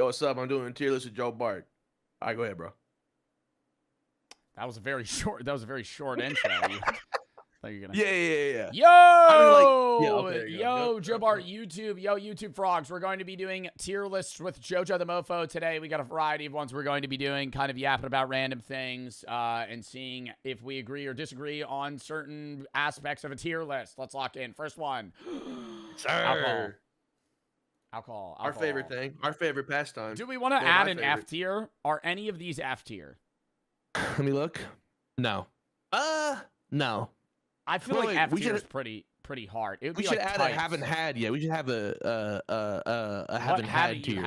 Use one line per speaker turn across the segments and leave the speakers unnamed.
Yo, what's up? I'm doing a tier list with Joe Bart. All right, go ahead, bro.
That was a very short. That was a very short intro. Thought you were gonna.
Yeah.
Yo,
Okay, there you go.
yo,
Yep.
Joe Bart, YouTube, yo, YouTube frogs. We're going to be doing tier lists with JoJo the Mofo today. We got a variety of ones we're going to be doing, kind of yapping about random things, and seeing if we agree or disagree on certain aspects of a tier list. Let's lock in. First one,
Sir.
alcohol.
Our favorite thing. Our favorite pastime.
Do we want to add an F tier? Are any of these F tier?
Let me look. No. No.
I feel like F tier is pretty hard. It would
we
be
should
like
add
types.
a haven't had yet. We should have a haven't had tier.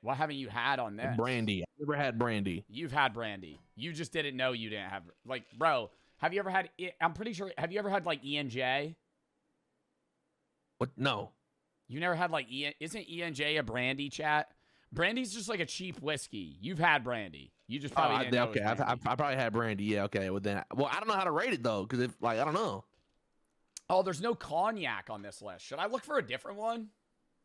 What haven't you had on this?
Brandy. I've never had brandy.
You've had brandy. You just didn't know you didn't have. Like, bro, have you ever had? I'm pretty sure. Have you ever had like ENJ?
What? No.
You never had like Isn't ENJ a brandy, chat? Brandy's just like a cheap whiskey. You've had brandy. You just probably didn't know.
Okay, I probably had brandy. Yeah. Okay. Well then, I don't know how to rate it though, because if I don't know.
Oh, there's no cognac on this list. Should I look for a different one?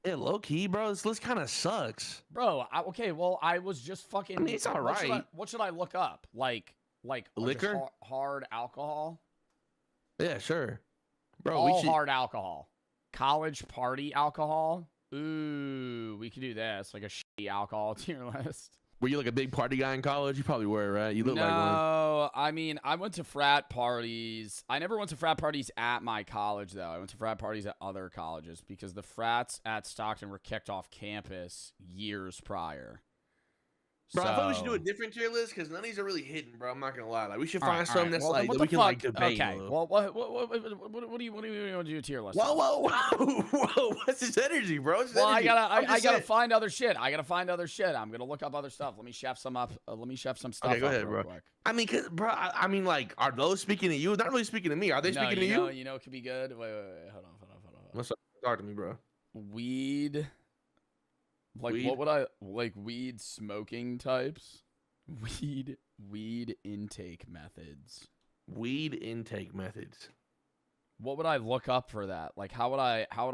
Yeah, low key, bro. This list kind of sucks.
Bro, okay. Well, I was just fucking.
I mean, it's all right.
What should I look up? Like
liquor,
hard alcohol.
Yeah, sure, bro.
All hard alcohol. College party alcohol. Ooh, we could do this, like a shitty alcohol tier list.
Were you like a big party guy in college? You probably were, right? You look like one.
No, I mean, I went to frat parties. I never went to frat parties at my college, though. I went to frat parties at other colleges because the frats at Stockton were kicked off campus years prior.
Bro, I thought we should do a different tier list because none of these are really hidden, bro. I'm not gonna lie. Like, we should find something that's like that we can like debate.
Okay. Well, what do you want to do a tier list?
Whoa! What's this energy, bro?
Well, I gotta find other shit. I'm gonna look up other stuff. Let me chef some up. Let me chef some stuff.
Okay, go ahead, bro.
Quick.
I mean, I mean, like, are those speaking to you? Not really speaking to me. Are they speaking to you?
You know, it could be good. Wait. Hold on.
What's up? Talk to me, bro.
Weed. Like, what would I like? Weed smoking types. Weed intake methods.
Weed intake methods.
What would I look up for that? Like, how would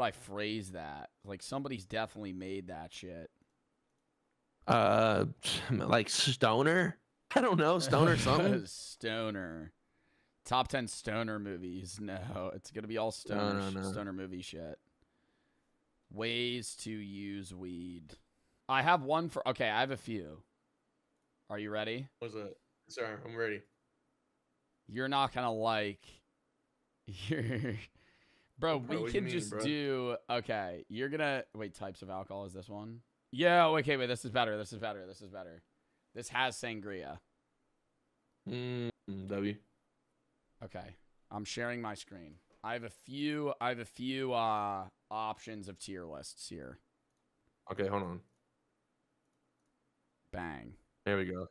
I phrase that? Like, somebody's definitely made that shit.
Like stoner. I don't know, stoner something.
Stoner. Top 10 stoner movies. No, it's gonna be all stoner.
No.
Stoner movie shit. Ways to use weed. I have one for. Okay, I have a few. Are you ready?
What's up? Sir, I'm ready.
You're not gonna like. Bro, we can just do. Okay, you're gonna wait. Types of alcohol is this one? Yeah. Okay. Wait. This is better. This This has sangria.
W.
Okay, I'm sharing my screen. I have a few options of tier lists here.
Okay, hold on.
Bang.
There we go.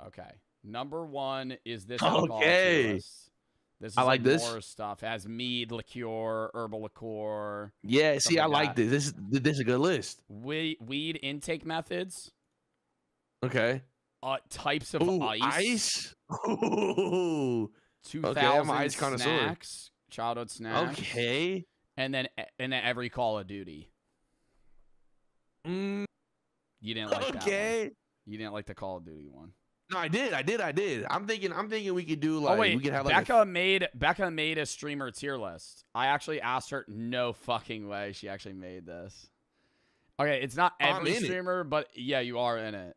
Okay. Number one is this.
Okay.
This is
I like this
more stuff. It has mead, liqueur, herbal liqueur.
Yeah, see, I like this. This is a good list.
Weed intake methods.
Okay.
Types of
ice. Ooh.
2000
I'm an ice connoisseur.
snacks, childhood snacks.
Okay.
And then every Call of Duty. You didn't like that one. You didn't like the Call of Duty one.
No, I did. I'm thinking we could do like.
Oh wait,
we could have
like Becca made a streamer tier list. I actually asked her. No fucking way, she actually made this. Okay, it's not every streamer, but yeah, you are in it.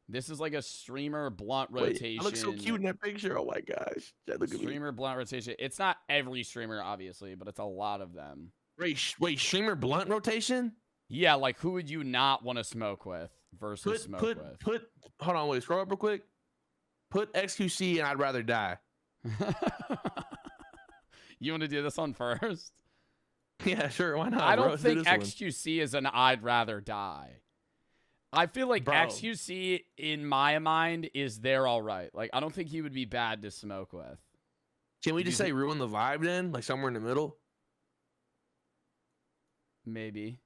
This is like a streamer blunt rotation.
I look so cute in that picture. Oh my gosh. Look at
streamer
me.
Blunt rotation. It's not every streamer, obviously, but it's a lot of them.
Wait, streamer blunt rotation?
Yeah, like who would you not want to smoke with versus smoke with?
Hold on, wait, scroll up real quick. Put XQC and I'd rather die.
You want to do this one first?
Yeah, sure. Why not?
I don't think XQC is an I'd rather die. I feel like XQC, in my mind, is there all right. Like, I don't think he would be bad to smoke with.
Can we just say ruin the vibe then? Like somewhere in the middle?
Maybe.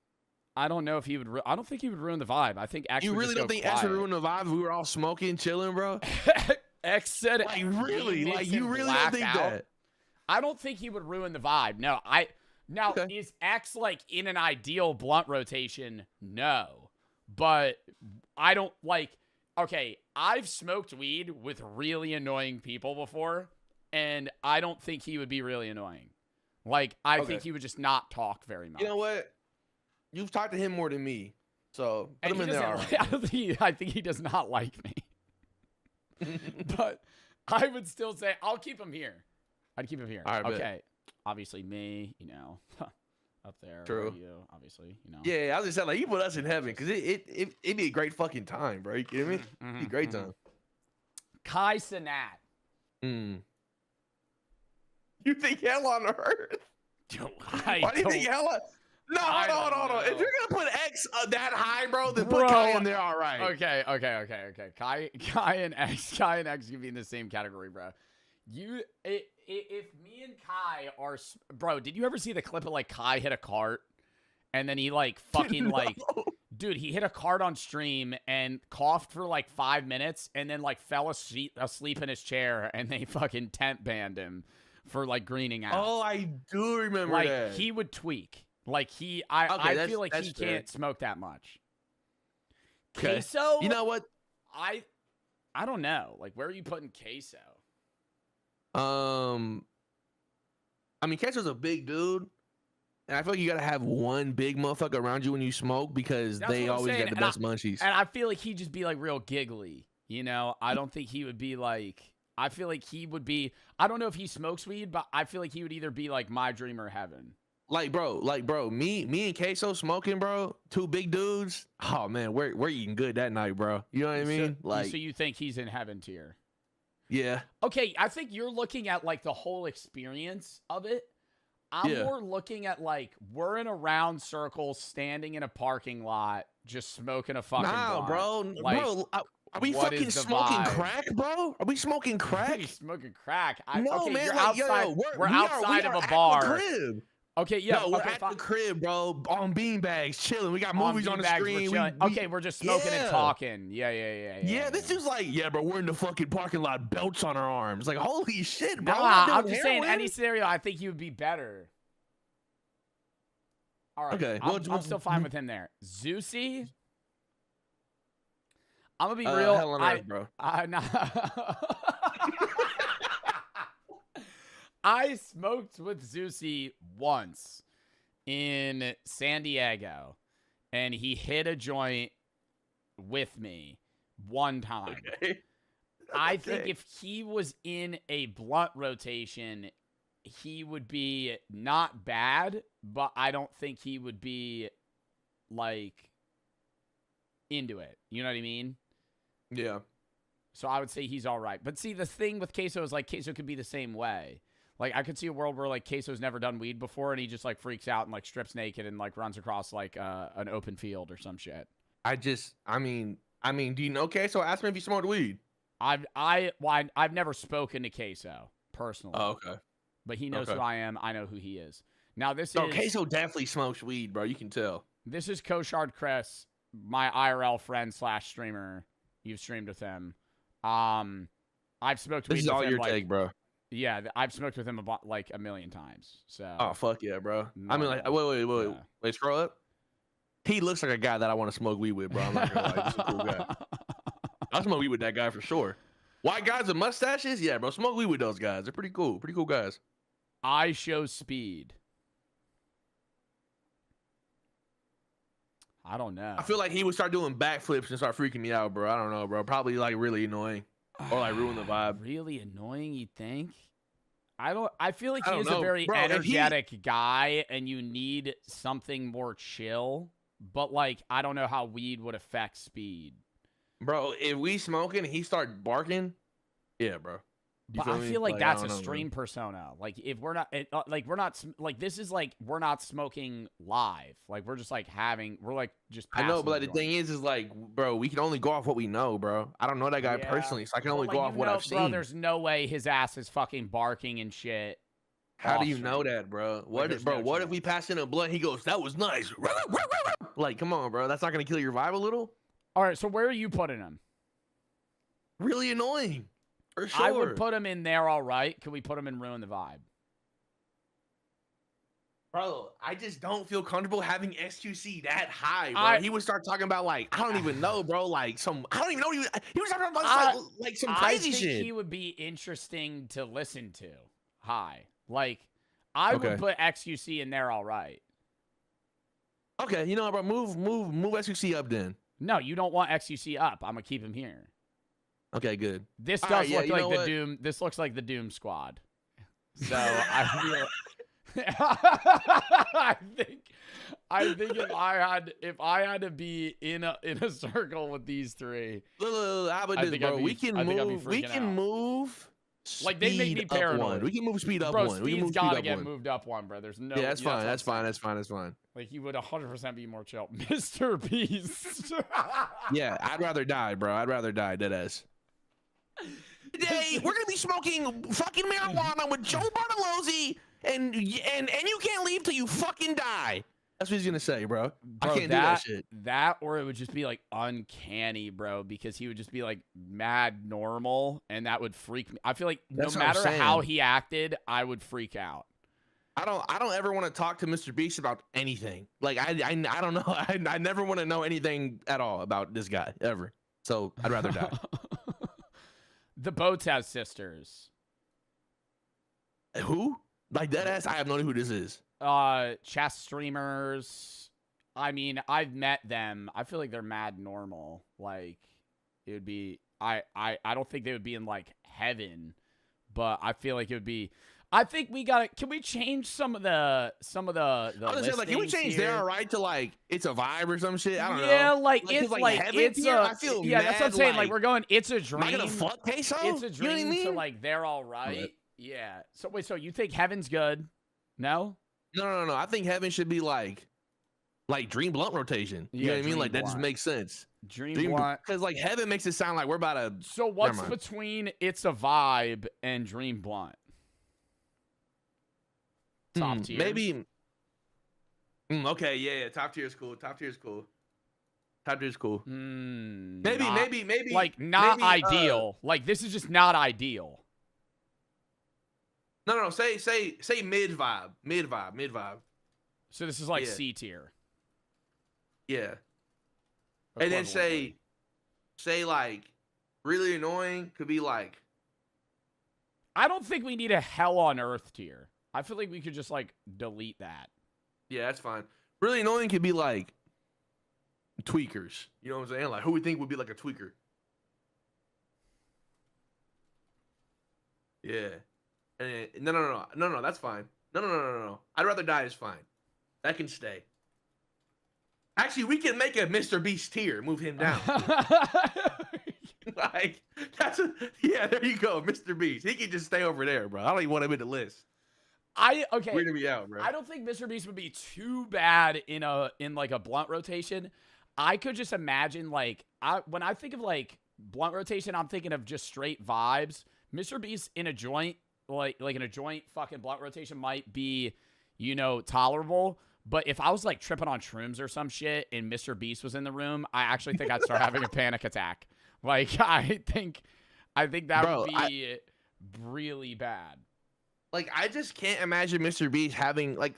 I don't know if he would. I don't think he would ruin the vibe. I think X. You really don't think
X would ruin the vibe if we were all smoking, chilling, bro?
X said,
like really, like you really don't think that?
I don't think he would ruin the vibe. No, Is X like in an ideal blunt rotation? No. but I don't like. Okay, I've smoked weed with really annoying people before, and I don't think he would be really annoying. Like, I think he would just not talk very much.
You know what? You've talked to him more than me, so put him in there.
I think he does not like me. But I would still say I'll keep him here. I'd keep him here.
All right,
okay.
Bet.
Obviously, me, up there.
True.
You, obviously,
Yeah, I was just saying, like, you put us in heaven because it'd be a great fucking time, bro. You kidding me? It'd be a great time.
Kai Cenat.
You think hell on earth? Why do you think hell on? No, hold on. If you're gonna put X that high, bro, then put Kai in there. All right.
Okay. Kai and X can be in the same category, bro. If me and Kai are, bro, did you ever see the clip of like Kai hit a cart and then he like fucking like, dude, he hit a cart on stream and coughed for like 5 minutes and then like fell asleep in his chair and they fucking tent banned him for like greening out.
Oh, I do remember that.
Like he would tweak. Like I feel like he can't smoke that much.
Okay.
Queso,
you know what?
I don't know. Like, where are you putting Queso?
I mean, Queso's a big dude, and I feel like you gotta have one big motherfucker around you when you smoke because they always get the best munchies.
And I feel like he'd just be like real giggly. I don't think he would be like. I feel like he would be. I don't know if he smokes weed, but I feel like he would either be like my dream or heaven.
Like bro, me and Queso smoking, bro. Two big dudes. Oh man, we're eating good that night, bro. You know what I mean?
So you think he's in heaven tier?
Yeah.
Okay, I think you're looking at like the whole experience of it. I'm more looking at like we're in a round circle, standing in a parking lot, just smoking a fucking blunt.
Bro.
Like,
bro, are we fucking smoking crack, bro? Are we smoking crack?
Smoking crack?
No,
okay,
man.
You're
like,
outside. We're outside of a bar. Okay, yeah.
No, we're at the crib, bro, on beanbags, chilling. We got movies on the screen.
We're just smoking and talking. Yeah.
This is like, bro, we're in the fucking parking lot, belts on our arms. Like, holy shit, bro.
I'm just saying, any scenario, I think you would be better. All right.
Okay.
I'm still fine with him there. Zusi? I'm gonna be real.
Hell on earth, bro.
I smoked with Zusi once in San Diego, and he hit a joint with me one time.
Okay.
I think if he was in a blunt rotation, he would be not bad, but I don't think he would be, like, into it. You know what I mean?
Yeah.
So I would say he's all right. But see, the thing with Queso is, like, Queso could be the same way. Like, I could see a world where, like, Queso's never done weed before, and he just, like, freaks out and, like, strips naked and, like, runs across, like, an open field or some shit.
I mean, do you know Queso? Ask me if he smoked weed.
I've never spoken to Queso, personally.
Oh, okay.
But he knows who I am. I know who he is. Now,
Queso definitely smokes weed, bro. You can tell.
This is Koshard Chris, my IRL friend / streamer. You've streamed with him. I've smoked weed with him.
This is all your take, bro.
Yeah, I've smoked with him about like a million times. So.
Oh fuck yeah, bro. I mean, like, wait, scroll up. He looks like a guy that I want to smoke weed with, bro. I'm not gonna lie, he's a cool guy. I'll smoke weed with that guy for sure. White guys with mustaches, yeah, bro. Smoke weed with those guys. They're pretty cool guys.
I show speed. I don't know.
I feel like he would start doing backflips and start freaking me out, bro. I don't know, bro. Probably like really annoying. Or like ruin the vibe.
Really annoying, you think? I feel like he's a very energetic guy and you need something more chill. But like, I don't know how weed would affect speed.
Bro, if we smoking and he start barking, yeah, bro.
But I feel like that's a stream persona. Like if we're not, this is like, we're not smoking live. Like we're just like we're like just.
I know, but like, the thing is like, bro, we can only go off what we know, bro. I don't know that guy personally, so I can only go off what I've seen.
Bro, there's no way his ass is fucking barking and shit.
How do you know that, bro? What if we pass in a blunt? He goes, "That was nice." Like, come on, bro. That's not gonna kill your vibe a little.
All right, so where are you putting him?
Really annoying. For sure.
I would put him in there, all right. Could we put him in ruin the vibe?
Bro, I just don't feel comfortable having XQC that high, bro. He would start talking about like I don't even know, bro. Like I don't even know. He was talking about like some crazy shit.
I think he would be interesting to listen to. High, like I would put XQC in there, all right.
Okay, you know what, bro? Move XQC up then.
No, you don't want XQC up. I'm gonna keep him here.
Okay, good.
This does look like the Doom. This looks like the Doom Squad. So I feel. I think if I had to be in a circle with these three,
how about this, bro? We can move.
Like they make me paranoid.
We can move speed up
bro,
one.
Speed's gotta get moved up one, bro. There's no.
Yeah, that's fine. That's fine.
Like he would 100% be more chill, Mr. Beast.
Yeah, I'd rather die, bro. I'd rather die. Deadass. Today we're gonna be smoking fucking marijuana with Joe Bartolozzi, and you can't leave till you fucking die. That's what he's gonna say, bro. I can't do that shit.
That or it would just be like uncanny, bro, because he would just be like mad normal, and that would freak me. I feel like no matter how he acted, I would freak out.
I don't ever want to talk to Mr. Beast about anything. Like I don't know. I never want to know anything at all about this guy ever. So I'd rather die.
The Boats has sisters.
Who? Like deadass? I have no idea who this is.
Chess streamers. I mean, I've met them. I feel like they're mad normal. Like it would be. I don't think they would be in like heaven, but I feel like it would be. I think we got it. Can we change some of the
I was saying, like, can we change there, right, to like it's a vibe or some shit? I don't know.
Yeah, like it's like it's
a. I feel
yeah, that's what I'm saying. Like we're going. It's a dream.
Am I gonna fuck Queso?
It's a dream.
You know what I mean?
So like they're all right. Yeah. So wait. So you think heaven's good? No.
No. I think heaven should be like dream blunt rotation. You know what I mean? Like that just makes sense.
Dream blunt.
Because like heaven makes it sound like we're about to.
So what's between it's a vibe and dream blunt? Top tier.
Maybe. Okay, yeah. Top tier is cool. Maybe.
Like not ideal. Like this is just not ideal.
No. Say mid vibe.
So this is like C tier.
Yeah. And then say like really annoying could be like.
I don't think we need a hell on earth tier. I feel like we could just like delete that.
Yeah, that's fine. Really annoying could be like tweakers. You know what I'm saying? Like who we think would be like a tweaker. Yeah. And no, that's fine. No. I'd rather die is fine. That can stay. Actually, we can make a Mr. Beast tier. Move him down. Like there you go, Mr. Beast. He can just stay over there, bro. I don't even want him in the list.
Weirding
me out, bro.
I don't think Mr. Beast would be too bad in like a blunt rotation. I could just imagine like when I think of like blunt rotation, I'm thinking of just straight vibes. Mr. Beast in a joint, like in a joint fucking blunt rotation might be, tolerable. But if I was like tripping on shrooms or some shit and Mr. Beast was in the room, I actually think I'd start having a panic attack. Like I think that would be really bad.
Like, I just can't imagine Mr. Beast having, like,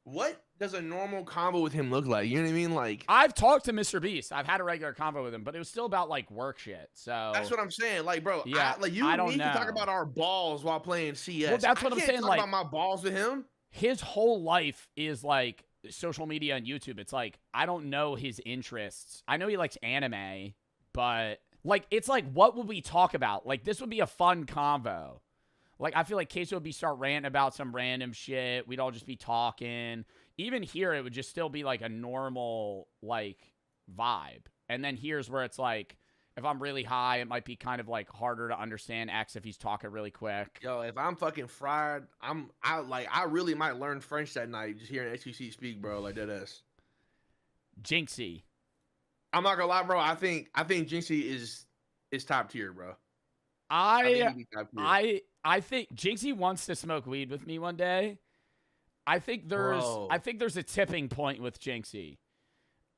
what does a normal combo with him look like? You know what I mean? Like,
I've talked to Mr. Beast. I've had a regular combo with him, but it was still about, like, work shit. So
that's what I'm saying. Like, bro,
yeah,
you need to talk about our balls while playing CS.
Well, that's what I'm saying.
Talk about my balls with him.
His whole life is, like, social media and YouTube. It's like, I don't know his interests. I know he likes anime, but, like, it's like, what would we talk about? Like, this would be a fun convo. Like, I feel like Queso would start ranting about some random shit. We'd all just be talking. Even here, it would just still be, like, a normal, like, vibe. And then here's where it's, like, if I'm really high, it might be kind of, like, harder to understand X if he's talking really quick.
Yo, if I'm fucking fried, I really might learn French that night just hearing XQC speak, bro. Like, that ass.
Jinxie.
I'm not gonna lie, bro. I think Jinxie is top tier, bro.
I think Jinxie wants to smoke weed with me one day. I think there's a tipping point with Jinxie.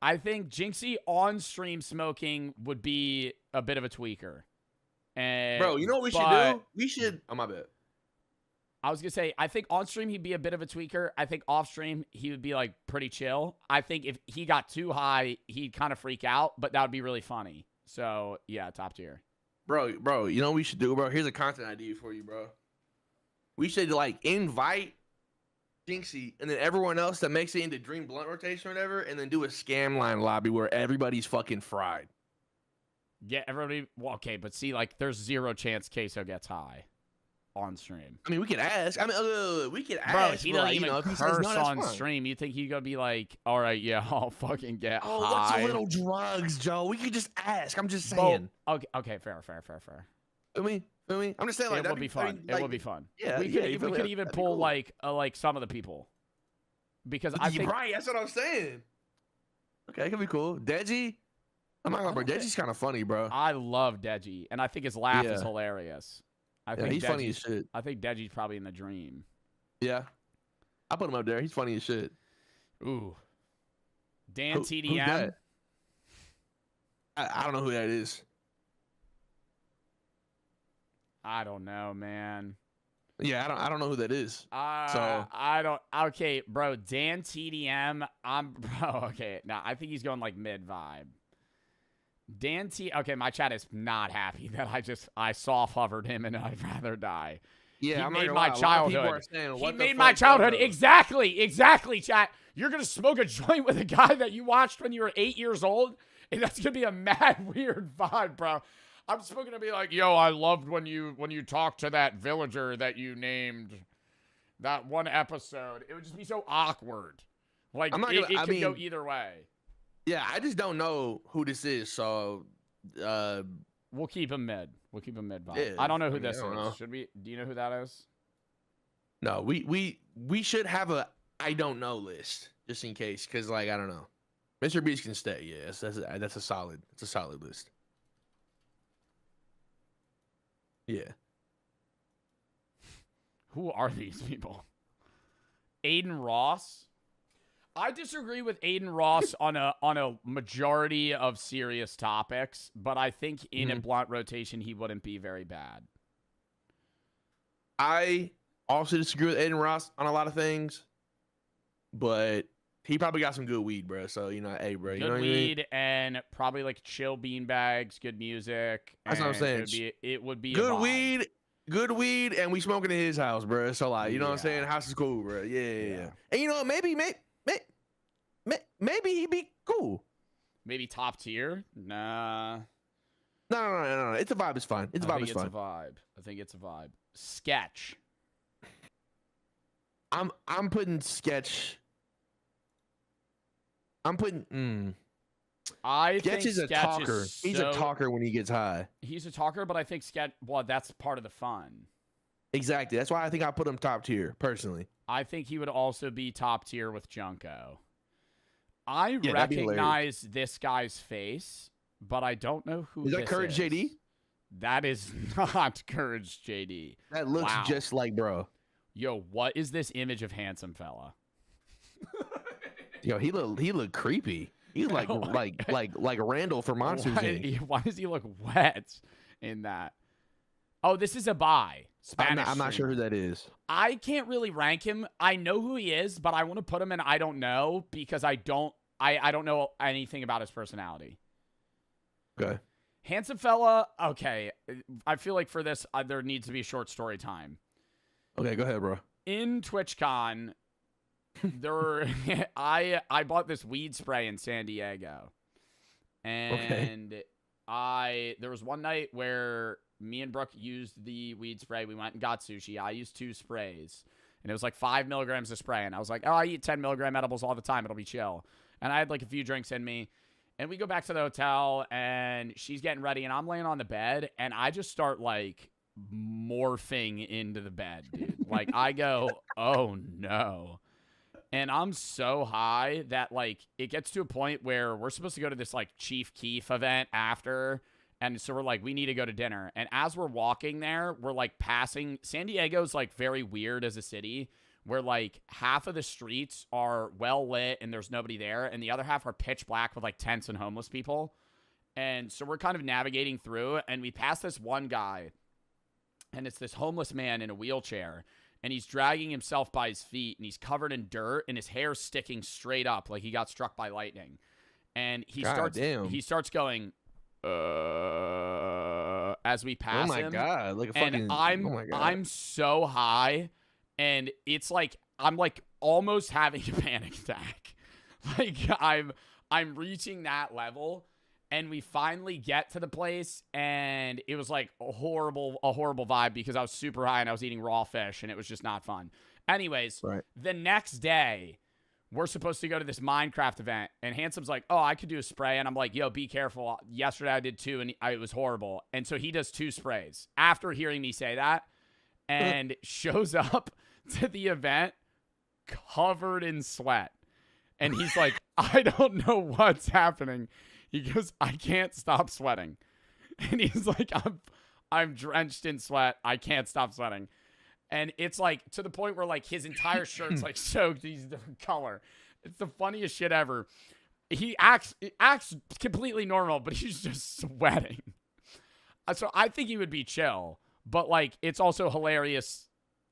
I think Jinxie on stream smoking would be a bit of a tweaker. And
bro, you know what we should do? We should. Oh, my bad.
I was going to say, I think on stream he'd be a bit of a tweaker. I think off stream he would be like pretty chill. I think if he got too high, he'd kind of freak out, but that would be really funny. So, yeah, top tier.
Bro, you know what we should do, bro? Here's a content idea for you, bro. We should like invite Jinxie and then everyone else that makes it into Dream Blunt rotation or whatever, and then do a scam line lobby where everybody's fucking fried.
Yeah, everybody. Well, okay, but see, like, there's 0 chance Queso gets high on stream.
I mean, we could ask. I mean, we could ask.
Bro, he doesn't
like,
even curse on stream. You think he gonna be like, all right, yeah, I'll fucking get high.
What's a little drugs, Joe? We could just ask. I'm just saying.
Okay, fair.
Feel me? I'm just saying, like,
it would be fun.
I mean, like,
it would be fun.
Yeah,
we could even pull cool. like some of the people, because I think
right. That's what I'm saying. Okay, it could be cool. Deji, I'm not gonna, bro. Deji's kind of funny, bro.
I love Deji, and I think his laugh is hilarious. I think
he's funny as shit.
I think Deji's probably in the dream.
Yeah, I put him up there. He's funny as shit.
Ooh, Dan TDM.
Who's that? I don't know who that is.
I don't know, man.
Yeah, I don't know who that is. So
I don't. Okay, bro. Dan TDM. Okay. Now I think he's going like mid vibe. Okay, my chat is not happy that I soft hovered him and I'd rather die.
Yeah,
he made my childhood. He made my childhood. Exactly, chat. You're gonna smoke a joint with a guy that you watched when you were 8 years old, and that's gonna be a mad weird vibe, bro. I'm just going to be like, yo, I loved when you talked to that villager that you named that one episode. It would just be so awkward. Like, it could go either way.
Yeah, I just don't know who this is, so
we'll keep him mid. We'll keep him mid vibe.
Yeah,
I don't know who this is. Should we? Do you know who that is?
No, we should have a I don't know list just in case, because like I don't know. Mr. Beast can stay. Yes, that's a solid list. Yeah.
Who are these people? Aiden Ross? I disagree with Aiden Ross on a majority of serious topics, but I think in a blunt rotation he wouldn't be very bad.
I also disagree with Aiden Ross on a lot of things, but he probably got some good weed, bro. So, hey, bro.
Good weed and probably like chill beanbags, good music.
That's what I'm saying.
It would be
good weed, and we smoking in his house, bro. So, like, you know what I'm saying? House is cool, bro. Yeah. And, maybe he'd be cool.
Maybe top tier? Nah.
No. It's a vibe. It's fine. It's a vibe.
I think it's a vibe. Sketch.
I'm putting Sketch.
I
Sketch
think
is a talker. He's a talker when he gets high.
He's a talker, but I think Sketch, that's part of the fun.
Exactly. That's why I think I put him top tier, personally.
I think he would also be top tier with Junko. I recognize this guy's face, but I don't know who
is that. Courage JD?
That is not Courage JD.
That looks just like bro.
Yo, what is this image of handsome fella?
Yo, he look creepy. He like Randall for Monsters Inc.
Why does he look wet in that? Oh, this is a buy. Spanish.
I'm not sure who that is.
I can't really rank him. I know who he is, but I want to put him in I don't know because I don't know anything about his personality.
Okay.
Handsome fella. Okay. I feel like for this there needs to be a short story time.
Okay, go ahead, bro.
In TwitchCon, I bought this weed spray in San Diego, and there was one night where me and Brooke used the weed spray. We went and got sushi. I used 2 sprays, and it was like 5 milligrams of spray. And I was like, oh, I eat 10 milligram edibles all the time. It'll be chill. And I had like a few drinks in me, and we go back to the hotel, and she's getting ready, and I'm laying on the bed, and I just start like morphing into the bed, dude. Like I go, oh no. And I'm so high that, like, it gets to a point where we're supposed to go to this, like, Chief Keef event after. And so we're like, we need to go to dinner. And as we're walking there, we're, like, passing. San Diego's, like, very weird as a city where, like, half of the streets are well lit and there's nobody there. And the other half are pitch black with, like, tents and homeless people. And so we're kind of navigating through. And we pass this one guy. And it's this homeless man in a wheelchair. and he's dragging himself by his feet, and he's covered in dirt, and his hair's sticking straight up like he got struck by lightning. And he starts going as we pass him.
Oh my god! Like a
and
fucking. Oh my god.
I'm so high, and it's like I'm like almost having a panic attack. Like I'm reaching that level, and we finally get to the place, and it was like a horrible vibe because I was super high and I was eating raw fish, and it was just not fun. Anyways, the next day, we're supposed to go to this Minecraft event, and Handsome's like, oh, I could do a spray. And I'm like, yo, be careful. Yesterday I did 2, and it was horrible. And so he does 2 sprays after hearing me say that, and shows up to the event covered in sweat. And he's like, I don't know what's happening. He goes, I can't stop sweating. And he's like, I'm drenched in sweat. I can't stop sweating. And it's like to the point where like his entire shirt's like soaked. He's a different color. It's the funniest shit ever. He acts completely normal, but he's just sweating. So I think he would be chill, but like it's also hilarious,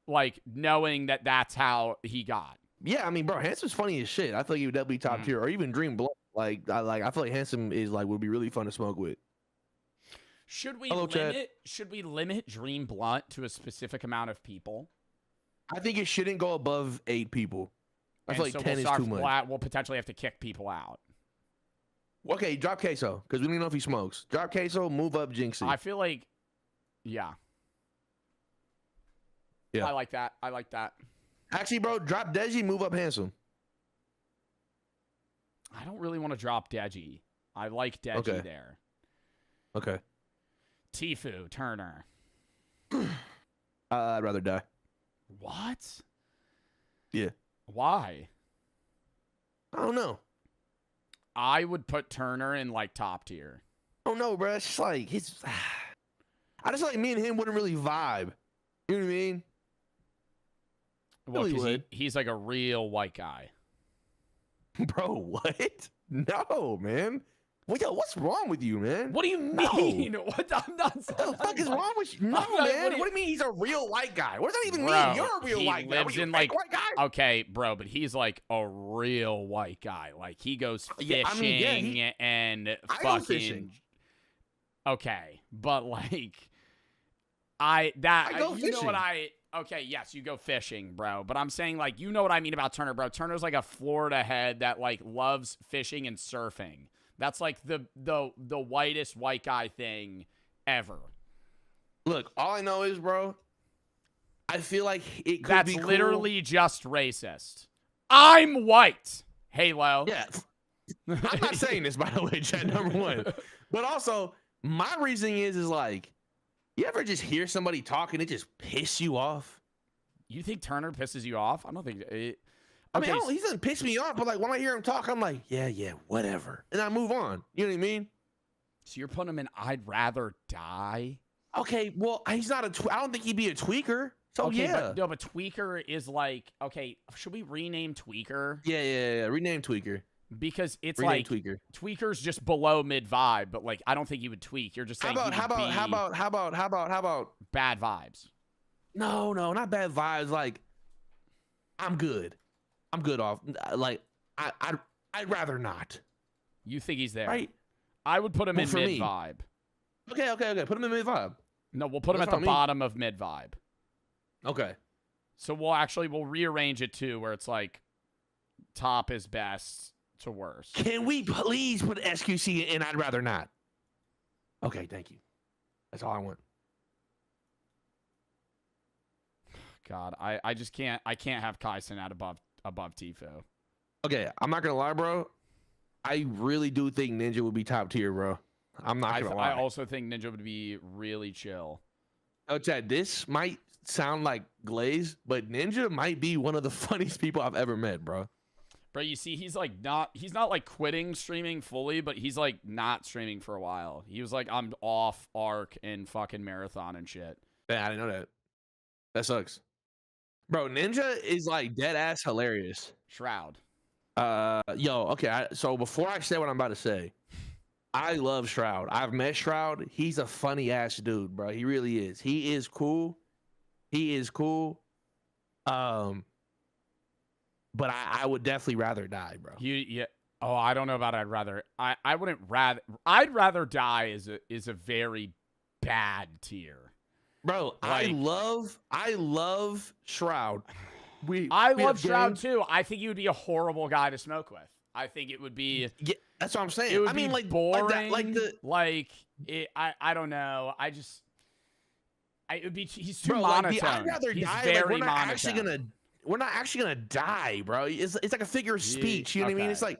like knowing that that's how he got.
Yeah, I mean, bro, Handsome's funny as shit. I feel like he would definitely be top tier, or even Dream Blunt. I feel like Handsome is like would be really fun to smoke with.
Should we limit Dream Blunt to a specific amount of people?
I think it shouldn't go above 8 people. I feel like 10 is too much.
We'll potentially have to kick people out.
Okay, drop Queso, because we don't know if he smokes. Drop Queso, move up Jinxie.
I feel like, yeah. I like that.
Actually, bro, drop Deji, move up Handsome.
I don't really want to drop Deji. I like Deji there.
Okay.
Tfue, Turner.
I'd rather die.
What?
Yeah.
Why?
I don't know.
I would put Turner in like top tier.
Oh no, bro. It's just like I just like me and him wouldn't really vibe. You know what I mean?
Well, he's like a real white guy.
Bro, what? No, man. Well, yo, what's wrong with you, man?
What do you mean?
No.
What? I'm not.
What the fuck is wrong with you? No, man. What do you mean he's a real white guy? What does that even
Bro,
mean? You're a real white guy.
Lives in like white guy? Okay, bro, but he's like a real white guy. Like he goes fishing and
I
fucking.
go fishing.
Okay, but like I go
fishing.
Know what I. Okay, yes, you go fishing, bro. But I'm saying, like, you know what I mean about Turner, bro. Turner's like a Florida head that, like, loves fishing and surfing. That's, like, the whitest white guy thing ever.
Look, all I know is, bro, I feel like it could
That's
be cool.
literally just racist. I'm white. Halo.
Yeah. I'm not saying this, by the way, chat number 1. But also, my reasoning is like, you ever just hear somebody talk and it just piss you off?
You think Turner pisses you off? I don't think it.
I mean, he doesn't piss me off, but like when I hear him talk, I'm like, yeah, whatever, and I move on. You know what I mean?
So you're putting him in I'd rather die?
Okay, well, he's not I don't think he'd be a tweaker. So
okay,
yeah.
But Tweaker is like, okay, should we rename Tweaker?
Yeah. Rename Tweaker.
Because it's
rename
like
Tweaker.
Tweaker's just below mid vibe, but like I don't think he would tweak. You're just saying
how about
bad vibes?
No, not bad vibes. Like I'm good off. Like I'd rather not.
You think he's there?
Right.
I would put him in mid vibe.
Okay. Put him in mid vibe.
No, we'll put him at the bottom of mid vibe.
Okay.
So we'll rearrange it too, where it's like top is best to worst.
Can we please put SQC in I'd rather not? Okay, thank you. That's all I want.
God, I just can't. I can't have Kaisen at above Tfue.
Okay, I'm not gonna lie, bro. I really do think Ninja would be top tier, bro. I'm not gonna lie.
I also think Ninja would be really chill.
Oh, Chad, this might sound like Glaze, but Ninja might be one of the funniest people I've ever met, bro.
Bro, you see, he's not like quitting streaming fully, but he's like not streaming for a while. He was like, I'm off Arc and fucking Marathon and shit.
Man, I didn't know that. That sucks. Bro, Ninja is like dead ass hilarious.
Shroud.
Okay. So before I say what I'm about to say, I love Shroud. I've met Shroud. He's a funny ass dude, bro. He really is. He is cool. But I would definitely rather die, bro.
Yeah. Oh, I don't know about I wouldn't rather. I'd rather die is a very bad tier.
Bro, like, I love Shroud.
I love Shroud too. I think he would be a horrible guy to smoke with. I think it would be.
Yeah, that's what I'm saying.
It would
I mean,
be
like
boring. I don't know. It would be. He's too monotone.
I'd rather
he's
die.
Very
like,
monotone.
We're not actually gonna die, bro. It's like a figure of speech. You know what I mean? It's like,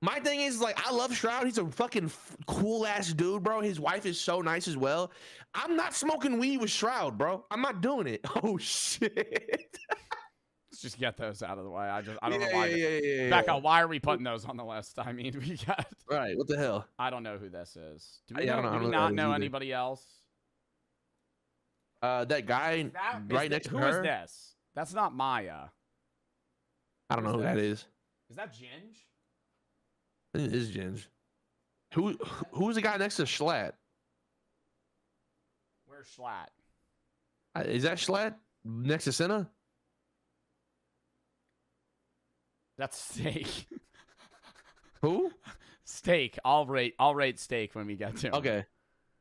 my thing is, like, I love Shroud. He's a fucking cool ass dude, bro. His wife is so nice as well. I'm not smoking weed with Shroud, bro. I'm not doing it. Oh shit.
Let's just get those out of the way. I don't know why.
Yeah.
Becca, why are we putting those on the list? I mean, we got.
Right. What the hell?
I don't know who this is. Do
I don't
we not know anybody else?
That guy right next to her.
Who is this? That's not Maya.
I don't know who that is.
Is that Ginge?
I think it is Ginge. Who's the guy next to Schlatt?
Where's Schlatt?
Is that Schlatt next to Senna?
That's Steak.
Who?
Steak. I'll rate Steak when we get to him.
Okay.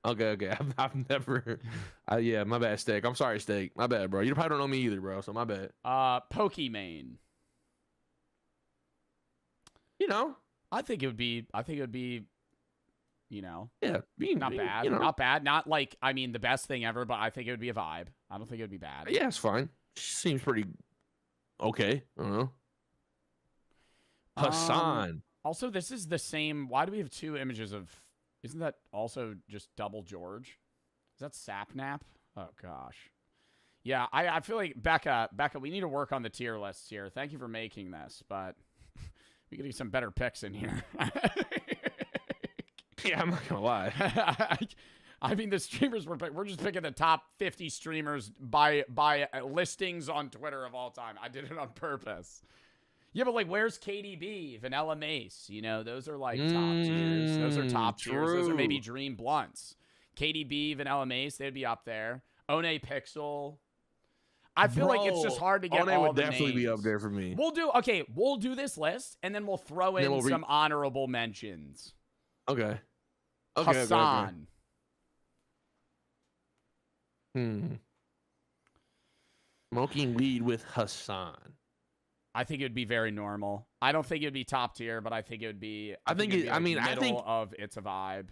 I've never. Yeah, my bad, Steak. I'm sorry, Steak. My bad, bro. You probably don't know me either, bro. So my bad.
Pokimane.
You know,
I think it would be. You know.
Yeah.
Not bad. You know. Not bad. Not like, I mean, the best thing ever, but I think it would be a vibe. I don't think it would be bad.
Yeah, it's fine. Seems pretty okay. I don't know. Hassan.
Also, this is the same. Why do we have two images of? Isn't that also just double George? Is that Sapnap? Oh gosh. Yeah, I feel like Becca, we need to work on the tier lists here. Thank you for making this, but we could do some better picks in here.
Yeah, I'm not gonna lie.
I mean, the streamers we're just picking the top 50 streamers by listings on Twitter of all time. I did it on purpose. Yeah, but like, where's KDB, Vanilla Mace? You know, those are like top tiers. Those are top tiers. Those are maybe Dream Blunts. KDB, Vanilla Mace, they'd be up there. One Pixel. I feel like it's just hard to get all
would
the
definitely
names.
be up there for me.
We'll do this list, and then we'll throw in some honorable mentions.
Okay.
Hassan.
Smoking weed with Hassan.
I think it would be very normal. I don't think it would be top tier, but I think it would be.
I think it's
a vibe.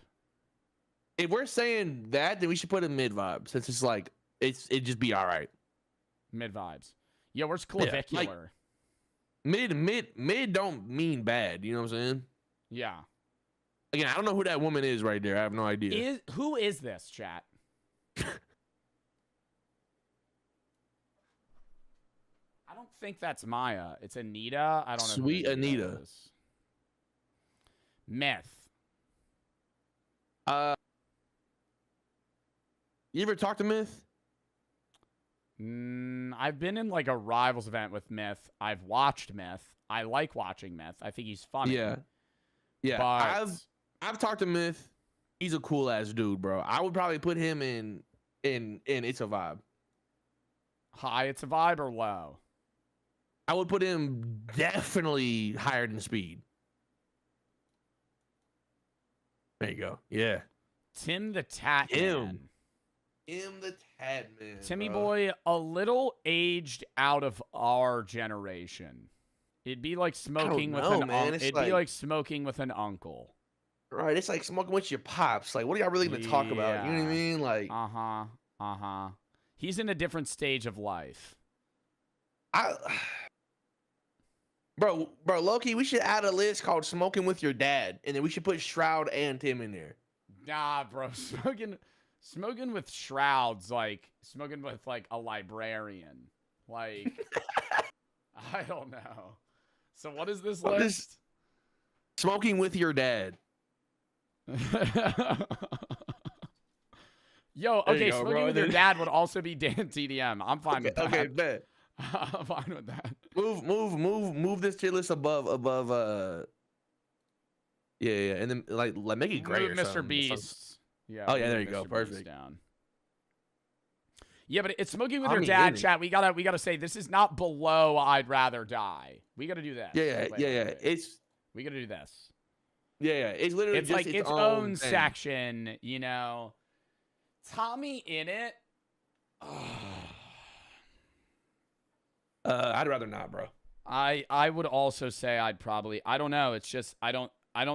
If we're saying that, then we should put a mid vibe, since it's like it'd just be all right.
Mid vibes. Yeah, where's clavicular?
Yeah, like, mid don't mean bad. You know what I'm saying?
Yeah.
Again, I don't know who that woman is right there. I have no idea.
Who is this, chat? I don't think that's Maya. It's Anita. I don't know.
Sweet Anita.
Myth.
You ever talk to Myth?
I've been in like a Rivals event with Myth. I've watched Myth. I like watching Myth. I think he's funny.
Yeah.
But
I've talked to Myth. He's a cool ass dude, bro. I would probably put him in It's a Vibe.
High It's a Vibe or low?
I would put him definitely higher than Speed. There you go. Yeah.
Tim the Tat Man.
Tim the Tat Man.
Timmy boy, a little aged out of our generation. It'd be like smoking with an uncle. It'd be like smoking with an uncle.
Right. It's like smoking with your pops. Like, what are y'all really gonna talk about? You know what I mean? Like,
He's in a different stage of life.
Bro, Loki, we should add a list called Smoking with Your Dad, and then we should put Shroud and Tim in there.
Nah, bro. Smoking with Shroud's like smoking with like a librarian. Like, I don't know. So what is this list?
Smoking with Your Dad.
Yo, okay, smoking with your dad would also be Dan TDM. I'm fine with that.
Okay, bet.
I'm fine with that.
Move this tier list above yeah, and then like make it gray or
Mr.
something.
Beast. Yeah.
Oh yeah, there you go. Perfect.
Down. Yeah, but it's smoking with your dad, chat. We gotta say this is not below I'd rather die. We gotta do this.
Yeah. It's
we gotta do this.
Yeah. It's literally
It's
just
like its own section, you know. Tommy in it.
I'd rather not, bro.
I would also say I'd probably. I don't know. It's just I don't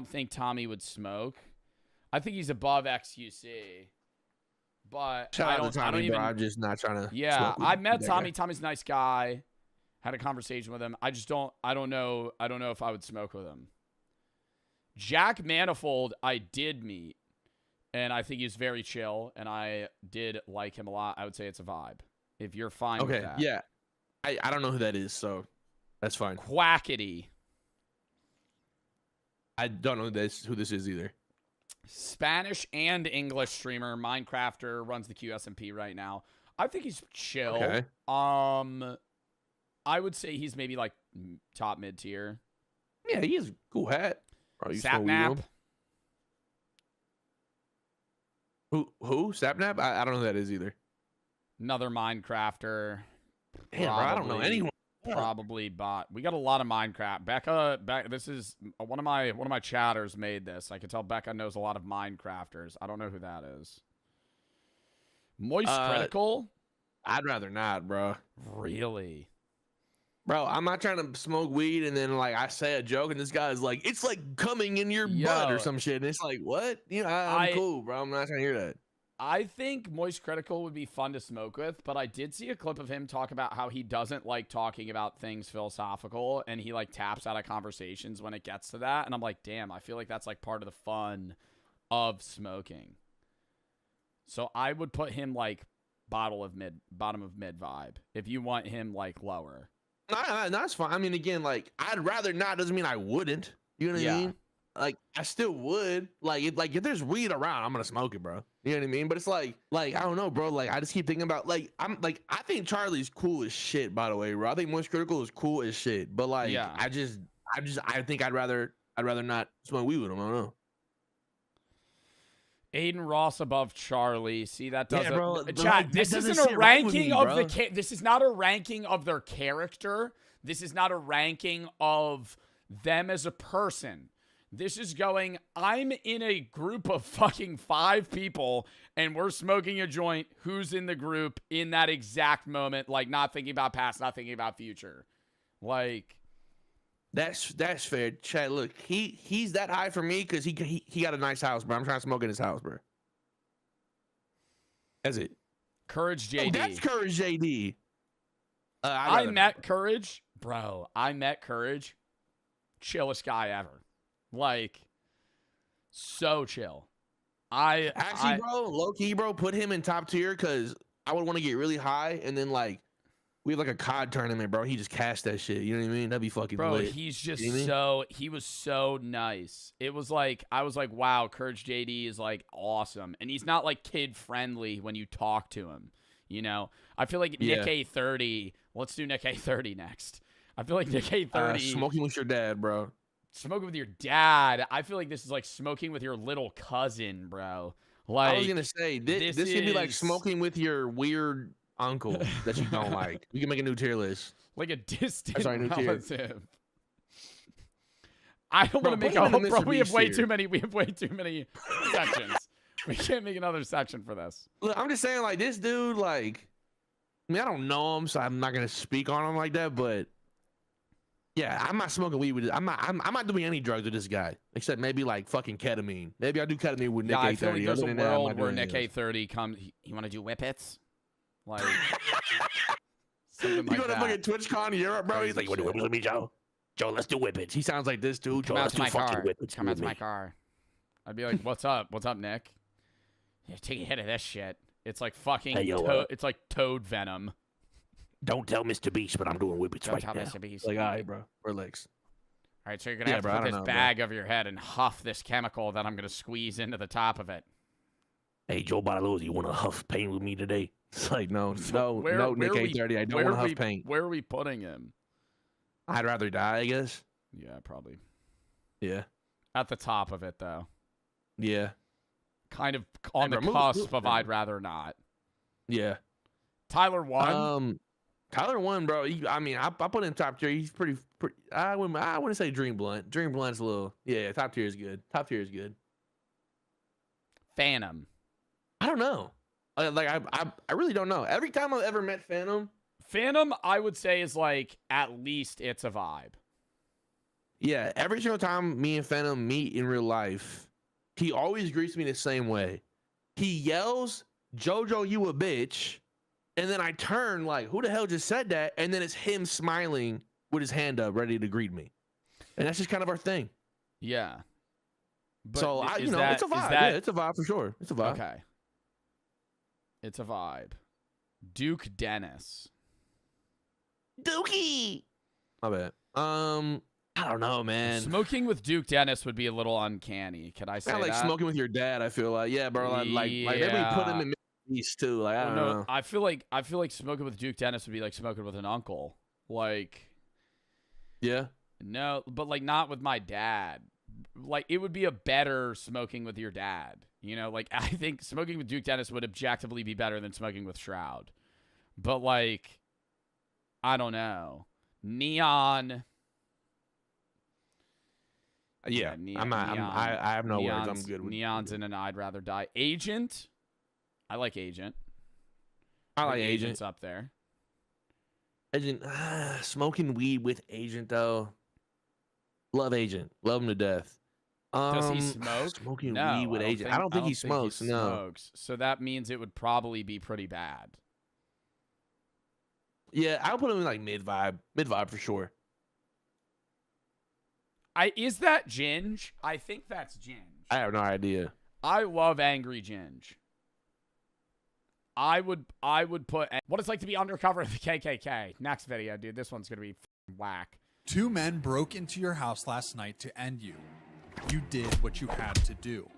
think Tommy would smoke. I think he's above XQC. But
I don't even. I'm just not trying to.
Yeah, I met Tommy. Tommy's a nice guy. Had a conversation with him. I don't know if I would smoke with him. Jack Manifold, I did meet, and I think he's very chill, and I did like him a lot. I would say it's a vibe. If you're fine with that.
Yeah. I don't know who that is, so that's fine.
Quackity.
I don't know who this is either.
Spanish and English streamer, Minecrafter, runs the QSMP right now. I think he's chill.
Okay.
I would say he's maybe like top mid tier.
Yeah, he has a cool hat.
Sapnap.
Who? Sapnap? I don't know who that is either.
Another Minecrafter.
Damn, bro, I don't know anyone.
Probably bot. We got a lot of Minecraft. Becca, this is one of my chatters made this. I can tell Becca knows a lot of Minecrafters. I don't know who that is. Moist Critical?
I'd rather not, bro.
Really?
Bro, I'm not trying to smoke weed and then like I say a joke and this guy's like, it's like coming in your butt or some shit. And it's like, what? You know, I'm cool, bro. I'm not trying to hear that.
I think Moist Critical would be fun to smoke with, but I did see a clip of him talk about how he doesn't like talking about things philosophical, and he like taps out of conversations when it gets to that. And I'm like, damn, I feel like that's like part of the fun of smoking. So I would put him like bottom of mid vibe if you want him like lower.
No, that's fine. I mean, again, like I'd rather not doesn't mean I wouldn't. You know what I mean? Like I still would. Like if there's weed around, I'm gonna smoke it, bro. You know what I mean? But it's like I don't know, bro. Like I just keep thinking about I think Charlie's cool as shit, by the way, bro. I think Moist Critical is cool as shit. But like I think I'd rather not smoke weed with him. I don't know.
Aiden Ross above Charlie. See, that doesn't.
Yeah, bro,
chat, this isn't a ranking of the. This is not a ranking of their character. This is not a ranking of them as a person. This is going, I'm in a group of fucking 5 people and we're smoking a joint. Who's in the group in that exact moment? Like not thinking about past, not thinking about future. Like.
That's fair. Chad, look, he's that high for me because he got a nice house, bro. I'm trying to smoke in his house, bro. That's it.
Courage JD.
Oh, that's Courage JD.
I met Courage. Bro, I met Courage. Chillest guy ever. Like, so chill.
Actually, bro, low key, bro, put him in top tier because I would want to get really high and then like we have like a COD tournament, bro. He just cast that shit. You know what I mean? That'd be fucking lit.
He's just he was so nice. It was like, I was like, wow, Courage JD is like awesome. And he's not like kid friendly when you talk to him. You know, I feel like Nick A30. Let's do Nick A30 next. I feel like Nick A30.
Smoking with your dad, bro.
Smoking with your dad. I feel like this is like smoking with your little cousin, bro. Like
I was gonna say this could be like smoking with your weird uncle that you don't like. We can make a new tier list.
Like a distant relative. I don't want to make a bro. We have way too many. We have way too many sections. We can't make another section for this.
Look, I'm just saying, like this dude, like I mean, I don't know him, so I'm not gonna speak on him like that, but. Yeah, I'm not smoking weed with it. I'm not doing any drugs with this guy except maybe like fucking ketamine. Maybe I'll do ketamine with Nick A30.
I feel like there's a world where Nick A30 comes. You want to do whippets? Like something like that.
You go to fucking TwitchCon in Europe, bro. He's like, "You want to do whippets with me, Joe? Joe, let's do whippets." He sounds like this dude.
Come out to my car. Come out to my car. I'd be like, "What's up? What's up, Nick? Yeah, take a hit of this shit. It's like fucking. It's like toad venom."
Don't tell Mr. Beast, but I'm doing whippets right now.
Mr. Beast.
Like, all right, bro. Relax.
All right, so you're going to have to put this bag over your head and huff this chemical that I'm going to squeeze into the top of it.
Hey, Joe Bartolozzi, you want to huff paint with me today? It's like, no, Nick A30, I don't want to huff paint.
Where are we putting him?
I'd rather die, I guess.
Yeah, probably.
Yeah.
At the top of it, though.
Yeah.
Kind of on the cusp of I'd rather not.
Yeah.
Tyler won.
Tyler won, bro. I mean, I put him top tier. He's pretty. I wouldn't say Dream Blunt. Dream Blunt's a little. Yeah, top tier is good. Top tier is good.
Phantom.
I don't know. I really don't know. Every time I've ever met Phantom,
I would say is like at least it's a vibe.
Yeah, every single time me and Phantom meet in real life, he always greets me the same way. He yells, "JoJo, you a bitch." And then I turn like, who the hell just said that? And then it's him smiling with his hand up, ready to greet me. And that's just kind of our thing.
Yeah. But
so, it's a vibe. Yeah, it's a vibe for sure. It's a vibe.
Okay. It's a vibe. Duke Dennis.
Dookie. My bad. I don't know, man.
Smoking with Duke Dennis would be a little uncanny. Could I say that?
Kind of like smoking with your dad, I feel like. Yeah, bro. Like maybe put him in East too. Like I don't know.
I feel like smoking with Duke Dennis would be like smoking with an uncle. Like,
yeah.
No, but like not with my dad. Like it would be a better smoking with your dad. You know, like I think smoking with Duke Dennis would objectively be better than smoking with Shroud. But like, I don't know. Neon.
Yeah, I have no words. I'm good with
Neon's in an I'd rather die. Agent. I like Agent.
I like
Agent's up there.
Agent, smoking weed with Agent though. Love Agent. Love him to death.
Does he smoke?
Smoking weed with Agent. I don't think he smokes. No.
So that means it would probably be pretty bad.
Yeah, I'll put him in like mid vibe for sure.
Is that Ginge? I think that's Ginge.
I have no idea.
I love Angry Ginge. I would put what it's like to be undercover in the KKK. Next video, dude. This one's gonna be whack.
2 men broke into your house last night to end you. You did what you had to do.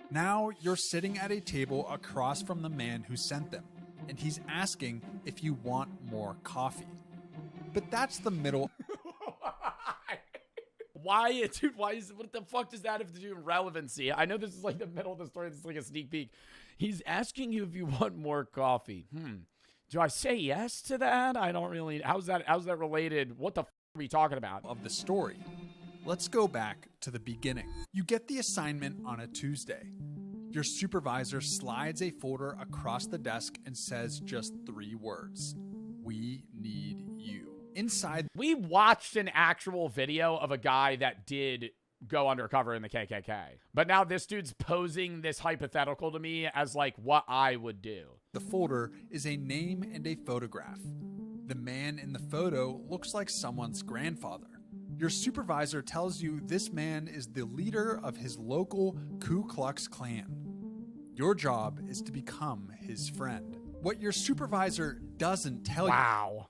Now you're sitting at a table across from the man who sent them, and he's asking if you want more coffee. But that's the middle.
Why, dude? What the fuck does that have to do with relevancy? I know this is like the middle of the story. This is like a sneak peek. He's asking you if you want more coffee. Do I say yes to that? I don't really. How's that related? What the fuck are we talking about?
Of the story. Let's go back to the beginning. You get the assignment on a Tuesday. Your supervisor slides a folder across the desk and says just 3 words. We need you. Inside,
we watched an actual video of a guy that did go undercover in the KKK. But now this dude's posing this hypothetical to me as like what I would do.
The folder is a name and a photograph. The man in the photo looks like someone's grandfather. Your supervisor tells you this man is the leader of his local Ku Klux Klan. Your job is to become his friend. What your supervisor doesn't tell you.
Wow.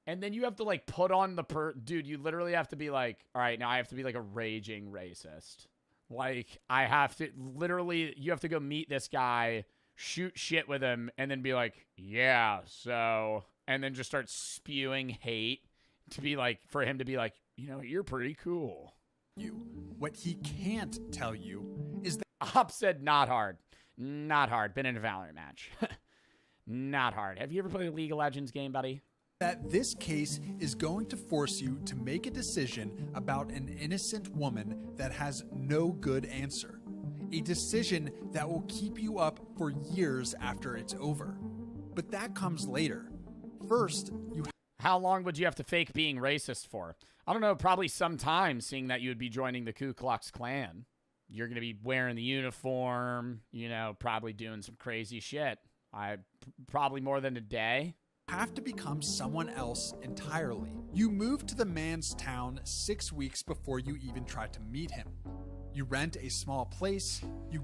And then you have to like put on the dude, you literally have to be like, all right, now I have to be like a raging racist. Like I have to literally, you have to go meet this guy, shoot shit with him, and then be like, yeah, so, and then just start spewing hate to be like, for him to be like, you know, you're pretty cool.
What he can't tell you is that
Op said not hard. Not hard. Been in a Valorant match. Not hard. Have you ever played a League of Legends game, buddy?
That this case is going to force you to make a decision about an innocent woman that has no good answer. A decision that will keep you up for years after it's over. But that comes later. First,
how long would you have to fake being racist for? I don't know, probably some time, seeing that you would be joining the Ku Klux Klan. You're going to be wearing the uniform, you know, probably doing some crazy shit. Probably more than a day.
Have to become someone else entirely. You move to the man's town 6 weeks before you even try to meet him. You rent a small place.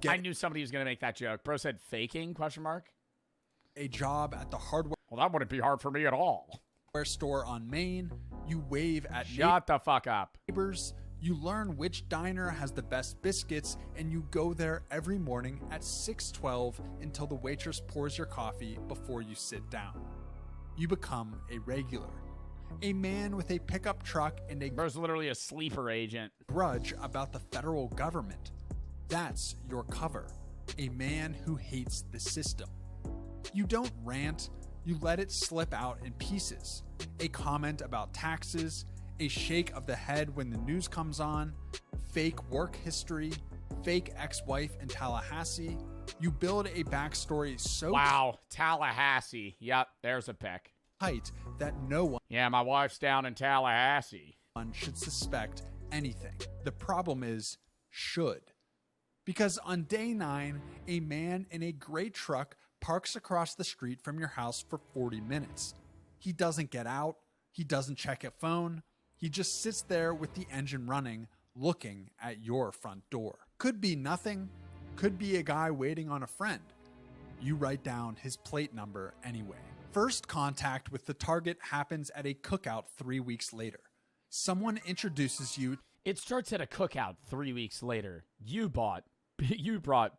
I knew somebody was going to make that joke. Bro said faking, question mark.
A job at the hardware.
Well, that wouldn't be hard for me at all.
Store on Main. You wave at
Shut the fuck up.
Neighbors. You learn which diner has the best biscuits, and you go there every morning at 6:12 until the waitress pours your coffee before you sit down. You become a regular. A man with a pickup truck and a
Bro's literally a sleeper agent.
Grudge about the federal government. That's your cover. A man who hates the system. You don't rant, You let it slip out in pieces. A comment about taxes, a shake of the head when the news comes on, fake work history, fake ex-wife in Tallahassee. You build a backstory so
wow, Tallahassee. Yep, there's a pick.
tight that no one
Yeah, my wife's down in Tallahassee.
should suspect anything. The problem is, should. Because on day 9, a man in a gray truck parks across the street from your house for 40 minutes. He doesn't get out. He doesn't check a phone. He just sits there with the engine running, looking at your front door. Could be nothing. Could be a guy waiting on a friend. You write down his plate number anyway. First contact with the target happens at a cookout 3 weeks later. Someone introduces you.
It starts at a cookout 3 weeks later. You brought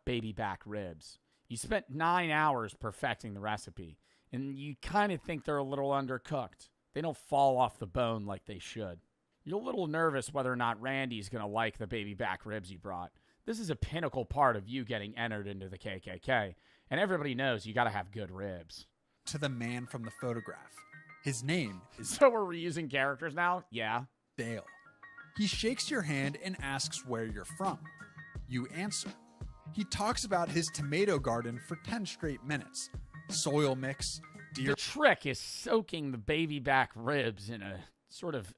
baby back ribs. You spent 9 hours perfecting the recipe, and you kind of think they're a little undercooked. They don't fall off the bone like they should. You're a little nervous whether or not Randy's going to like the baby back ribs you brought. This is a pinnacle part of you getting entered into the KKK, and everybody knows you got to have good ribs.
To the man from the photograph. His name is
So we're reusing characters now? Yeah.
Dale. He shakes your hand and asks where you're from. You answer. He talks about his tomato garden for 10 straight minutes. Soil mix, deer.
The trick is soaking the baby back ribs in a sort of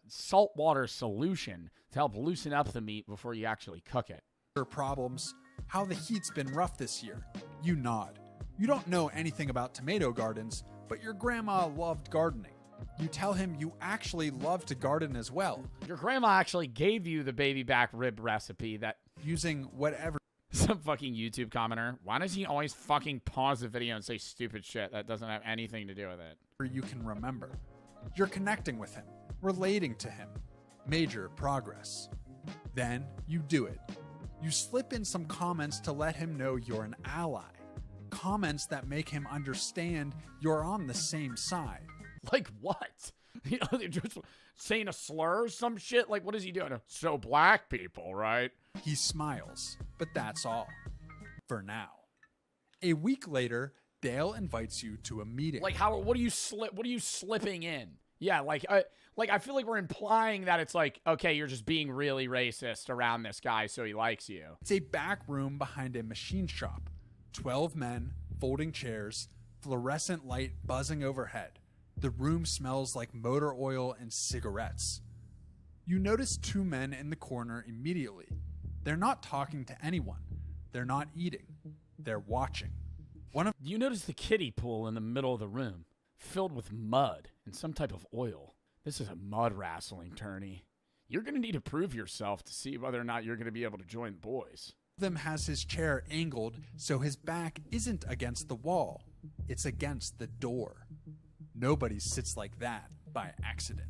saltwater solution to help loosen up the meat before you actually cook it.
Problems, how the heat's been rough this year. You nod. You don't know anything about tomato gardens, but your grandma loved gardening. You tell him you actually love to garden as well.
Your grandma actually gave you the baby back rib recipe that...
Using whatever.
Some fucking YouTube commenter. Why does he always fucking pause the video and say stupid shit that doesn't have anything to do with it?
You can remember. You're connecting with him, relating to him. Major progress. Then you do it. You slip in some comments to let him know you're an ally. Comments that make him understand you're on the same side.
Like what? You know, they're just saying a slur or some shit? Like, what is he doing? So black people, right?
He smiles, but that's all. For now. A week later, Dale invites you to a meeting.
Like, what are you slipping in? Yeah, I feel like we're implying that it's like, okay, you're just being really racist around this guy so he likes you.
It's a back room behind a machine shop. 12 men, folding chairs, fluorescent light buzzing overhead. The room smells like motor oil and cigarettes. You notice 2 men in the corner immediately. They're not talking to anyone. They're not eating. They're watching.
You notice the kiddie pool in the middle of the room, filled with mud and some type of oil. This is a mud wrestling tourney. You're going to need to prove yourself to see whether or not you're going to be able to join the boys.
Them has his chair angled so his back isn't against the wall. It's against the door. Nobody sits like that by accident.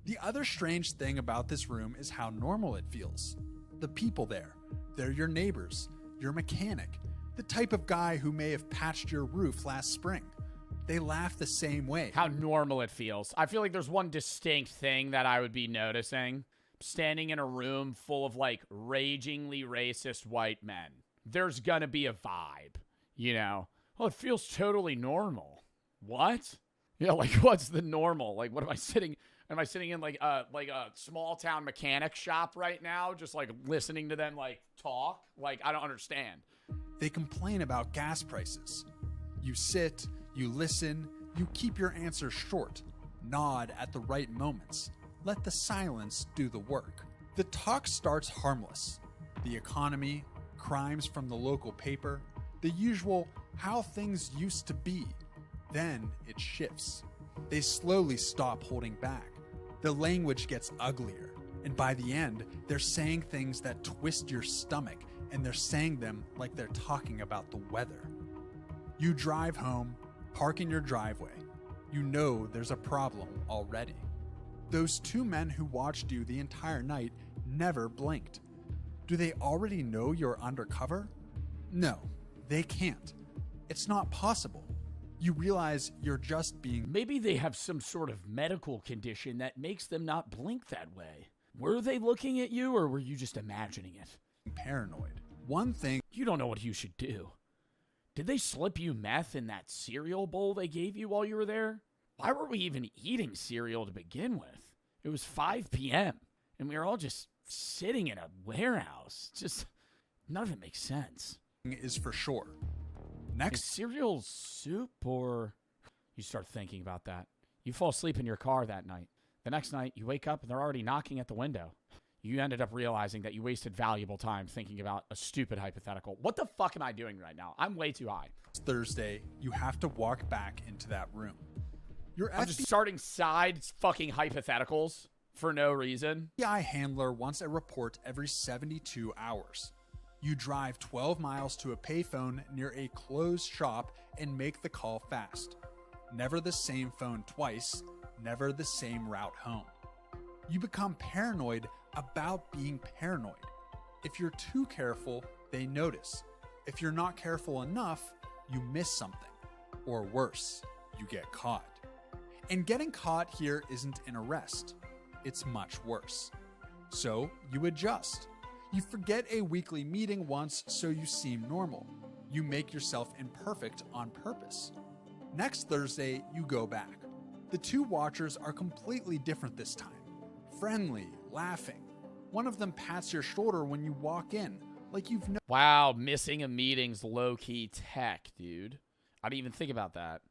The other strange thing about this room is how normal it feels. The people there, they're your neighbors, your mechanic, the type of guy who may have patched your roof last spring. They laugh the same way.
How normal it feels. I feel like there's one distinct thing that I would be noticing. Standing in a room full of, like, ragingly racist white men. There's gonna be a vibe, you know? Oh, it feels totally normal. What? Yeah, like, what's the normal? Like, what am I sitting... Am I sitting in, like a small town mechanic shop right now, just, like, listening to them, like, talk? Like, I don't understand.
They complain about gas prices. You sit, you listen, you keep your answers short, nod at the right moments. Let the silence do the work. The talk starts harmless. The economy, crimes from the local paper, the usual how things used to be. Then it shifts. They slowly stop holding back. The language gets uglier, and by the end, they're saying things that twist your stomach, and they're saying them like they're talking about the weather. You drive home, park in your driveway. You know there's a problem already. Those 2 men who watched you the entire night never blinked. Do they already know you're undercover? No, they can't. It's not possible. You realize you're just being...
Maybe they have some sort of medical condition that makes them not blink that way. Were they looking at you, or were you just imagining it?
Paranoid. One thing...
You don't know what you should do. Did they slip you meth in that cereal bowl they gave you while you were there? Why were we even eating cereal to begin with? It was 5 p.m. and we were all just sitting in a warehouse. Just none of it makes sense.
Is for sure.
Is
Next,
cereal soup or... You start thinking about that. You fall asleep in your car that night. The next night, you wake up and they're already knocking at the window. You ended up realizing that you wasted valuable time thinking about a stupid hypothetical. What the fuck am I doing right now? I'm way too high.
Thursday, you have to walk back into that room.
I'm just starting side fucking hypotheticals for no reason.
FBI handler wants a report every 72 hours. You drive 12 miles to a payphone near a closed shop and make the call fast. Never the same phone twice, never the same route home. You become paranoid about being paranoid. If you're too careful, they notice. If you're not careful enough, you miss something. Or worse, you get caught. And getting caught here isn't an arrest. It's much worse. So you adjust. You forget a weekly meeting once so you seem normal. You make yourself imperfect on purpose. Next Thursday, you go back. The two watchers are completely different this time. Friendly, laughing. One of them pats your shoulder when you walk in, like you've known.
Wow, missing a meeting's low-key tech, dude. I didn't even think about that.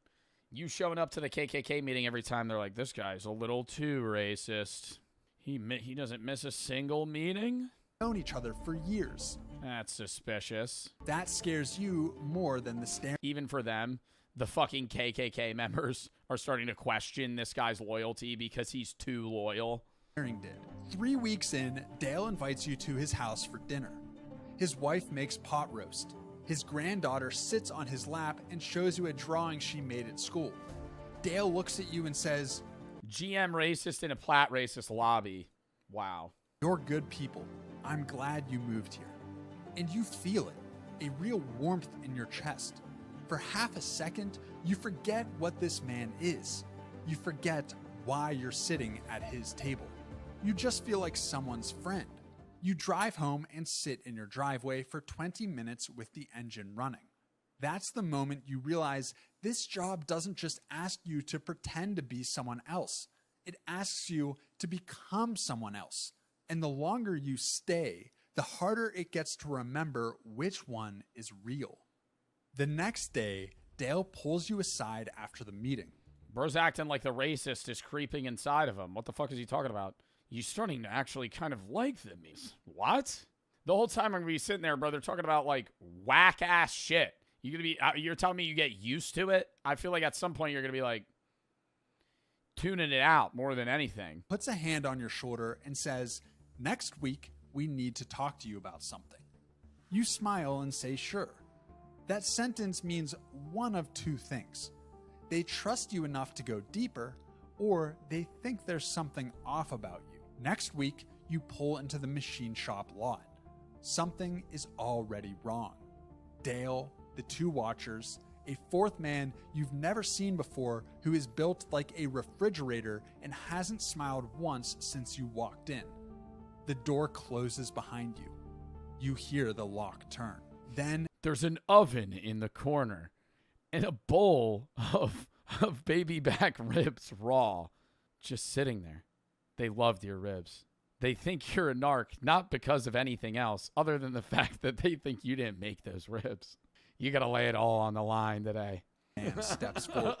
You showing up to the KKK meeting every time they're like, this guy's a little too racist. He doesn't miss a single meeting?
Known each other for years.
That's suspicious.
That scares you more than the staring.
Even for them, the fucking KKK members are starting to question this guy's loyalty because he's too loyal.
Did. 3 weeks in, Dale invites you to his house for dinner. His wife makes pot roast. His granddaughter sits on his lap and shows you a drawing she made at school. Dale looks at you and says,
GM racist in a plat racist lobby. Wow.
You're good people. I'm glad you moved here. And you feel it, a real warmth in your chest. For half a second, you forget what this man is. You forget why you're sitting at his table. You just feel like someone's friend. You drive home and sit in your driveway for 20 minutes with the engine running. That's the moment you realize this job doesn't just ask you to pretend to be someone else. It asks you to become someone else. And the longer you stay, the harder it gets to remember which one is real. The next day, Dale pulls you aside after the meeting.
Bro's acting like the racist is creeping inside of him. What the fuck is he talking about? You're starting to actually kind of like them. What? The whole time I'm going to be sitting there, brother, talking about like whack-ass shit. You're telling me you get used to it? I feel like at some point you're going to be like tuning it out more than anything.
Puts a hand on your shoulder and says, next week, we need to talk to you about something. You smile and say, sure. That sentence means one of two things. They trust you enough to go deeper, or they think there's something off about you. Next week, you pull into the machine shop lot. Something is already wrong. Dale, the two watchers, a fourth man you've never seen before who is built like a refrigerator and hasn't smiled once since you walked in. The door closes behind you. You hear the lock turn. Then
there's an oven in the corner and a bowl of baby back ribs raw just sitting there. They loved your ribs. They think you're a narc, not because of anything else other than the fact that they think you didn't make those ribs. You got to lay it all on the line today.
Man steps forward.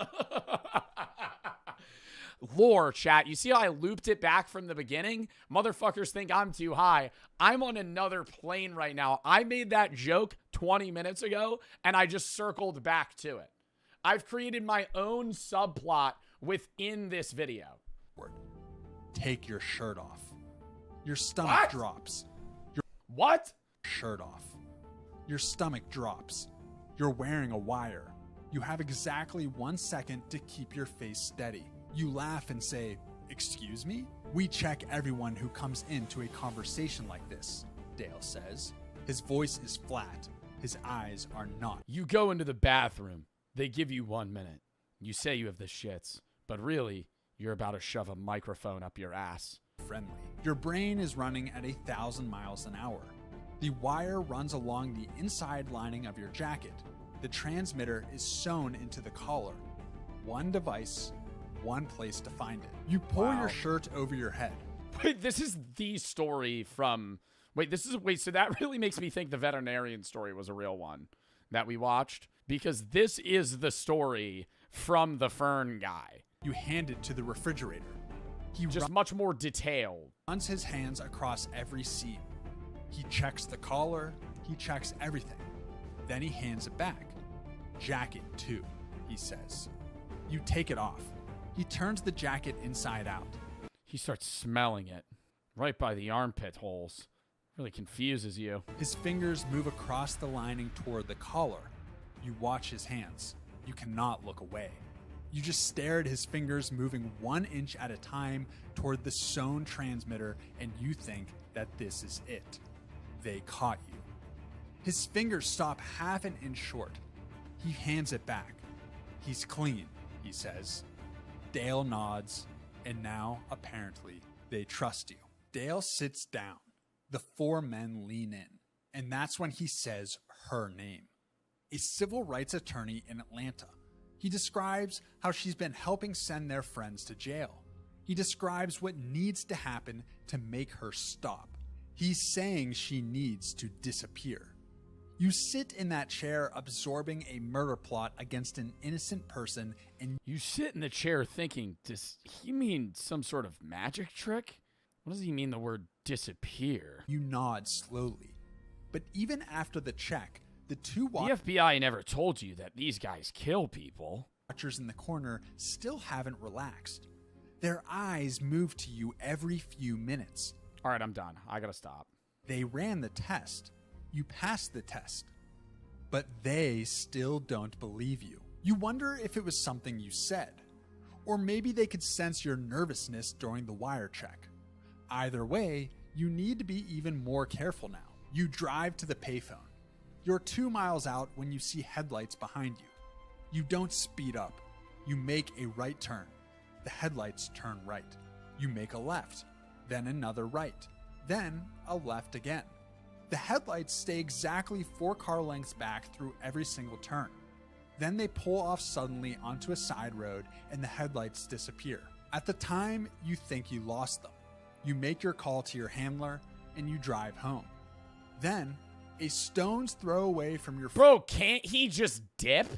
Lore, chat. You see how I looped it back from the beginning? Motherfuckers think I'm too high. I'm on another plane right now. I made that joke 20 minutes ago, and I just circled back to it. I've created my own subplot within this video.
Take your shirt off. Your stomach drops.
What?
Shirt off. Your stomach drops. You're wearing a wire. You have exactly 1 second to keep your face steady. You laugh and say, excuse me? We check everyone who comes into a conversation like this, Dale says. His voice is flat. His eyes are not.
You go into the bathroom. They give you 1 minute. You say you have the shits, but really, you're about to shove a microphone up your ass.
Friendly. Your brain is running at 1,000 miles an hour. The wire runs along the inside lining of your jacket. The transmitter is sewn into the collar. One device, one place to find it. You pull your shirt over your head.
Wait, this is the story from... Wait, so that really makes me think the veterinarian story was a real one that we watched. Because this is the story from the Fern guy.
You hand it to the refrigerator. He
just much more detailed.
Runs his hands across every seam. He checks the collar. He checks everything. Then he hands it back. Jacket, too, he says. You take it off. He turns the jacket inside out.
He starts smelling it right by the armpit holes. Really confuses you.
His fingers move across the lining toward the collar. You watch his hands. You cannot look away. You just stare at his fingers moving 1 inch at a time toward the sewn transmitter, and you think that this is it. They caught you. His fingers stop half an inch short. He hands it back. He's clean, he says. Dale nods, and now, apparently, they trust you. Dale sits down. The 4 men lean in, and that's when he says her name. A civil rights attorney in Atlanta. He describes how she's been helping send their friends to jail. He describes what needs to happen to make her stop. He's saying she needs to disappear. You sit in that chair absorbing a murder plot against an innocent person, and
you sit in the chair thinking, does he mean some sort of magic trick? What does he mean the word disappear?
You nod slowly. But even after the check, the
FBI never told you that these guys kill people.
Watchers in the corner still haven't relaxed. Their eyes move to you every few minutes.
All right, I'm done. I gotta stop.
They ran the test. You passed the test. But they still don't believe you. You wonder if it was something you said. Or maybe they could sense your nervousness during the wire check. Either way, you need to be even more careful now. You drive to the payphone. You're 2 miles out when you see headlights behind you. You don't speed up. You make a right turn. The headlights turn right. You make a left, then another right, then a left again. The headlights stay exactly 4 car lengths back through every single turn. Then they pull off suddenly onto a side road and the headlights disappear. At the time, you think you lost them. You make your call to your handler and you drive home. Then, a stone's throw away from your...
Bro, can't he just dip?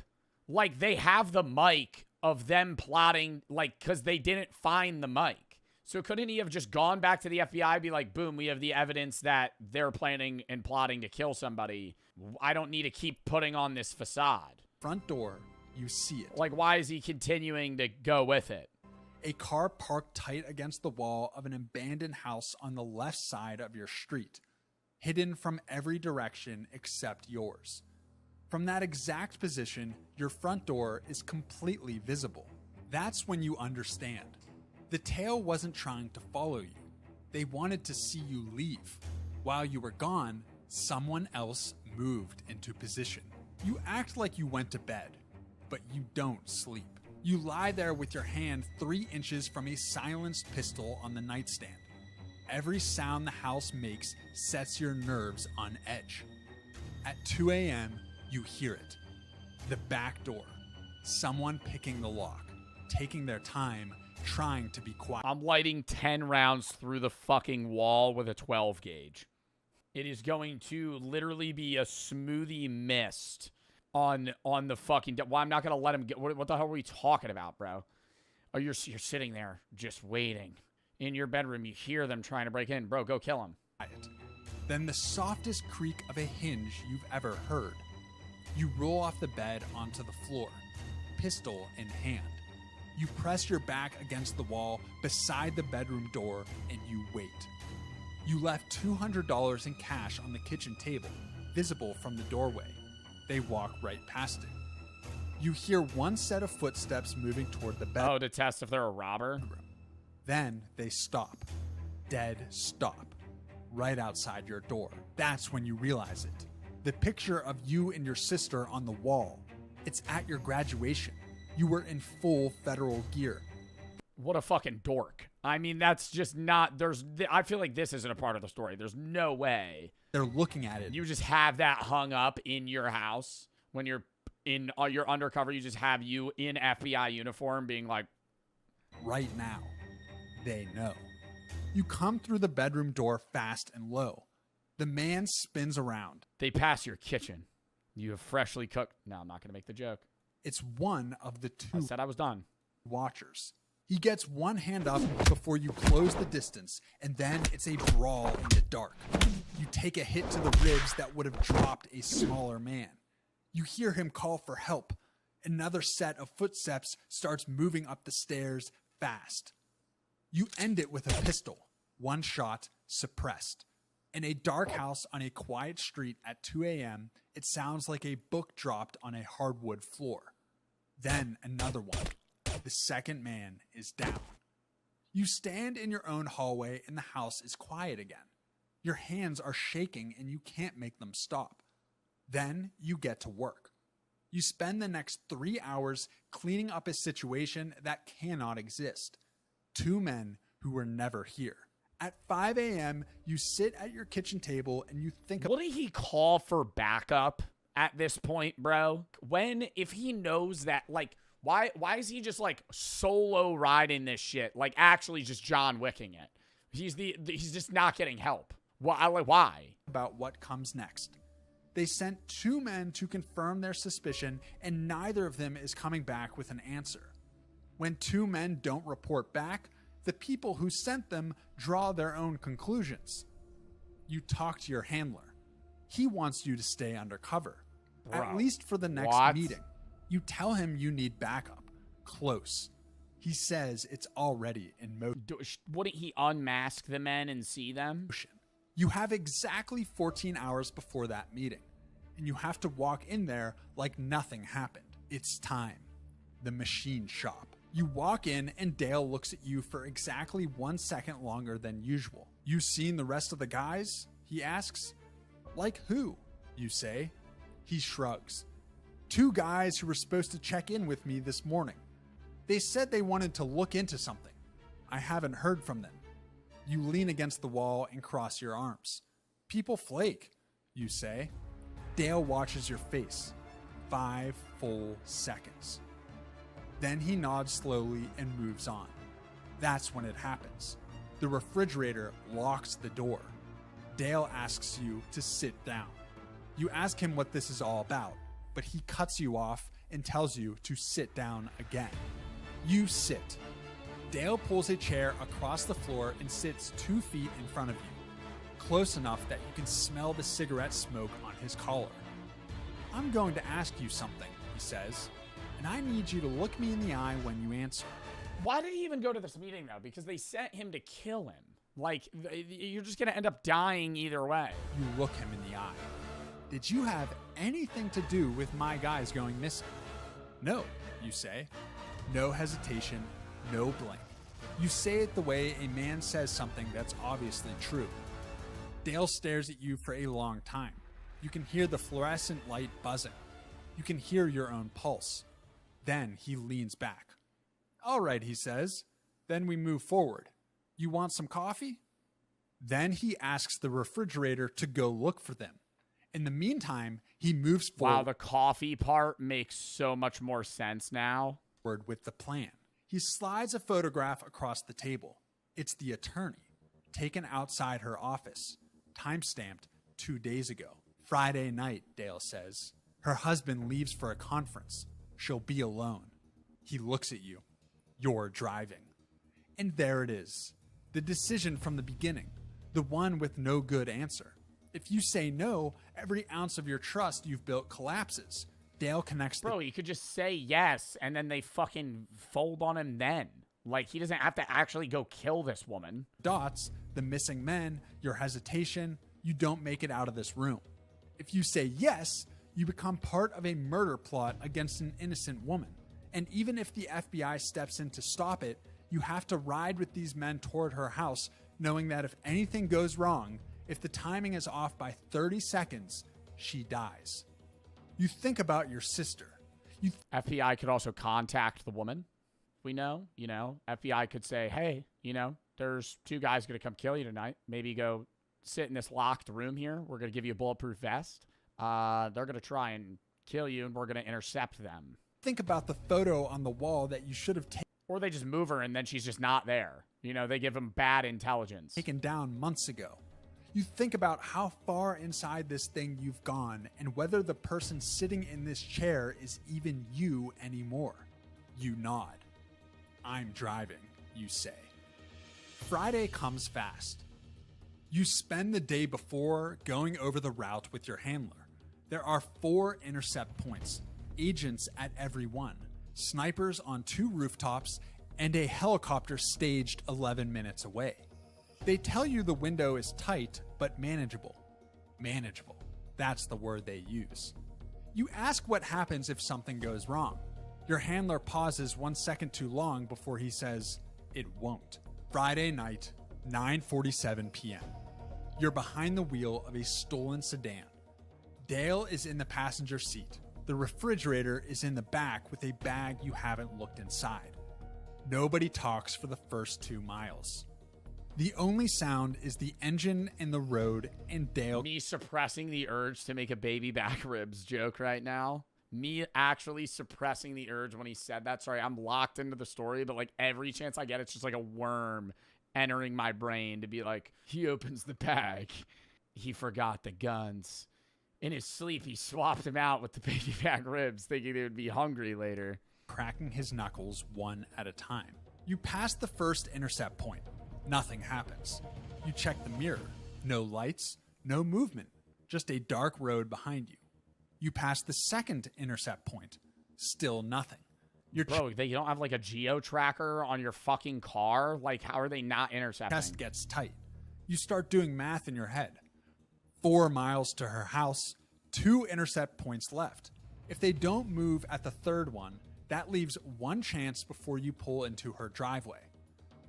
Like, they have the mic of them plotting, like, because they didn't find the mic. So couldn't he have just gone back to the FBI, be like, boom, we have the evidence that they're planning and plotting to kill somebody. I don't need to keep putting on this facade.
Front door, you see it.
Like, why is he continuing to go with it?
A car parked tight against the wall of an abandoned house on the left side of your street, hidden from every direction except yours. From that exact position, your front door is completely visible. That's when you understand. The tail wasn't trying to follow you. They wanted to see you leave. While you were gone, someone else moved into position. You act like you went to bed, but you don't sleep. You lie there with your hand 3 inches from a silenced pistol on the nightstand. Every sound the house makes sets your nerves on edge. At 2 a.m., you hear it. The back door. Someone picking the lock, taking their time, trying to be quiet.
I'm lighting 10 rounds through the fucking wall with a 12 gauge. It is going to literally be a smoothie mist on the fucking... Well, I'm not going to let him get... What the hell are we talking about, bro? Oh, you're sitting there just waiting. In your bedroom, you hear them trying to break in. Bro, go kill him.
Then the softest creak of a hinge you've ever heard. You roll off the bed onto the floor, pistol in hand. You press your back against the wall beside the bedroom door and you wait. You left $200 in cash on the kitchen table, visible from the doorway. They walk right past it. You hear one set of footsteps moving toward the bed.
Oh, to test if they're a robber?
Then they stop. Dead stop. Right outside your door. That's when you realize it. The picture of you and your sister on the wall. It's at your graduation. You were in full federal gear.
What a fucking dork. I mean, that's just not... I feel like this isn't a part of the story. There's no way.
They're looking at it.
You just have that hung up in your house when you're in your undercover, you just have you in FBI uniform being like,
right now. They know. You come through the bedroom door fast and low. The man spins around.
they pass your kitchen. You have freshly cooked. No, I'm not going to make the joke.
It's one of the
I
two
said I was done.
watchers. He gets one hand up before you close the distance, and then it's a brawl in the dark. You take a hit to the ribs that would have dropped a smaller man. You hear him call for help. Another set of footsteps starts moving up the stairs fast. You end it with a pistol. One shot, suppressed. In a dark house on a quiet street at 2 a.m., it sounds like a book dropped on a hardwood floor. Then another one. The second man is down. You stand in your own hallway and the house is quiet again. Your hands are shaking and you can't make them stop. Then you get to work. You spend the next 3 hours cleaning up a situation that cannot exist. Two men who were never here. At 5 a.m., you sit at your kitchen table and you think
What did he call for backup at this point, bro? If he knows that, like, why is he just like solo riding this shit? Like actually just John Wicking it. He's just not getting help. Why?
about what comes next. They sent two men to confirm their suspicion, and neither of them is coming back with an answer. When two men don't report back, the people who sent them draw their own conclusions. You talk to your handler. He wants you to stay undercover, at least for the next meeting. You tell him you need backup. Close. He says it's already in motion.
Wouldn't he unmask the men and see them?
You have exactly 14 hours before that meeting, and you have to walk in there like nothing happened. It's time. The machine shop. You walk in, and Dale looks at you for exactly 1 second longer than usual. You seen the rest of the guys? He asks. Like who? You say. He shrugs. Two guys who were supposed to check in with me this morning. They said they wanted to look into something. I haven't heard from them. You lean against the wall and cross your arms. People flake, you say. Dale watches your face. 5 full seconds. Then he nods slowly and moves on. That's when it happens. The refrigerator locks the door. Dale asks you to sit down. You ask him what this is all about, but he cuts you off and tells you to sit down again. You sit. Dale pulls a chair across the floor and sits 2 feet in front of you, close enough that you can smell the cigarette smoke on his collar. I'm going to ask you something, he says, and I need you to look me in the eye when you answer.
Why did he even go to this meeting, though? Because they sent him to kill him. Like, you're just going to end up dying either way.
You look him in the eye. Did you have anything to do with my guys going missing? No, you say. No hesitation, no blame. You say it the way a man says something that's obviously true. Dale stares at you for a long time. You can hear the fluorescent light buzzing. You can hear your own pulse. Then he leans back. All right, he says. Then we move forward. You want some coffee? Then he asks the refrigerator to go look for them. In the meantime, he moves forward.
Wow, the coffee part makes so much more sense now.
With the plan. He slides a photograph across the table. It's the attorney, taken outside her office, time-stamped 2 days ago. Friday night, Dale says. Her husband leaves for a conference. She'll be alone. He looks at you. You're driving. And there it is. The decision from the beginning. The one with no good answer. If you say no, every ounce of your trust you've built collapses. Dale connects
Bro, you could just say yes, and then they fucking fold on him then. Like, he doesn't have to actually go kill this woman.
Dots, the missing men, your hesitation, you don't make it out of this room. If you say yes, you become part of a murder plot against an innocent woman. And even if the FBI steps in to stop it, you have to ride with these men toward her house, knowing that if anything goes wrong, if the timing is off by 30 seconds, she dies. You think about your sister.
FBI could also contact the woman. We know, FBI could say, hey, there's 2 guys going to come kill you tonight. Maybe go sit in this locked room here. We're going to give you a bulletproof vest. They're going to try and kill you and we're going to intercept them.
Think about the photo on the wall that you should have
Or they just move her and then she's just not there. You know, they give them bad intelligence.
taken down months ago. You think about how far inside this thing you've gone and whether the person sitting in this chair is even you anymore. You nod. I'm driving, you say. Friday comes fast. You spend the day before going over the route with your handler. There are 4 intercept points, agents at every one, snipers on 2 rooftops, and a helicopter staged 11 minutes away. They tell you the window is tight, but manageable. Manageable. That's the word they use. You ask what happens if something goes wrong. Your handler pauses 1 second too long before he says, it won't. Friday night, 9:47 p.m. You're behind the wheel of a stolen sedan. Dale is in the passenger seat. The refrigerator is in the back with a bag you haven't looked inside. Nobody talks for the first 2 miles. The only sound is the engine and the road and Dale.
Me suppressing the urge to make a baby back ribs joke right now. Me actually suppressing the urge when he said that. Sorry, I'm locked into the story, but like every chance I get, it's just like a worm entering my brain to be like, he opens the bag. He forgot the guns. In his sleep, he swapped them out with the baby back ribs, thinking they would be hungry later.
Cracking his knuckles one at a time. You pass the first intercept point. Nothing happens. You check the mirror. No lights, no movement, just a dark road behind you. You pass the second intercept point. Still nothing.
Bro, you don't have like a geo tracker on your fucking car? Like, how are they not intercepting?
Chest gets tight. You start doing math in your head. 4 miles to her house, 2 intercept points left. If they don't move at the third one, that leaves 1 chance before you pull into her driveway.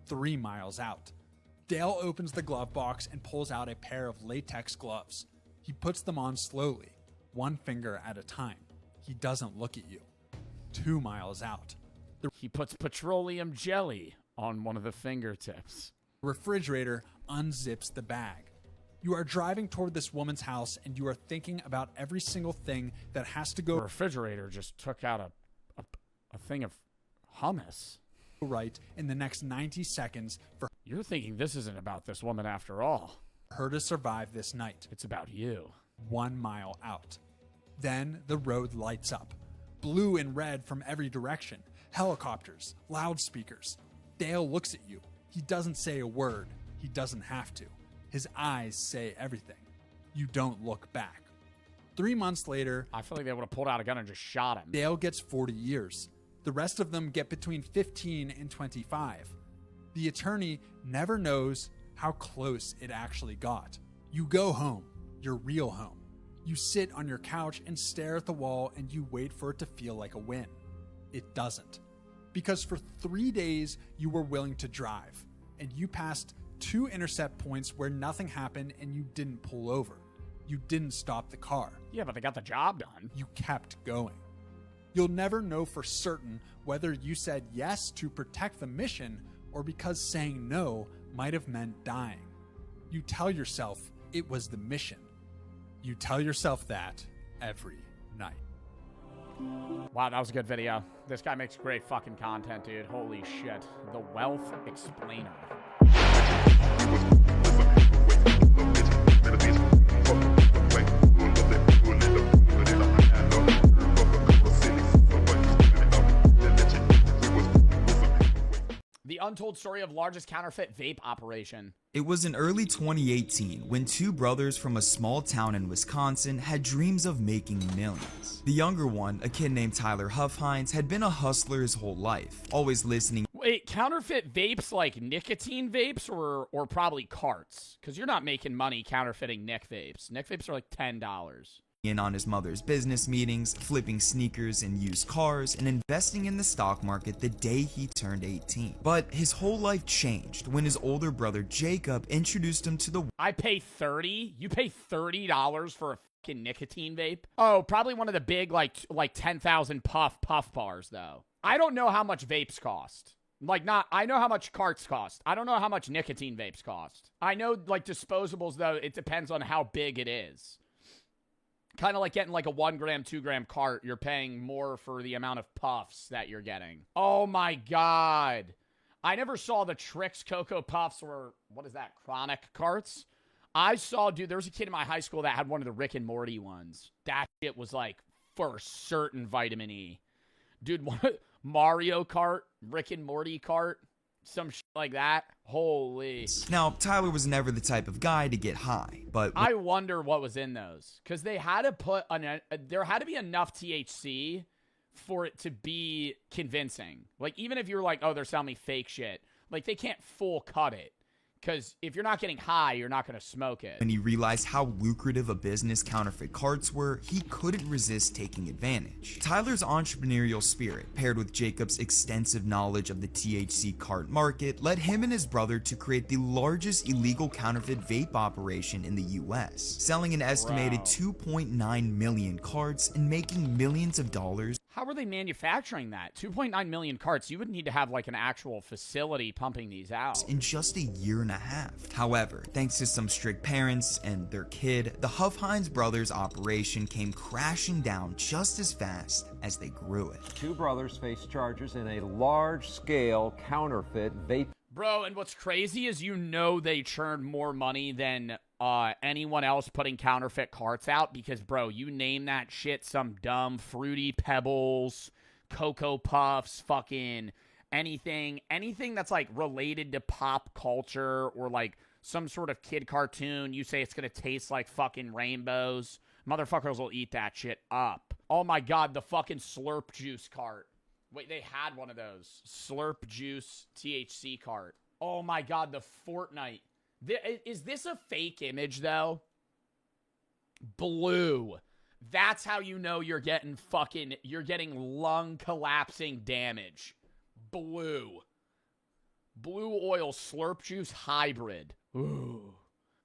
3 miles out. Dale opens the glove box and pulls out a pair of latex gloves. He puts them on slowly, 1 finger at a time. He doesn't look at you. 2 miles out.
He puts petroleum jelly on one of the fingertips.
The refrigerator unzips the bag. You are driving toward this woman's house and you are thinking about every single thing that has to go
The refrigerator just took out a thing of hummus.
right in the next 90 seconds for
You're thinking this isn't about this woman after all.
her to survive this night.
It's about you.
1 mile out. Then the road lights up. Blue and red from every direction. Helicopters, loudspeakers. Dale looks at you. He doesn't say a word. He doesn't have to. His eyes say everything. You don't look back. 3 months later,
I feel like they would have pulled out a gun and just shot him.
Dale gets 40 years. The rest of them get between 15 and 25. The attorney never knows how close it actually got. You go home, your real home. You sit on your couch and stare at the wall and you wait for it to feel like a win. It doesn't. Because for 3 days you were willing to drive, and you passed 2 intercept points where nothing happened and you didn't pull over. You didn't stop the car.
Yeah, but they got the job done.
You kept going. You'll never know for certain whether you said yes to protect the mission or because saying no might have meant dying. You tell yourself it was the mission. You tell yourself that every night.
Wow, that was a good video. This guy makes great fucking content, dude. Holy shit. The Wealth Explainer. The untold story of largest counterfeit vape operation.
It was in early 2018 when 2 brothers from a small town in Wisconsin had dreams of making millions. The younger one, a kid named Tyler Huffhines, had been a hustler his whole life, always listening
Wait, counterfeit vapes like nicotine vapes or probably carts? Because you're not making money counterfeiting Nick vapes. Nick vapes are like $10.
in on his mother's business meetings, flipping sneakers and used cars, and investing in the stock market the day he turned 18. But his whole life changed when his older brother Jacob introduced him to the
I pay $30? You pay $30 for a fucking nicotine vape? Oh, probably one of the big like 10,000 puff bars though. I don't know how much vapes cost. I know how much carts cost. I don't know how much nicotine vapes cost. I know like disposables though, it depends on how big it is. Kind of like getting like a 1 gram, 2 gram cart. You're paying more for the amount of puffs that you're getting. Oh my God. I never saw the Trix Cocoa Puffs or what is that? Chronic carts. I saw, dude, there was a kid in my high school that had one of the Rick and Morty ones. That shit was like for certain vitamin E. Dude, Mario Kart, Rick and Morty cart, some shit like that. Holy.
Now, Tyler was never the type of guy to get high, but
I wonder what was in those, because they had to put there had to be enough THC for it to be convincing. Like, even if you're like, oh, they're selling me fake shit, like they can't full cut it. Because if you're not getting high, you're not going to smoke it.
when he realized how lucrative a business counterfeit carts were, he couldn't resist taking advantage. Tyler's entrepreneurial spirit, paired with Jacob's extensive knowledge of the THC cart market, led him and his brother to create the largest illegal counterfeit vape operation in the US, selling an estimated 2.9 million carts and making millions of dollars.
How were they manufacturing that? 2.9 million carts. You would need to have like an actual facility pumping these out.
In just a year and a half. However, thanks to some strict parents and their kid, the Huff-Hines brothers' operation came crashing down just as fast as they grew it.
Two brothers face charges in a large-scale counterfeit vape.
Bro, and what's crazy is they churned more money than anyone else putting counterfeit carts out because, bro, you name that shit, some dumb Fruity Pebbles, Cocoa Puffs, fucking anything that's like related to pop culture or like some sort of kid cartoon. You say it's gonna taste like fucking rainbows. Motherfuckers will eat that shit up. Oh my God, the fucking Slurp Juice cart. Wait, they had one of those. Slurp Juice THC cart. Oh my God, the Fortnite. Is this a fake image, though? Blue. That's how you know you're getting lung collapsing damage. Blue. Blue oil Slurp Juice hybrid. Ooh.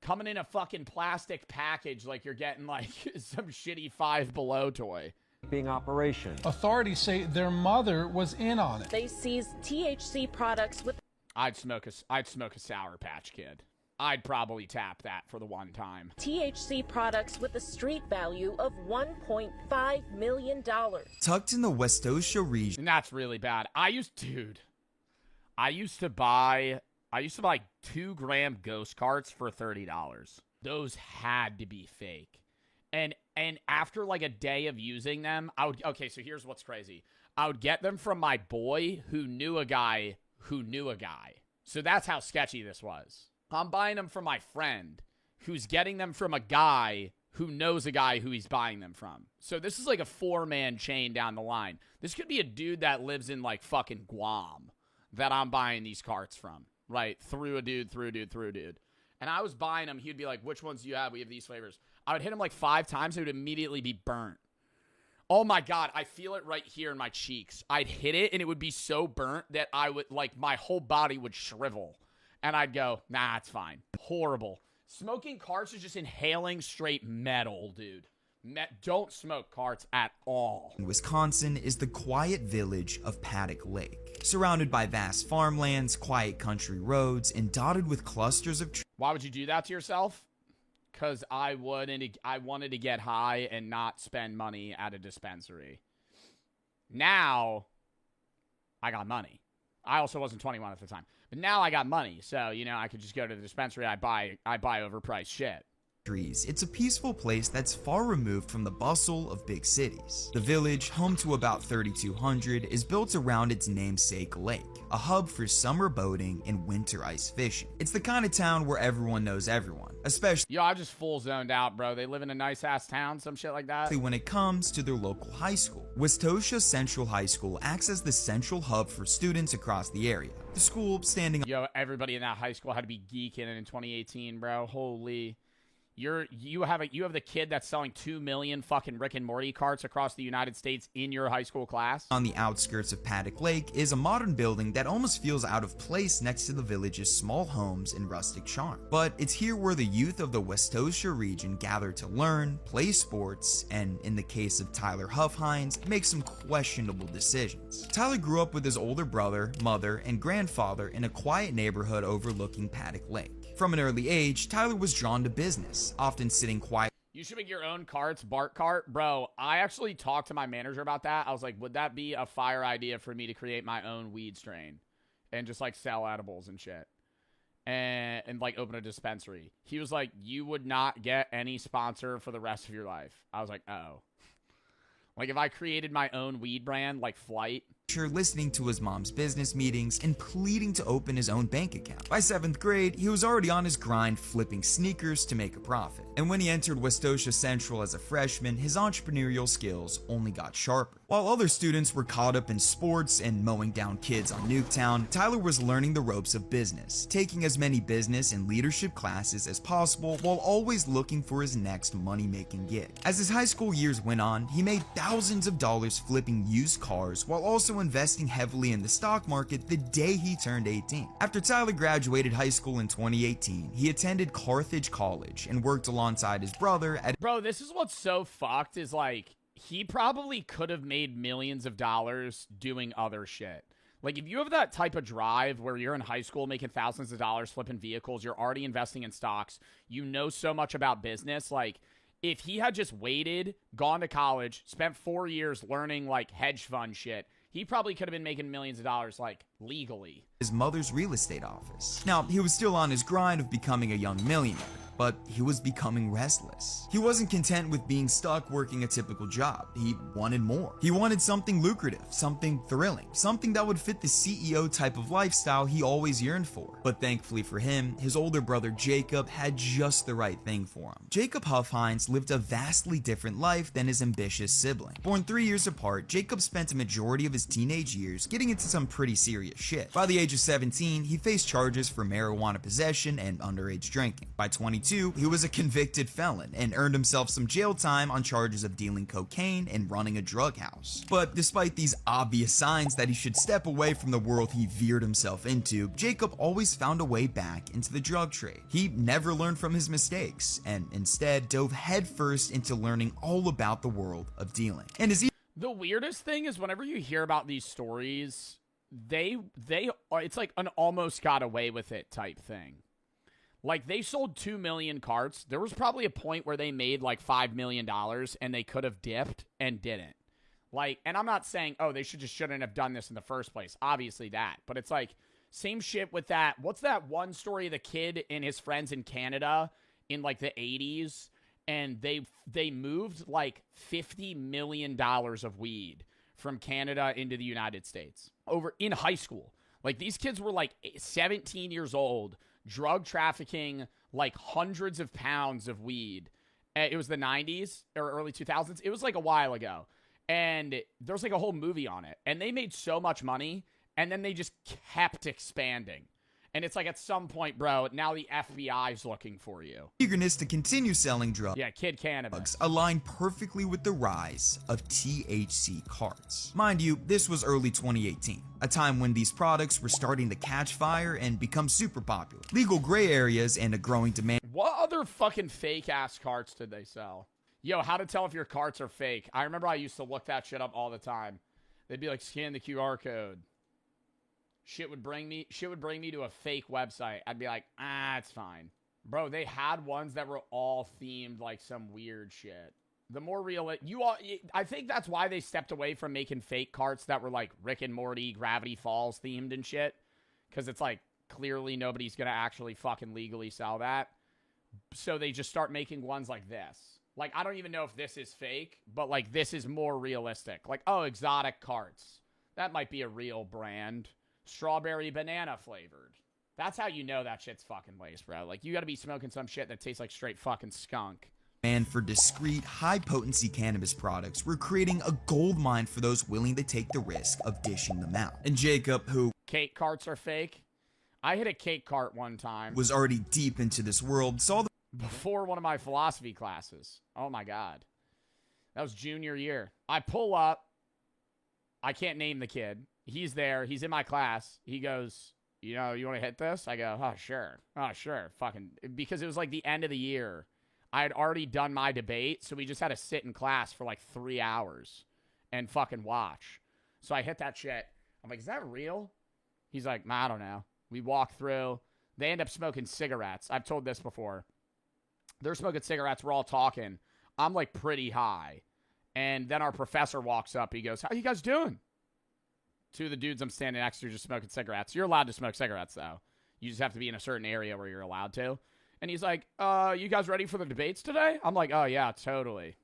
Coming in a fucking plastic package like you're getting like some shitty Five Below toy.
Operation.
Authorities say their mother was in on it.
They seized THC products with.
I'd smoke a Sour Patch Kid. I'd probably tap that for the one time.
THC products with a street value of $1.5 million.
Tucked in the Westosha region.
And that's really bad. I used to buy 2 gram ghost carts for $30. Those had to be fake. And after like a day of using them, okay, so here's what's crazy. I would get them from my boy who knew a guy who knew a guy. So that's how sketchy this was. I'm buying them from my friend who's getting them from a guy who knows a guy who he's buying them from. So this is like a 4-man chain down the line. This could be a dude that lives in like fucking Guam that I'm buying these carts from, right? Through a dude. And I was buying them. He'd be like, which ones do you have? We have these flavors. I would hit him like 5 times. It would immediately be burnt. Oh my God. I feel it right here in my cheeks. I'd hit it and it would be so burnt that I would like my whole body would shrivel. And I'd go, nah, it's fine. Horrible. Smoking carts is just inhaling straight metal, dude. Don't smoke carts at all.
In Wisconsin is the quiet village of Paddock Lake. Surrounded by vast farmlands, quiet country roads, and dotted with clusters of trees.
Why would you do that to yourself? Because I wanted to get high and not spend money at a dispensary. Now, I got money. I also wasn't 21 at the time. But now I got money, so, I could just go to the dispensary. I buy overpriced shit.
It's a peaceful place that's far removed from the bustle of big cities. The village, home to about 3,200, is built around its namesake lake, a hub for summer boating and winter ice fishing. It's the kind of town where everyone knows everyone, especially
Yo, I just full zoned out, bro. They live in a nice-ass town, some shit like that.
when it comes to their local high school. Westosha Central High School acts as the central hub for students across the area. The school standing
Yo, everybody in that high school had to be geeking in 2018, bro. Holy. You have the kid that's selling 2 million fucking Rick and Morty carts across the United States in your high school class.
on the outskirts of Paddock Lake is a modern building that almost feels out of place next to the village's small homes and rustic charm. But it's here where the youth of the Westosha region gather to learn, play sports, and in the case of Tyler Huff-Hines, make some questionable decisions. Tyler grew up with his older brother, mother, and grandfather in a quiet neighborhood overlooking Paddock Lake. From an early age, Tyler was drawn to business, often sitting quiet.
You should make your own carts, Bart cart. Bro, I actually talked to my manager about that. I was like, would that be a fire idea for me to create my own weed strain and just like sell edibles and shit and like open a dispensary? He was like, you would not get any sponsor for the rest of your life. I was like, oh. Like if I created my own weed brand like Flight.
Listening to his mom's business meetings and pleading to open his own bank account. By 7th grade, he was already on his grind flipping sneakers to make a profit. And when he entered Westosha Central as a freshman, his entrepreneurial skills only got sharper. While other students were caught up in sports and mowing down kids on Nuketown, Tyler was learning the ropes of business, taking as many business and leadership classes as possible while always looking for his next money-making gig. As his high school years went on, he made thousands of dollars flipping used cars while also investing heavily in the stock market the day he turned 18. After Tyler graduated high school in 2018, he attended Carthage College and worked alongside his brother at—
Bro, this is what's so fucked is like, he probably could have made millions of dollars doing other shit. Like if you have that type of drive where you're in high school making thousands of dollars flipping vehicles, you're already investing in stocks, you know so much about business, like if he had just waited, gone to college, spent 4 years learning like hedge fund shit, he probably could have been making millions of dollars, like, legally.
His mother's real estate office. Now, he was still on his grind of becoming a young millionaire, but he was becoming restless. He wasn't content with being stuck working a typical job. He wanted more. He wanted something lucrative, something thrilling, something that would fit the CEO type of lifestyle he always yearned for. But thankfully for him, his older brother Jacob had just the right thing for him. Jacob Huffhines lived a vastly different life than his ambitious sibling. Born 3 years apart, Jacob spent a majority of his teenage years getting into some pretty serious shit. By the age of 17, he faced charges for marijuana possession and underage drinking. By 22, he was a convicted felon and earned himself some jail time on charges of dealing cocaine and running a drug house. But despite these obvious signs that he should step away from the world he veered himself into, Jacob always found a way back into the drug trade. He never learned from his mistakes and instead dove headfirst into learning all about the world of dealing. And
the weirdest thing is whenever you hear about these stories, it's like an almost got away with it type thing. Like, they sold 2 million carts. There was probably a point where they made, like, $5 million, and they could have dipped and didn't. Like, and I'm not saying, oh, they shouldn't have done this in the first place. Obviously that. But it's like, same shit with that. What's that one story of the kid and his friends in Canada in, like, the 80s? And they moved, like, $50 million of weed from Canada into the United States over in high school. Like, these kids were, like, 17 years old, drug trafficking like hundreds of pounds of weed. It was the 90s or early 2000s. It was like a while ago. And there was like a whole movie on it. And they made so much money. And then they just kept expanding. And it's like at some point, bro, now the FBI's looking for you.
Eagerness to continue selling drugs.
Yeah, kid cannabis.
Aligned perfectly with the rise of THC carts. Mind you, this was early 2018, a time when these products were starting to catch fire and become super popular. Legal gray areas and a growing demand.
What other fucking fake ass carts did they sell? Yo, how to tell if your carts are fake. I remember I used to look that shit up all the time. They'd be like, scan the QR code. Shit would bring me to a fake website. I'd be like, it's fine. Bro, they had ones that were all themed like some weird shit. The more real I think that's why they stepped away from making fake carts that were like Rick and Morty, Gravity Falls themed and shit. Because it's like, clearly nobody's going to actually fucking legally sell that. So they just start making ones like this. Like, I don't even know if this is fake, but like this is more realistic. Like, oh, exotic carts. That might be a real brand. Strawberry banana flavored. That's how you know that shit's fucking laced, bro. Like, you gotta be smoking some shit that tastes like straight fucking skunk.
And for discreet, high-potency cannabis products, we're creating a gold mine for those willing to take the risk of dishing them out. And Jacob, who
cake carts are fake. I hit a cake cart one time.
Was already deep into this world, saw the
before one of my philosophy classes. Oh my God. That was junior year. I pull up. I can't name the kid. He's there. He's in my class. He goes, you know, you want to hit this? I go, oh, sure. Oh, sure. Fucking, because it was like the end of the year. I had already done my debate, so we just had to sit in class for like 3 hours and fucking watch. So I hit that shit. I'm like, is that real? He's like, I don't know. We walk through. They end up smoking cigarettes. I've told this before. They're smoking cigarettes. We're all talking. I'm like pretty high. And then our professor walks up. He goes, how you guys doing? Two of the dudes I'm standing next to just smoking cigarettes. You're allowed to smoke cigarettes, though. You just have to be in a certain area where you're allowed to. And he's like, you guys ready for the debates today? I'm like, oh, yeah, totally.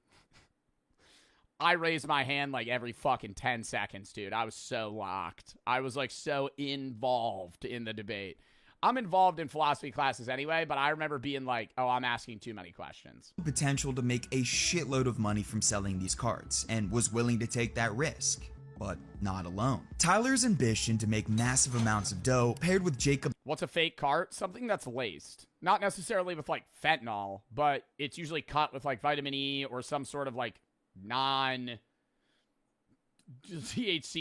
I raised my hand like every fucking 10 seconds, dude. I was so locked. I was like so involved in the debate. I'm involved in philosophy classes anyway, but I remember being like, oh, I'm asking too many questions.
Potential to make a shitload of money from selling these cards and was willing to take that risk. But not alone. Tyler's ambition to make massive amounts of dough paired with Jacob.
What's a fake cart? Something that's laced. Not necessarily with like fentanyl, but it's usually cut with like vitamin E or some sort of like non-THC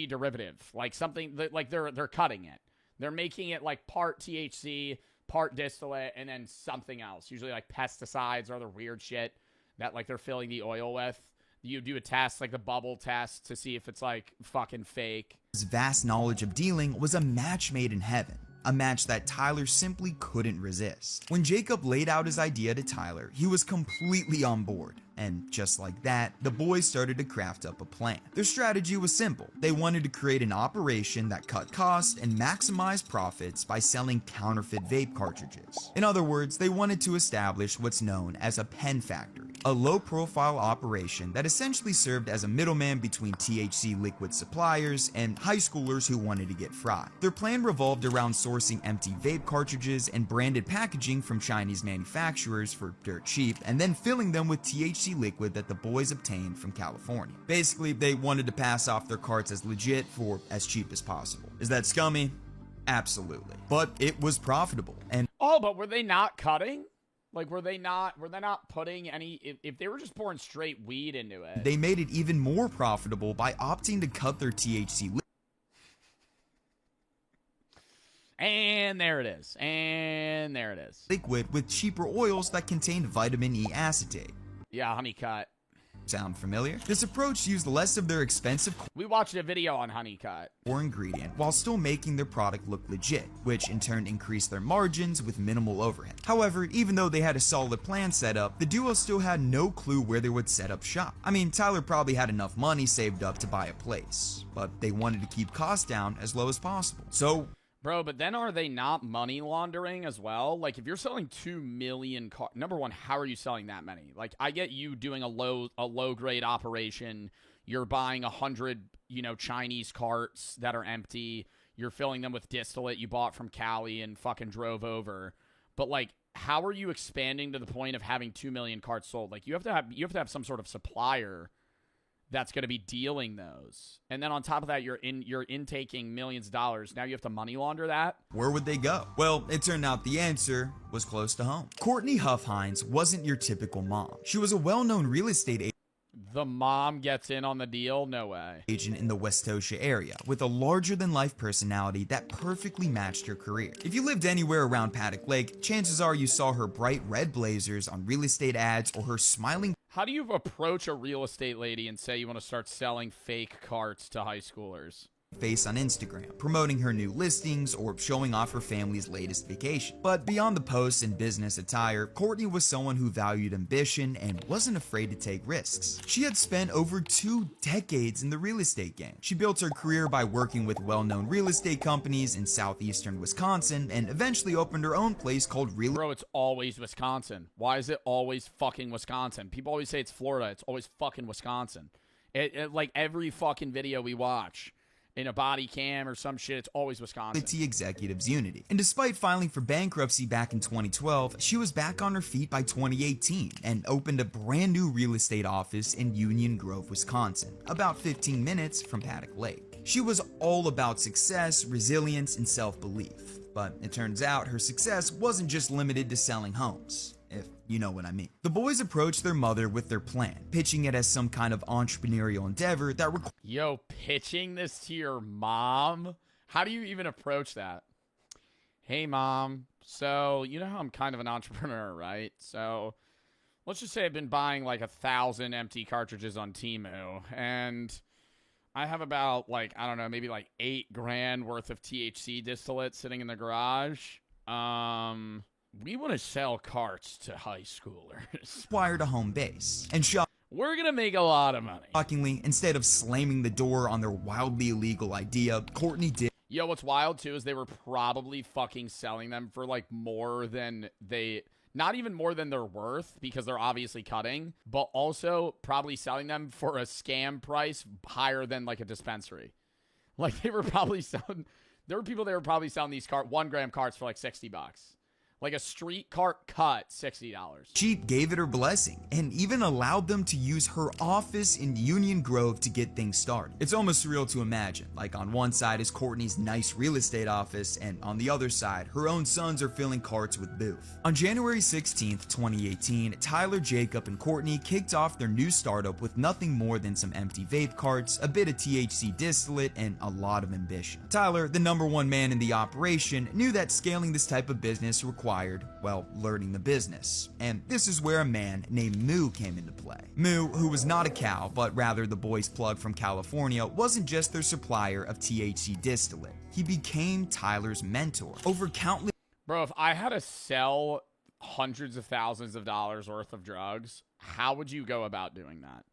derivative. Like something that like they're cutting it. They're making it like part THC, part distillate, and then something else. Usually like pesticides or other weird shit that like they're filling the oil with. You do a test, like the bubble test, to see if it's like fucking fake.
His vast knowledge of dealing was a match made in heaven. A match that Tyler simply couldn't resist. When Jacob laid out his idea to Tyler, he was completely on board. And just like that, the boys started to craft up a plan. Their strategy was simple. They wanted to create an operation that cut costs and maximized profits by selling counterfeit vape cartridges. In other words, they wanted to establish what's known as a pen factory, a low-profile operation that essentially served as a middleman between THC liquid suppliers and high schoolers who wanted to get fried. Their plan revolved around sourcing empty vape cartridges and branded packaging from Chinese manufacturers for dirt cheap, and then filling them with THC liquid that the boys obtained from California. Basically, they wanted to pass off their carts as legit for as cheap as possible. Is that scummy? Absolutely. But it was profitable. And
but were they not cutting? Like, were they not putting any, if they were just pouring straight weed into it?
They made it even more profitable by opting to cut their THC
And there it is. And there it is.
liquid with cheaper oils that contained vitamin E acetate.
Yeah, Honeycut.
Sound familiar? This approach used less of their expensive
We watched a video on Honeycut.
core ingredient while still making their product look legit, which in turn increased their margins with minimal overhead. However, even though they had a solid plan set up, the duo still had no clue where they would set up shop. I mean, Tyler probably had enough money saved up to buy a place, but they wanted to keep costs down as low as possible. So
Bro, but then are they not money laundering as well? Like, if you're selling 2 million cards, number one, how are you selling that many? Like, I get you doing a low grade operation. You're buying 100, Chinese carts that are empty. You're filling them with distillate you bought from Cali and fucking drove over. But like, how are you expanding to the point of having 2 million carts sold? Like, you have to have some sort of supplier that's going to be dealing those. And then on top of that, you're intaking millions of dollars. Now you have to money launder that.
where would they go? Well, it turned out the answer was close to home. Courtney Huffhines wasn't your typical mom. She was a well-known real estate
The mom gets in on the deal? No way.
agent in the Westosha area with a larger-than-life personality that perfectly matched her career. If you lived anywhere around Paddock Lake, chances are you saw her bright red blazers on real estate ads or her smiling
How do you approach a real estate lady and say you want to start selling fake carts to high schoolers?
face on Instagram, promoting her new listings or showing off her family's latest vacation. But beyond the posts and business attire, Courtney was someone who valued ambition and wasn't afraid to take risks. She had spent over 2 decades in the real estate game. She built her career by working with well-known real estate companies in southeastern Wisconsin and eventually opened her own place called
Bro, it's always Wisconsin. Why is it always fucking Wisconsin? People always say it's Florida. It's always fucking Wisconsin. Like every fucking video we watch in a body cam or some shit, it's always Wisconsin.
Executives Unity. And despite filing for bankruptcy back in 2012, she was back on her feet by 2018 and opened a brand new real estate office in Union Grove, Wisconsin, about 15 minutes from Paddock Lake. She was all about success, resilience, and self-belief. But it turns out her success wasn't just limited to selling homes, if you know what I mean. The boys approached their mother with their plan, pitching it as some kind of entrepreneurial endeavor that required
Yo, pitching this to your mom? How do you even approach that? Hey, mom. So, you know how I'm kind of an entrepreneur, right? So, let's just say I've been buying like 1,000 empty cartridges on Temu, and I have about like, I don't know, maybe like $8,000 worth of THC distillate sitting in the garage. We want to sell carts to high schoolers.
Acquired a home base. And
We're going to make a lot of money.
shockingly, instead of slamming the door on their wildly illegal idea, Courtney did
Yo, what's wild too is they were probably fucking selling them for like more than not even more than they're worth because they're obviously cutting, but also probably selling them for a scam price higher than like a dispensary. Like they were probably selling, there were people that were probably selling these 1 gram carts for like $60. Like a street cart cut, $60.
She gave it her blessing and even allowed them to use her office in Union Grove to get things started. It's almost surreal to imagine, like on one side is Courtney's nice real estate office, and on the other side, her own sons are filling carts with booth. On January 16th, 2018, Tyler, Jacob, and Courtney kicked off their new startup with nothing more than some empty vape carts, a bit of THC distillate, and a lot of ambition. Tyler, the #1 man in the operation, knew that scaling this type of business required, well, learning the business. And this is where a man named Moo came into play. Moo, who was not a cow, but rather the boys' plug from California, wasn't just their supplier of THC distillate. He became Tyler's mentor. Over countless
Bro, if I had to sell hundreds of thousands of dollars worth of drugs, how would you go about doing that?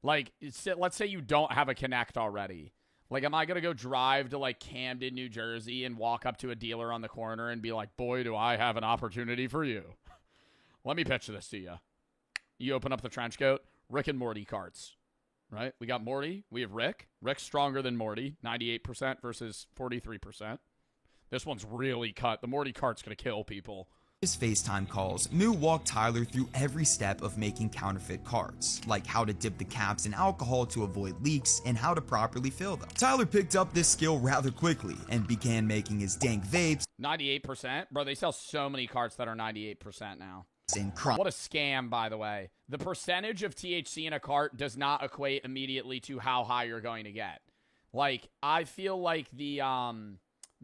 Like, let's say you don't have a connect already. Like, am I going to go drive to, like, Camden, New Jersey and walk up to a dealer on the corner and be like, boy, do I have an opportunity for you. Let me pitch this to you. You open up the trench coat, Rick and Morty carts, right? We got Morty. We have Rick. Rick's stronger than Morty, 98% versus 43%. This one's really cut. The Morty cart's going to kill people.
FaceTime calls, Moo walked Tyler through every step of making counterfeit carts, like how to dip the caps in alcohol to avoid leaks and how to properly fill them. Tyler picked up this skill rather quickly and began making his dank vapes
98%? Bro, they sell so many carts that are 98% now.
and
What a scam, by the way. The percentage of THC in a cart does not equate immediately to how high you're going to get. Like, I feel like the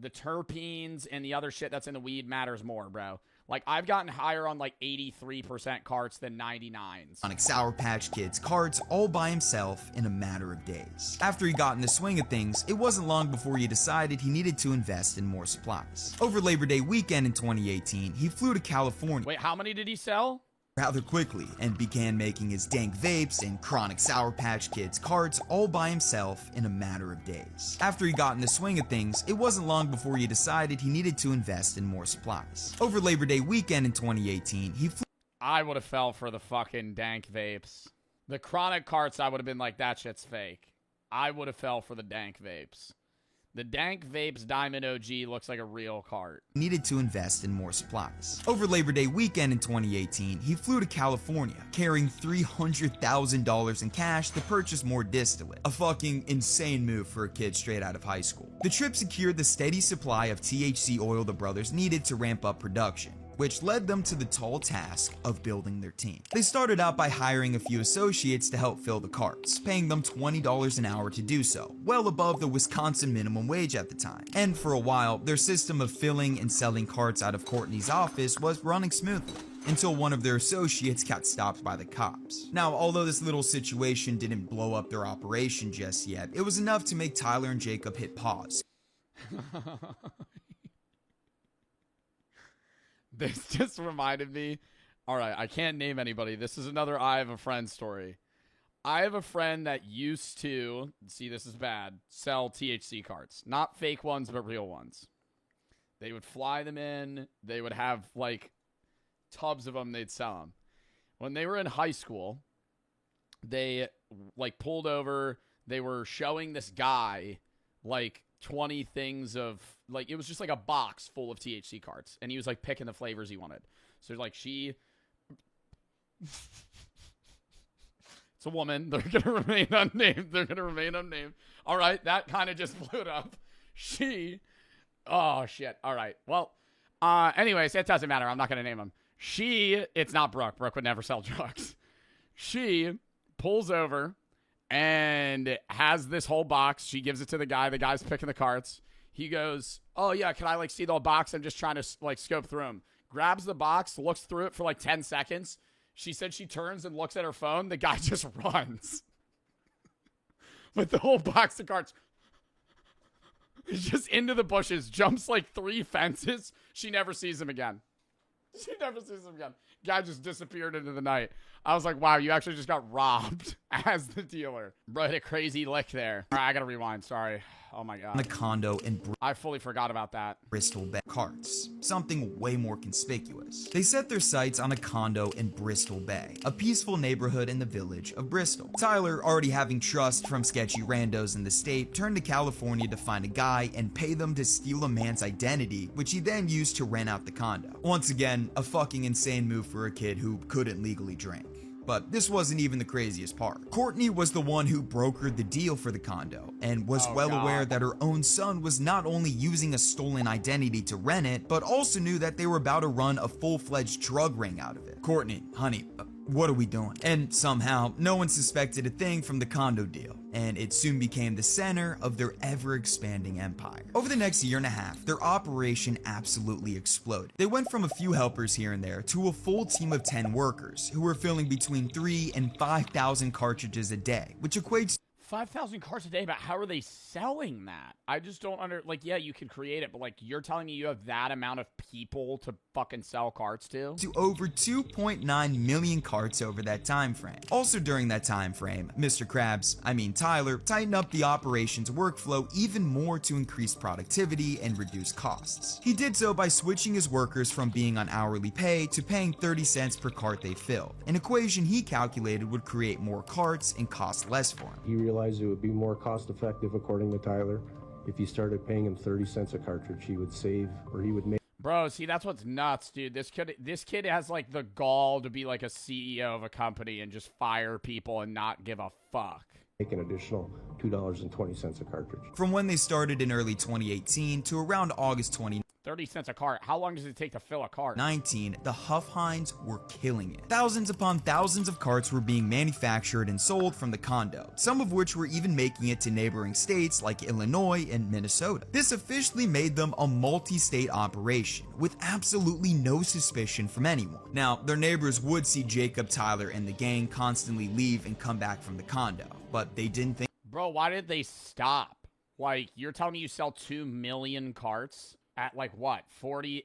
terpenes and the other shit that's in the weed matters more, bro. Like, I've gotten higher on, like, 83% carts than 99s.
Sonic Sour Patch Kids carts all by himself in a matter of days. After he got in the swing of things, it wasn't long before he decided he needed to invest in more supplies. Over Labor Day weekend in 2018, he flew to California.
Wait, how many did he sell?
Rather quickly and began making his dank vapes and chronic Sour Patch Kids carts all by himself in a matter of days. After he got in the swing of things, it wasn't long before he decided he needed to invest in more supplies. Over Labor Day weekend in 2018, he flew
I would have fell for the fucking dank vapes. The chronic carts, I would have been like, that shit's fake. I would have fell for the dank vapes. The dank vapes Diamond OG looks like a real cart.
needed to invest in more supplies. Over Labor Day weekend in 2018, he flew to California, carrying $300,000 in cash to purchase more distillate. A fucking insane move for a kid straight out of high school. The trip secured the steady supply of THC oil the brothers needed to ramp up production, which led them to the tall task of building their team. They started out by hiring a few associates to help fill the carts, paying them $20 an hour to do so, well above the Wisconsin minimum wage at the time. And for a while, their system of filling and selling carts out of Courtney's office was running smoothly, until one of their associates got stopped by the cops. Now, although this little situation didn't blow up their operation just yet, it was enough to make Tyler and Jacob hit pause.
This just reminded me. All right, I can't name anybody. This is another I have a friend story. I have a friend that used to, see, this is bad, sell THC carts. Not fake ones, but real ones. They would fly them in. They would have, like, tubs of them. They'd sell them. When they were in high school, they, like, pulled over. They were showing this guy, like, 20 things of, like, it was just like a box full of THC carts, and he was like picking the flavors he wanted. So like, it's a woman. They're gonna remain unnamed. All right, that kind of just blew it up. Oh shit. All right, well, anyways, it doesn't matter. I'm not gonna name him. It's not Brooke. Brooke would never sell drugs. She pulls over and has this whole box. She gives it to the guy. The guy's picking the carts. He goes, oh, yeah, can I, like, see the whole box? I'm just trying to, like, scope through them. Grabs the box, looks through it for, like, 10 seconds. She said she turns and looks at her phone. The guy just runs. With the whole box of carts. He's just into the bushes. Jumps, like, 3 fences. She never sees him again. She never sees him again. Guy just disappeared into the night. I was like, wow, you actually just got robbed as the dealer. Bro, hit a crazy lick there. All right, I gotta rewind. Sorry. Oh my God.
The condo in
I fully forgot about that.
Bristol Bay. Carts, something way more conspicuous. They set their sights on a condo in Bristol Bay, a peaceful neighborhood in the village of Bristol. Tyler, already having trust from sketchy randos in the state, turned to California to find a guy and pay them to steal a man's identity, which he then used to rent out the condo. Once again, a fucking insane move for a kid who couldn't legally drink. But this wasn't even the craziest part. Courtney was the one who brokered the deal for the condo and was aware that her own son was not only using a stolen identity to rent it, but also knew that they were about to run a full-fledged drug ring out of it. Courtney, honey, what are we doing? And somehow, no one suspected a thing from the condo deal, and it soon became the center of their ever-expanding empire. Over the next year and a half, their operation absolutely exploded. They went from a few helpers here and there to a full team of 10 workers who were filling between 3,000 and 5,000 cartridges a day, which equates
5,000 carts a day, but how are they selling that? I just don't yeah, you can create it, but like, you're telling me you have that amount of people to fucking sell carts to
over 2.9 million carts over that time frame. Also during that time frame, Mr. Krabs, Tyler, tightened up the operations workflow even more to increase productivity and reduce costs. He did so by switching his workers from being on hourly pay to paying 30 cents per cart they filled, an equation he calculated would create more carts and cost less for him.
He realized it would be more cost effective, according to Tyler, if you started paying him 30 cents a cartridge. He would save, or he would make.
Bro, see, that's what's nuts, dude. This kid has like the gall to be like a CEO of a company and just fire people and not give a fuck.
Make an additional $2.20 a cartridge.
From when they started in early 2018 to around August 2019,
30 cents a cart. How long does it take to fill a cart?
the Huff Hinds were killing it. Thousands upon thousands of carts were being manufactured and sold from the condo, some of which were even making it to neighboring states like Illinois and Minnesota. This officially made them a multi-state operation, with absolutely no suspicion from anyone. Now, their neighbors would see Jacob, Tyler, and the gang constantly leave and come back from the condo, but they didn't think.
Bro, why did they stop? Like, you're telling me you sell 2 million carts? At like what,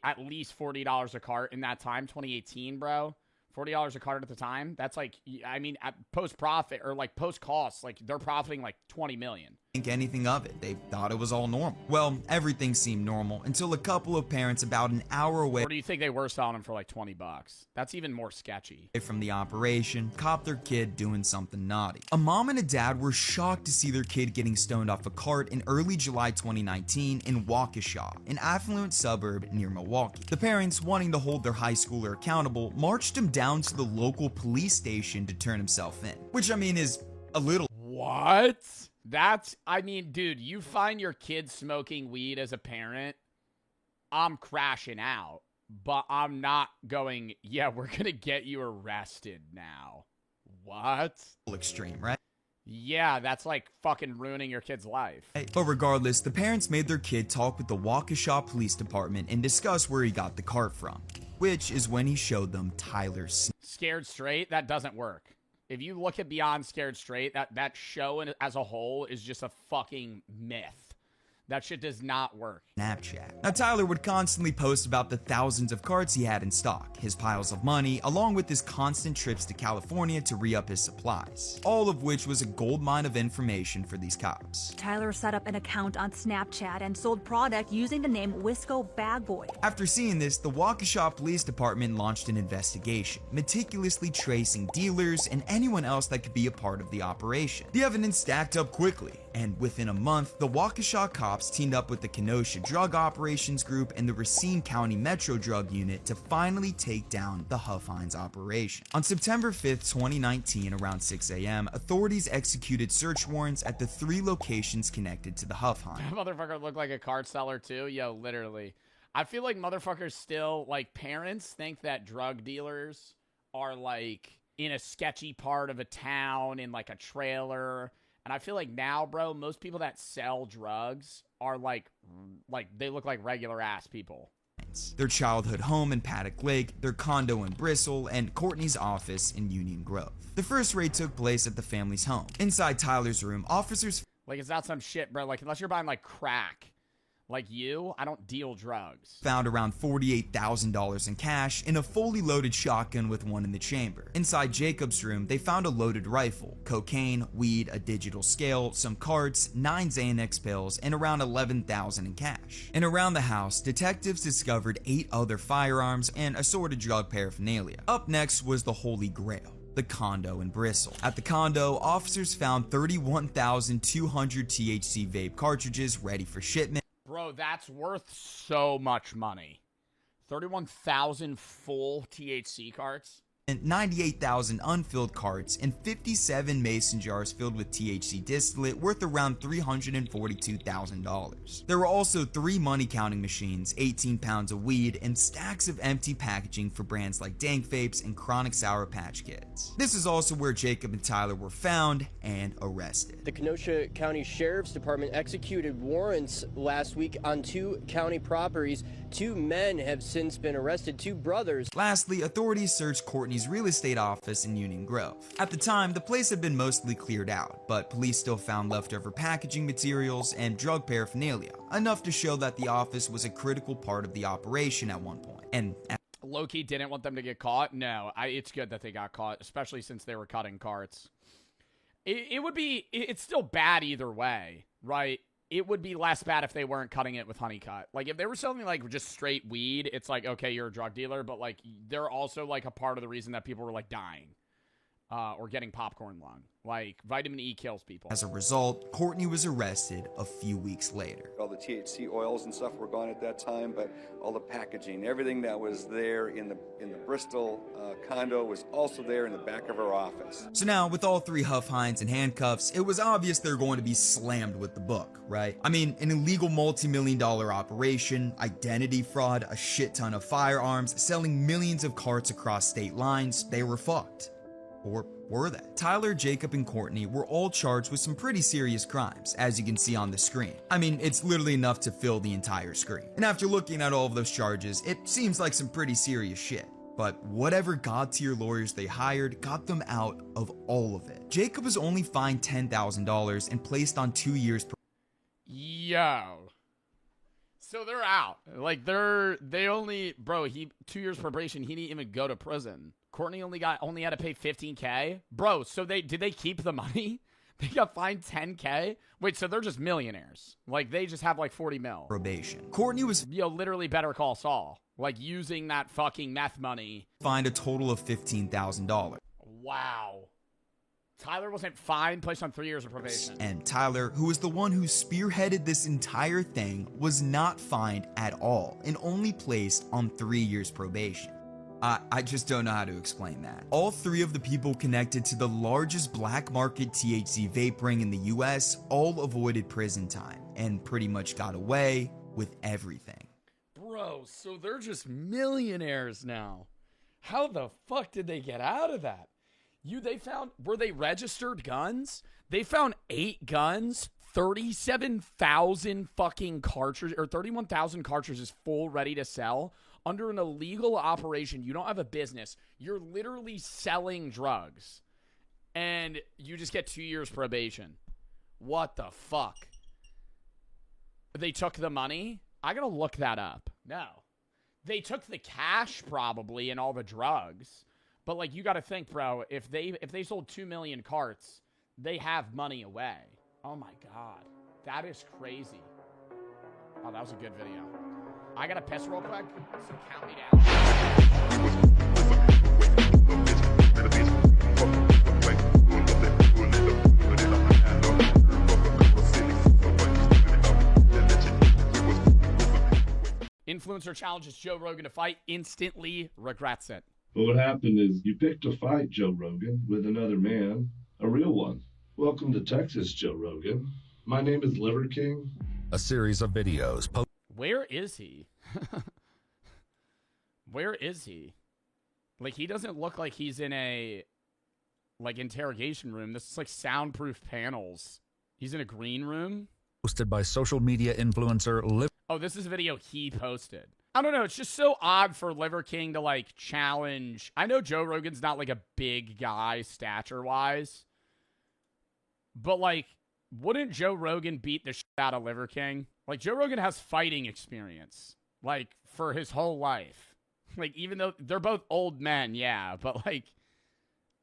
at least $40 a cart in that time, 2018, bro. $40 a cart at the time. That's like, at post profit or like post costs, like they're profiting like 20 million.
Think anything of it. They thought it was all normal. Well, everything seemed normal until a couple of parents about an hour away.
Or do you think they were selling them for like 20 bucks? That's even more sketchy.
From the operation, caught their kid doing something naughty. A mom and a dad were shocked to see their kid getting stoned off a cart in early July 2019 in Waukesha, an affluent suburb near Milwaukee. The parents, wanting to hold their high schooler accountable, marched him down to the local police station to turn himself in. Which, is a little...
What? Dude, you find your kid smoking weed as a parent, I'm crashing out, but I'm not going, yeah, we're going to get you arrested now. What?
Extreme, right?
Yeah, that's like fucking ruining your kid's life.
But regardless, the parents made their kid talk with the Waukesha Police Department and discuss where he got the cart from, which is when he showed them Tyler's.
Scared Straight? That doesn't work. If you look at Beyond Scared Straight, that show as a whole is just a fucking myth. That shit does not work.
Snapchat. Now, Tyler would constantly post about the thousands of carts he had in stock, his piles of money, along with his constant trips to California to re-up his supplies, all of which was a goldmine of information for these cops.
Tyler set up an account on Snapchat and sold product using the name Wisco Bag Boy.
After seeing this, the Waukesha Police Department launched an investigation, meticulously tracing dealers and anyone else that could be a part of the operation. The evidence stacked up quickly, and within a month, the Waukesha cops teamed up with the Kenosha Drug Operations Group and the Racine County Metro Drug Unit to finally take down the Huff Hinds operation. On September 5th, 2019, around 6 a.m., authorities executed search warrants at the 3 locations connected to the Huff Hinds.
That motherfucker looked like a cart seller too. Yo, literally. I feel like motherfuckers still, like, parents think that drug dealers are like in a sketchy part of a town in like a trailer. And I feel like now, bro, most people that sell drugs are like they look like regular ass people.
Their childhood home in Paddock Lake, their condo in Bristol, and Courtney's office in Union Grove. The first raid took place at the family's home. Inside Tyler's room, officers...
Like, it's not some shit, bro. Like, unless you're buying, like, crack. Like you, I don't deal drugs.
Found around $48,000 in cash in a fully loaded shotgun with one in the chamber. Inside Jacob's room, they found a loaded rifle, cocaine, weed, a digital scale, some carts, 9 Xanax pills, and around $11,000 in cash. And around the house, detectives discovered 8 other firearms and assorted drug paraphernalia. Up next was the Holy Grail, the condo in Bristol. At the condo, officers found 31,200 THC vape cartridges ready for shipment.
Bro, that's worth so much money. 31,000 full THC carts.
And 98,000 unfilled carts and 57 mason jars filled with THC distillate worth around $342,000. There were also 3 money counting machines, 18 pounds of weed, and stacks of empty packaging for brands like Dank Vapes and Chronic Sour Patch Kids. This is also where Jacob and Tyler were found and arrested.
The Kenosha County Sheriff's Department executed warrants last week on 2 county properties. 2 men have since been arrested, 2 brothers.
Lastly, authorities searched Courtney's real estate office in Union Grove. At the time, the place had been mostly cleared out, but police still found leftover packaging materials and drug paraphernalia, enough to show that the office was a critical part of the operation at one point. And
Loki didn't want them to get caught? No, it's good that they got caught, especially since they were cutting carts. It's still bad either way, right? It would be less bad if they weren't cutting it with honeycut. Like, if they were selling, like, just straight weed, it's like, okay, you're a drug dealer, but, like, they're also, like, a part of the reason that people were, like, dying. Or getting popcorn lung. Like, vitamin E kills people.
As a result, Courtney was arrested a few weeks later.
All the THC oils and stuff were gone at that time, but all the packaging, everything that was there in the Bristol condo was also there in the back of her office.
So now, with all 3 Huff Hines in handcuffs, it was obvious they're going to be slammed with the book, right? I mean, an illegal multi-million-dollar operation, identity fraud, a shit ton of firearms, selling millions of carts across state lines, they were fucked. Or were they? Tyler, Jacob, and Courtney were all charged with some pretty serious crimes, as you can see on the screen. I mean, it's literally enough to fill the entire screen. And after looking at all of those charges, it seems like some pretty serious shit. But whatever god-tier lawyers they hired got them out of all of it. Jacob was only fined $10,000 and placed on 2 years.
Yo. So they're out. Like, they only, bro, 2 years probation, he didn't even go to prison. Courtney only had to pay $15K. Bro, so did they keep the money? They got fined $10K? Wait, so they're just millionaires. Like, they just have like 40 mil.
Probation. Courtney was
literally Better Call Saul. Like, using that fucking meth money.
Fined a total of $15,000.
Wow. Tyler wasn't fined, placed on 3 years of probation.
And Tyler, who was the one who spearheaded this entire thing, was not fined at all and only placed on 3 years probation. I just don't know how to explain that. All 3 of the people connected to the largest black market THC vape ring in the US all avoided prison time and pretty much got away with everything.
Bro, so they're just millionaires now. How the fuck did they get out of that? Were they registered guns? They found 8 guns, 37,000 fucking cartridges, or 31,000 cartridges full ready to sell. Under an illegal operation, you don't have a business. You're literally selling drugs. And you just get 2 years probation. What the fuck? They took the money? I gotta look that up. No. They took the cash probably and all the drugs. But like, you gotta think, bro, if they sold 2 million carts, they have money away. Oh my God. That is crazy. Oh, that was a good video. I gotta piss real quick, so count me down. Influencer challenges Joe Rogan to fight, instantly regrets it.
But what happened is you picked a fight, Joe Rogan, with another man, a real one. Welcome to Texas, Joe Rogan. My name is Liver King.
A series of videos.
Where is he? Where is he? Like, he doesn't look like he's in a, like, interrogation room. This is like soundproof panels. He's in a green room.
Posted by social media influencer Liver.
Oh, this is a video he posted. I don't know. It's just so odd for Liver King to, like, challenge. I know Joe Rogan's not, like, a big guy stature-wise. But, like, wouldn't Joe Rogan beat the shit out of Liver King? Like, Joe Rogan has fighting experience, like, for his whole life. Like, even though they're both old men, yeah, but, like,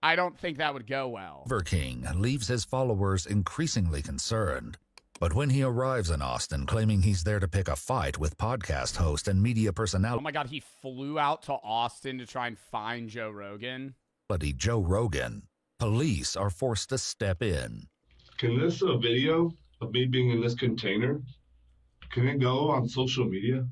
I don't think that would go well.
Liver King leaves his followers increasingly concerned. But when he arrives in Austin claiming he's there to pick a fight with podcast host and media personality
Oh my God, he flew out to Austin to try and find Joe Rogan.
Joe Rogan, police are forced to step in.
Can this video of me being in this container, can it go on social media?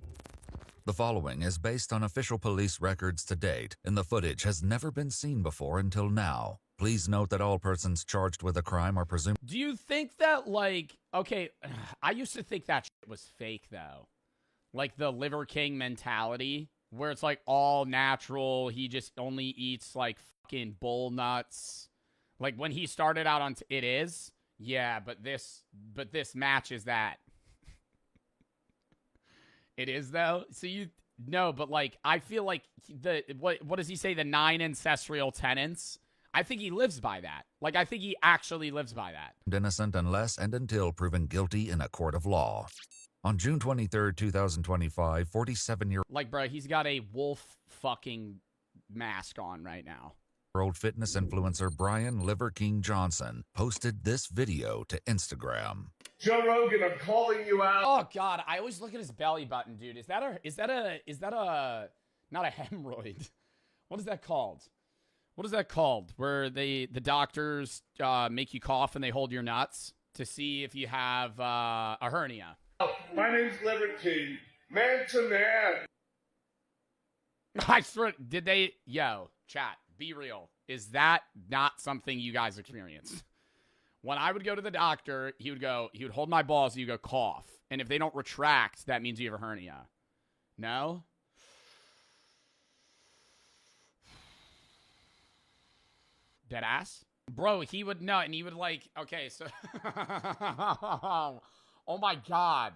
The following is based on official police records to date, and the footage has never been seen before until now. Please note that all persons charged with a crime are presumed.
Do you think that, like, okay, I used to think that shit was fake, though. Like the Liver King mentality, where it's like all natural, he just only eats like fucking bull nuts. Like when he started out on it is, yeah, but this matches that. It is though. So no, but like I feel like what does he say? The 9 ancestral tenets. I think he lives by that. Like I think he actually lives by that.
Innocent unless and until proven guilty in a court of law. On June 23rd, 2025, 47-year-old
like bro, he's got a wolf fucking mask on right now.
Fitness influencer Brian Liver King Johnson posted this video to Instagram.
Joe Rogan, I'm calling you out.
Oh God, I always look at his belly button, dude. Is that a not a hemorrhoid? What is that called? What is that called? Where the doctors make you cough and they hold your nuts to see if you have a hernia.
My name's Liver King, man to man.
I swear, chat, be real. Is that not something you guys experience? When I would go to the doctor, he would hold my balls, and you go cough. And if they don't retract, that means you have a hernia. No? Dead ass? Bro, he would nut and he would like, okay, so. Oh my God.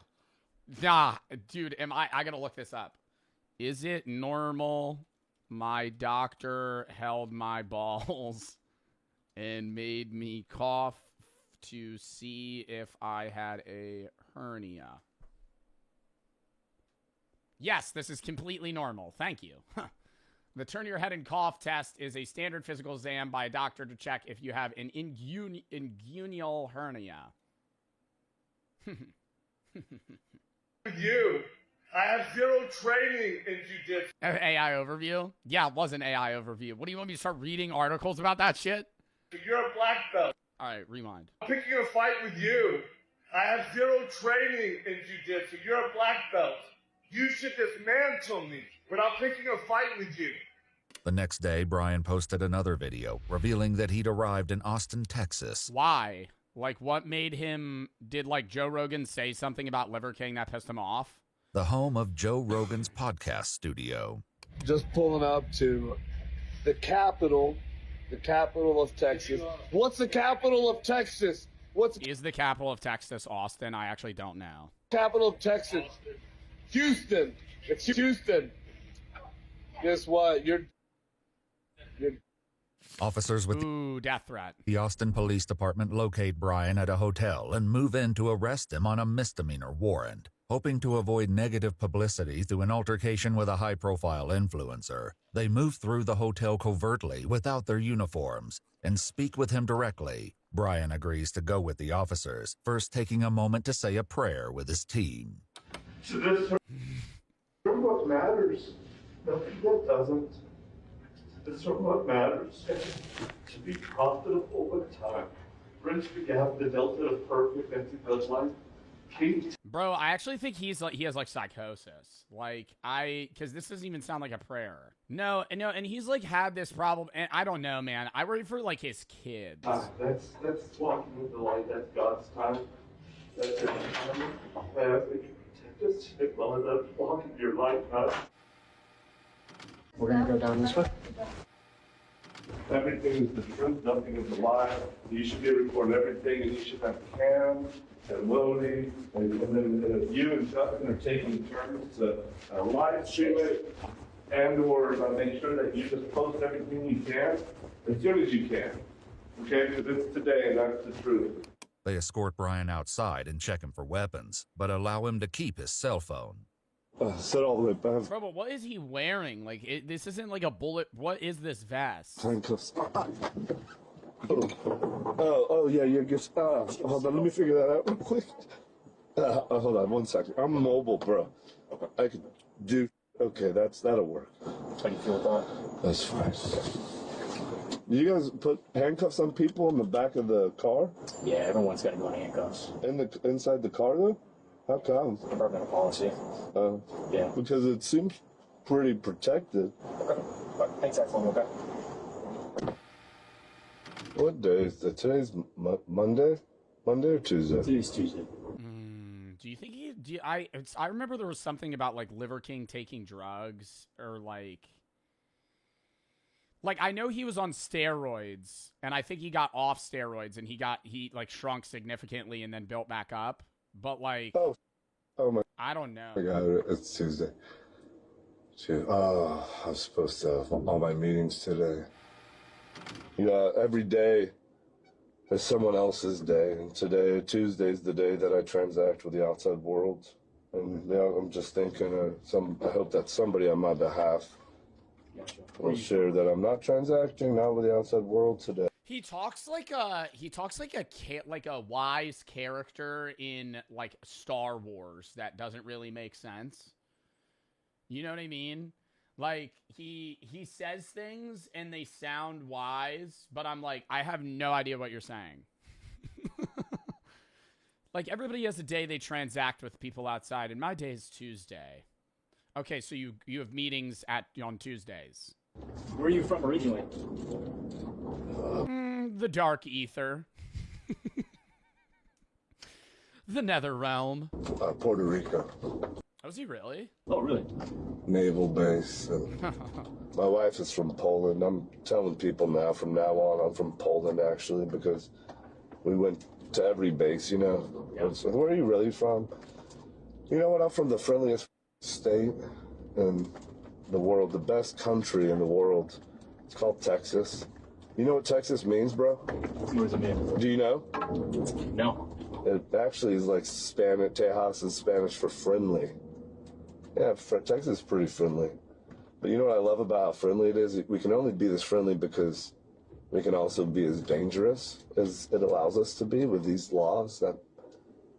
Nah, dude, I gotta look this up. Is it normal? My doctor held my balls and made me cough to see if I had a hernia. Yes, this is completely normal. Thank you. The turn your head and cough test is a standard physical exam by a doctor to check if you have an inguinal hernia.
You. I have zero training in jiu-jitsu.
AI overview? Yeah, it was an AI overview. What do you want me to start reading articles about that shit?
You're a black belt.
All right, rewind.
I'm picking a fight with you. I have zero training in jiu-jitsu. You're a black belt. You should dismantle me, but I'm picking a fight with you.
The next day, Brian posted another video revealing that he'd arrived in Austin, Texas.
Why? Like, what made him... Did, like, Joe Rogan say something about Liver King that pissed him off?
The home of Joe Rogan's podcast studio.
Just pulling up to the capital of Texas. What's the capital of Texas?
Is the capital of Texas Austin? I actually don't know.
Capital of Texas. Houston. It's Houston. Guess what? You're
Officers with
death threat.
The Austin Police Department locate Brian at a hotel and move in to arrest him on a misdemeanor warrant, hoping to avoid negative publicity through an altercation with a high-profile influencer. They move through the hotel covertly without their uniforms and speak with him directly. Brian agrees to go with the officers, first taking a moment to say a prayer with his team.
So this is what matters. Nothing that doesn't. This is what matters. To be profitable with time. Bridge the gap, the delta of perfect and to good life.
Bro, I actually think he has like psychosis. Like because this doesn't even sound like a prayer. No, and he's like had this problem, and I don't know, man. I worry for like his kids.
That's walking with the light. That's God's time. That's your time. I ask that you protect us while that's walking your light path.
We're gonna go down this way.
Everything is the truth. Nothing is a lie. You should be recording everything, and you should have cams and loading, and then you and Justin are taking turns to live stream it and or make sure that you just post everything you can as soon as you can. Okay, because it's today and that's the truth.
They escort Brian outside and check him for weapons, but allow him to keep his cell phone.
Sit all the way back.
Bro, but what is he wearing? Like, this isn't like a bullet. What is this vest?
Handcuffs. Oh, yeah, you just, hold on, let me figure that out real quick. Hold on 1 second. I'm mobile, bro. I can do, okay, that'll work.
How do you feel with that?
That's fine. You guys put handcuffs on people in the back of the car?
Yeah, everyone's got to go in handcuffs.
Inside the car, though? How come?
Department policy. Yeah.
Because it seems pretty protected.
Okay. Thanks, excellent. Okay.
What day is it? Today's Monday? Monday or Tuesday?
Today's Tuesday.
Do you think I remember there was something about like Liver King taking drugs or like I know he was on steroids and I think he got off steroids and he like shrunk significantly and then built back up. But like,
oh my,
I don't know.
I got it. It's Tuesday. Oh, I'm supposed to have all my meetings today. You know, every day is someone else's day, and today, Tuesday, is the day that I transact with the outside world. And you know, I'm just thinking I hope that somebody on my behalf will share that I'm not transacting now with the outside world today.
He talks like a wise character in like Star Wars that doesn't really make sense. You know what I mean? Like he says things and they sound wise, but I'm like, I have no idea what you're saying. Like everybody has a day they transact with people outside, and my day is Tuesday. Okay, so you have meetings on Tuesdays.
Where are you from originally?
The Dark Ether. The Nether Realm.
Puerto Rico.
Was he really?
Oh, really?
Naval base. My wife is from Poland. I'm telling people now, from now on, I'm from Poland, actually, because we went to every base, you know. Yeah. So where are you really from? You know what? I'm from the friendliest state in the world, the best country in the world. It's called Texas. You know what Texas means, bro?
What does it mean?
Do you know?
No.
It actually is like Spanish. Tejas is Spanish for friendly. Yeah, Texas is pretty friendly. But you know what I love about how friendly it is? We can only be this friendly because we can also be as dangerous as it allows us to be with these laws that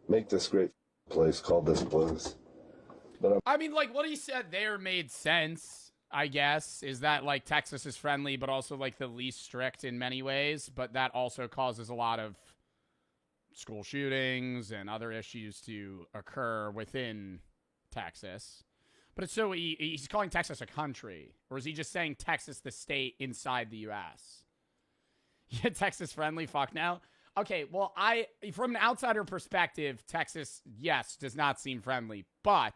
make this great place called this place. But
I mean, like, what he said there made sense, I guess, is that, like, Texas is friendly, but also, like, the least strict in many ways, but that also causes a lot of school shootings and other issues to occur within Texas. But it's so he's calling Texas a country, or is he just saying Texas the state inside the U.S.? Yeah, Texas friendly, fuck now. Okay, well, from an outsider perspective, Texas, yes, does not seem friendly, but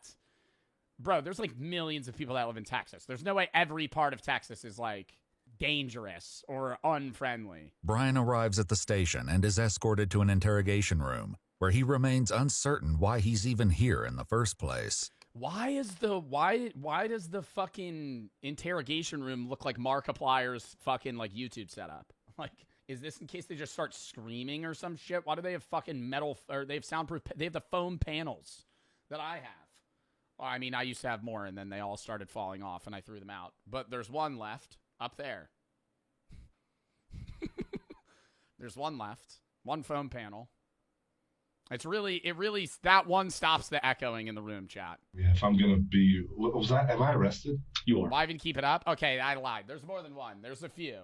bro, there's like millions of people that live in Texas. There's no way every part of Texas is like dangerous or unfriendly.
Brian arrives at the station and is escorted to an interrogation room where he remains uncertain why he's even here in the first place.
Why does the fucking interrogation room look like Markiplier's fucking like YouTube setup? Like, is this in case they just start screaming or some shit? Why do they have fucking metal, or they have soundproof, they have the foam panels that I have? Well, I mean, I used to have more, and then they all started falling off, and I threw them out. But there's one left up there. There's one left. One foam panel. It really, that one stops the echoing in the room, chat.
Yeah, if I'm gonna be, what was that? Am I arrested?
You are.
Why even keep it up? Okay, I lied. There's more than one. There's a few.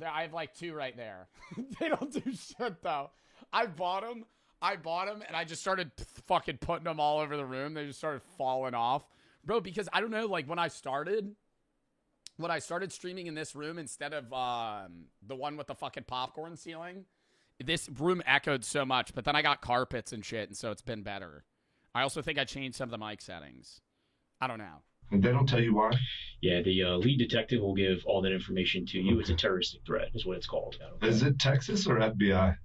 I have like two right there. They don't do shit though. I bought them, and I just started fucking putting them all over the room. They just started falling off, bro. Because I don't know, like when I started streaming in this room instead of the one with the fucking popcorn ceiling, this room echoed so much. But then I got carpets and shit, and so it's been better. I also think I changed some of the mic settings. I don't know.
And they don't tell you why?
Yeah, the lead detective will give all that information to you. It's a terroristic threat, is what it's called.
Is it Texas or FBI?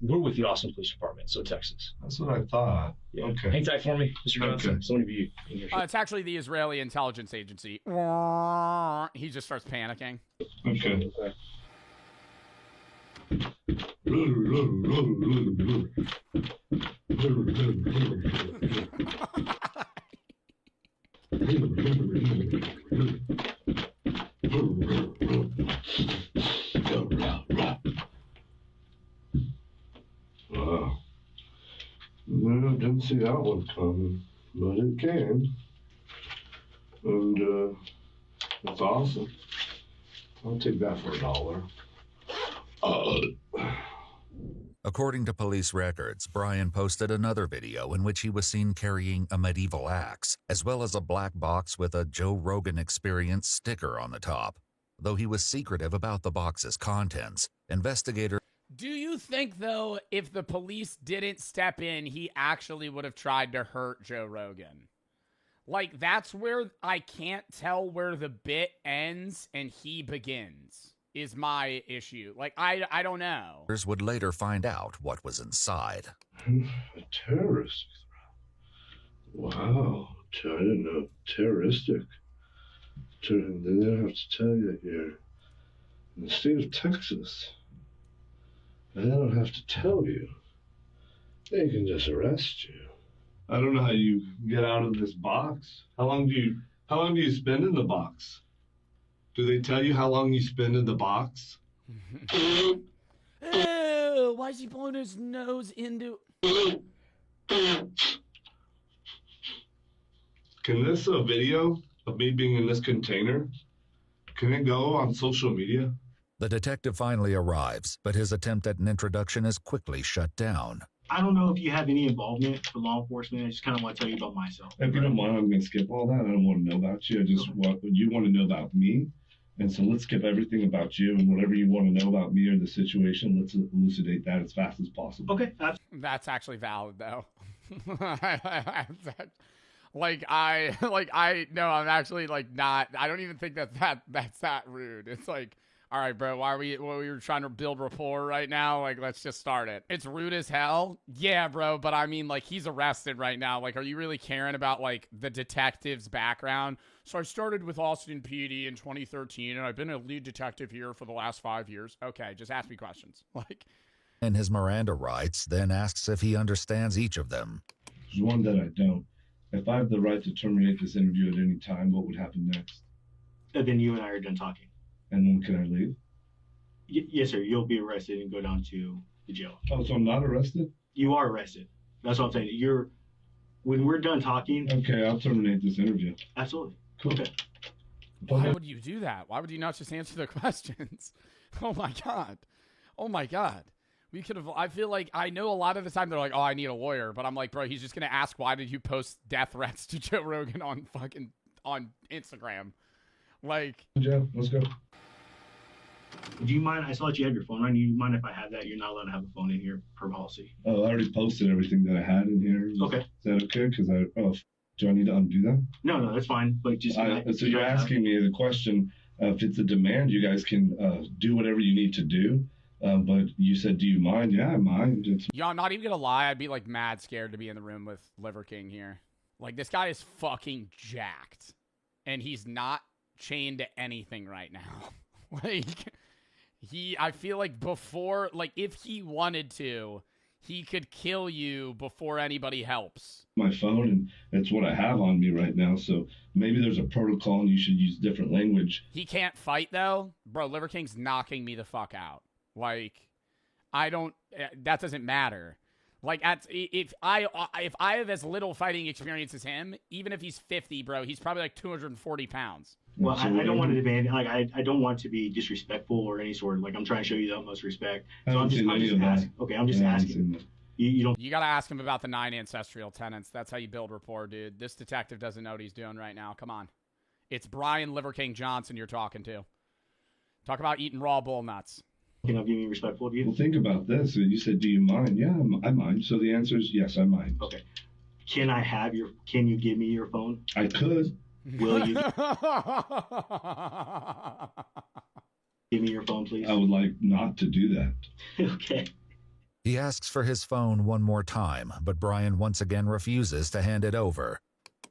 We're with the Austin Police Department, so Texas.
That's what I thought.
Yeah.
Okay.
Hang tight for me, Mr. Johnson.
Okay.
So many of you in here.
It's actually the Israeli intelligence agency. He just starts panicking.
Okay. Wow. No, I didn't see that one coming, but it came. And that's awesome. I'll take that for $1.
According to police records, Brian posted another video in which he was seen carrying a medieval axe, as well as a black box with a Joe Rogan Experience sticker on the top. Though he was secretive about the box's contents, investigators...
Do you think, though, if the police didn't step in, he actually would have tried to hurt Joe Rogan? Like, that's where I can't tell where the bit ends and he begins, is my issue. Like, I don't know.
would later find out what was inside.
A terrorist threat. Wow. I didn't know terroristic. They don't have to tell you here. In the state of Texas, they don't have to tell you. They can just arrest you. I don't know how you get out of this box. How long do you spend in the box? Do they tell you how long you spend in the box?
Ew, why is he blowing his nose into...
Can this video of me being in this container, can it go on social media?
The detective finally arrives, but his attempt at an introduction is quickly shut down.
I don't know if you have any involvement with law enforcement. I just kind of want to tell you about myself.
If you don't mind, I'm going to skip all that. I don't want to know about you. I just want you want to know about me. And so let's skip everything about you, and whatever you want to know about me or the situation, let's elucidate that as fast as possible.
Okay.
That's actually valid, though. I'm actually like not, I don't even think that's that rude. It's like, all right, bro, we were trying to build rapport right now. Like, let's just start it. It's rude as hell. Yeah, bro. But I mean, like, he's arrested right now. Like, are you really caring about like the detective's background? So I started with Austin PD in 2013 and I've been a lead detective here for the last 5 years. Okay. Just ask me questions. Like,
In his Miranda rights, then asks if he understands each of them.
There's one that I don't. If I have the right to terminate this interview at any time, what would happen next?
Then you and I are done talking.
And then can I leave?
Yes, sir. You'll be arrested and go down to the jail.
Oh, so I'm not arrested?
You are arrested. That's what I'm saying. When we're done talking.
Okay, I'll terminate this interview.
Absolutely.
Cool.
Okay.
Why would you do that? Why would you not just answer the questions? Oh my God. Oh my God. We could have, I feel like, I know a lot of the time they're like, oh, I need a lawyer. But I'm like, bro, he's just going to ask, why did you post death threats to Joe Rogan on Instagram? Like.
Yeah, let's go.
Do you mind? I saw that you have your phone on. Do you mind if I have that? You're not allowed to have a phone in here per policy.
Oh, I already posted everything that I had in here.
Okay.
Is that okay? Because do I need to undo that?
No, that's fine. But just.
So you're asking me the question, if it's a demand, you guys can do whatever you need to do. But you said, do you mind? Yeah, I mind.
Yo, I'm not even gonna lie. I'd be like mad scared to be in the room with Liver King here. Like, this guy is fucking jacked. And he's not chained to anything right now. Like, I feel like before, like, if he wanted to, he could kill you before anybody helps.
My phone, and it's what I have on me right now. So maybe there's a protocol and you should use different language.
He can't fight, though. Bro, Liver King's knocking me the fuck out. Like, that doesn't matter. Like, if I have as little fighting experience as him, even if he's 50, bro, he's probably like 240 pounds.
Well, I don't want to demand, like, I don't want to be disrespectful or any sort of, like, I'm trying to show you the utmost respect. So I'm just asking. Okay, I'm just asking. You
gotta ask him about the 9 ancestral tenants. That's how you build rapport, dude. This detective doesn't know what he's doing right now. Come on. It's Brian Liver King Johnson you're talking to. Talk about eating raw bull nuts.
Can I be respectful to you?
Well, think about this. You said, do you mind? Yeah, I mind. So the answer is yes, I mind.
Okay. Can you give me your phone?
I could.
Will you? Give me your phone, please.
I would like not to do that.
Okay.
He asks for his phone one more time, but Brian once again refuses to hand it over.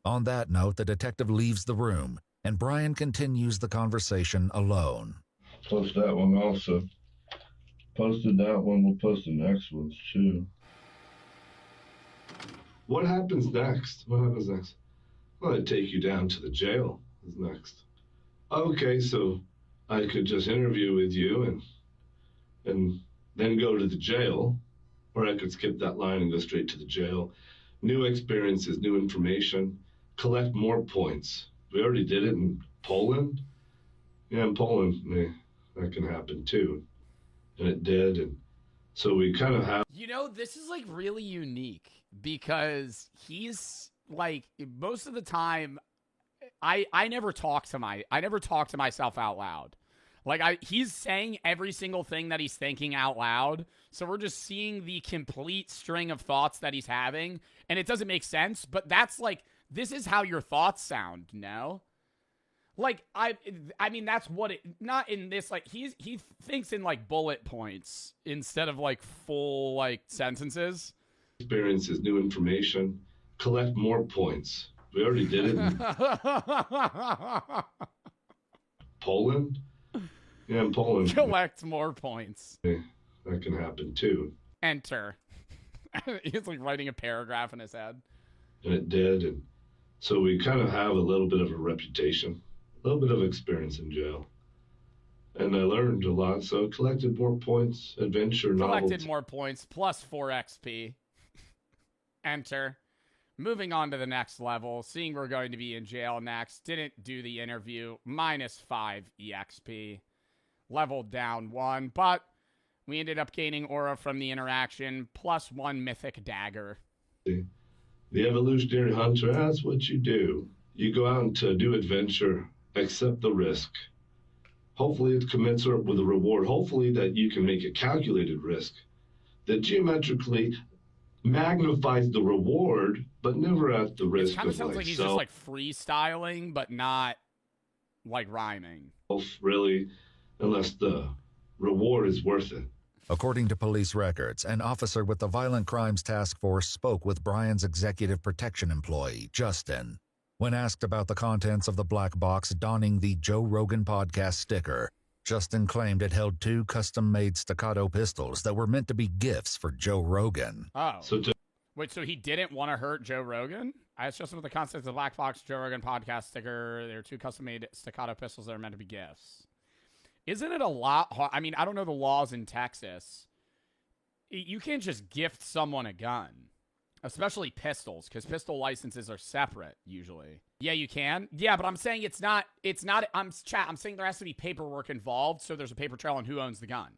On that note, the detective leaves the room, and Brian continues the conversation alone.
Plus that one also.
Posted that one. We'll post the next ones too. What happens next? What happens next? Well, I take you down to the jail is next. Okay, so I could just interview with you and then go to the jail, or I could skip that line and go straight to the jail. New experiences, new information, collect more points. We already did it in Poland. Yeah, in Poland, that can happen too. And it did, and so we kind of have...
You know, this is like really unique because he's like, most of the time, I never talk to myself out loud. Like he's saying every single thing that he's thinking out loud. So we're just seeing the complete string of thoughts that he's having, and it doesn't make sense, but that's like, this is how your thoughts sound, no? Like, I mean, that's what it, not in this, like, he thinks in, like, bullet points instead of, like, full, like, sentences.
Experiences, new information, collect more points. We already did it in Poland. Yeah, in Poland.
Collect more points.
That can happen, too.
Enter. He's, like, writing a paragraph in his head.
And it did, and so we kind of have a little bit of a reputation. A little bit of experience in jail. And I learned a lot, so collected more points, adventure, novelty.
Collected more points, plus 4 XP. Enter. Moving on to the next level, seeing we're going to be in jail next. Didn't do the interview, minus 5 EXP. Leveled down 1, but we ended up gaining aura from the interaction, plus 1 mythic dagger.
The evolutionary hunter, that's what you do. You go out to do adventure, accept the risk. Hopefully it's commensurate with the reward. Hopefully that you can make a calculated risk that geometrically magnifies the reward, but never at the risk
It kind of
of
sounds like he's just like freestyling, but not like rhyming.
Really, unless the reward is worth it.
According to police records, an officer with the Violent Crimes Task Force spoke with Brian's executive protection employee, Justin. When asked about the contents of the black box donning the Joe Rogan podcast sticker, Justin claimed it held 2 custom-made staccato pistols that were meant to be gifts for Joe Rogan.
Oh. Wait, so he didn't want to hurt Joe Rogan? I asked Justin with the contents of the black box Joe Rogan podcast sticker. There are 2 custom-made staccato pistols that are meant to be gifts. Isn't it a lot hard? I mean, I don't know the laws in Texas. You can't just gift someone a gun. Especially pistols, because pistol licenses are separate, usually. Yeah, you can. Yeah, but I'm saying it's not, I'm saying there has to be paperwork involved, so there's a paper trail on who owns the gun.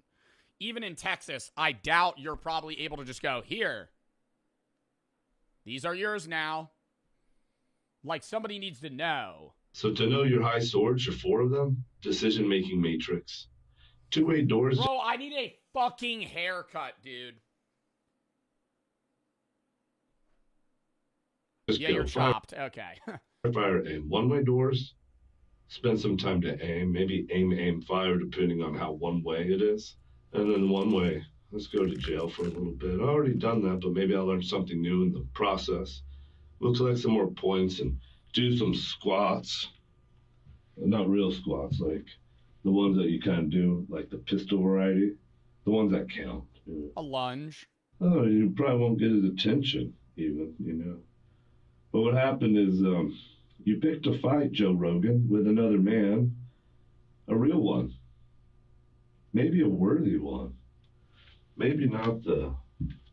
Even in Texas, I doubt you're probably able to just go, here. These are yours now. Like, somebody needs to know.
So to know your high swords, your 4 of them, decision-making matrix. 2-way doors.
Bro, I need a fucking haircut, dude. Yeah, you're chopped. Okay.
Fire, aim. 1-way doors. Spend some time to aim. Maybe aim, fire, depending on how one-way it is. And then 1-way. Let's go to jail for a little bit. I've already done that, but maybe I'll learn something new in the process. We'll collect some more points and do some squats. Not real squats, like the ones that you kind of do, like the pistol variety. The ones that count.
A lunge.
Oh, you probably won't get his attention, even, you know. But what happened is you picked a fight, Joe Rogan, with another man, a real one, maybe a worthy one, maybe not the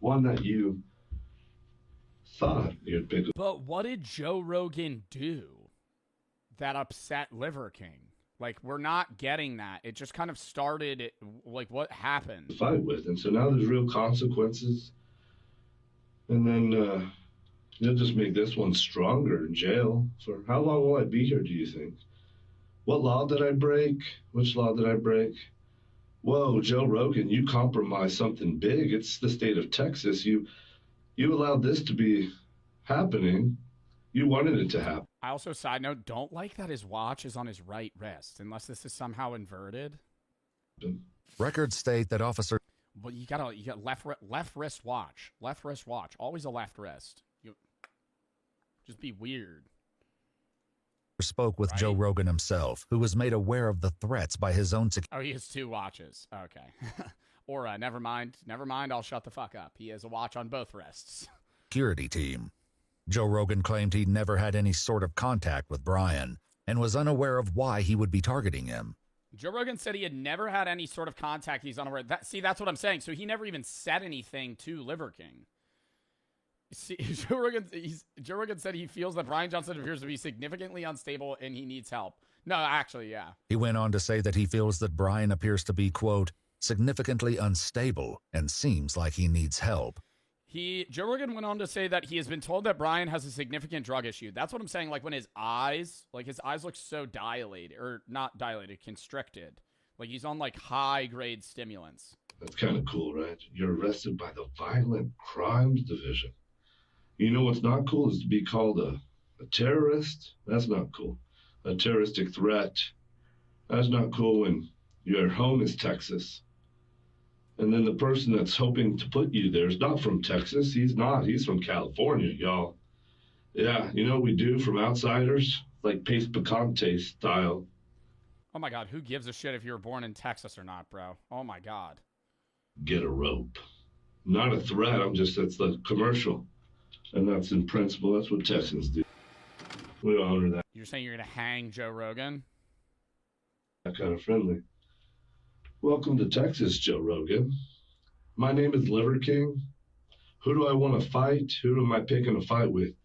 one that you thought you'd pick.
But what did Joe Rogan do that upset Liver King? Like, we're not getting that. It just kind of started, like, what happened?
Fight with, and so now there's real consequences, and then you'll just make this one stronger in jail. For how long will I be here, do you think? What law did I break? Which law did I break? Whoa, Joe Rogan, you compromised something big. It's the state of Texas. You allowed this to be happening. You wanted it to happen.
I also, side note, don't like that his watch is on his right wrist, unless this is somehow inverted.
Records state that officer...
Well, you got left wrist watch. Left wrist watch. Always a left wrist. Just be weird.
Spoke with Joe Rogan himself, who was made aware of the threats by his own security.
Oh, he has 2 watches. Okay. Aura, never mind. Never mind, I'll shut the fuck up. He has a watch on both wrists.
Security team. Joe Rogan claimed he'd never had any sort of contact with Brian and was unaware of why he would be targeting him.
Joe Rogan said he had never had any sort of contact. He's unaware. See, that's what I'm saying. So he never even said anything to Liver King. See, Joe Rogan said he feels that Brian Johnson appears to be significantly unstable and he needs help. No, actually, yeah.
He went on to say that he feels that Brian appears to be, quote, significantly unstable and seems like he needs help.
Joe Rogan went on to say that he has been told that Brian has a significant drug issue. That's what I'm saying. Like when his eyes look so dilated, or not dilated, constricted. Like he's on like high grade stimulants.
That's kind of cool, right? You're arrested by the Violent Crimes Division. You know what's not cool is to be called a terrorist. That's not cool. A terroristic threat. That's not cool when your home is Texas. And then the person that's hoping to put you there is not from Texas. He's not. He's from California, y'all. Yeah, you know what we do from outsiders? Like Pace Picante style.
Oh my God, who gives a shit if you were born in Texas or not, bro? Oh my God.
Get a rope. Not a threat. That's the commercial. And that's in principle. That's what Texans do. We honor that.
You're saying you're going to hang Joe Rogan?
That kind of friendly. Welcome to Texas, Joe Rogan. My name is Liver King. Who do I want to fight? Who am I picking a fight with?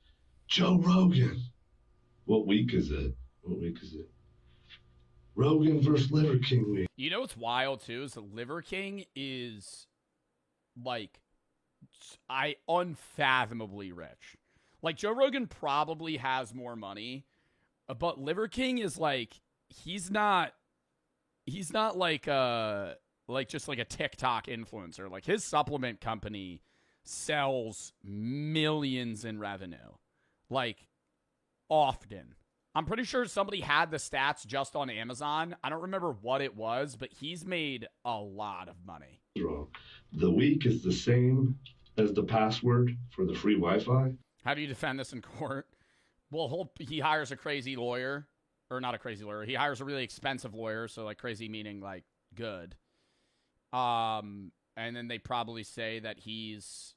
Joe Rogan. What week is it? Rogan versus Liver King week.
You know what's wild, too, is that Liver King is, like, unfathomably rich. Like, Joe Rogan probably has more money, but Liver King is, like, he's not like just like a TikTok influencer. Like his supplement company sells millions in revenue, like often. I'm pretty sure somebody had the stats just on Amazon. I don't remember what it was, but he's made a lot of money.
The week is the same as the password for the free Wi-Fi.
How do you defend this in court? Well, he hires a crazy lawyer. Or not a crazy lawyer. He hires a really expensive lawyer, so like crazy meaning like good. And then they probably say that he's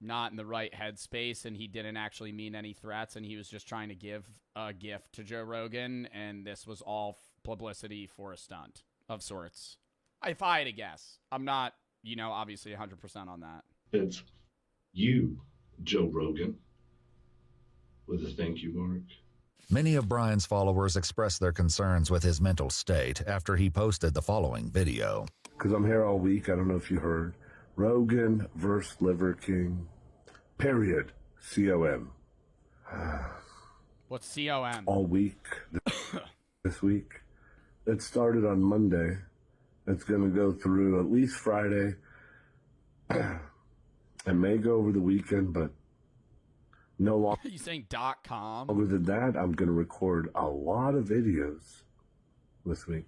not in the right headspace and he didn't actually mean any threats and he was just trying to give a gift to Joe Rogan and this was all publicity for a stunt of sorts. If I had to guess. I'm not, obviously 100% on that.
It's you, Joe Rogan, with a thank you mark.
Many of Brian's followers expressed their concerns with his mental state after he posted the following video.
Because I'm here all week, I don't know if you heard. Rogan versus Liver King, period, C-O-M.
What's C-O-M?
All week, this week. It started on Monday. It's going to go through at least Friday. It may go over the weekend, but no longer.
You saying .com?
Other than that, I'm going to record a lot of videos this week.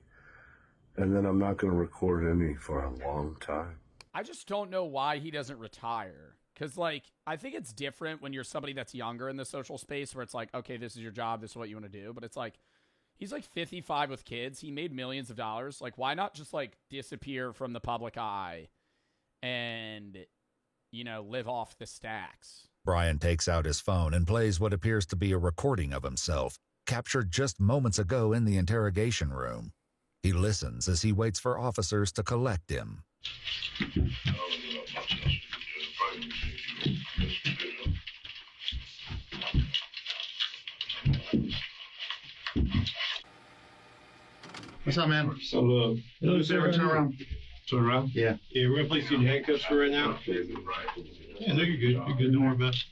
And then I'm not going to record any for a long time.
I just don't know why he doesn't retire. Because, like, I think it's different when you're somebody that's younger in the social space where it's like, okay, this is your job. This is what you want to do. But it's like, he's like 55 with kids. He made millions of dollars. Like, why not just, like, disappear from the public eye and, live off the stacks?
Brian takes out his phone and plays what appears to be a recording of himself, captured just moments ago in the interrogation room. He listens as he waits for officers to collect him.
What's up, man?
So,
Hello, sir. Turn around.
Turn around?
Yeah.
Yeah, we're gonna place you in handcuffs for right now. Yeah, no, you're good. You're good. Don't worry about it.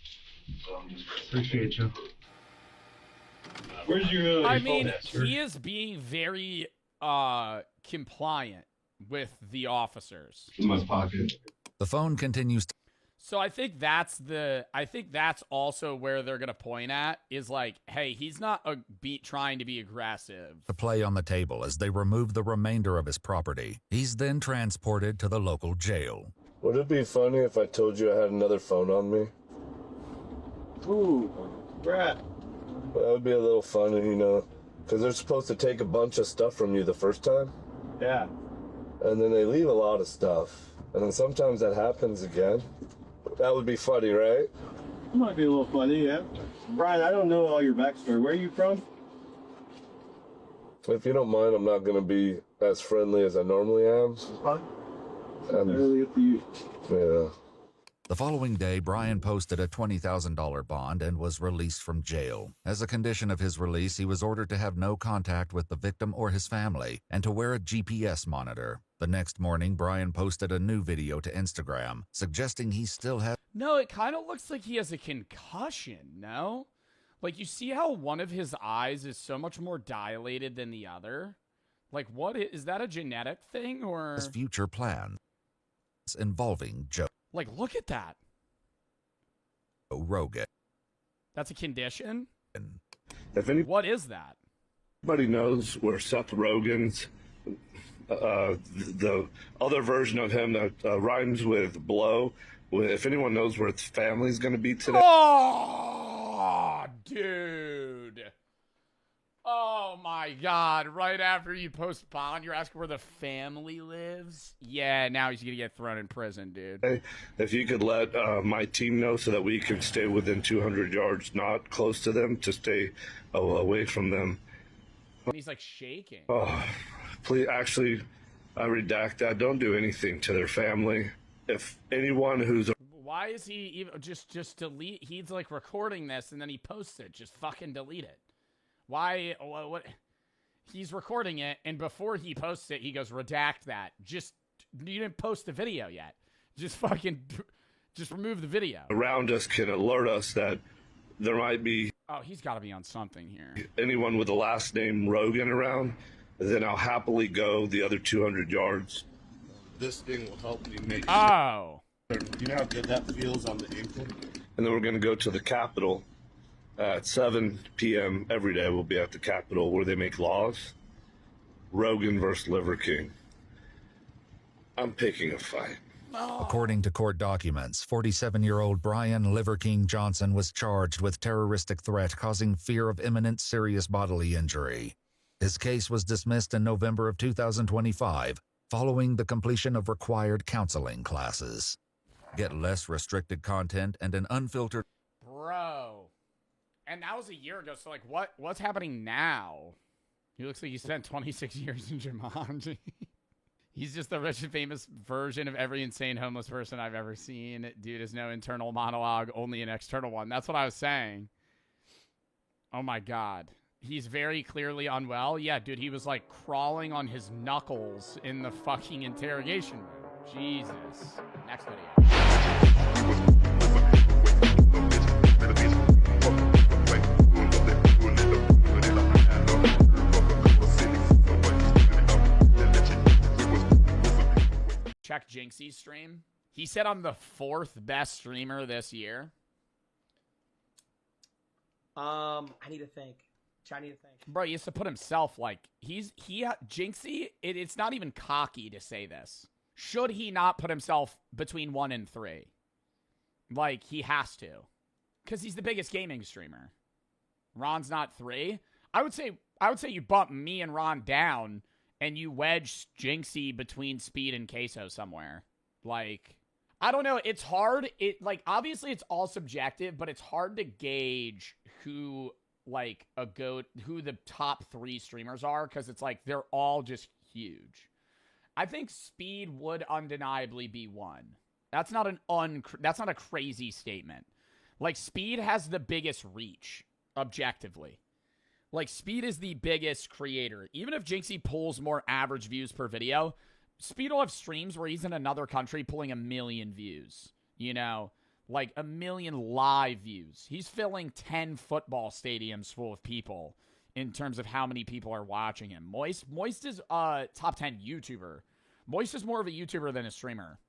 Appreciate you.
Where's your?
I mean, he is being very compliant with the officers.
In my pocket.
The phone continues to.
So I think that's also where they're gonna point at is like, hey, he's not trying to be aggressive.
To play on the table as they remove the remainder of his property. He's then transported to the local jail.
Would it be funny if I told you I had another phone on me?
Ooh, Brad.
That would be a little funny, because they're supposed to take a bunch of stuff from you the first time.
Yeah.
and then they leave a lot of stuff. And then sometimes that happens again. That would be funny, right?
It might be a little funny, yeah. Brian, I don't know all your backstory. Where are you from?
If you don't mind, I'm not going to be as friendly as I normally am.
Early up to you.
Yeah.
The following day, Brian posted a $20,000 bond and was released from jail. As a condition of his release, he was ordered to have no contact with the victim or his family and to wear a GPS monitor. The next morning, Brian posted a new video to Instagram, suggesting he still had...
No, it kind of looks like he has a concussion, no? Like, you see how one of his eyes is so much more dilated than the other? Like, what is that a genetic thing, or...
his future plans involving Joe.
Like, look at that.
Rogan.
That's a condition?
What
is that?
Everybody knows where Seth Rogen's, the other version of him that rhymes with blow. If anyone knows where its family's going to be today.
Oh, dude. Oh, my God. Right after you post bond, you're asking where the family lives? Yeah, now he's going to get thrown in prison, dude.
If you could let my team know so that we can stay within 200 yards, not close to them, to stay away from them.
And he's like shaking.
Oh, please, actually, I redact that. Don't do anything to their family. If anyone who's...
Why is he even just delete? He's like recording this and then he posts it. Just fucking delete it. Why? What? He's recording it, and before he posts it, he goes, redact that. Just, you didn't post the video yet. Just fucking, just remove the video.
Around us can alert us that there might be...
Oh, he's got to be on something here.
Anyone with the last name Rogan around, then I'll happily go the other 200 yards. This thing will help me make...
Oh.
You know how good that feels on the ankle? And then we're going to go to the Capitol. At 7 p.m. every day, we'll be at the Capitol where they make laws. Rogan versus Liver King. I'm picking a fight.
According to court documents, 47-year-old Brian Liver King Johnson was charged with terroristic threat causing fear of imminent serious bodily injury. His case was dismissed in November of 2025, following the completion of required counseling classes. Get less restricted content and an unfiltered...
Bro. And that was a year ago, so like, what's happening now? He looks like he spent 26 years in Jumanji. He's just the rich and famous version of every insane homeless person I've ever seen. Dude has no internal monologue, only an external one. That's what I was saying. Oh my God. He's very clearly unwell. Yeah, dude, he was like crawling on his knuckles in the fucking interrogation room. Jesus. Next video. Check Jinxie's stream. He said I'm the 4th best streamer this year.
I need to think. I need to think.
Bro, he used to put himself like Jinxie. It's not even cocky to say this. Should he not put himself between 1 and 3? Like he has to, because he's the biggest gaming streamer. Ron's not 3. I would say you bump me and Ron down, and you wedge Jinxie between Speed and Queso somewhere. Like, I don't know. It's hard. Obviously it's all subjective, but it's hard to gauge who the top 3 streamers are, because it's like they're all just huge. I think Speed would undeniably be 1. That's not a crazy statement. Like, Speed has the biggest reach, objectively. Like, Speed is the biggest creator. Even if Jinxie pulls more average views per video, Speed will have streams where he's in another country pulling 1 million views. You know? Like, 1 million live views. He's filling 10 football stadiums full of people in terms of how many people are watching him. Moist is a top 10 YouTuber. Moist is more of a YouTuber than a streamer,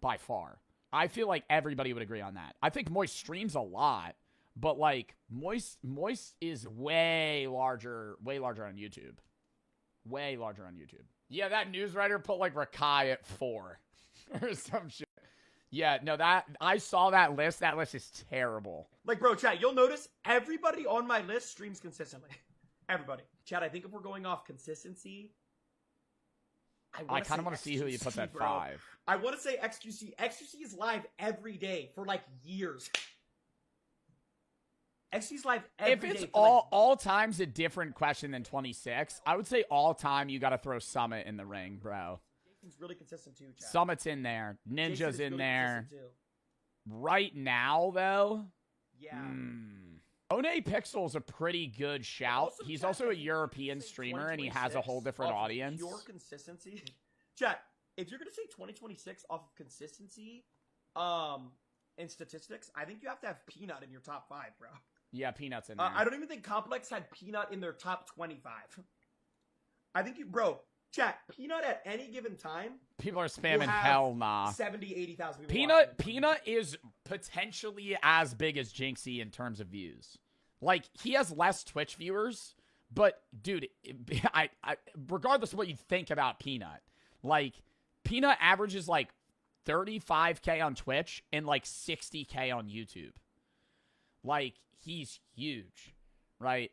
by far. I feel like everybody would agree on that. I think Moist streams a lot, but like Moist is way larger on YouTube. Way larger on YouTube. Yeah, that news writer put like Rakai at 4 or some shit. Yeah, no, I saw that list. That list is terrible.
Like, bro, chat, you'll notice everybody on my list streams consistently. Everybody. Chat, I think if we're going off consistency,
I kind of want to see who you put that 5.
I want to say XQC. XQC is live every day for like years. XQC's live every day.
If it's all time's a different question than 26, I would say all time you got to throw Summit in the ring, bro.
Jason's really consistent too, Chad.
Summit's in there. Ninja's in
really
there.
consistent, too.
Right now, though,
Yeah.
One Pixel's a pretty good shout. He's also a European streamer, and he has a whole different audience.
Pure consistency. Chat, if you're going to say 2026 off of consistency and statistics, I think you have to have Peanut in your top 5, bro.
Yeah, Peanut's in there.
I don't even think Complex had Peanut in their top 25. I think chat, Peanut at any given time.
People are spamming hell nah.
70, 80,000 people.
Peanut is potentially as big as Jinxie in terms of views. Like, he has less Twitch viewers, but dude, I regardless of what you think about Peanut, like, Peanut averages like 35K on Twitch and like 60K on YouTube. Like, he's huge, right?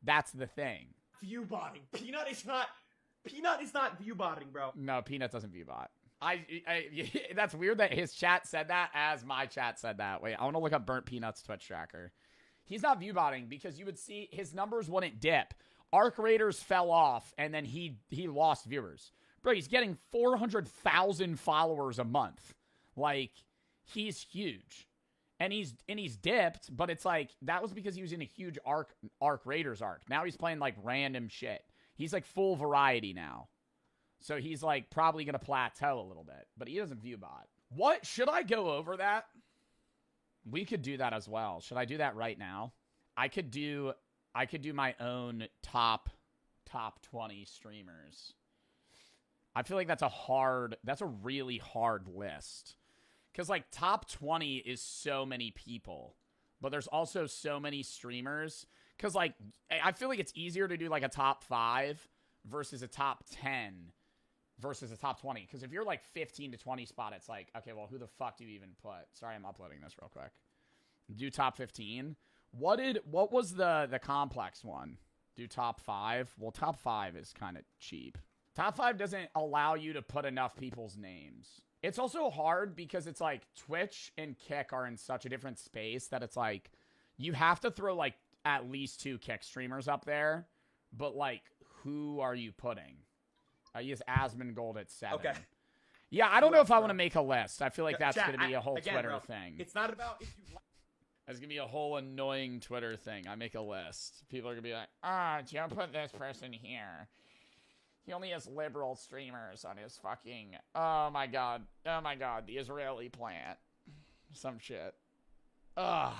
That's the thing.
View botting. Peanut is not view botting, bro.
No, Peanut doesn't view bot. That's weird that his chat said that as my chat said that. Wait, I want to look up Burnt Peanut's Twitch tracker. He's not view botting because you would see his numbers wouldn't dip. Arc Raiders fell off and then he lost viewers. Bro, he's getting 400,000 followers a month. Like, he's huge. And he's dipped, but it's like that was because he was in a huge Arc Raiders arc. Now he's playing like random shit. He's like full variety now. So he's like probably going to plateau a little bit, but he doesn't view bot. What? Should I go over that? We could do that as well. Should I do that right now? I could do my own top 20 streamers. I feel like that's a really hard list. Cuz like top 20 is so many people, but there's also so many streamers. Cuz like I feel like it's easier to do like a top 5 versus a top 10 versus a top 20. Cuz if you're like 15 to 20 spot, it's like, okay, well, who the fuck do you even put? Sorry, I'm uploading this real quick. Do top 15. What was the complex one? Do top 5? Well, top 5 is kind of cheap. Top 5 doesn't allow you to put enough people's names. It's also hard because it's like Twitch and Kick are in such a different space that it's like you have to throw like at least 2 Kick streamers up there, but like who are you putting? I use Asmongold at 7.
Okay.
Yeah, I don't know if I want to make a list. I feel like that's going to be a whole
again,
Twitter
bro,
thing.
It's not about if you
That's going to be a whole annoying Twitter thing. I make a list. People are going to be like, don't put this person here. He only has liberal streamers on his fucking... Oh my god, the Israeli plant. Some shit. Ugh.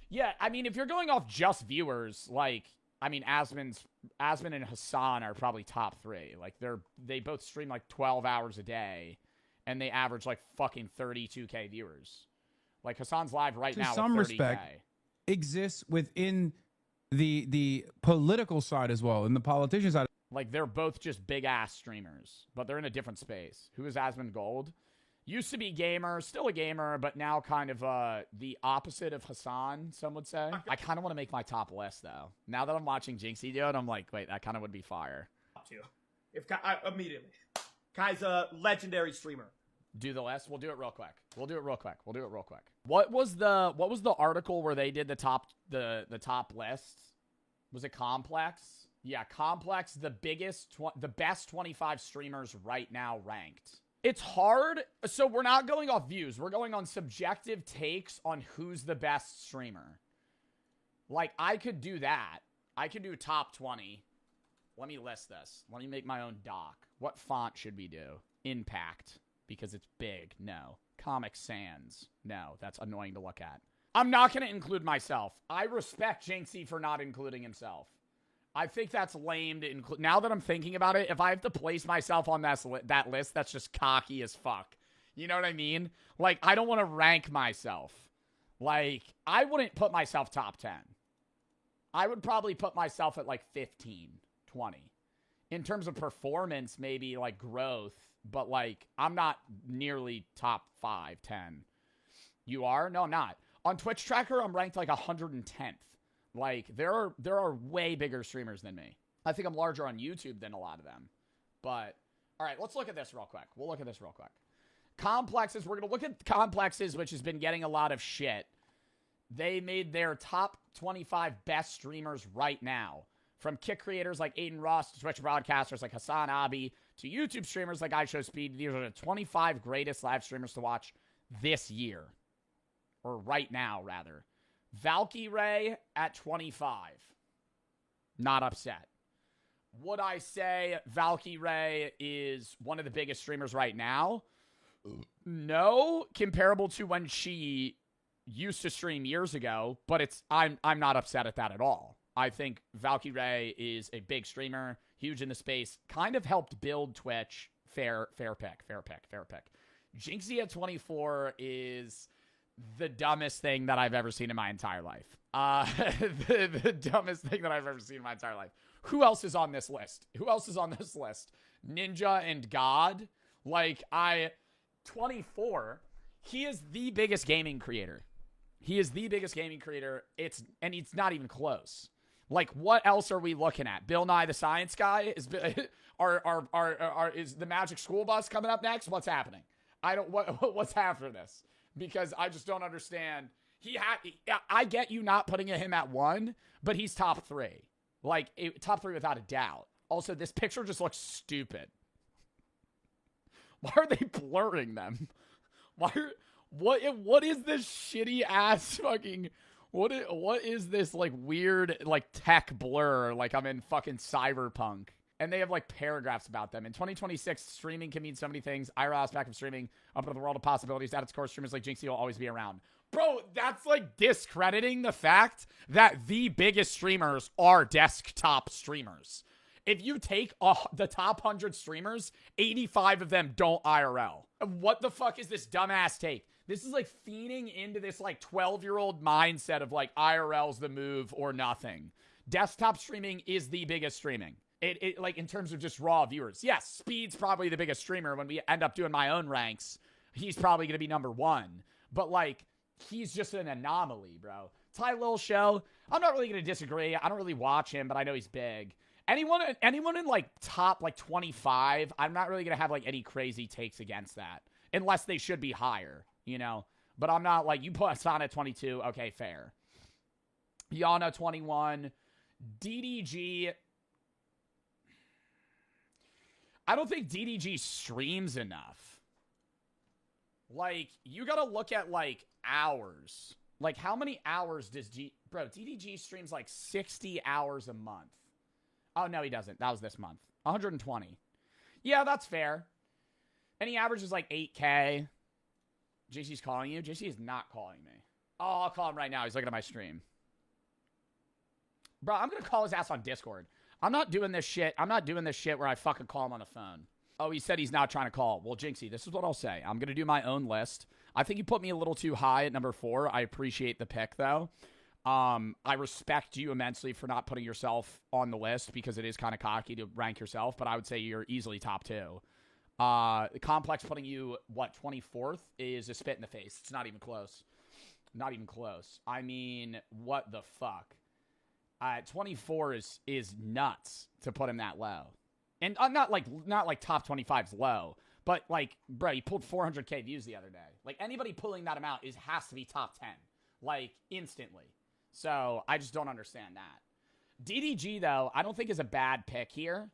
Yeah, I mean, if you're going off just viewers, like... I mean, Asmon and Hassan are probably top 3. Like, they both stream like 12 hours a day, and they average like fucking 32K viewers. Like, Hassan's live right now with 30K.
To some respect, exists within the political side as well, and the politician side.
Like, they're both just big-ass streamers, but they're in a different space. Who is Asmongold? Used to be gamer, still a gamer, but now kind of the opposite of Hassan, some would say. I kind of want to make my top list, though. Now that I'm watching Jinxie do it, I'm like, wait, that kind of would be fire.
if immediately. Kai's a legendary streamer.
Do the list? We'll do it real quick. What was the article where they did the top lists? Was it Complex? Yeah, Complex, the best 25 streamers right now ranked. It's hard. So we're not going off views. We're going on subjective takes on who's the best streamer. Like, I could do that. I could do top 20. Let me list this. Let me make my own doc. What font should we do? Impact, because it's big. No. Comic Sans. No, that's annoying to look at. I'm not going to include myself. I respect Jinxie for not including himself. I think that's lame to include. Now that I'm thinking about it, if I have to place myself on that list, that's just cocky as fuck. You know what I mean? Like, I don't want to rank myself. Like, I wouldn't put myself top 10. I would probably put myself at like 15, 20. In terms of performance, maybe like growth, but like, I'm not nearly top 5, 10. You are? No, I'm not. On Twitch Tracker, I'm ranked like 110th. Like, there are way bigger streamers than me. I think I'm larger on YouTube than a lot of them. But, All right, let's look at this real quick. We'll look at this real quick. Complexes. We're going to look at Complexes, which has been getting a lot of shit. They made their top 25 best streamers right now. From kick creators like Aiden Ross to Twitch broadcasters like Hassan Abi to YouTube streamers like iShowSpeed. These are the 25 greatest live streamers to watch this year. Or right now, rather. Valkyrae at 25. Not upset. Would I say Valkyrae is one of the biggest streamers right now? No, comparable to when she used to stream years ago, but I'm not upset at that at all. I think Valkyrae is a big streamer, huge in the space, kind of helped build Twitch. Fair pick. Jinxie at 24 is the dumbest thing that I've ever seen in my entire life. The dumbest thing that I've ever seen in my entire life. Who else is on this list? Ninja and God. 24. He is the biggest gaming creator. It's not even close. What else are we looking at? Bill Nye the Science Guy? Is the Magic School Bus coming up next? What's happening? What's after this? Because I just don't understand. I get you not putting him at 1, but he's top 3. Top 3 without a doubt. Also, this picture just looks stupid. Why are they blurring them? What is this shitty ass fucking... What is this weird tech blur I'm in fucking Cyberpunk? And they have paragraphs about them. In 2026, streaming can mean so many things. IRL aspect of streaming up into the world of possibilities. At its core, streamers like Jinxie will always be around. Bro, that's discrediting the fact that the biggest streamers are desktop streamers. If you take the top 100 streamers, 85 of them don't IRL. What the fuck is this dumbass take? This is feeding into this 12-year-old mindset of IRL's the move or nothing. Desktop streaming is the biggest streaming. It in terms of just raw viewers. Yes, Speed's probably the biggest streamer. When we end up doing my own ranks, he's probably going to be number 1. But he's just an anomaly, bro. Ty Lil Show, I'm not really going to disagree. I don't really watch him, but I know he's big. Anyone in top 25, I'm not really going to have any crazy takes against that. Unless they should be higher, But I'm not you put Hassan at 22, okay, fair. Yana 21, DDG. I don't think DDG streams enough. You got to look at hours. How many hours does DDG streams 60 hours a month. Oh, no, he doesn't. That was this month. 120. Yeah, that's fair. And he averages 8K. JC's calling you? JC is not calling me. Oh, I'll call him right now. He's looking at my stream. Bro, I'm going to call his ass on Discord. I'm not doing this shit. Where I fucking call him on the phone. Oh, he said he's not trying to call. Well, Jinxie, this is what I'll say. I'm going to do my own list. I think you put me a little too high at number 4. I appreciate the pick, though. I respect you immensely for not putting yourself on the list because it is kind of cocky to rank yourself, but I would say you're easily top 2. The Complex putting you, 24th is a spit in the face. It's not even close. I mean, what the fuck? 24 is nuts to put him that low. And not top 25's low, but bro, he pulled 400K views the other day. Anybody pulling that amount has to be top 10, instantly. So I just don't understand that. DDG though, I don't think is a bad pick here,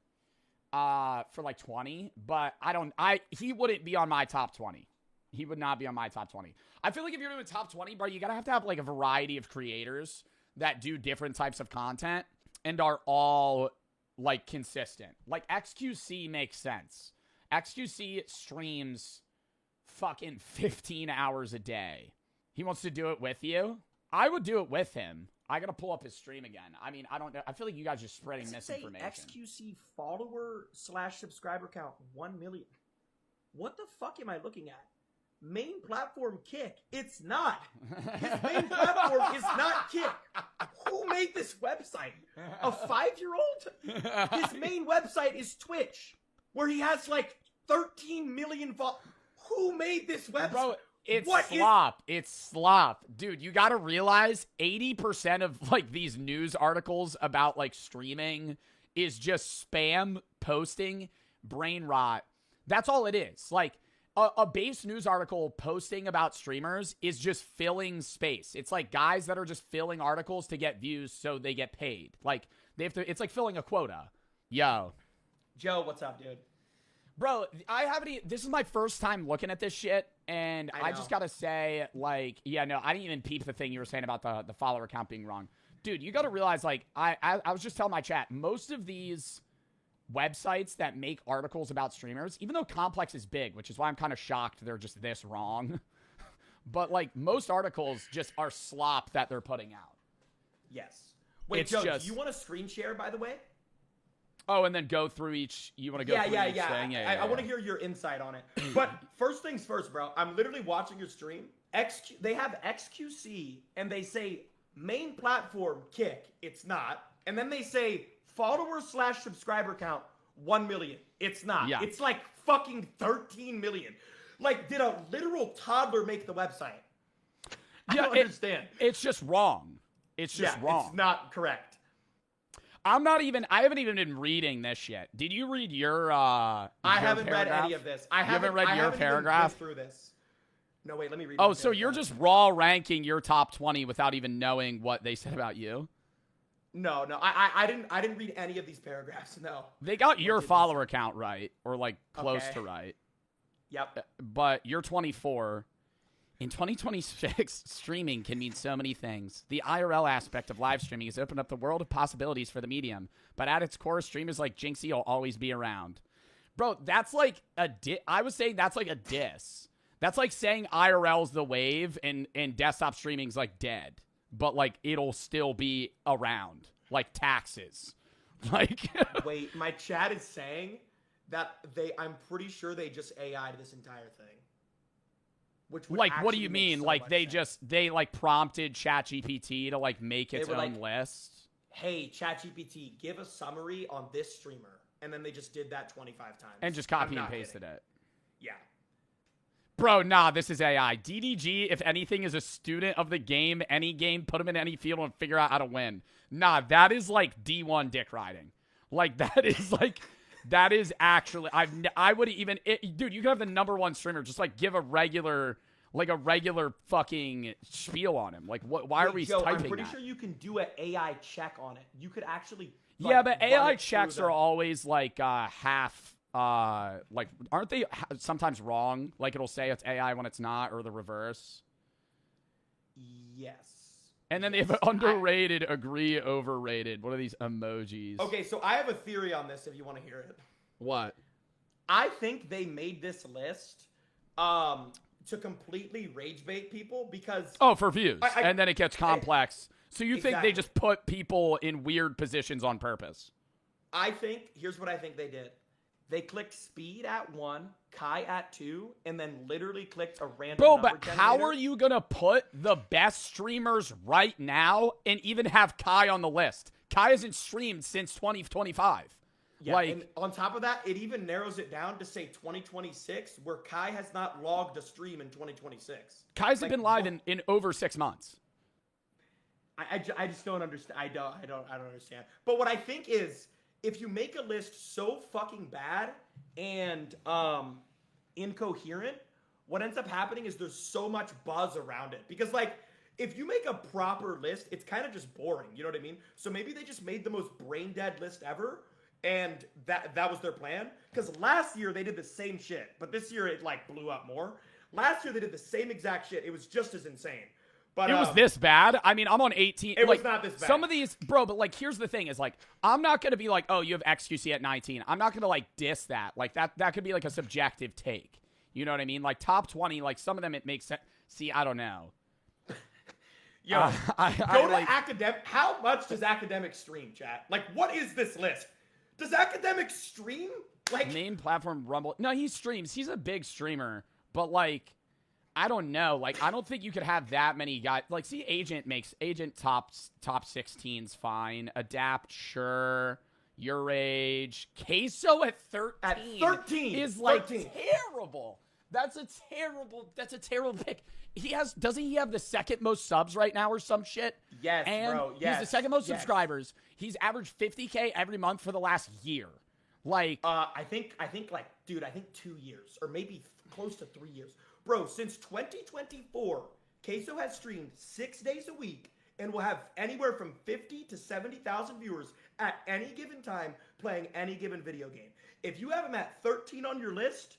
for 20, but he wouldn't be on my top 20. He would not be on my top 20. I feel if you're doing top 20, bro, you gotta have to have a variety of creators that do different types of content and are all consistent. XQC makes sense. XQC streams fucking 15 hours a day. He wants to do it with you. I would do it with him. I gotta pull up his stream again. I mean, I don't know. I feel you guys are spreading misinformation.
XQC follower/subscriber count 1 million. What the fuck am I looking at? Main platform Kick. It's not. His main platform is not Kick. Who made this website? A 5-year-old? His main website is Twitch, where he has 13 million followers. Who made this website?
Bro, it's slop. Dude, you gotta realize 80% of these news articles about streaming is just spam posting, brain rot, That's all it is. Like, a base news article posting about streamers is just filling space. It's like guys that are just filling articles to get views so they get paid. Like, they have to, it's like filling a quota. Yo.
Joe, what's up, dude?
Bro, this is my first time looking at this shit, and I just gotta say, like, yeah, no, I didn't even peep the thing you were saying about the follower count being wrong. Dude, you gotta realize, like, I was just telling my chat, most of these websites that make articles about streamers, even though Complex is big, which is why I'm kind of shocked they're just this wrong, but, like, most articles just are slop that they're putting out.
Yes. Wait, Joe, do you want to screen share, by the way?
Oh, and then go through each, you want to go through each thing?
I want to hear your insight on it. But first things first, bro. I'm literally watching your stream. They have XQC, and they say main platform Kick. It's not. And then they say follower/subscriber count 1 million. It's not.
Yeah.
It's like fucking 13 million. Like, did a literal toddler make the website? I don't understand.
It's just wrong. It's just wrong.
It's not correct.
I haven't even been reading this yet. Did you read your
I haven't read any of this. I haven't read your paragraph
through
this. No, wait, let me read.
Oh, so you're just raw ranking your top 20 without even knowing what they said about you?
No, I didn't read any of these paragraphs. No.
They got your follower count right, or like close to right.
Yep.
But you're 24. In 2026, streaming can mean so many things. The IRL aspect of live streaming has opened up the world of possibilities for the medium. But at its core, streamers like Jinxie will always be around. Bro, that's like I was saying that's like a diss. That's like saying IRL's the wave and desktop streaming's like dead. But like it'll still be around. Like taxes. Like
wait, my chat is saying that I'm pretty sure they just AI'd this entire thing. Which would
like, what do you
actually
mean?
make so
Like
much
they
sense.
they like prompted ChatGPT to like make its
They were
own
like,
list?
Hey, ChatGPT, give a summary on this streamer. And then they just did that 25 times.
And just copy and pasted it.
Yeah.
Bro, nah, this is AI. DDG, if anything, is a student of the game. Any game, put him in any field and figure out how to win. Nah, that is like D1 dick riding. Like, that is like... That is actually, I would even, dude, you could have the #1 streamer just like give a regular fucking spiel on him. Like, why are we
Joe,
typing
I'm pretty
that?
sure you can do an AI check on it. You could actually.
Yeah, but
run
AI
it
checks
through
are always like half, like, aren't they sometimes wrong? Like it'll say it's AI when it's not, or the reverse.
Yes.
And then they have underrated, agree, overrated. What are these emojis?
Okay, so I have a theory on this if you want to hear it.
What?
I think they made this list to completely rage bait people because...
Oh, for views. And then it gets complex. So you think they just put people in weird positions on purpose?
Here's what I think they did. They clicked speed at 1, Kai at 2, and then literally clicked a random
Bro,
number
but how are you going to put the best streamers right now and even have Kai on the list? Kai hasn't streamed since 2025.
Yeah, like, and on top of that, it even narrows it down to say 2026, where Kai has not logged a stream in 2026.
Kai's been live in over 6 months.
I just don't understand. I don't understand. But what I think is, if you make a list so fucking bad and incoherent, what ends up happening is there's so much buzz around it. Because, like, if you make a proper list, it's kind of just boring. You know what I mean? So maybe they just made the most brain-dead list ever, and that was their plan. Because last year they did the same shit, but this year it, like, blew up more. Last year they did the same exact shit. It was just as insane. But,
it was this bad. I mean, I'm on 18.
It was not this bad.
Some of these, bro, but like, here's the thing is like, I'm not going to be like, oh, you have XQC at 19. I'm not going to like diss that. Like that could be like a subjective take. You know what I mean? Like top 20, like some of them, it makes sense. See, I don't know.
Yo, go to academic. How much does academic stream, chat? Like, what is this list? Does academic stream? Like,
main platform Rumble. No, he streams. He's a big streamer, but like, I don't know. Like, I don't think you could have that many guys. Like, see, Agent top 16's fine. Adapt, sure. Your age. Queso at 13.
At 13
is like terrible. That's a terrible pick. Doesn't he have the second most subs right now or some shit?
Yes,
and
bro.
he's the second most subscribers. He's averaged 50K every month for the last year. Like,
I think like, dude, I think 2 years or maybe close to 3 years, bro. Since 2024, Queso has streamed 6 days a week and will have anywhere from 50 to 70,000 viewers at any given time playing any given video game. If you have him at 13 on your list,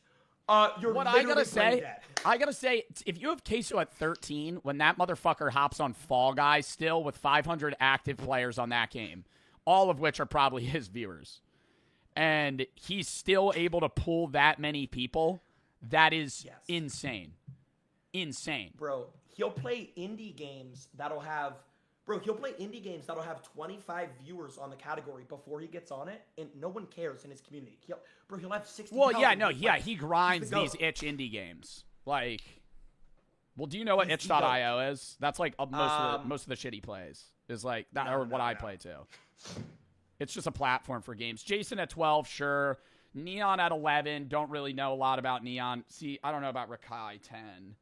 you're
what
literally
I gotta say,
dead.
if you have Queso at 13, when that motherfucker hops on Fall Guys still with 500 active players on that game, all of which are probably his viewers, and he's still able to pull that many people, that is insane. Insane.
Bro, he'll play indie games that'll have 25 viewers on the category before he gets on it, and no one cares in his community. He'll have 60.
Well, yeah, no, yeah, he grinds these itch indie games. Like, well, do you know what itch.io is? That's like most of the shit he plays is like that, or what I play too. It's just a platform for games. Jason at 12, sure. Neon at 11. Don't really know a lot about Neon. See, I don't know about Rakai 10.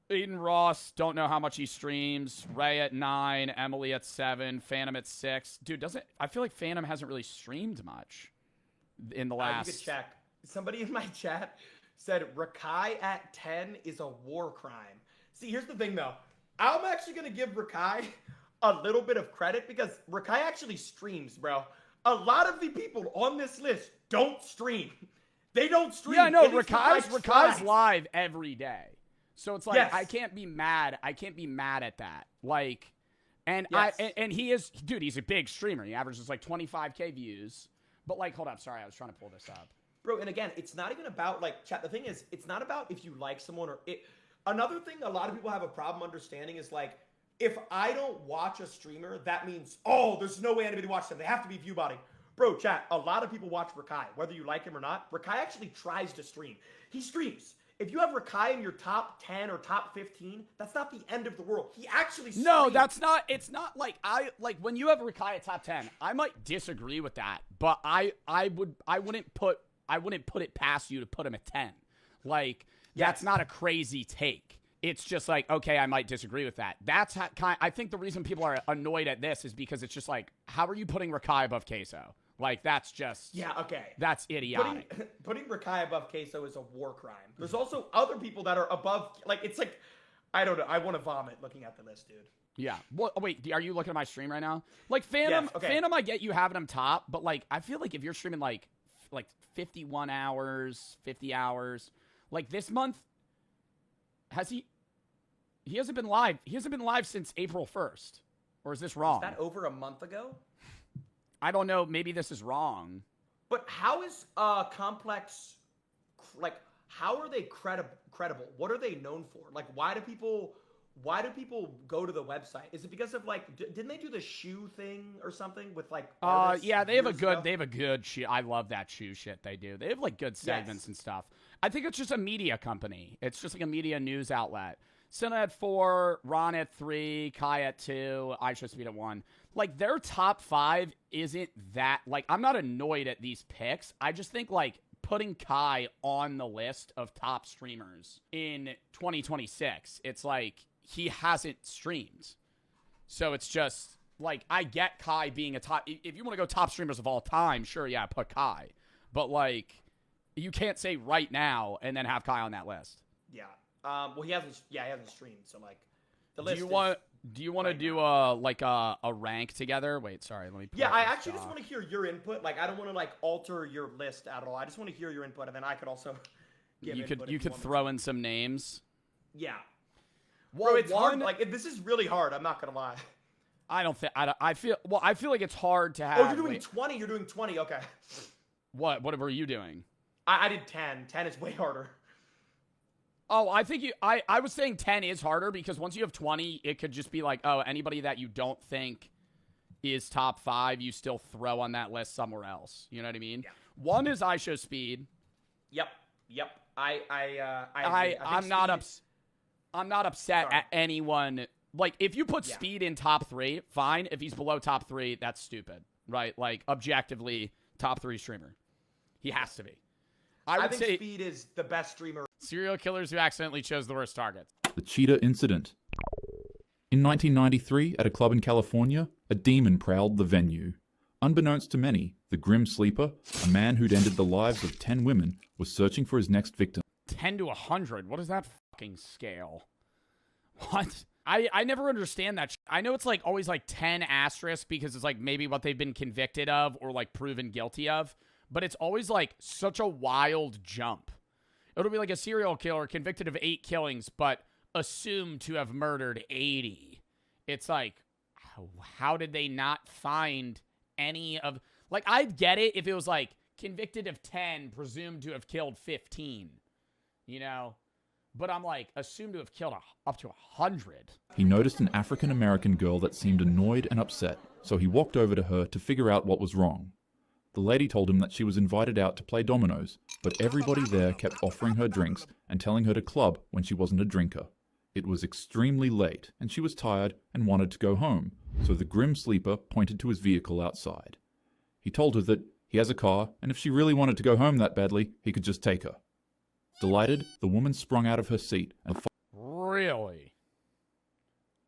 Aiden Ross, don't know how much he streams. Ray at 9. Emily at 7. Phantom at 6. Dude, I feel like Phantom hasn't really streamed much in the last.
You could check. Somebody in my chat said Rakai at 10 is a war crime. See, here's the thing though. I'm actually going to give Rakai a little bit of credit because Rakai actually streams, bro. A lot of the people on this list don't stream. They don't stream.
Yeah, no, Rakai's live every day. So it's like, I can't be mad. I can't be mad at that. Like, and and he is, dude, he's a big streamer. He averages like 25K views. But like, hold up. Sorry, I was trying to pull this up.
Bro, and again, it's not even about like, chat. The thing is, it's not about if you like someone or it. Another thing a lot of people have a problem understanding is like, if I don't watch a streamer, that means, oh, there's no way anybody watches them. They have to be view botting. Bro, chat, a lot of people watch Rakai, whether you like him or not. Rakai actually tries to stream. He streams. If you have Rakai in your top 10 or top 15, that's not the end of the world. He actually streams.
No, that's not. It's not like when you have Rakai at top 10, I might disagree with that, but I wouldn't put it past you to put him at 10. Like, that's not a crazy take. It's just like, okay, I might disagree with that. That's how, I think the reason people are annoyed at this is because it's just like, how are you putting Rakai above Queso? Like, that's just...
Yeah, okay.
That's idiotic.
Putting Rakai above Queso is a war crime. There's also other people that are above... Like, it's like... I don't know. I want to vomit looking at the list, dude.
Yeah. Well, wait, are you looking at my stream right now? Like, Phantom, Phantom, I get you having him top, but, like, I feel like if you're streaming, like 51 hours, 50 hours... Like, this month... Has he... He hasn't been live. He hasn't been live since April 1st. Or is this wrong?
Is that over a month ago?
I don't know. Maybe this is wrong.
But how is Complex, like, how are they credible? What are they known for? Like, why do people go to the website? Is it because of, like, didn't they do the shoe thing or something with, like,
yeah, they have a good shoe. I love that shoe shit they do. They have, like, good segments and stuff. I think it's just a media company. It's just like a media news outlet. Senna at 4, Ron at 3, Kai at 2, Aisha Speed at 1. Like, their top 5 isn't that... Like, I'm not annoyed at these picks. I just think, like, putting Kai on the list of top streamers in 2026, it's like, he hasn't streamed. So it's just, like, I get Kai being a top... If you want to go top streamers of all time, sure, yeah, put Kai. But, like, you can't say right now and then have Kai on that list.
Yeah. Well, he hasn't streamed, so like, the list.
Do you want to do a rank together? Wait, sorry, let me.
Yeah, I actually just want to hear your input. Like, I don't want to like alter your list at all. I just want to hear your input, and then I could also.
You could throw in some names.
Yeah. Well, it's hard. Like, this is really hard. I'm not gonna lie.
I feel like it's hard to have.
Oh, you're doing 20. You're doing 20. Okay.
What were you doing?
I did 10. 10 is way harder.
Oh, I think I was saying 10 is harder because once you have 20, it could just be like, oh, anybody that you don't think is top 5, you still throw on that list somewhere else. You know what I mean?
Yeah.
1 is iShow Speed.
Yep.
I'm not upset at anyone. Like, if you put Speed in top 3, fine. If he's below top 3, that's stupid, right? Like, objectively, top 3 streamer. He has to be.
I think Speed is the best streamer.
Serial killers who accidentally chose the worst targets.
The Cheetah Incident. In 1993, at a club in California, a demon prowled the venue. Unbeknownst to many, the Grim Sleeper, a man who'd ended the lives of 10 women, was searching for his next victim.
10 to 100. What is that fucking scale? What? I never understand that. I know it's like always like 10 asterisk because it's like maybe what they've been convicted of or like proven guilty of. But it's always like such a wild jump. It'll be like a serial killer convicted of 8 killings, but assumed to have murdered 80. It's like, how did they not find any of... Like, I'd get it if it was like convicted of 10, presumed to have killed 15. You know? But I'm like, assumed to have killed up to 100.
He noticed an African-American girl that seemed annoyed and upset, so he walked over to her to figure out what was wrong. The lady told him that she was invited out to play dominoes, but everybody there kept offering her drinks and telling her to club when she wasn't a drinker. It was extremely late, and she was tired and wanted to go home, so the Grim Sleeper pointed to his vehicle outside. He told her that he has a car, and if she really wanted to go home that badly, he could just take her. Delighted, the woman sprung out of her seat and...
Really?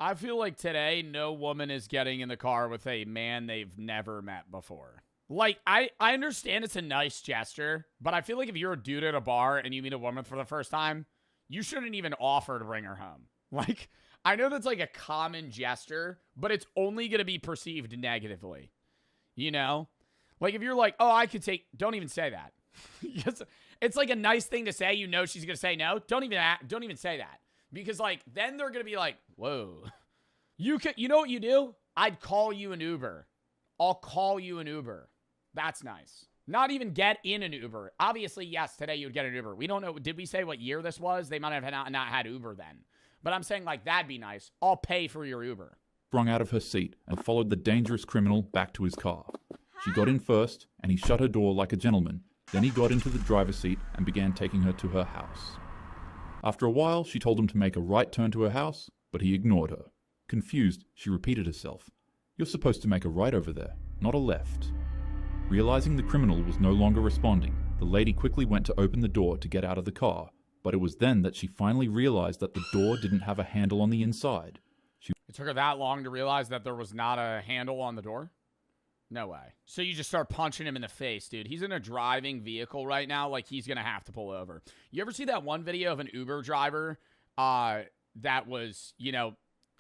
I feel like today, no woman is getting in the car with a man they've never met before. Like, I understand it's a nice gesture, but I feel like if you're a dude at a bar and you meet a woman for the first time, you shouldn't even offer to bring her home. Like, I know that's like a common gesture, but it's only going to be perceived negatively. You know? Like, if you're like, oh, I could take... Don't even say that. It's like a nice thing to say. You know she's going to say no. Don't even say that. Because, like, then they're going to be like, whoa. You know what you do? I'd call you an Uber. I'll call you an Uber. That's nice. Not even get in an Uber. Obviously, yes, today you would get an Uber. We don't know. Did we say what year this was? They might have not had Uber then. But I'm saying, like, that'd be nice. I'll pay for your Uber.
Sprung out of her seat and followed the dangerous criminal back to his car. She got in first, and he shut her door like a gentleman. Then he got into the driver's seat and began taking her to her house. After a while, she told him to make a right turn to her house, but he ignored her. Confused, she repeated herself. You're supposed to make a right over there, not a left. Realizing the criminal was no longer responding, the lady quickly went to open the door to get out of the car, but it was then that she finally realized that the door didn't have a handle on the inside.
It took her that long to realize that there was not a handle on the door? No way. So you just start punching him in the face, dude. He's in a driving vehicle right now, like he's going to have to pull over. You ever see that one video of an Uber driver that was, you know,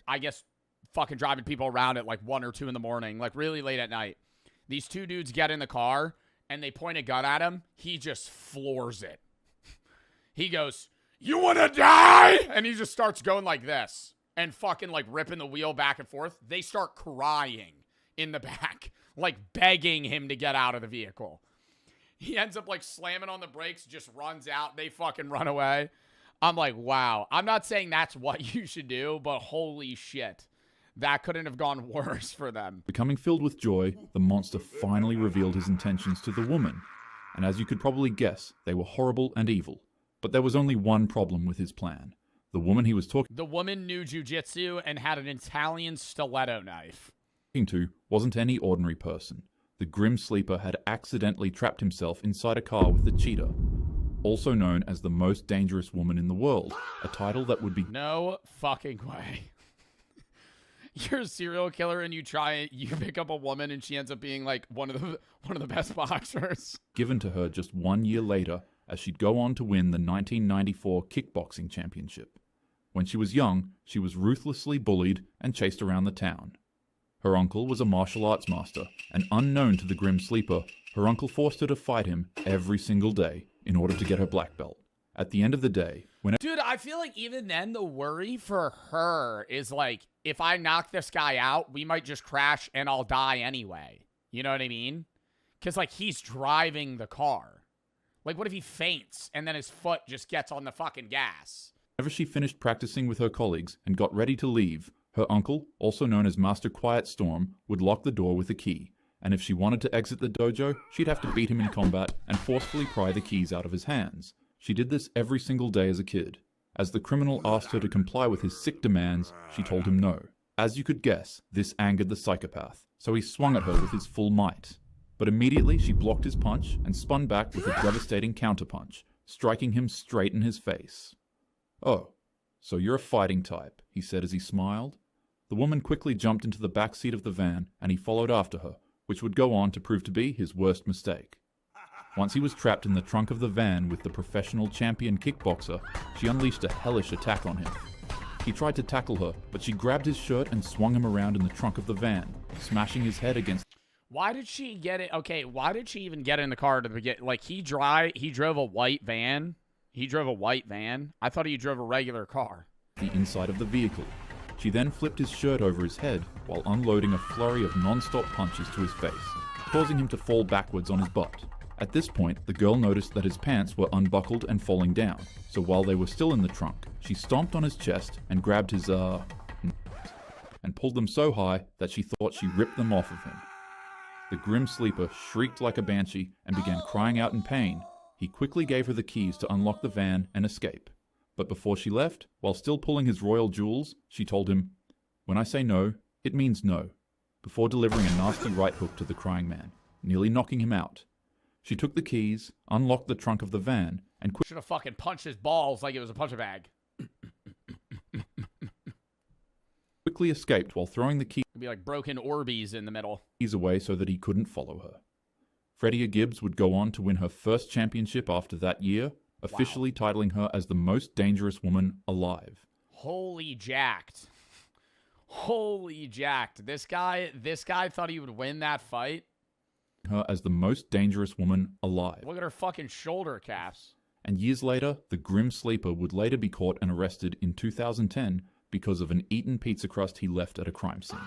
I guess fucking driving people around at like 1 or 2 in the morning, like really late at night. These 2 dudes get in the car and they point a gun at him. He just floors it. He goes, you want to die? And he just starts going like this and fucking like ripping the wheel back and forth. They start crying in the back, like begging him to get out of the vehicle. He ends up like slamming on the brakes, just runs out. They fucking run away. I'm like, wow. I'm not saying that's what you should do, but holy shit. That couldn't have gone worse for them.
Becoming filled with joy, the monster finally revealed his intentions to the woman. And as you could probably guess, they were horrible and evil. But there was only one problem with his plan. The woman he was talking
The woman knew jujitsu and had an Italian stiletto knife.
To wasn't any ordinary person. The Grim Sleeper had accidentally trapped himself inside a car with the cheetah, also known as the most dangerous woman in the world, a title that would be...
No fucking way. You're a serial killer and you pick up a woman and she ends up being like one of the best boxers.
Given to her just 1 year later as she'd go on to win the 1994 kickboxing championship. When she was young, she was ruthlessly bullied and chased around the town. Her uncle was a martial arts master, and unknown to the Grim Sleeper, her uncle forced her to fight him every single day in order to get her black belt. At the end of the day,
Dude, I feel like even then the worry for her is like, if I knock this guy out, we might just crash and I'll die anyway. You know what I mean? Because like he's driving the car. Like what if he faints and then his foot just gets on the fucking gas?
Whenever she finished practicing with her colleagues and got ready to leave, her uncle, also known as Master Quiet Storm, would lock the door with a key, and if she wanted to exit the dojo, she'd have to beat him in combat and forcefully pry the keys out of his hands. She did this every single day as a kid. As the criminal asked her to comply with his sick demands, she told him no. As you could guess, this angered the psychopath, so he swung at her with his full might. But immediately she blocked his punch and spun back with a devastating counterpunch, striking him straight in his face. "Oh, so you're a fighting type," he said as he smiled. The woman quickly jumped into the back seat of the van, and he followed after her, which would go on to prove to be his worst mistake. Once he was trapped in the trunk of the van with the professional champion kickboxer, she unleashed a hellish attack on him. He tried to tackle her, but she grabbed his shirt and swung him around in the trunk of the van, smashing his head against...
Why did she get it? Okay, why did she even get in the car to begin? Like, he drove a white van? He drove a white van? I thought he drove a regular car.
...the inside of the vehicle. She then flipped his shirt over his head while unloading a flurry of non-stop punches to his face, causing him to fall backwards on his butt. At this point, the girl noticed that his pants were unbuckled and falling down, so while they were still in the trunk, she stomped on his chest and grabbed his, and pulled them so high that she thought she ripped them off of him. The grim sleeper shrieked like a banshee and began crying out in pain. He quickly gave her the keys to unlock the van and escape. But before she left, while still pulling his royal jewels, she told him, "When I say no, it means no," before delivering a nasty right hook to the crying man, nearly knocking him out. She took the keys, unlocked the trunk of the van, and
should have fucking punched his balls like it was a punch bag.
quickly escaped while throwing the keys
It'd be like broken Orbeez in the middle.
away so that he couldn't follow her. Freddie Gibbs would go on to win her first championship after that year, officially titling her as the most dangerous woman alive.
Holy jacked. Holy jacked. This guy thought he would win that fight.
Her as the most dangerous woman alive.
Look at her fucking shoulder caps.
And years later, the grim sleeper would later be caught and arrested in 2010 because of an eaten pizza crust he left at a crime scene.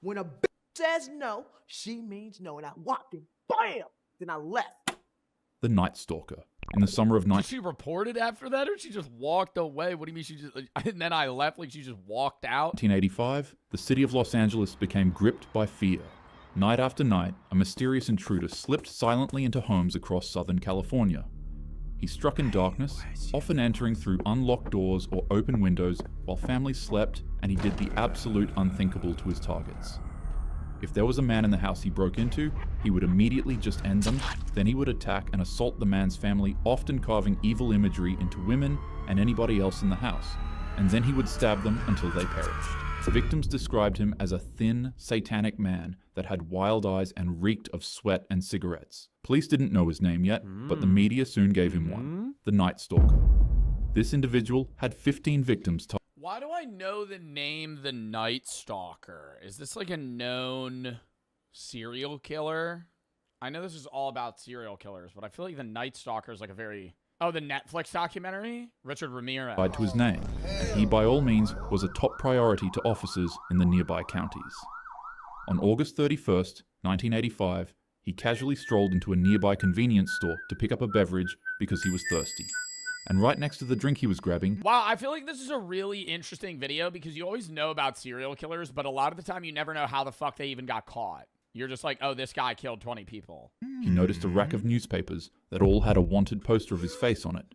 When a bitch says no, she means no. And I walked in, bam! Then I left.
The Night Stalker. In the summer of
Did she report it after that, or she just walked away? What do you mean she just... And then I left like she just walked out?
1985, the city of Los Angeles became gripped by fear. Night after night, a mysterious intruder slipped silently into homes across Southern California. He struck in darkness, often entering through unlocked doors or open windows while families slept, and he did the absolute unthinkable to his targets. If there was a man in the house he broke into, he would immediately just end them, then he would attack and assault the man's family, often carving evil imagery into women and anybody else in the house, and then he would stab them until they perished. Victims described him as a thin, satanic man that had wild eyes and reeked of sweat and cigarettes. Police didn't know his name yet, but the media soon gave him one, the Night Stalker. This individual had 15 victims.
Why do I know the name the Night Stalker? Is this like a known serial killer? I know this is all about serial killers, but I feel like the Night Stalker is like a very... Oh, the Netflix documentary? Richard Ramirez.
Tied to his name, and he by all means was a top priority to officers in the nearby counties. On August 31st, 1985, he casually strolled into a nearby convenience store to pick up a beverage because he was thirsty. And right next to the drink he was grabbing...
Wow, I feel like this is a really interesting video because you always know about serial killers, but a lot of the time you never know how the fuck they even got caught. You're just like, oh, this guy killed 20 people.
He noticed a rack of newspapers that all had a wanted poster of his face on it.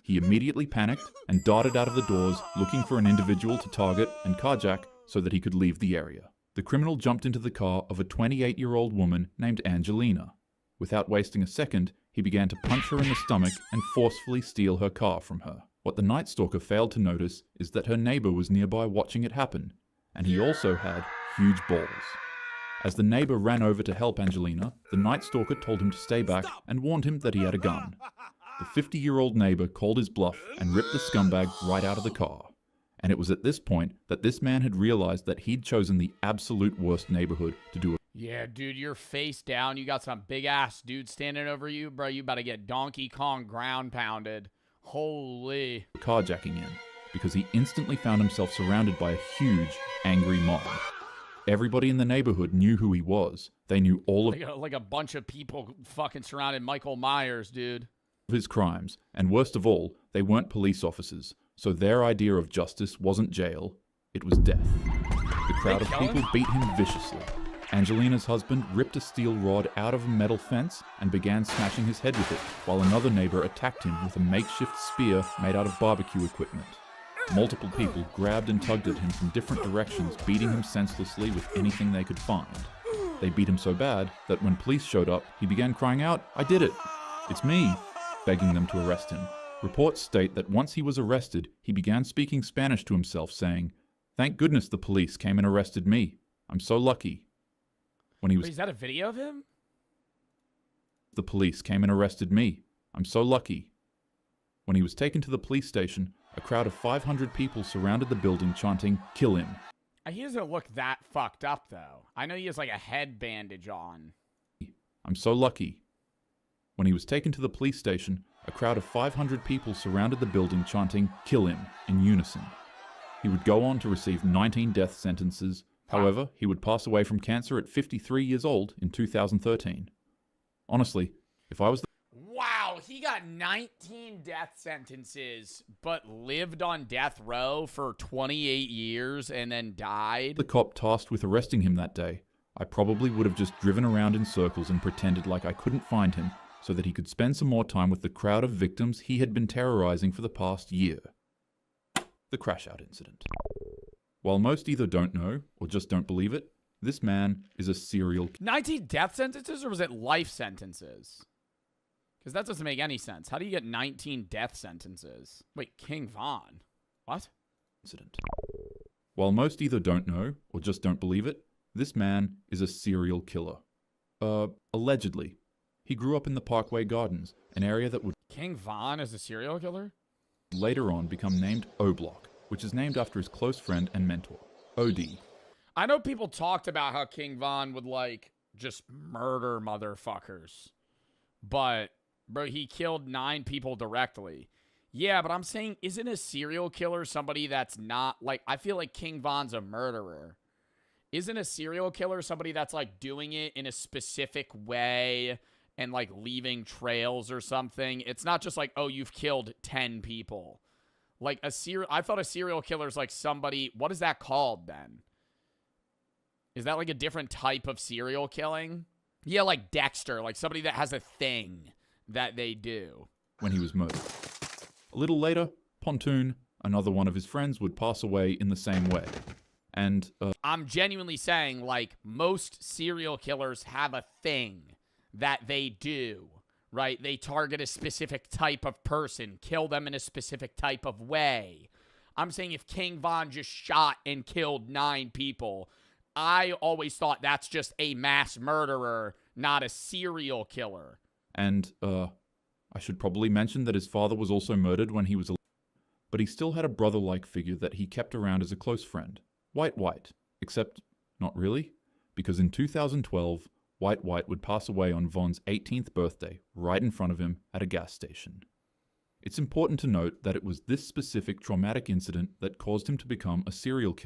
He immediately panicked and darted out of the doors looking for an individual to target and carjack so that he could leave the area. The criminal jumped into the car of a 28-year-old woman named Angelina. Without wasting a second, he began to punch her in the stomach and forcefully steal her car from her. What the Night Stalker failed to notice is that her neighbor was nearby watching it happen, and he also had huge balls. As the neighbor ran over to help Angelina, the Night Stalker told him to stay back and warned him that he had a gun. The 50-year-old neighbor called his bluff and ripped the scumbag right out of the car. And it was at this point that this man had realized that he'd chosen the absolute worst neighborhood to do it.
Yeah, dude, you're face down. You got some big-ass dude standing over you. Bro, you about to get Donkey Kong ground pounded. Holy.
Carjacking in, because he instantly found himself surrounded by a huge, angry mob. Everybody in the neighborhood knew who he was. They knew all of
like a bunch of people fucking surrounded Michael Myers, dude.
His crimes, and worst of all, they weren't police officers, so their idea of justice wasn't jail, it was death. The crowd of people beat him viciously. Angelina's husband ripped a steel rod out of a metal fence and began smashing his head with it, while another neighbor attacked him with a makeshift spear made out of barbecue equipment. Multiple people grabbed and tugged at him from different directions, beating him senselessly with anything they could find. They beat him so bad that when police showed up, he began crying out, "I did it! It's me!" begging them to arrest him. Reports state that once he was arrested, he began speaking Spanish to himself, saying, "Thank goodness the police came and arrested me. I'm so lucky. When he was...
Wait, is that a video of him?
The police came and arrested me. I'm so lucky. When he was taken to the police station, a crowd of 500 people surrounded the building chanting, "Kill him."
He doesn't look that fucked up, though. I know he has like a head bandage on.
I'm so lucky. When he was taken to the police station, a crowd of 500 people surrounded the building chanting, "Kill him," in unison. He would go on to receive 19 death sentences. However, he would pass away from cancer at 53 years old in 2013. Honestly, if I was the...
Wow, he got 19 death sentences, but lived on death row for 28 years and then died.
The cop tasked with arresting him that day, I probably would have just driven around in circles and pretended like I couldn't find him so that he could spend some more time with the crowd of victims he had been terrorizing for the past year. The crash out incident. While most either don't know or just don't believe it, this man is a serial...
19 death sentences, or was it life sentences? Because that doesn't make any sense. How do you get 19 death sentences? Wait, King Von? What?
Incident. While most either don't know or just don't believe it, this man is a serial killer. Allegedly. He grew up in the Parkway Gardens, an area that would...
King Von is a serial killer?
Later on become named O-Block, which is named after his close friend and mentor, OD.
I know people talked about how King Von would, like, just murder motherfuckers. But, bro, he killed 9 people directly. Yeah, but I'm saying, isn't a serial killer somebody that's not, like, I feel like King Von's a murderer. Isn't a serial killer somebody that's, like, doing it in a specific way and, like, leaving trails or something? It's not just like, oh, you've killed 10 people. Like, I thought a serial killer is like somebody, what is that called then? Is that like a different type of serial killing? Yeah, like Dexter, like somebody that has a thing that they do.
When he was murdered. A little later, Pontoon, another one of his friends, would pass away in the same way. And,
I'm genuinely saying, like, most serial killers have a thing that they do, right? They target a specific type of person, kill them in a specific type of way. I'm saying if King Von just shot and killed 9 people, I always thought that's just a mass murderer, not a serial killer.
And, I should probably mention that his father was also murdered when he was 11, but he still had a brother-like figure that he kept around as a close friend. White, except not really, because in 2012, White would pass away on Von's 18th birthday, right in front of him at a gas station. It's important to note that it was this specific traumatic incident that caused him to become a serial killer,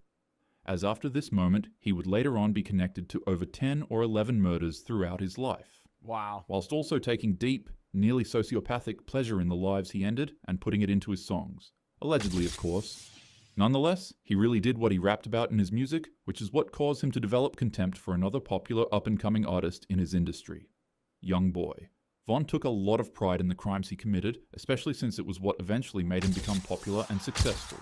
as after this moment, he would later on be connected to over 10 or 11 murders throughout his life.
Wow.
Whilst also taking deep, nearly sociopathic pleasure in the lives he ended and putting it into his songs. Allegedly, of course. Nonetheless, he really did what he rapped about in his music, which is what caused him to develop contempt for another popular up-and-coming artist in his industry, Young Boy. Von took a lot of pride in the crimes he committed, especially since it was what eventually made him become popular and successful.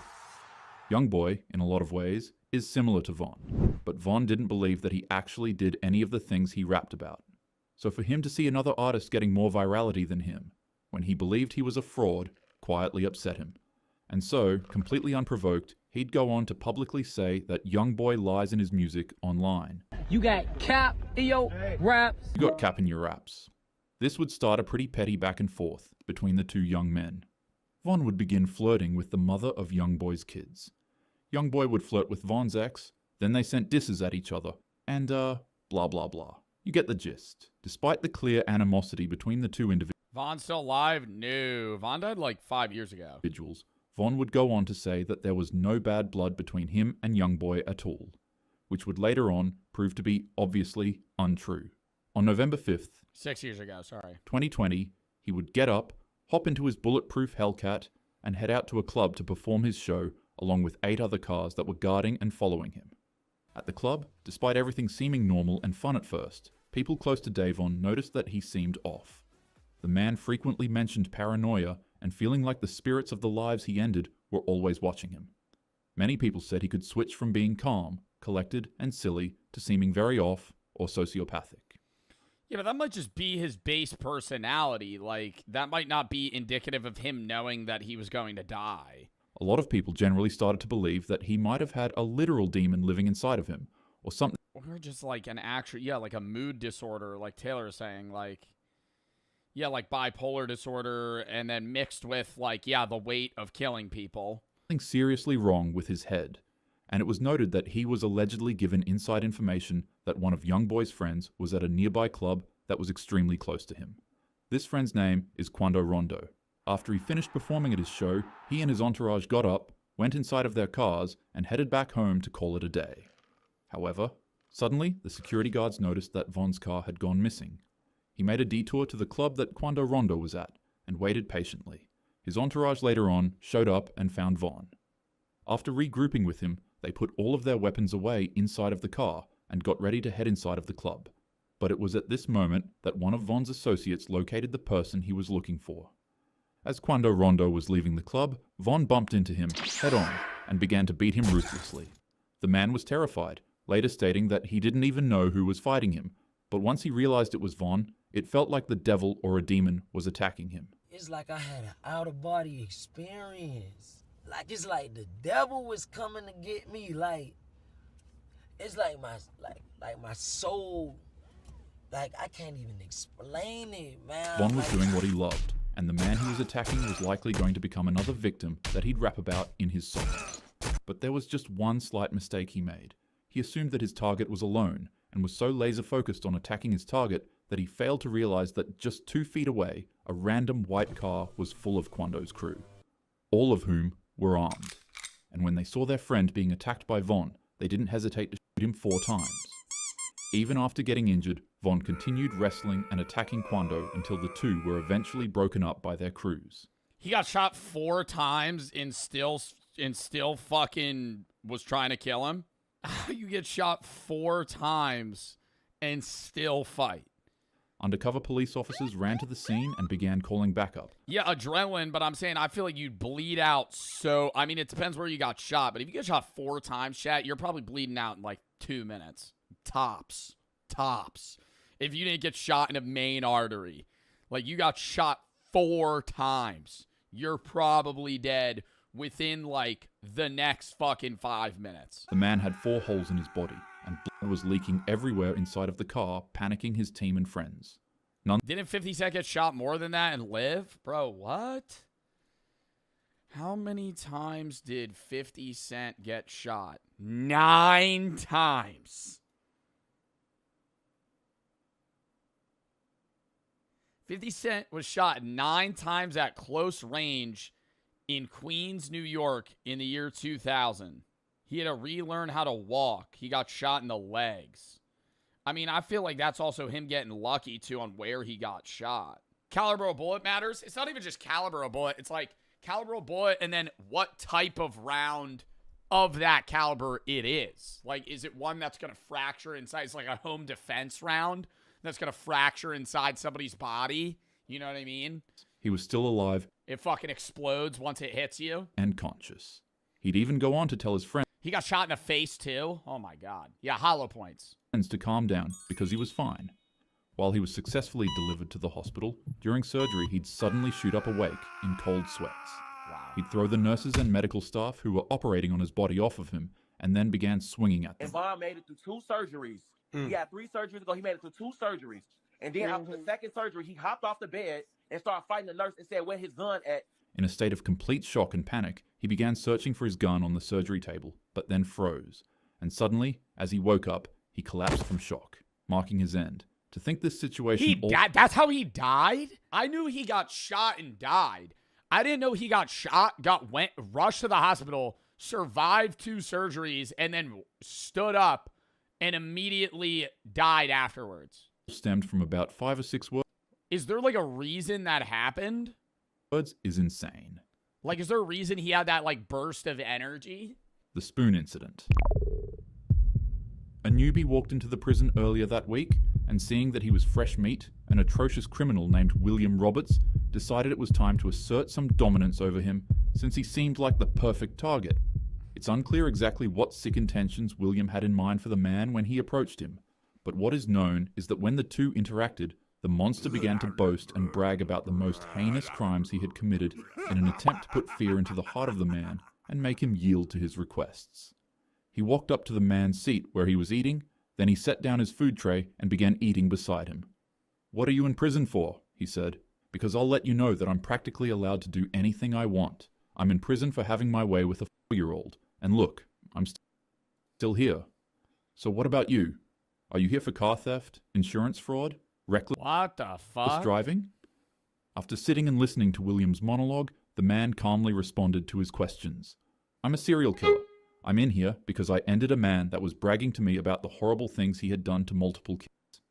Young Boy, in a lot of ways, is similar to Von, but Von didn't believe that he actually did any of the things he rapped about. So for him to see another artist getting more virality than him, when he believed he was a fraud, quietly upset him. And so, completely unprovoked, he'd go on to publicly say that Young Boy lies in his music online.
You got cap in your raps.
You got cap in your raps. This would start a pretty petty back and forth between the two young men. Von would begin flirting with the mother of Young Boy's kids. Young Boy would flirt with Von's ex, then they sent disses at each other, and blah blah blah. You get the gist. Despite the clear animosity between the two
Von's still alive? No. Von died like 5 years ago.
Individuals, Von would go on to say that there was no bad blood between him and Young Boy at all, which would later on prove to be obviously untrue. On November 5th,
6 years ago, sorry.
2020, he would get up, hop into his bulletproof Hellcat, and head out to a club to perform his show along with 8 other cars that were guarding and following him. At the club, despite everything seeming normal and fun at first, people close to Davon noticed that he seemed off. The man frequently mentioned paranoia and feeling like the spirits of the lives he ended were always watching him. Many people said he could switch from being calm, collected, and silly to seeming very off or sociopathic.
Yeah, but that might just be his base personality. Like, that might not be indicative of him knowing that he was going to die.
A lot of people generally started to believe that he might have had a literal demon living inside of him, or something.
Or just like an actual, yeah, like a mood disorder, like Taylor is saying, like, yeah, like bipolar disorder, and then mixed with, like, yeah, the weight of killing people.
Something seriously wrong with his head, and it was noted that he was allegedly given inside information that one of Youngboy's friends was at a nearby club that was extremely close to him. This friend's name is Quando Rondo. After he finished performing at his show, he and his entourage got up, went inside of their cars, and headed back home to call it a day. However, suddenly, the security guards noticed that Von's car had gone missing. He made a detour to the club that Quando Rondo was at, and waited patiently. His entourage later on showed up and found Von. After regrouping with him, they put all of their weapons away inside of the car and got ready to head inside of the club. But it was at this moment that one of Von's associates located the person he was looking for. As Quando Rondo was leaving the club, Von bumped into him head on and began to beat him ruthlessly. The man was terrified, later stating that he didn't even know who was fighting him, but once he realized it was Von, it felt like the devil or a demon was attacking him.
It's like I had an out-of-body experience. Like, it's like the devil was coming to get me. Like, it's like my soul, like, I can't even explain it, man.
Von was doing what he loved, and the man he was attacking was likely going to become another victim that he'd rap about in his songs. But there was just one slight mistake he made. He assumed that his target was alone, and was so laser-focused on attacking his target that he failed to realize that just 2 feet away, a random white car was full of Quando's crew, all of whom were armed. And when they saw their friend being attacked by Von, they didn't hesitate to shoot him 4 times. Even after getting injured, Von continued wrestling and attacking Quando until the two were eventually broken up by their crews.
He got shot 4 times and still fucking was trying to kill him. How you get shot 4 times and still fight?
Undercover police officers ran to the scene and began calling backup.
Yeah, adrenaline, but I'm saying I feel like you'd bleed out so... I mean, it depends where you got shot, but if you get shot 4 times, chat, you're probably bleeding out in like 2 minutes. Tops. If you didn't get shot in a main artery, like you got shot 4 times, you're probably dead within like the next fucking 5 minutes.
The man had 4 holes in his body, and blood was leaking everywhere inside of the car, panicking his team and friends.
Didn't 50 Cent get shot more than that and live? Bro, what? How many times did 50 Cent get shot? 9 times. 50 Cent was shot 9 times at close range in Queens, New York in the year 2000. He had to relearn how to walk. He got shot in the legs. I mean, I feel like that's also him getting lucky, too, on where he got shot. Caliber of bullet matters. It's not even just caliber of bullet. It's like caliber of bullet and then what type of round of that caliber it is. Like, is it one that's going to fracture inside? It's like a home defense round that's going to fracture inside somebody's body. You know what I mean?
He was still alive.
It fucking explodes once it hits you.
And conscious. He'd even go on to tell his friends.
He got shot in the face, too? Oh, my God. Yeah, hollow points.
To calm down because he was fine. While he was successfully delivered to the hospital, during surgery he'd suddenly shoot up awake in cold sweats.
Wow.
He'd throw the nurses and medical staff who were operating on his body off of him and then began swinging at them.
And Von made it through 2 surgeries. He had 3 surgeries ago. He made it through 2 surgeries. And then after the second surgery, he hopped off the bed and started fighting the nurse and said, "Where his gun at?"
In a state of complete shock and panic, he began searching for his gun on the surgery table, but then froze. And suddenly, as he woke up, he collapsed from shock, marking his end. To think this situation...
He died? That's how he died? I knew he got shot and died. I didn't know he got shot, rushed to the hospital, survived 2 surgeries, and then stood up and immediately died afterwards.
Stemmed from about 5 or 6 words.
Is there like a reason that happened?
Words is insane.
Like, is there a reason he had that like burst of energy?
The spoon incident. A newbie walked into the prison earlier that week, and seeing that he was fresh meat, an atrocious criminal named William Roberts decided it was time to assert some dominance over him, since he seemed like the perfect target. It's unclear exactly what sick intentions William had in mind for the man when he approached him, but what is known is that when the two interacted, the monster began to boast and brag about the most heinous crimes he had committed in an attempt to put fear into the heart of the man and make him yield to his requests. He walked up to the man's seat where he was eating, Then he set down his food tray and began eating beside him. "What are you in prison for?" he said. "Because I'll let you know that I'm practically allowed to do anything I want. I'm in prison for having my way with a 4-year-old. And look, I'm still here. So what about you? Are you here for car theft, insurance fraud, reckless
What the fuck?
driving?" After sitting and listening to William's monologue, the man calmly responded to his questions. "I'm a serial killer. I'm in here because I ended a man that was bragging to me about the horrible things he had done to multiple kids.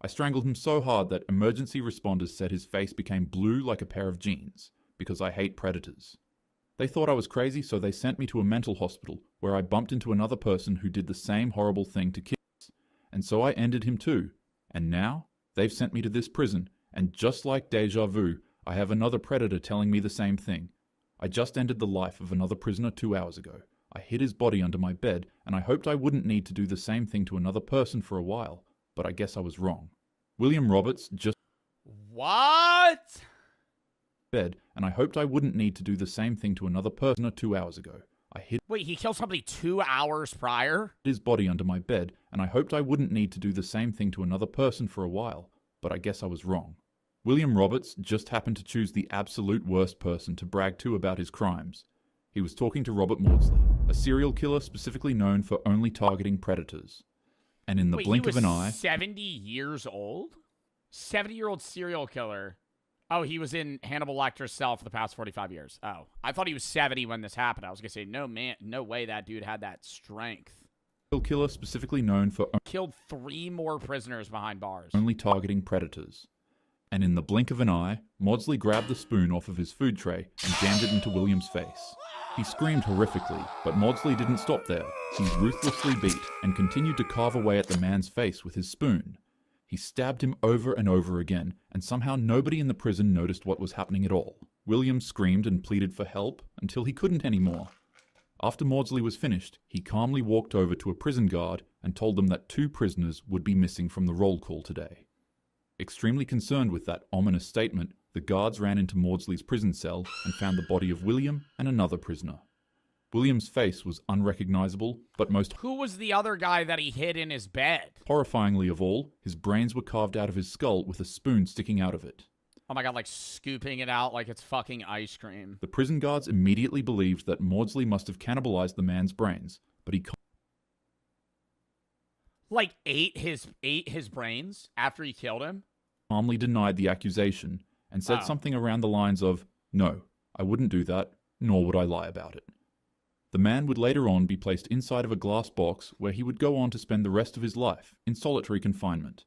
I strangled him so hard that emergency responders said his face became blue like a pair of jeans, because I hate predators. They thought I was crazy, so they sent me to a mental hospital where I bumped into another person who did the same horrible thing to kids. And so I ended him too. And now they've sent me to this prison, and just like deja vu, I have another predator telling me the same thing. I just ended the life of another prisoner 2 hours ago. I hid his body under my bed, and I hoped I wouldn't need to do the same thing to another person for a while, but I guess I was wrong. William Roberts just
What?
bed, and I hoped I wouldn't need to do the same thing to another person 2 hours ago. I hid
Wait, he killed somebody 2 hours prior?
his body under my bed, and I hoped I wouldn't need to do the same thing to another person for a while, but I guess I was wrong. William Roberts just happened to choose the absolute worst person to brag to about his crimes. He was talking to Robert Maudsley, a serial killer specifically known for only targeting predators. And in the blink of an eye...
70 years old? 70-year-old serial killer. Oh, he was in Hannibal Lecter's cell for the past 45 years. Oh, I thought he was 70 when this happened. I was going to say, no, man, no way that dude had that strength.
Serial killer specifically known for
Killed 3 more prisoners behind bars.
only targeting predators. And in the blink of an eye, Maudsley grabbed the spoon off of his food tray and jammed it into William's face. He screamed horrifically, but Maudsley didn't stop there. He ruthlessly beat and continued to carve away at the man's face with his spoon. He stabbed him over and over again, and somehow nobody in the prison noticed what was happening at all. William screamed and pleaded for help until he couldn't anymore. After Maudsley was finished, he calmly walked over to a prison guard and told them that 2 prisoners would be missing from the roll call today. Extremely concerned with that ominous statement, the guards ran into Maudsley's prison cell and found the body of William and another prisoner. William's face was unrecognizable, but most
Who was the other guy that he hid in his bed?
horrifyingly of all, his brains were carved out of his skull with a spoon sticking out of it.
Oh my god, like scooping it out like it's fucking ice cream.
The prison guards immediately believed that Maudsley must have cannibalized the man's brains, but he
Like ate his brains after he killed him?
calmly denied the accusation and said
Oh.
something around the lines of, "No, I wouldn't do that, nor would I lie about it." The man would later on be placed inside of a glass box where he would go on to spend the rest of his life in solitary confinement.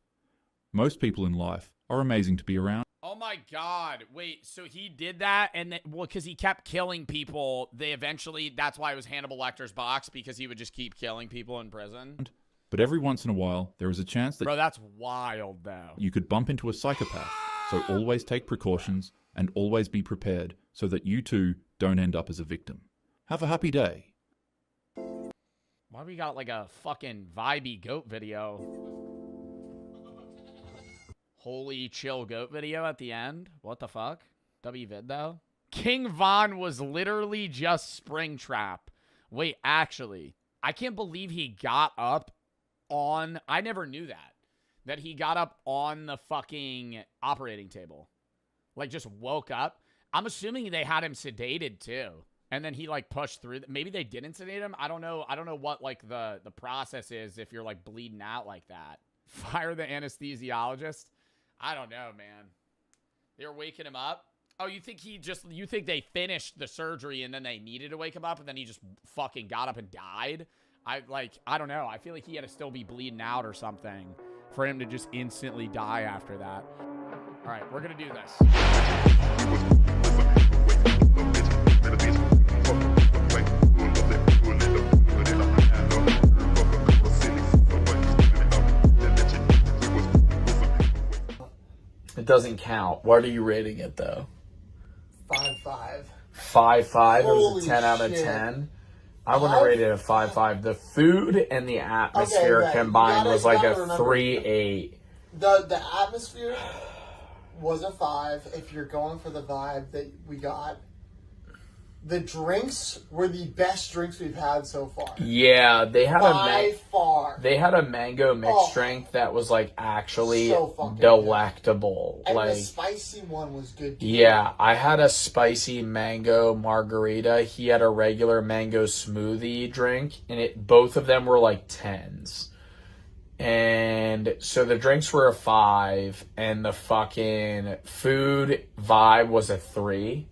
Most people in life are amazing to be around.
Oh my god. Wait, so he did that and then, well, because he kept killing people, they eventually, that's why it was Hannibal Lecter's box, because he would just keep killing people in prison?
But every once in a while, there is a chance that
Bro, that's wild though.
you could bump into a psychopath, so always take precautions and always be prepared so that you too don't end up as a victim. Have a happy day.
Why do we got like a fucking vibey goat video? Holy chill goat video at the end? What the fuck? WVid though? King Von was literally just Springtrap. Wait, actually, I can't believe he got up on... I never knew that. That he got up on the fucking operating table. Like, just woke up. I'm assuming they had him sedated, too. And then he, like, pushed through. Maybe they didn't sedate him. I don't know. I don't know what, like, the process is if you're, like, bleeding out like that. Fire the anesthesiologist? I don't know, man. They were waking him up? Oh, you think you think they finished the surgery and then they needed to wake him up and then he just fucking got up and died? I don't know. I feel like he had to still be bleeding out or something for him to just instantly die after that. All right, we're going to do this.
It doesn't count. What are you rating it though?
5-5.
5-5. It was
Holy
a 10 out of
shit.
10. I wouldn't have rated it a 5-5. The food and the atmosphere
Okay, right.
combined was like a
You gotta remember-
3-8.
The atmosphere was a 5 if you're going for the vibe that we got.
The drinks were the best drinks we've had so far.
Yeah, they had
By far.
They had a mango mixed drink that was like actually
So fucking
delectable.
And
like
the spicy one was good too.
yeah, I had a spicy mango margarita. He had a regular mango smoothie drink, and both of them were like 10s. And so the drinks were a 5, and the fucking food vibe was a 3.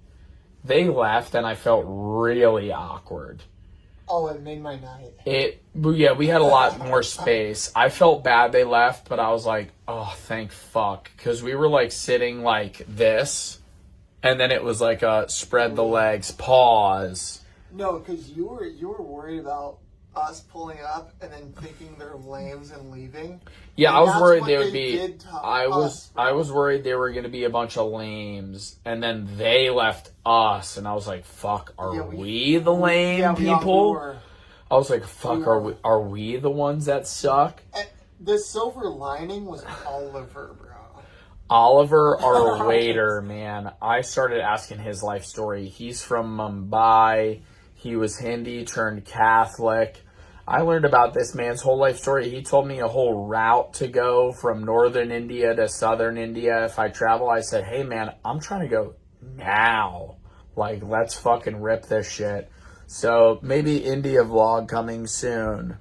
They left, and I felt really awkward.
Oh, it made my night.
Yeah, we had a lot more space. I felt bad they left, but I was like, oh, thank fuck. Because we were like sitting like this, and then it was like a spread the legs, pause.
No, because you were worried about us pulling up and then thinking they're lames and leaving.
Yeah,
and
I was
that's
worried
what
they would be. I was worried they were going to be a bunch of lames, and then they left us, and I was like, "Fuck, are we the lame people?" I was like, "Fuck, are we the ones that suck?"
And the silver lining was Oliver, bro.
Oliver, our waiter, man. I started asking his life story. He's from Mumbai. He was Hindi, turned Catholic. I learned about this man's whole life story. He told me a whole route to go from northern India to southern India. If I travel, I said, hey, man, I'm trying to go now. Like, let's fucking rip this shit. So maybe India vlog coming soon.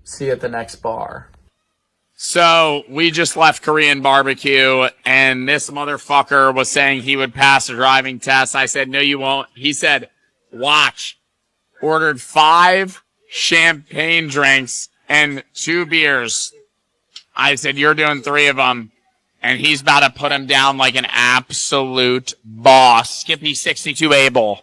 See you at the next bar.
So we just left Korean barbecue, and this motherfucker was saying he would pass a driving test. I said, no, you won't. He said, watch. Ordered 5 champagne drinks and 2 beers. I said, you're doing 3 of them. And he's about to put him down like an absolute boss. Skippy 62 Abel.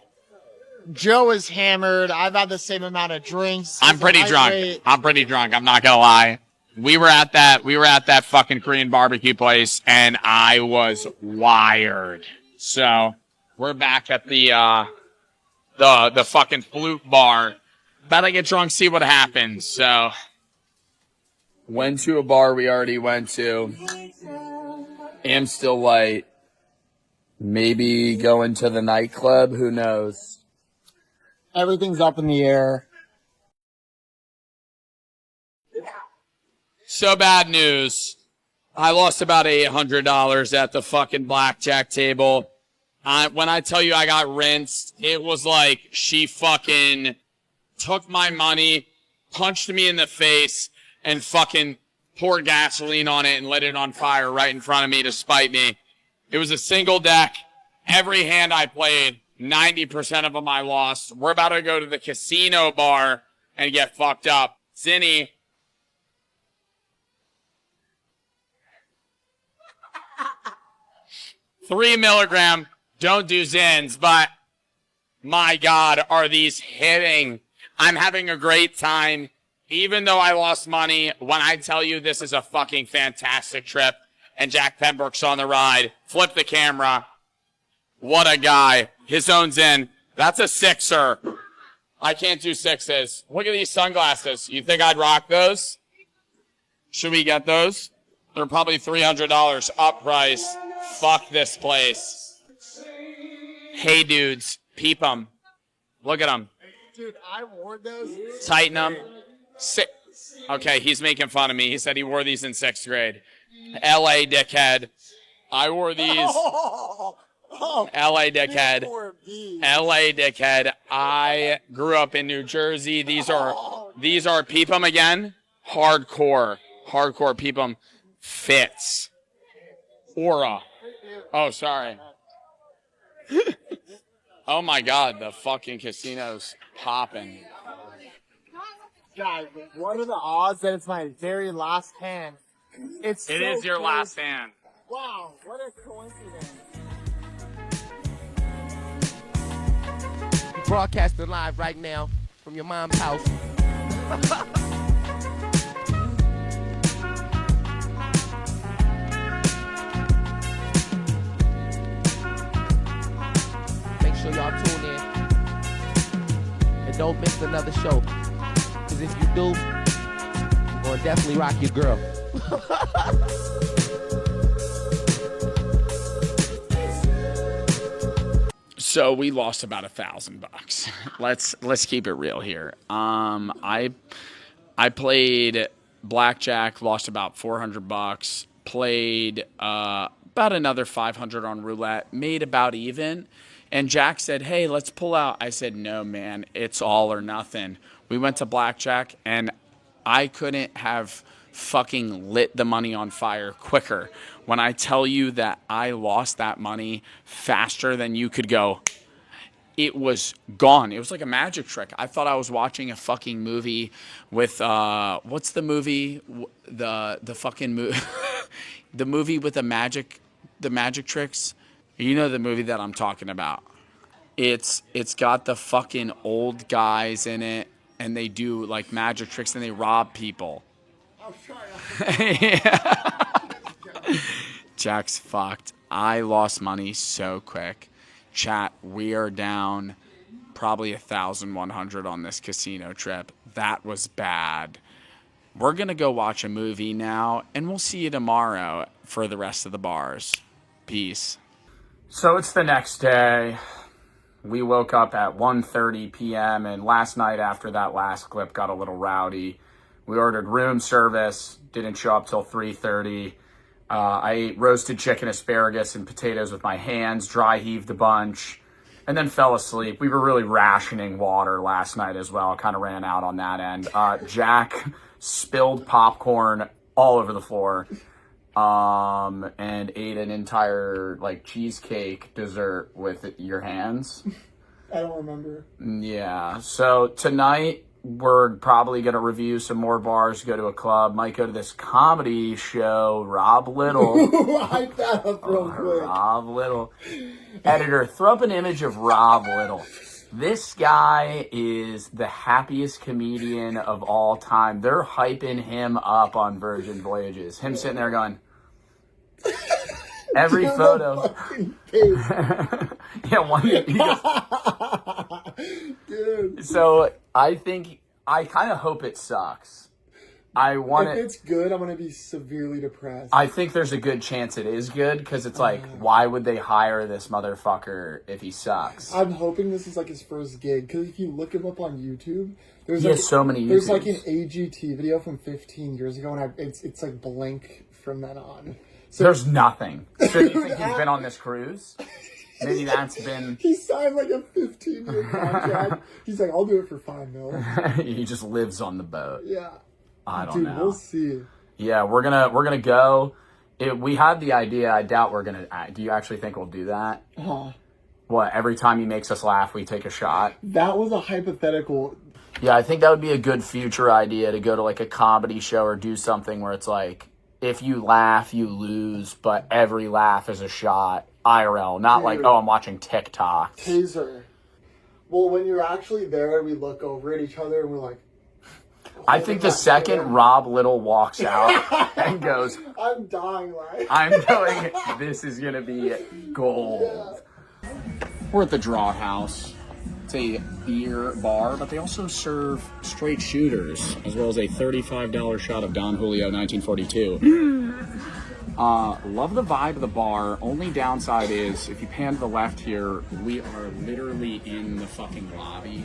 Joe is hammered. I've had the same amount of drinks.
I'm pretty drunk. I'm not gonna lie. We were at that fucking Korean barbecue place, and I was wired. So we're back at the fucking flute bar. About to get drunk, see what happens. So went to a bar we already went to. Am still light. Maybe going to the nightclub. Who knows?
Everything's up in the air.
So bad news. I lost about $800 at the fucking blackjack table. When I tell you I got rinsed, it was like she fucking took my money, punched me in the face, and fucking poured gasoline on it and lit it on fire right in front of me to spite me. It was a single deck. Every hand I played, 90% of them I lost. We're about to go to the casino bar and get fucked up. Zinni. $3 milligram. Don't do Zins, but my God, are these hitting? I'm having a great time. Even though I lost money, when I tell you this is a fucking fantastic trip, and Jack Pembroke's on the ride, flip the camera. What a guy. His own Zin. That's a 6er. I can't do 6s. Look at these sunglasses. You think I'd rock those? Should we get those? They're probably $300 up price. Fuck this place. Hey, dudes. Peep them. Look at them.
Dude, I wore those.
Tighten them. Okay, he's making fun of me. He said he wore these in 6th grade. L.A. dickhead. I wore these. L.A. dickhead. L.A. dickhead. I grew up in New Jersey. These are peep them again. Hardcore peep them. Fits. Aura. Oh, sorry. Oh my God, the fucking casino's popping.
Guys, what are the odds that it's my very last hand?
It is your last hand.
Wow, what a coincidence.
Broadcasting live right now from your mom's house. Make sure y'all tune in and don't miss another show. Because if you do, I'm going to definitely rock your girl.
So we lost about $1,000. Let's keep it real here. I played blackjack, lost about $400. Played about another $500 on roulette, made about even. And Jack said, "Hey, let's pull out." I said, "No, man, it's all or nothing." We went to blackjack, and I couldn't have fucking lit the money on fire quicker. When I tell you that I lost that money faster than you could go, it was gone. It was like a magic trick. I thought I was watching a fucking movie with what's the movie? The fucking movie, the movie with the magic tricks. You know the movie that I'm talking about. It's got the fucking old guys in it, and they do like magic tricks and they rob people. Yeah. Jack's fucked. I lost money so quick. Chat, we are down probably 1,100 on this casino trip. That was bad. We're going to go watch a movie now, and we'll see you tomorrow for the rest of the bars. Peace. So it's the next day. We woke up at 1:30 p.m., and last night after that last clip got a little rowdy. We ordered room service, didn't show up till 3:30. I ate roasted chicken, asparagus, and potatoes with my hands, dry heaved a bunch, and then fell asleep. We were really rationing water last night as well. Kind of ran out on that end. Jack spilled popcorn all over the floor and ate an entire like cheesecake dessert with your hands.
I don't remember.
Yeah. So tonight we're probably going to review some more bars, go to a club, might go to this comedy show, Rob Little.
Hype that up real quick.
Rob Little. Editor, throw up an image of Rob Little. This guy is the happiest comedian of all time. They're hyping him up on Virgin Voyages. Him sitting there going, every photo. Yeah, one.
Dude.
So I kind of hope it sucks.
If it's good, I'm going to be severely depressed.
I think there's a good chance it is good, because it's like, why would they hire this motherfucker if he sucks?
I'm hoping this is like his first gig, because if you look him up on YouTube,
He has so many
There's
YouTubes.
like an AGT video from 15 years ago, and it's like blank from then on. So
There's nothing. So you think he's been on this cruise? Maybe that's been...
He signed like a 15-year contract. He's like, I'll do it for $5 million.
He just lives on the boat.
Yeah.
I don't
Dude,
know.
we'll see.
Yeah, we're gonna go. We had the idea. I doubt we're gonna. Do you actually think we'll do that? What? Every time he makes us laugh, we take a shot.
That was a hypothetical.
Yeah, I think that would be a good future idea, to go to like a comedy show or do something where it's like, if you laugh, you lose, but every laugh is a shot. IRL, not
Dude.
like, oh, I'm watching TikTok.
Taser. Well, when you're actually there, we look over at each other and we're like,
I think the second Rob Little walks out and goes,
I'm dying laughing.
I'm going, this is going to be gold. Yeah. We're at the Draw House. It's a beer bar, but they also serve straight shooters, as well as a $35 shot of Don Julio 1942. Love the vibe of the bar. Only downside is, if you pan to the left here, we are literally in the fucking lobby.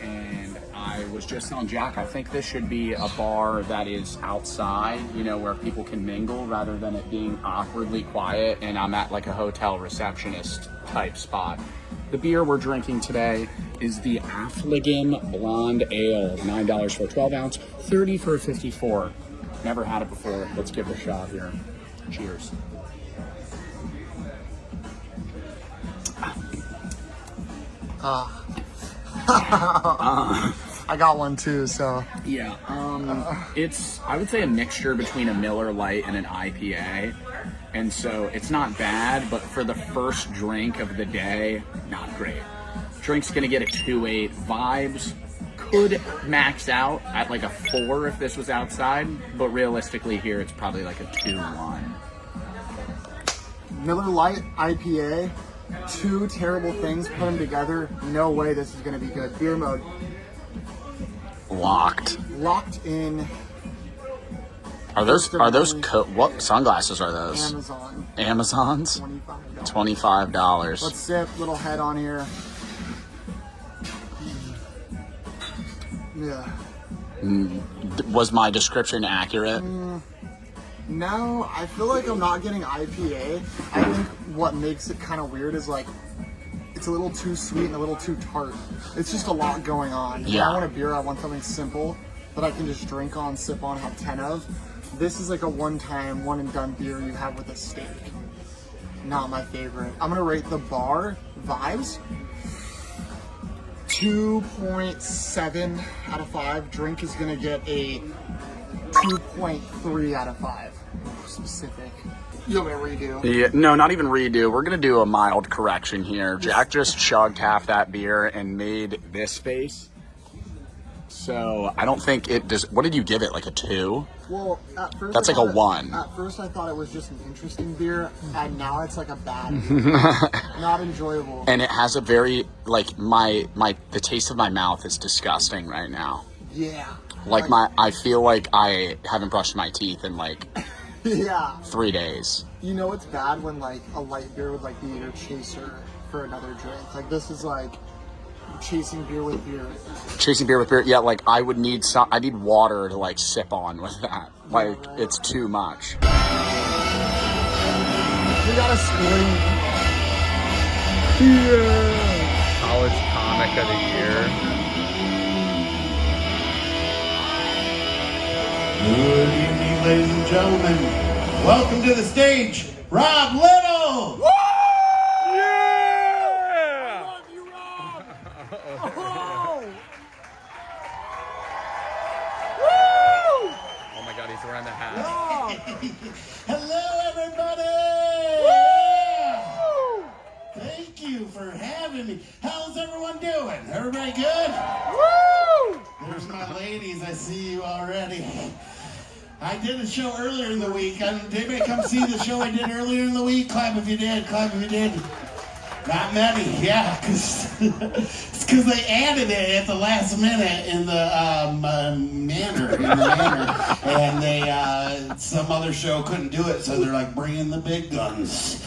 And I was just telling Jack, I think this should be a bar that is outside, you know, where people can mingle, rather than it being awkwardly quiet and I'm at like a hotel receptionist type spot. The beer we're drinking today is the Affligem Blonde Ale, $9 for a 12 ounce, $30 for a 54. Never had it before. Let's give it a shot here. Cheers.
I got one too, so.
Yeah, it's, I would say, a mixture between a Miller Lite and an IPA. And so it's not bad, but for the first drink of the day, not great. Drink's gonna get a 2.8. Vibes could max out at like a 4 if this was outside, but realistically here it's probably like a 2.1.
Miller Lite IPA, two terrible things, put them together. No way this is going to be good. Beer mode.
Locked
Locked in.
Are those what sunglasses are those?
Amazon.
Amazons?
$25.
$25.
Let's sip. Little head on here. Yeah.
Was my description accurate?
No, I feel like I'm not getting IPA. I think what makes it kind of weird is like it's a little too sweet and a little too tart. It's just a lot going on. When I want a beer, I want something simple that I can just drink on, sip on, have 10 of. This is like a one-time, one-and-done beer you have with a steak. Not my favorite. I'm gonna rate the bar vibes 2.7 out of 5. Drink is gonna get a 2.3 out of 5. Specific. You want me to redo?
Yeah, no, not even redo. We're gonna do a mild correction here. Jack just chugged half that beer and made this face. So I don't think it does. What did you give it? Like a 2?
Well, at first
that's like a 1.
At first I thought it was just an interesting beer, and now it's like a bad beer. Not enjoyable.
And it has a very like the taste of my mouth is disgusting right now.
Yeah.
Like I feel like I haven't brushed my teeth in like 3 days.
You know it's bad when like a light beer would like be your chaser for another drink. Like this is like chasing beer with beer.
Chasing beer with beer. Yeah, like I need water to like sip on with that. Like it's too much.
We got a scream.
Yeah. College comic of the year.
Good evening, ladies and gentlemen. Welcome to the stage, Rob Little.
Woo! Yeah!
I love you, Rob.
Woo! Oh my God, he's wearing the hat.
Hello, everybody. Yeah. Thank you for having me. How's everyone doing? Everybody good?
Woo!
There's my ladies. I see you already. I did a show earlier in the week. Did anybody come see the show I did earlier in the week? Clap if you did. Clap if you did. Not many, yeah, because they added it at the last minute in the manor, and they some other show couldn't do it, so they're like bringing the big guns.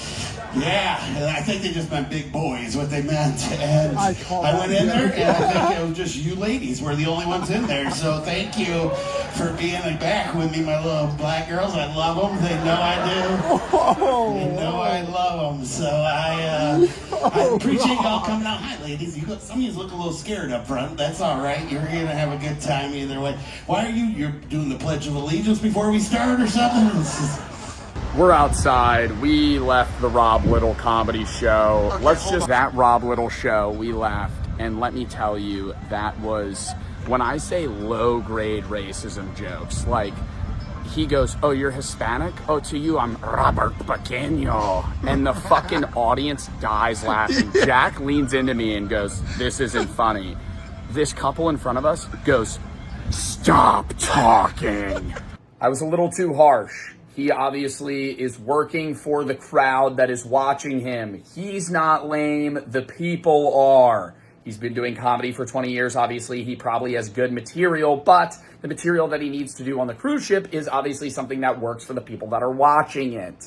Yeah, and I think they just meant big boys, what they meant. And I went in there, and I think it was just you ladies were the only ones in there. So thank you for being back with me, my little black girls. I love them. They know I do. They know I love them. So I appreciate y'all coming out. Hi, ladies. Some of you look a little scared up front. That's all right. You're gonna have a good time either way. Why are you're doing the Pledge of Allegiance before we start or something?
We're outside. We left the Rob Little comedy show. That Rob Little show, we left. And let me tell you, that was, when I say low grade racism jokes, like he goes, "Oh, you're Hispanic? Oh, to you, I'm Robert Pequeño." And the fucking audience dies laughing. Jack leans into me and goes, "This isn't funny." This couple in front of us goes, "Stop talking." I was a little too harsh. He obviously is working for the crowd that is watching him. He's not lame, the people are. He's been doing comedy for 20 years. Obviously, he probably has good material, but the material that he needs to do on the cruise ship is obviously something that works for the people that are watching it.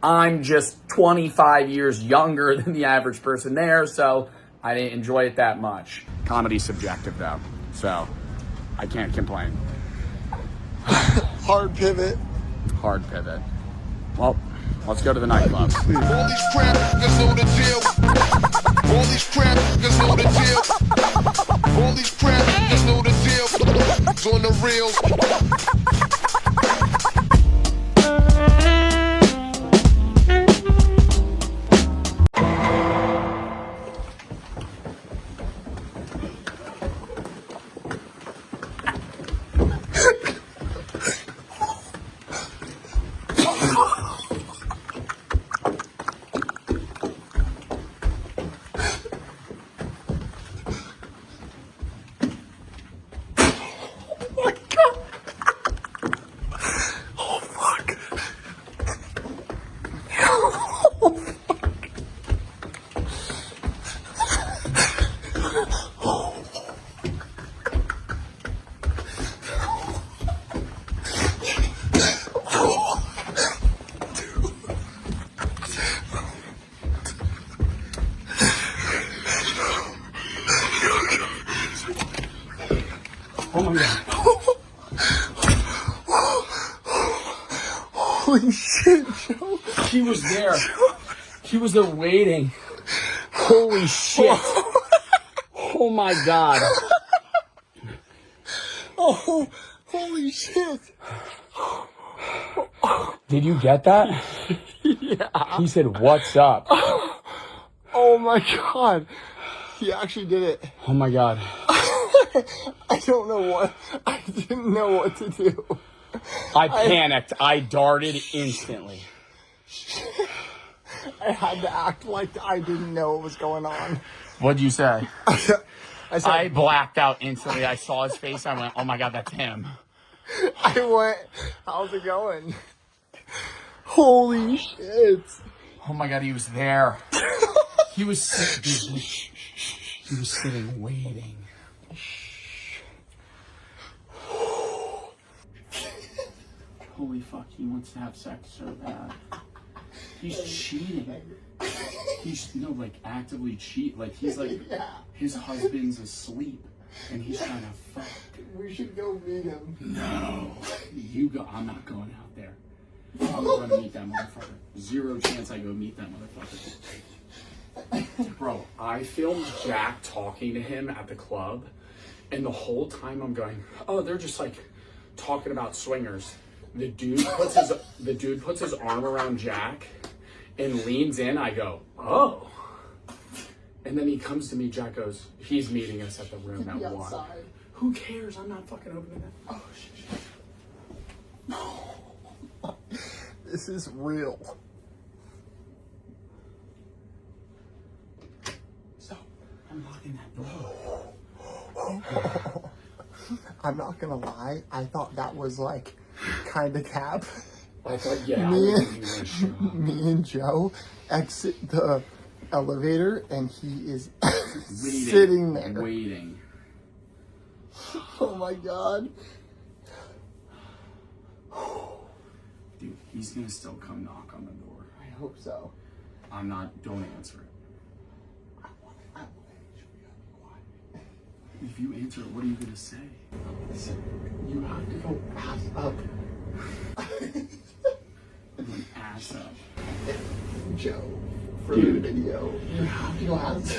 I'm just 25 years younger than the average person there, so I didn't enjoy it that much. Comedy's subjective, though, so I can't complain.
Hard pivot.
Hard pivot. Well, let's go to the nightclub.
All these crap niggas know the deal. All these crap niggas know the deal. All these crap niggas know the deal. It's on the reels.
Holy shit, Joe.
He was there. He was there waiting. Holy shit. Oh my god.
Oh, holy shit.
Did you get that?
Yeah.
He said, "What's up?"
Oh my god. He actually did it.
Oh my god.
I don't know what. I didn't know what to do.
I panicked. I darted instantly.
I had to act like I didn't know what was going on.
What'd you say?
I said,
I blacked out instantly. I saw his face. I went, "Oh my god, that's him."
I went, how's it going? Holy shit.
Oh my god, he was there. He was sitting waiting. Holy fuck, he wants to have sex so bad. He's cheating. He's actively cheat. Like he's like his husband's asleep and he's trying to fuck.
We should go meet him.
No. You go. I'm not going out there. I'm going to meet that motherfucker. Zero chance I go meet that motherfucker. Bro, I filmed Jack talking to him at the club, and the whole time I'm going, oh, they're just like talking about swingers. The dude puts his arm around Jack and leans in. I go, oh. And then he comes to me. Jack goes, he's meeting us at the room at 1. Who cares? I'm not fucking opening that. Oh, shit.
This is real.
Stop. I'm locking that door.
I'm not gonna lie. I thought that was like kind of cap.
I thought, yeah.
Me and Joe exit the elevator and he is sitting there.
Waiting.
Oh my god.
Dude, he's gonna still come knock on the door.
I hope so.
I'm not, don't answer it. If you answer it, what are you gonna say?
Listen, you have to go ass up.
Ass up.
Joe, for the video, you have to go ass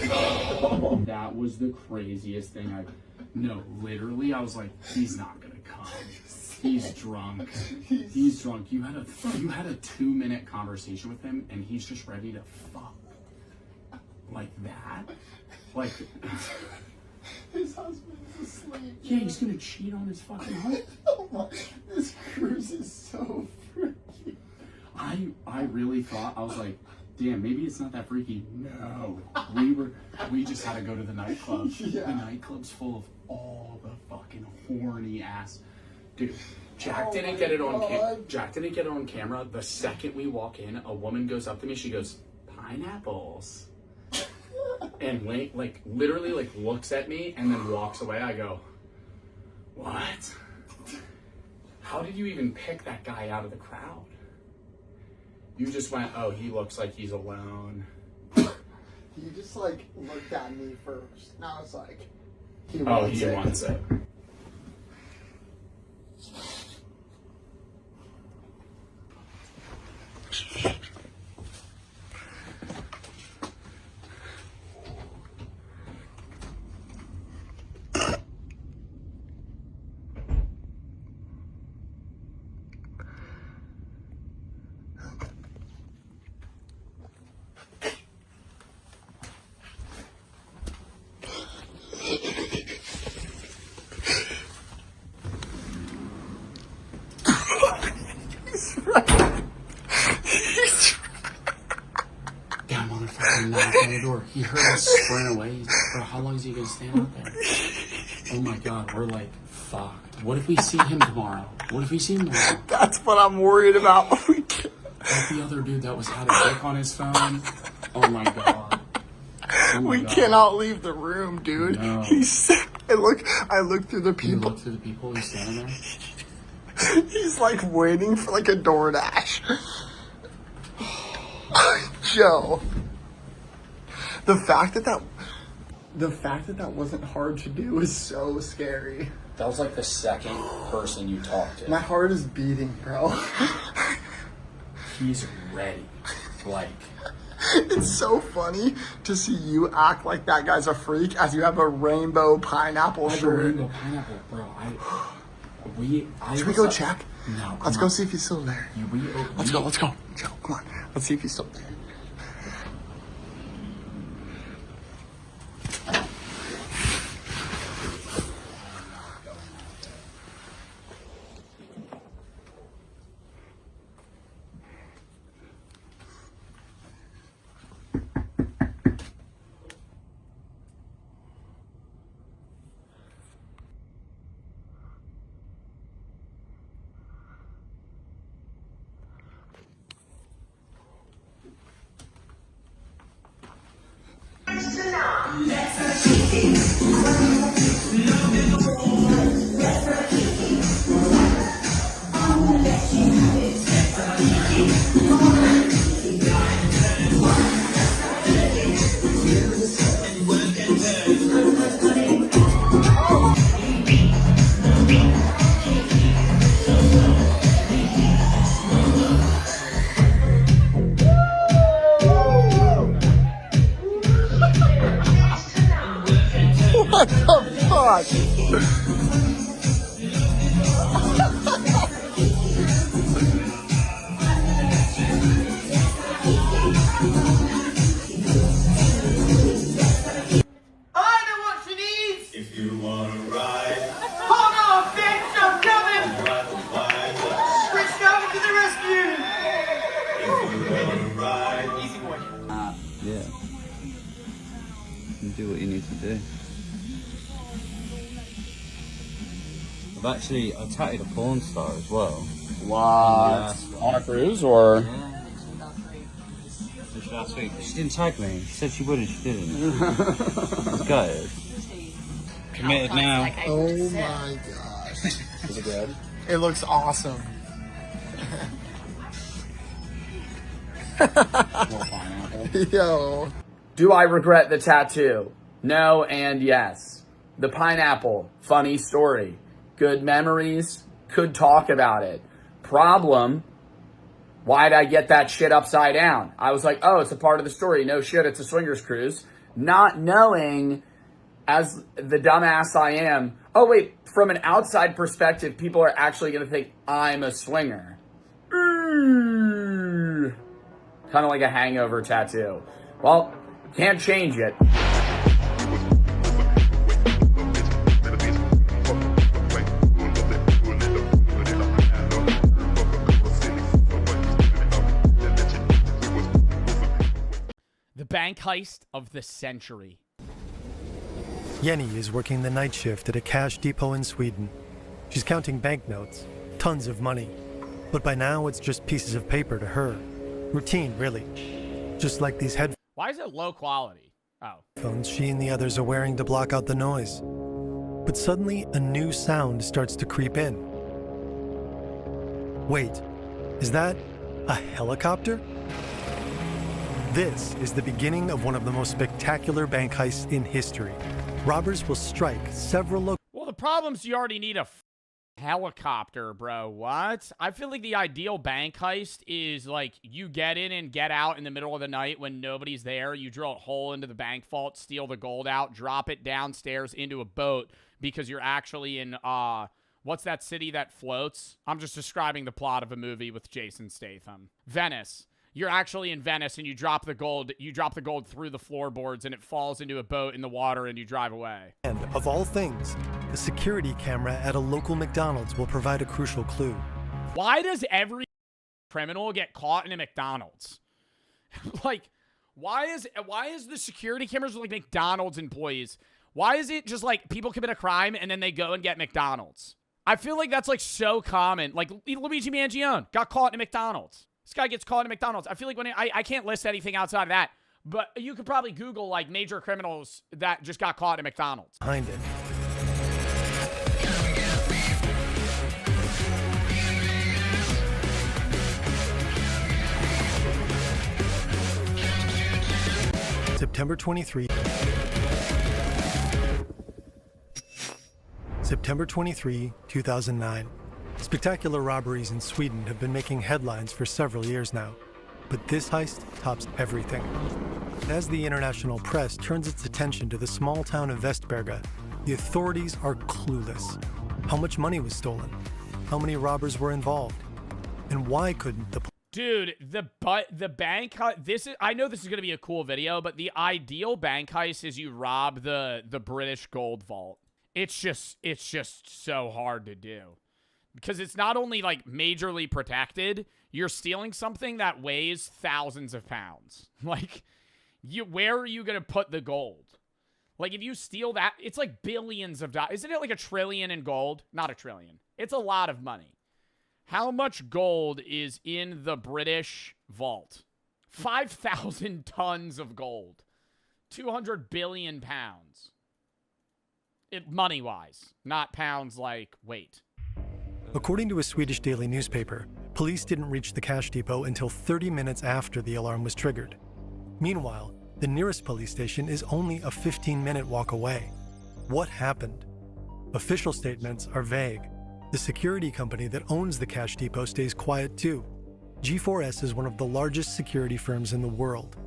up.
That was the craziest thing no, literally, I was like, he's not gonna come. He's drunk. He's drunk. You had a 2-minute conversation with him, and he's just ready to fuck. Like that? Like...
His husband is asleep.
Yeah, he's gonna cheat on his fucking husband.
Oh my, this cruise is so freaky.
I really thought, I was like, damn, maybe it's not that freaky. No. We just had to go to the nightclub.
Yeah.
The nightclub's full of all the fucking horny ass. Dude, Jack didn't get it on camera. The second we walk in, a woman goes up to me, she goes, "Pineapples." And literally looks at me and then walks away. I go, what? How did you even pick that guy out of the crowd? You just went, oh, he looks like he's alone.
He just looked at me first. And I was like, he wants it.
That motherfucker knocked on the door. He heard us sprint away. Bro, how long is he gonna stand out there? Oh my god, we're like, fucked. What if we see him tomorrow?
That's what I'm worried about.
Like the other dude that had a dick on his phone. Oh my god.
We cannot leave the room, dude.
No.
He's sick. I look through the people.
You look through the people, he's standing there.
He's waiting for a DoorDash. Joe. The fact that wasn't hard to do is so scary.
That was the second person you talked to.
My heart is beating, bro.
he's ready. Like,
it's so funny to see you act like that guy's a freak as you have a rainbow pineapple shirt.
Rainbow pineapple, bro.
Should we go check?
No.
Let's go see if he's still there. Let's go. Joe, come on. Let's see if he's still there. What the fuck?
I know what she needs!
If you wanna ride,
Hold on, bitch, I'm coming!
ride the wide.
Rich coming to the rescue!
If you wanna ride,
Easy boy.
Yeah. You do what you need to do. I tatted a porn star as well.
What? On a cruise or?
Yeah. Last week. She didn't tag me. She said she would and she didn't. I was gutted. Committed now.
Oh my gosh.
Is it good?
It looks awesome. Yo.
Do I regret the tattoo? No and yes. The pineapple, funny story. Good memories, could talk about it. Problem, why'd I get that shit upside down? I was like, oh, it's a part of the story. No shit, it's a swingers cruise. Not knowing, as the dumbass I am, oh wait, from an outside perspective, people are actually going to think I'm a swinger. Kind of like a hangover tattoo. Well, can't change it.
The bank heist of the century.
Jenny is working the night shift at a cash depot in Sweden. She's counting banknotes, tons of money. But by now, it's just pieces of paper to her. Routine, really. Just like these
Why is it low quality? Oh.
headphones she and the others are wearing to block out the noise. But suddenly, a new sound starts to creep in. Wait, is that a helicopter? This is the beginning of one of the most spectacular bank heists in history. Robbers will strike several
Well, the problem's you already need a helicopter, bro. What? I feel like the ideal bank heist is like you get in and get out in the middle of the night when nobody's there. You drill a hole into the bank vault, steal the gold out, drop it downstairs into a boat because you're actually in, what's that city that floats? I'm just describing the plot of a movie with Jason Statham. Venice. You're actually in Venice and you drop the gold through the floorboards and it falls into a boat in the water and you drive away.
And of all things, the security camera at a local McDonald's will provide a crucial clue.
Why does every criminal get caught in a McDonald's? Like, why is the security cameras like McDonald's employees? Why is it just like people commit a crime and then they go and get McDonald's? I feel like that's like so common. Like Luigi Mangione got caught in a McDonald's. This guy gets caught in McDonald's. I feel like when I can't list anything outside of that, but you could probably Google like major criminals that just got caught in McDonald's.
Behind it. September 23, 2009. Spectacular robberies in Sweden have been making headlines for several years now, but this heist tops everything. As the international press turns its attention to the small town of Västberga, the authorities are clueless. How much money was stolen? How many robbers were involved? And why couldn't the
Dude, the bank heist, I know this is going to be a cool video, but the ideal bank heist is you rob the British gold vault. It's just so hard to do. Because it's not only like majorly protected, you're stealing something that weighs thousands of pounds. Like, where are you going to put the gold? Like, if you steal that, it's like billions of dollars. Isn't it like $1 trillion in gold? Not $1 trillion. It's a lot of money. How much gold is in the British vault? 5,000 tons of gold. 200 billion pounds. Money-wise, not pounds like weight.
According to a Swedish daily newspaper, police didn't reach the cash depot until 30 minutes after the alarm was triggered. Meanwhile, the nearest police station is only a 15-minute walk away. What happened? Official statements are vague. The security company that owns the cash depot stays quiet too. G4S is one of the largest security firms in the world.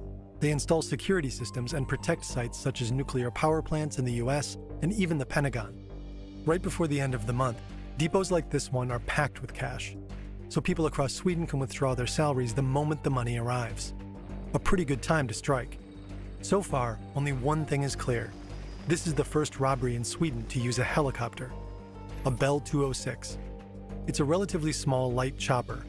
They install security systems and protect sites such as nuclear power plants in the US and even the Pentagon. Right before the end of the month, depots like this one are packed with cash, so people across Sweden can withdraw their salaries the moment the money arrives. A pretty good time to strike. So far, only one thing is clear. This is the first robbery in Sweden to use a helicopter. A Bell 206. It's a relatively small light chopper.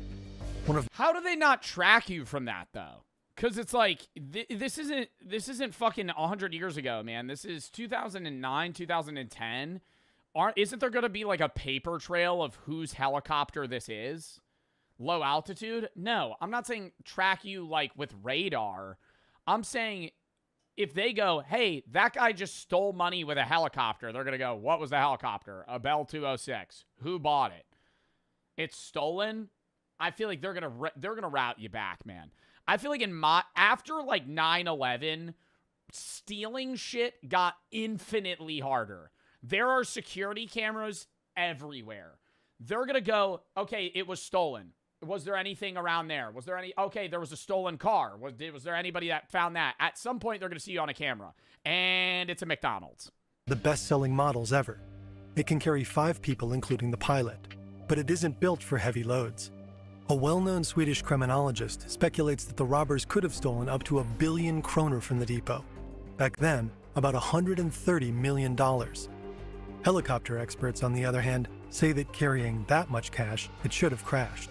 How do they not track you from that though? Because it's like this isn't fucking 100 years ago, man. This is 2009, 2010. Isn't there going to be like a paper trail of whose helicopter this is? Low altitude? No, I'm not saying track you like with radar. I'm saying if they go, hey, that guy just stole money with a helicopter, they're going to go, what was the helicopter? A Bell 206. Who bought it? It's stolen. I feel like they're going to route you back, man. I feel like after like 9/11, stealing shit got infinitely harder. There are security cameras everywhere. They're going to go, okay, it was stolen. Was there anything around there? Was there any? Okay, there was a stolen car. Was there anybody that found that? At some point, they're going to see you on a camera. And it's a McDonald's.
The best-selling models ever. It can carry 5 people, including the pilot. But it isn't built for heavy loads. A well-known Swedish criminologist speculates that the robbers could have stolen up to 1 billion kroner from the depot. Back then, about $130 million. Helicopter experts, on the other hand, say that carrying that much cash, it should have crashed.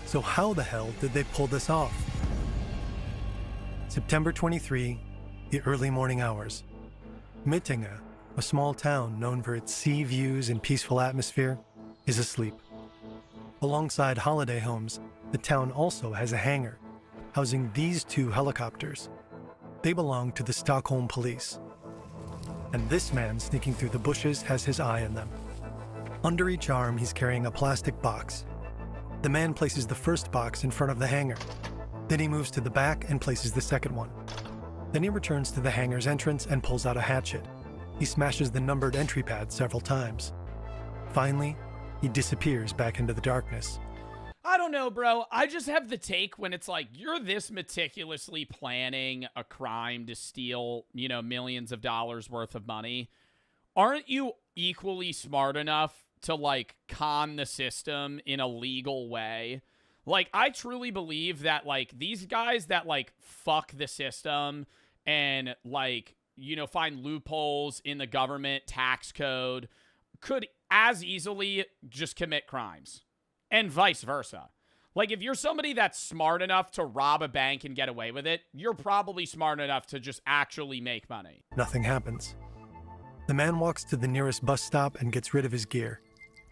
So how the hell did they pull this off? September 23, the early morning hours. Mittinge, a small town known for its sea views and peaceful atmosphere, is asleep. Alongside holiday homes, the town also has a hangar, housing these 2 helicopters. They belong to the Stockholm police. And this man sneaking through the bushes has his eye on them. Under each arm, he's carrying a plastic box. The man places the first box in front of the hangar. Then he moves to the back and places the second one. Then he returns to the hangar's entrance and pulls out a hatchet. He smashes the numbered entry pad several times. Finally, he disappears back into the darkness.
I don't know, bro. I just have the take when it's like, you're this meticulously planning a crime to steal, millions of dollars worth of money. Aren't you equally smart enough to, like, con the system in a legal way? Like, I truly believe that, like, these guys that, like, fuck the system and, like, find loopholes in the government tax code could as easily just commit crimes. And vice versa. Like, if you're somebody that's smart enough to rob a bank and get away with it, you're probably smart enough to just actually make money.
Nothing happens. The man walks to the nearest bus stop and gets rid of his gear.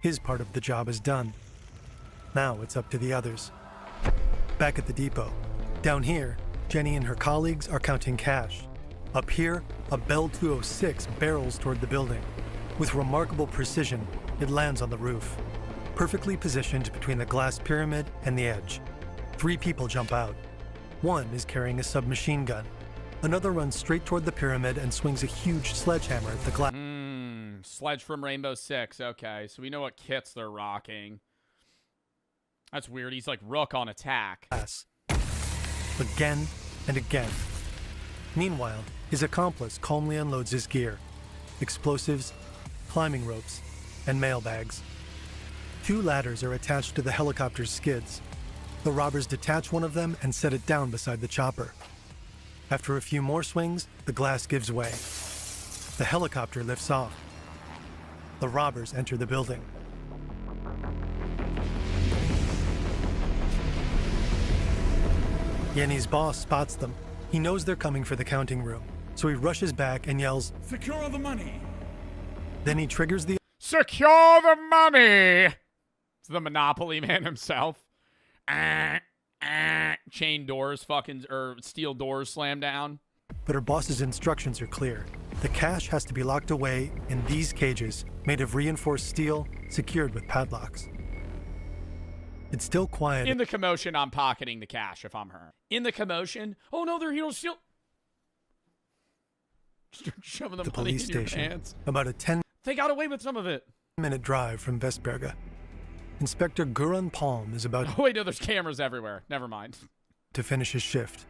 His part of the job is done. Now it's up to the others. Back at the depot. Down here, Jenny and her colleagues are counting cash. Up here, a Bell 206 barrels toward the building. With remarkable precision, it lands on the roof. Perfectly positioned between the glass pyramid and the edge. 3 people jump out. One is carrying a submachine gun. Another runs straight toward the pyramid and swings a huge sledgehammer at the glass.
Sledge from Rainbow Six. Okay, so we know what kits they're rocking. That's weird. He's like Rook on attack.
Again and again. Meanwhile, his accomplice calmly unloads his gear. Explosives, climbing ropes, and mailbags. 2 ladders are attached to the helicopter's skids. The robbers detach one of them and set it down beside the chopper. After a few more swings, the glass gives way. The helicopter lifts off. The robbers enter the building. Yenny's boss spots them. He knows they're coming for the counting room, so he rushes back and yells,
"Secure the money!"
Then he triggers the
Secure the money! It's the Monopoly man himself. Chain doors or steel doors slam down.
But her boss's instructions are clear. The cash has to be locked away in these cages made of reinforced steel, secured with padlocks. It's still quiet.
In the commotion, I'm pocketing the cash if I'm her. In the commotion, oh no, they're heroes still. Start shoving the money
police
in your
station,
pants.
about a 10
They got away with some of it.
minute drive from Vesperga. Inspector Guran Palm is about
Oh wait, no, there's cameras everywhere. Never mind.
to finish his shift.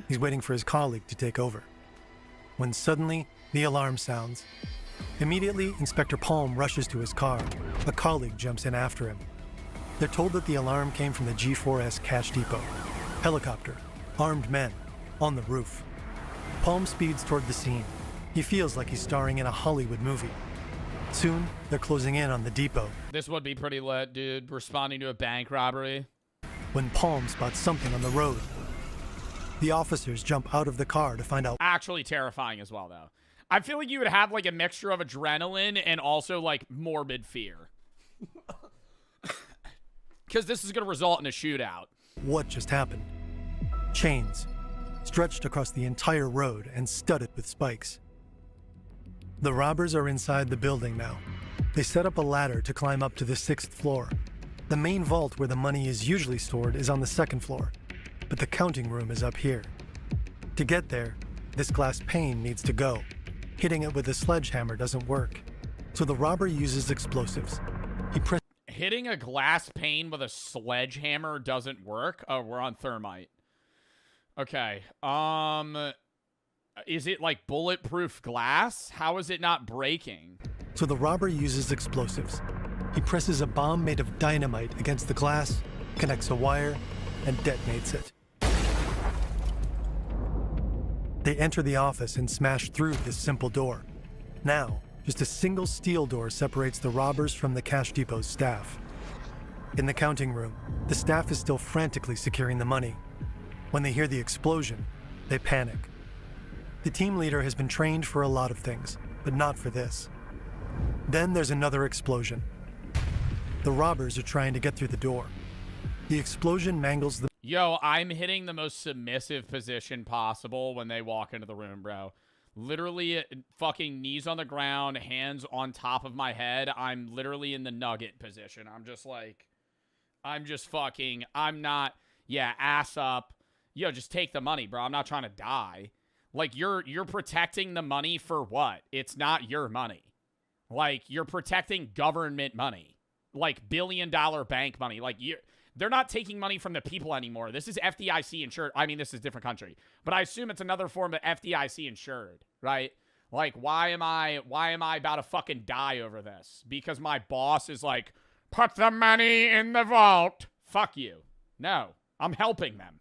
He's waiting for his colleague to take over. When suddenly, the alarm sounds. Immediately, Inspector Palm rushes to his car. A colleague jumps in after him. They're told that the alarm came from the G4S cash depot. Helicopter, armed men, on the roof. Palm speeds toward the scene. He feels like he's starring in a Hollywood movie. Soon, they're closing in on the depot.
This would be pretty lit, dude. Responding to a bank robbery.
When Palm spots something on the road, the officers jump out of the car to find out.
Actually terrifying as well, though. I feel like you would have like a mixture of adrenaline and also like morbid fear. Because this is going to result in a shootout.
What just happened? Chains, stretched across the entire road and studded with spikes. The robbers are inside the building now. They set up a ladder to climb up to the 6th floor. The main vault where the money is usually stored is on the 2nd floor, but the counting room is up here. To get there, this glass pane needs to go. Hitting it with a sledgehammer doesn't work, so the robber uses explosives. He presses.
Hitting a glass pane with a sledgehammer doesn't work. Oh, we're on thermite. Okay. Is it like bulletproof glass? How is it not breaking?
So the robber uses explosives. He presses a bomb made of dynamite against the glass, connects a wire, and detonates it. They enter the office and smash through this simple door. Now, just a single steel door separates the robbers from the cash depot's staff. In the counting room, the staff is still frantically securing the money. When they hear the explosion, they panic. The team leader has been trained for a lot of things, but not for this. Then there's another explosion. The robbers are trying to get through the door. The explosion mangles the...
Yo, I'm hitting the most submissive position possible when they walk into the room, bro. Literally fucking knees on the ground, hands on top of my head. I'm literally in the nugget position. I'm just like, I'm not, yeah, ass up. Yo, just take the money, bro. I'm not trying to die. Like, you're protecting the money for what? It's not your money. Like, you're protecting government money. Like, billion-dollar bank money. Like, they're not taking money from the people anymore. This is FDIC insured. I mean, this is a different country. But I assume it's another form of FDIC insured, right? Like, why am I about to fucking die over this? Because my boss is like, put the money in the vault. Fuck you. No, I'm helping them.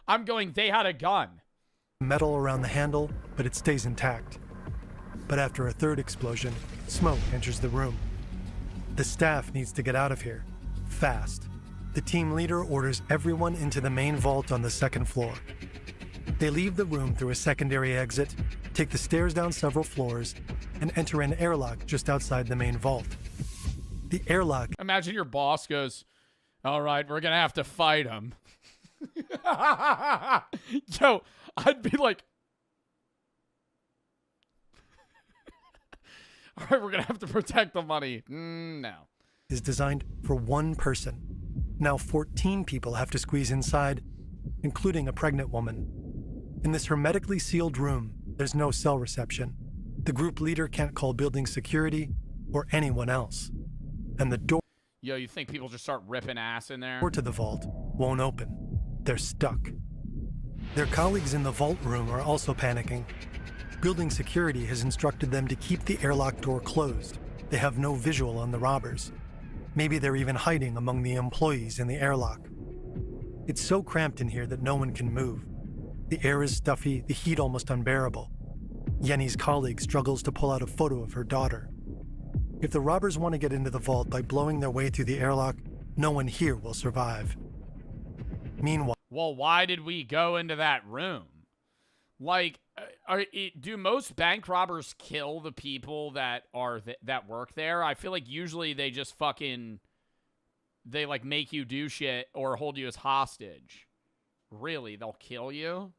I'm going, they had a gun.
Metal around the handle, but it stays intact. But after a third explosion, smoke enters the room. The staff needs to get out of here, fast. The team leader orders everyone into the main vault on the 2nd floor. They leave the room through a secondary exit, take the stairs down several floors, and enter an airlock just outside the main vault. The airlock...
Imagine your boss goes, all right, we're going to have to fight him. Yo, I'd be like, all right, we're going to have to protect the money. No.
Is designed for one person. Now 14 people have to squeeze inside, including a pregnant woman. In this hermetically sealed room, there's no cell reception. The group leader can't call building security or anyone else. And the door
Yo, you think people just start ripping ass in there?
to the vault won't open. They're stuck. Their colleagues in the vault room are also panicking. Building security has instructed them to keep the airlock door closed. They have no visual on the robbers. Maybe they're even hiding among the employees in the airlock. It's so cramped in here that no one can move. The air is stuffy, the heat almost unbearable. Yenny's colleague struggles to pull out a photo of her daughter. If the robbers want to get into the vault by blowing their way through the airlock, no one here will survive. Meanwhile,
well, why did we go into that room? Like, do most bank robbers kill the people that that work there? I feel like usually they just they like make you do shit or hold you as hostage. Really, they'll kill you?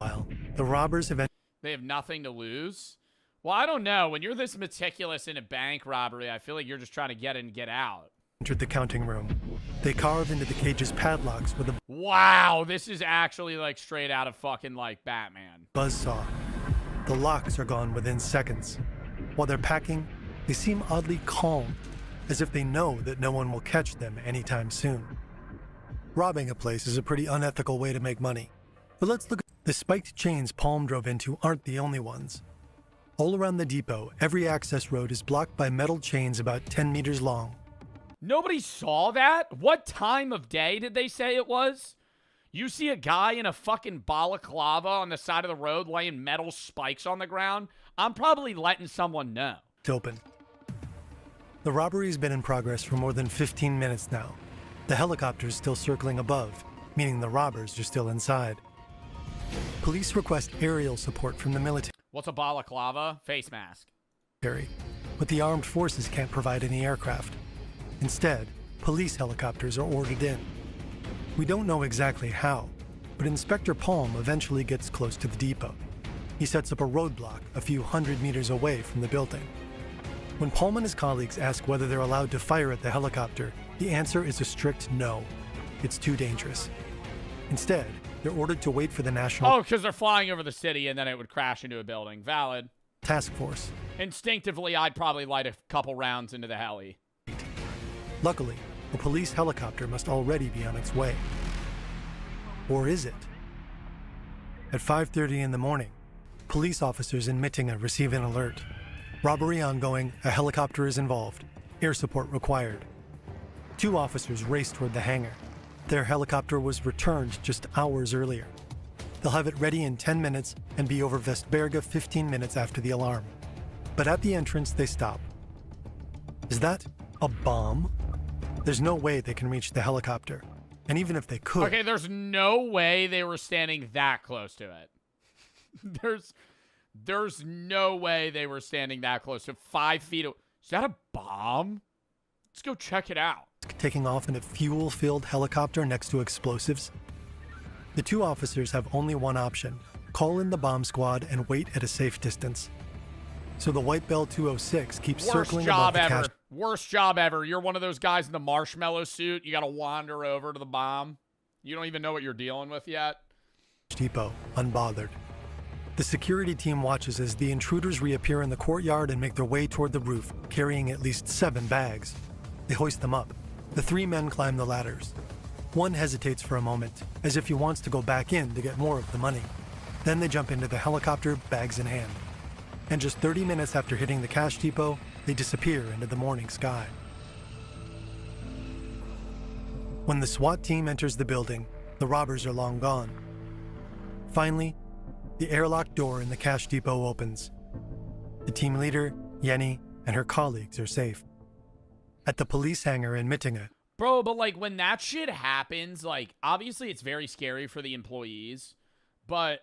the robbers
They have nothing to lose? Well, I don't know. When you're this meticulous in a bank robbery, I feel like you're just trying to get in and get out.
entered the counting room. They carve into the cage's padlocks with a
Wow, this is actually like straight out of fucking like Batman.
buzzsaw. The locks are gone within seconds. While they're packing, they seem oddly calm, as if they know that no one will catch them anytime soon. Robbing a place is a pretty unethical way to make money. But let's look at the spiked chains Palm drove into aren't the only ones. All around the depot, every access road is blocked by metal chains about 10 meters long.
Nobody saw that? What time of day did they say it was? You see a guy in a fucking balaclava on the side of the road laying metal spikes on the ground? I'm probably letting someone know.
It's open. The robbery's been in progress for more than 15 minutes now. The helicopter's still circling above, meaning the robbers are still inside. Police request aerial support from the military,
What's a balaclava? Face mask.
but the armed forces can't provide any aircraft. Instead, police helicopters are ordered in. We don't know exactly how, but Inspector Palm eventually gets close to the depot. He sets up a roadblock a few hundred meters away from the building. When Palm and his colleagues ask whether they're allowed to fire at the helicopter, the answer is a strict no. It's too dangerous. Instead, they're ordered to wait for the National
Oh, because they're flying over the city and then it would crash into a building. Valid.
Task Force.
Instinctively, I'd probably light a couple rounds into the heli.
Luckily, a police helicopter must already be on its way. Or is it? At 5:30 in the morning, police officers in Mittinga receive an alert. Robbery ongoing, a helicopter is involved. Air support required. 2 officers race toward the hangar. Their helicopter was returned just hours earlier. They'll have it ready in 10 minutes and be over Vestberga 15 minutes after the alarm. But at the entrance, they stop. Is that a bomb? There's no way they can reach the helicopter. And even if they could...
Okay, there's no way they were standing that close to it. There's no way they were standing that close to 5 feet. Is that a bomb? Let's go check it out.
Taking off in a fuel-filled helicopter next to explosives. The 2 officers have only one option: call in the bomb squad and wait at a safe distance. So the White Bell 206 keeps circling above the cash
Worst job ever. You're one of those guys in the marshmallow suit. You got to wander over to the bomb. You don't even know what you're dealing with yet.
depot, unbothered. The security team watches as the intruders reappear in the courtyard and make their way toward the roof, carrying at least 7 bags. They hoist them up. The 3 men climb the ladders. One hesitates for a moment, as if he wants to go back in to get more of the money. Then they jump into the helicopter, bags in hand. And just 30 minutes after hitting the cash depot, they disappear into the morning sky. When the SWAT team enters the building, the robbers are long gone. Finally, the airlock door in the cash depot opens. The team leader, Yenny, and her colleagues are safe. At the police hangar in Mittinga,
Bro, but like when that shit happens, like obviously it's very scary for the employees, but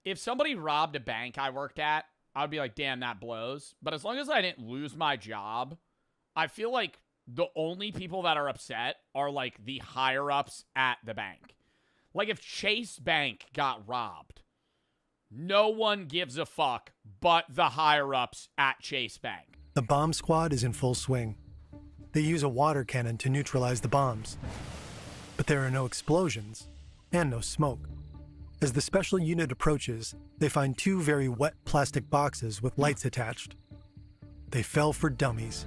if somebody robbed a bank I worked at, I'd be like, damn, that blows. But as long as I didn't lose my job, I feel like the only people that are upset are like the higher ups at the bank. Like if Chase Bank got robbed, no one gives a fuck but the higher ups at Chase Bank.
the bomb squad is in full swing. They use a water cannon to neutralize the bombs. But there are no explosions and no smoke. As the special unit approaches, they find 2 very wet plastic boxes with lights attached. they fell for dummies.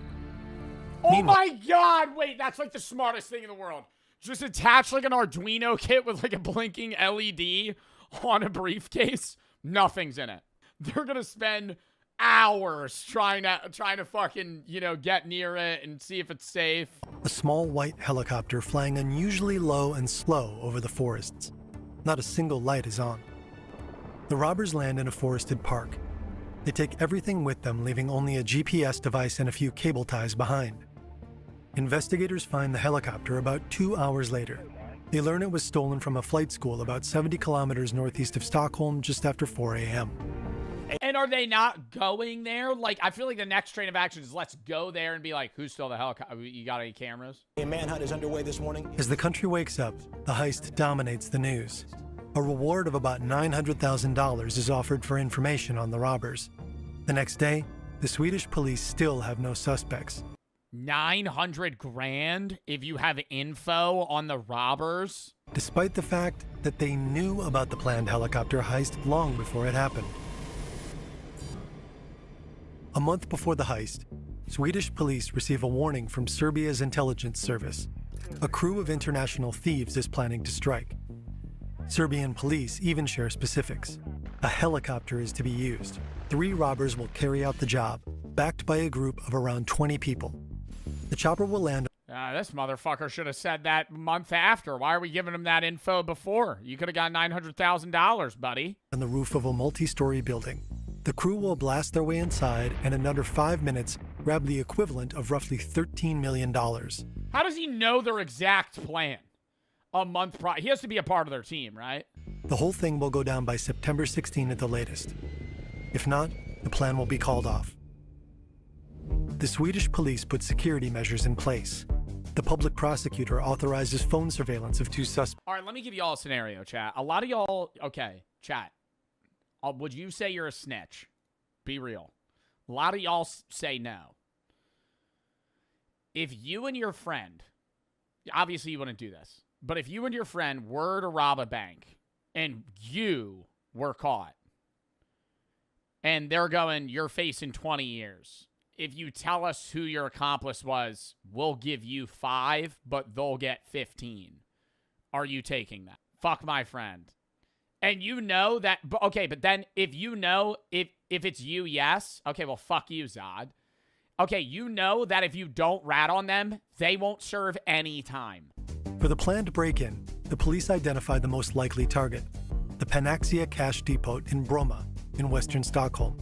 Oh my God! Wait, that's like the smartest thing in the world. Just attach like an Arduino kit with like a blinking LED on a briefcase. Nothing's in it. They're gonna spend hours trying to fucking, you know, get near it and see if it's safe.
A small white helicopter flying unusually low and slow over the forests. Not a single light is on. The robbers land in a forested park. They take everything with them, leaving only a GPS device and a few cable ties behind. Investigators find the helicopter about 2 hours later. They learn it was stolen from a flight school about 70 kilometers northeast of Stockholm just after 4 a.m.
And are they not going there? Like, I feel like the next train of action is let's go there and be like, who's still the helicopter? You got any cameras?
A manhunt is underway this morning. As the country wakes up, the heist dominates the news. A reward of about $900,000 is offered for information on the robbers. The next day, the Swedish police still have no suspects.
900 grand if you have info on the robbers?
Despite the fact that they knew about the planned helicopter heist long before it happened. A month before the heist, Swedish police receive a warning from Serbia's intelligence service. A crew of international thieves is planning to strike. Serbian police even share specifics. A helicopter is to be used. 3 robbers will carry out the job, backed by a group of around 20 people. The chopper will land.
This motherfucker should have said that month after. Why are we giving him that info before? You could have got $900,000, buddy.
On the roof of a multi-story building. The crew will blast their way inside and in under 5 minutes grab the equivalent of roughly $13 million.
How does he know their exact plan? A month prior. He has to be a part of their team, right?
The whole thing will go down by September 16 at the latest. If not, the plan will be called off. The Swedish police put security measures in place. The public prosecutor authorizes phone surveillance of 2 suspects.
All right, let me give y'all a scenario, chat. A lot of y'all, okay, chat. Would you say you're a snitch? Be real. A lot of y'all say no. If you and your friend, obviously you wouldn't do this, but if you and your friend were to rob a bank and you were caught and they're going, you're facing 20 years. If you tell us who your accomplice was, we'll give you 5, but they'll get 15. Are you taking that? Fuck my friend. And you know that, okay, but then if you know, if it's you, yes. Okay, well, fuck you, Zod. Okay, you know that if you don't rat on them, they won't serve any time.
For the planned break-in, the police identified the most likely target, the Panaxia Cash Depot in Bromma, in western Stockholm.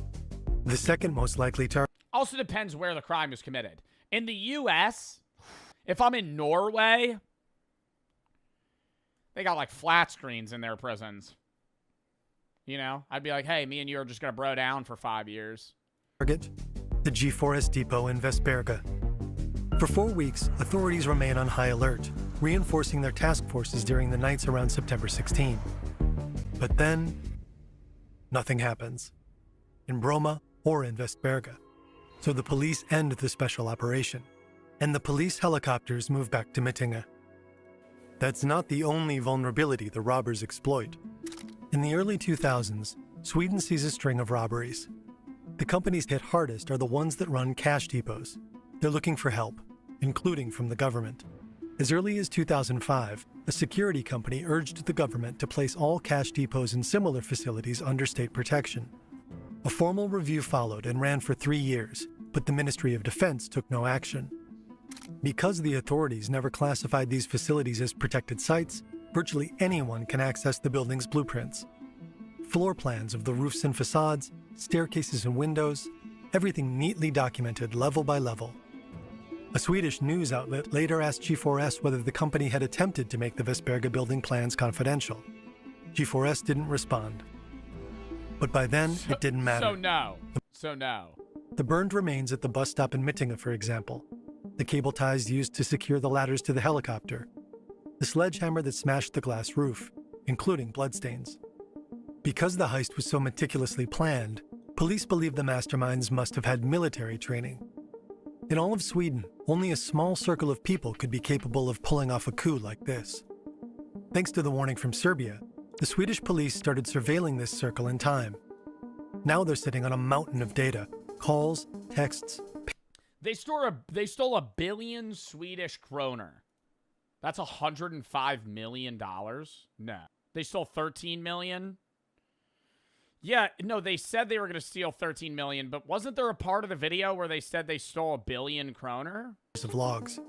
The second most likely target.
Also depends where the crime was committed. In the U.S., if I'm in Norway, they got like flat screens in their prisons. You know, I'd be like, hey, me and you are just going to bro down for 5 years.
Target, the G4S Depot in Vesberga. For 4 weeks, authorities remain on high alert, reinforcing their task forces during the nights around September 16. But then, nothing happens. In Bromma or in Vesberga. So the police end the special operation, and the police helicopters move back to Metinge. That's not the only vulnerability the robbers exploit. In the early 2000s, Sweden sees a string of robberies. The companies hit hardest are the ones that run cash depots. They're looking for help, including from the government. As early as 2005, a security company urged the government to place all cash depots and similar facilities under state protection. A formal review followed and ran for 3 years, but the Ministry of Defense took no action. Because the authorities never classified these facilities as protected sites, virtually anyone can access the building's blueprints. Floor plans of the roofs and facades, staircases and windows, everything neatly documented level by level. A Swedish news outlet later asked G4S whether the company had attempted to make the Vesberga building plans confidential. G4S didn't respond. But by then, it didn't matter.
So no.
The burned remains at the bus stop in Metinge, for example. The cable ties used to secure the ladders to the helicopter. The sledgehammer that smashed the glass roof, including bloodstains. Because the heist was so meticulously planned, police believe the masterminds must have had military training. In all of Sweden, only a small circle of people could be capable of pulling off a coup like this. Thanks to the warning from Serbia, the Swedish police started surveilling this circle in time. Now they're sitting on a mountain of data, calls, texts,
They stole a billion Swedish kroner. That's $105 million. No. They stole 13 million. Yeah, no, they said they were going to steal 13 million, but wasn't there a part of the video where they said they stole a billion kroner?
Of logs.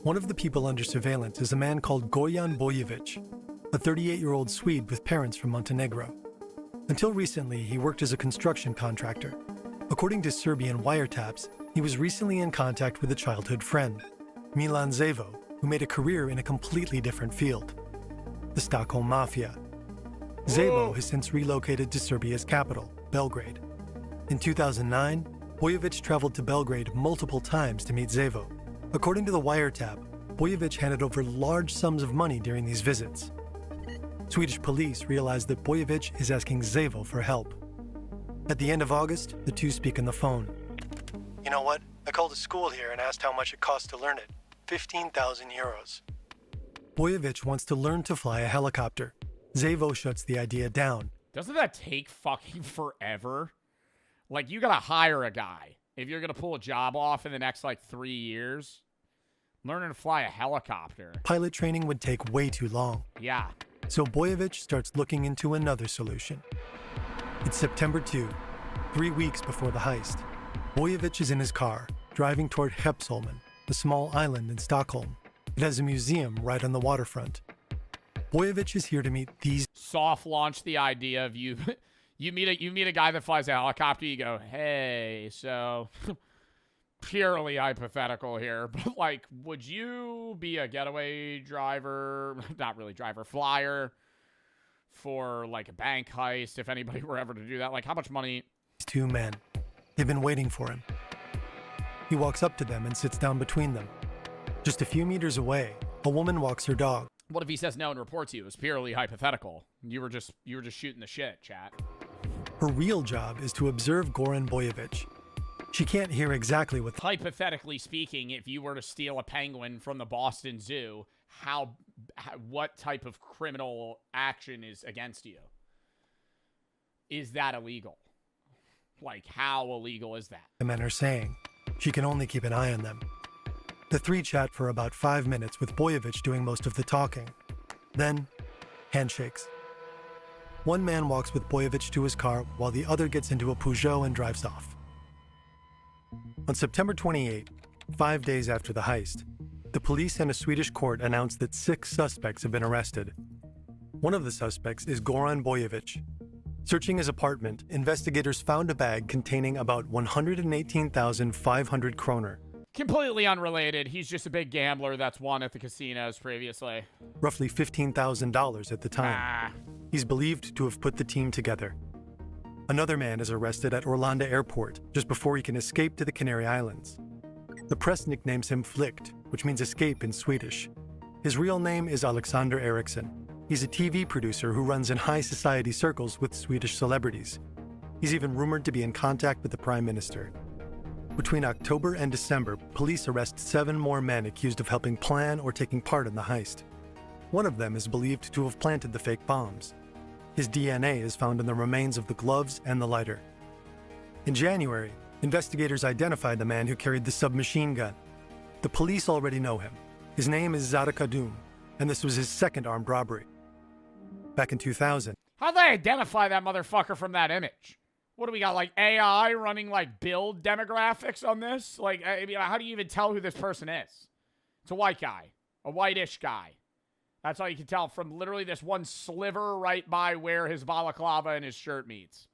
One of the people under surveillance is a man called Goran Bojovic, a 38-year-old Swede with parents from Montenegro. Until recently, he worked as a construction contractor. According to Serbian wiretaps, he was recently in contact with a childhood friend, Milan Zevo, who made a career in a completely different field, the Stockholm Mafia. Zevo has since relocated to Serbia's capital, Belgrade. In 2009, Bojovic traveled to Belgrade multiple times to meet Zevo. According to the wiretap, Bojovic handed over large sums of money during these visits. Swedish police realized that Bojovic is asking Zevo for help. At the end of August, the two speak on the phone. You know what? I called a school here and asked how much it costs to learn it. 15,000 euros. Bojovic wants to learn to fly a helicopter. Zevo shuts the idea down.
Doesn't that take fucking forever? Like, you gotta hire a guy if you're gonna pull a job off in the next, 3 years. Learning to fly a helicopter.
Pilot training would take way too long.
Yeah.
So Bojovic starts looking into another solution. It's September 2, 3 weeks before the heist. Bojovic is in his car, driving toward Hepsholmen, a small island in Stockholm. It has a museum right on the waterfront. Bojovic is here to meet these.
Soft launch the idea of you meet a guy that flies a helicopter. You go, hey, so purely hypothetical here, but would you be a getaway driver? Not really driver, flyer for a bank heist if anybody were ever to do that? How much money?
Two men. They've been waiting for him. He walks up to them and sits down between them. Just a few meters away, a woman walks her dog.
What if he says no and reports you? It's purely hypothetical. You were just shooting the shit, chat.
Her real job is to observe Goran Bojovic. She can't hear exactly what.
Hypothetically speaking, if you were to steal a penguin from the Boston Zoo, what type of criminal action is against you? Is that illegal? How illegal is that?
The men are saying. She can only keep an eye on them. The three chat for about 5 minutes with Bojovic doing most of the talking. Then, handshakes. One man walks with Bojovic to his car while the other gets into a Peugeot and drives off. On September 28, 5 days after the heist, the police and a Swedish court announced that 6 suspects have been arrested. One of the suspects is Goran Bojovic. Searching his apartment, investigators found a bag containing about 118,500 kroner.
Completely unrelated. He's just a big gambler that's won at the casinos previously.
Roughly $15,000 at the time. He's believed to have put the team together. Another man is arrested at Arlanda Airport just before he can escape to the Canary Islands. The press nicknames him Flykt, which means escape in Swedish. His real name is Alexander Eriksson. He's a TV producer who runs in high society circles with Swedish celebrities. He's even rumored to be in contact with the Prime Minister. Between October and December, police arrest 7 more men accused of helping plan or taking part in the heist. One of them is believed to have planted the fake bombs. His DNA is found in the remains of the gloves and the lighter. In January, investigators identified the man who carried the submachine gun. The police already know him. His name is Zara Kadum, and this was his second armed robbery. Back in 2000.
How'd they identify that motherfucker from that image? What do we got, AI running, build demographics on this? How do you even tell who this person is? It's a white guy. A whitish guy. That's all you can tell from literally this one sliver right by where his balaclava and his shirt meets.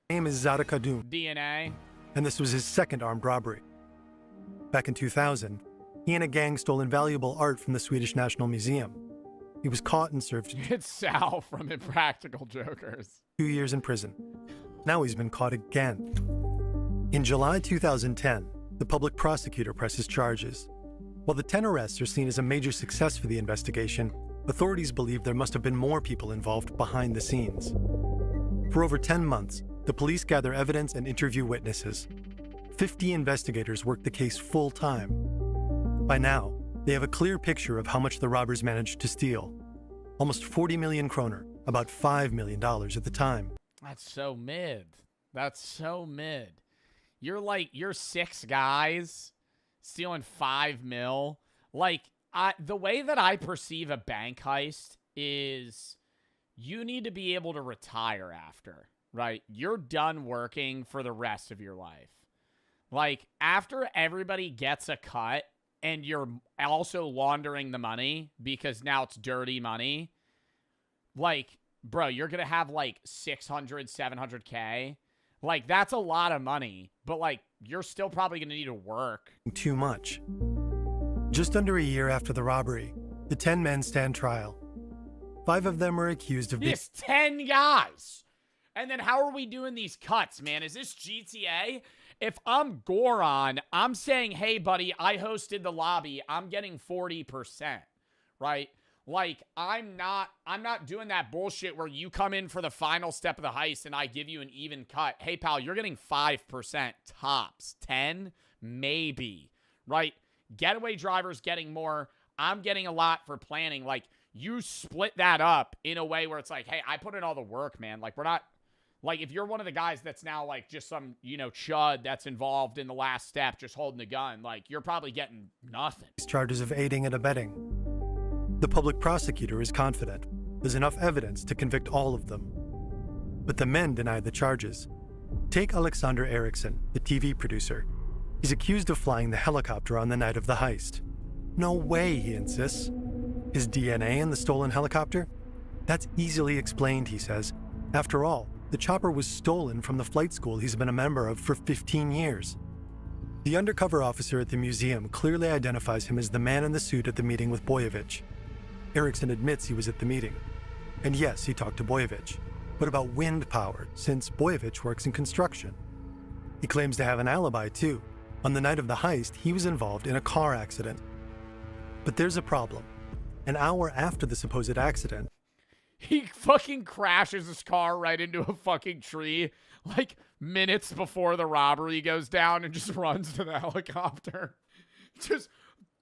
His name is Zara Kadum.
DNA.
And this was his second armed robbery. Back in 2000, he and a gang stole invaluable art from the Swedish National Museum. He was caught and served
It's Sal from Impractical Jokers.
2 years in prison. Now he's been caught again. In July 2010, the public prosecutor presses charges. While the 10 arrests are seen as a major success for the investigation, authorities believe there must have been more people involved behind the scenes. For over 10 months, the police gather evidence and interview witnesses. 50 investigators work the case full time. By now, they have a clear picture of how much the robbers managed to steal. Almost 40 million kroner, about $5 million at the time.
That's so mid. That's so mid. You're 6 guys stealing 5 mil. Like, the way that I perceive a bank heist is you need to be able to retire after, right? You're done working for the rest of your life. Like, after everybody gets a cut and you're also laundering the money because now it's dirty money, like, bro, you're going to have like 600, 700K. Like, that's a lot of money, but like, you're still probably going to need to work.
Too much. Just under a year after the robbery, the 10 men stand trial. 5 of them are accused of being...
Yes, 10 guys. And then how are we doing these cuts, man? Is this GTA? If I'm Goron, I'm saying, hey, buddy, I hosted the lobby. I'm getting 40%, right? Like, I'm not doing that bullshit where you come in for the final step of the heist and I give you an even cut. Hey, pal, you're getting 5% tops. 10? Maybe, right? Getaway driver's getting more. I'm getting a lot for planning. Like, you split that up in a way where it's like, hey, I put in all the work, man. Like, we're not... Like, if you're one of the guys that's now, like, just some, you know, chud that's involved in the last step, just holding the gun, like, you're probably getting nothing.
Charges of aiding and abetting. The public prosecutor is confident there's enough evidence to convict all of them. But the men deny the charges. Take Alexander Eriksson, the TV producer. He's accused of flying the helicopter on the night of the heist. No way, he insists. His DNA in the stolen helicopter? That's easily explained, he says. After all, the chopper was stolen from the flight school he's been a member of for 15 years. The undercover officer at the museum clearly identifies him as the man in the suit at the meeting with Boyevich. Eriksson admits he was at the meeting. And yes, he talked to Boyevich, but about wind power, since Boyevich works in construction. He claims to have an alibi, too. On the night of the heist, he was involved in a car accident. But there's a problem. An hour after the supposed accident,
he fucking crashes his car right into a fucking tree, like, minutes before the robbery goes down and just runs to the helicopter. Just,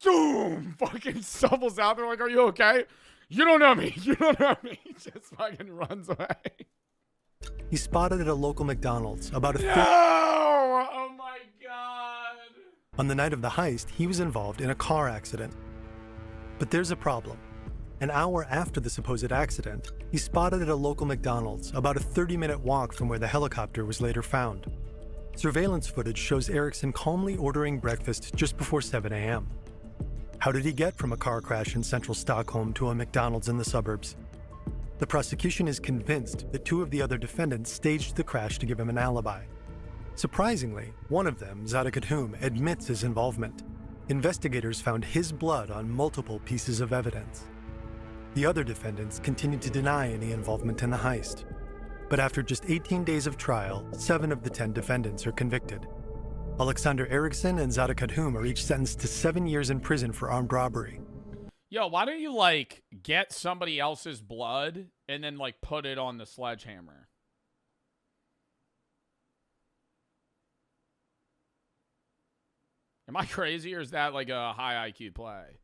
boom, fucking stumbles out there like, are you okay? You don't know me. You don't know me. Just fucking runs away.
he's spotted at a local McDonald's about a...
No! Oh my God.
On the night of the heist, he was involved in a car accident. But there's a problem. An hour after the supposed accident, he's spotted at a local McDonald's about a 30-minute walk from where the helicopter was later found. Surveillance footage shows Eriksson calmly ordering breakfast just before 7 a.m. How did he get from a car crash in central Stockholm to a McDonald's in the suburbs? The prosecution is convinced that 2 of the other defendants staged the crash to give him an alibi. Surprisingly, one of them, Zuckification, admits his involvement. Investigators found his blood on multiple pieces of evidence. The other defendants continued to deny any involvement in the heist. But after just 18 days of trial, 7 of the 10 defendants are convicted. Alexander Eriksson and Zuckification are each sentenced to 7 years in prison for armed robbery.
Yo, why don't you, like, get somebody else's blood and then, like, put it on the sledgehammer? Am I crazy, or is that, like, a high IQ play?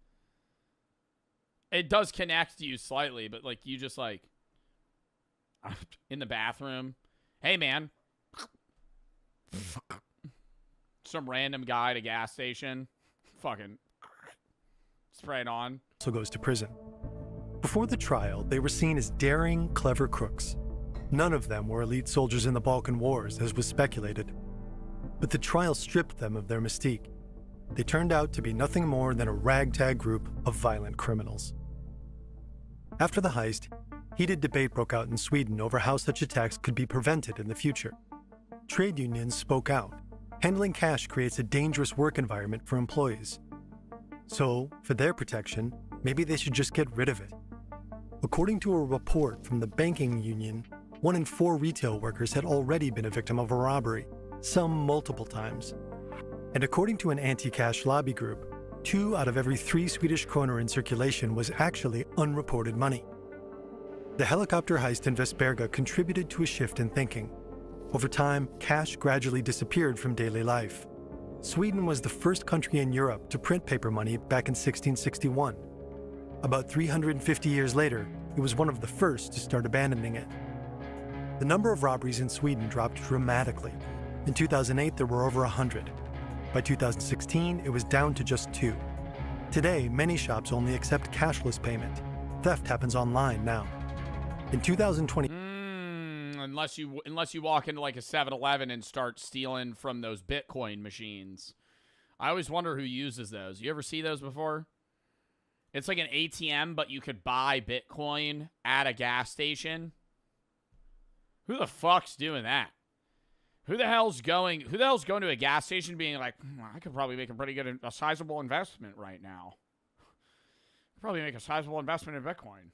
It does connect you slightly, but, like, you just, like, in the bathroom. Hey, man. Some random guy at a gas station. Fucking spray it on.
Also goes to prison. Before the trial, they were seen as daring, clever crooks. None of them were elite soldiers in the Balkan Wars, as was speculated. But the trial stripped them of their mystique. They turned out to be nothing more than a ragtag group of violent criminals. After the heist, heated debate broke out in Sweden over how such attacks could be prevented in the future. Trade unions spoke out. Handling cash creates a dangerous work environment for employees. So, for their protection, maybe they should just get rid of it. According to a report from the banking union, 1 in 4 retail workers had already been a victim of a robbery, some multiple times. And according to an anti-cash lobby group, 2 out of every 3 Swedish kroner in circulation was actually unreported money. The helicopter heist in Vesberga contributed to a shift in thinking. Over time, cash gradually disappeared from daily life. Sweden was the first country in Europe to print paper money back in 1661. About 350 years later, it was one of the first to start abandoning it. The number of robberies in Sweden dropped dramatically. In 2008, there were over 100. By 2016, it was down to just 2. Today, many shops only accept cashless payment. Theft happens online now. In 2020,
unless you walk into like a 7-Eleven and start stealing from those Bitcoin machines. I always wonder who uses those. You ever see those before? It's like an ATM, but you could buy Bitcoin at a gas station. Who the fuck's doing that? Who the hell's going to a gas station being like, I could probably make a sizable investment right now. Probably make a sizable investment in Bitcoin.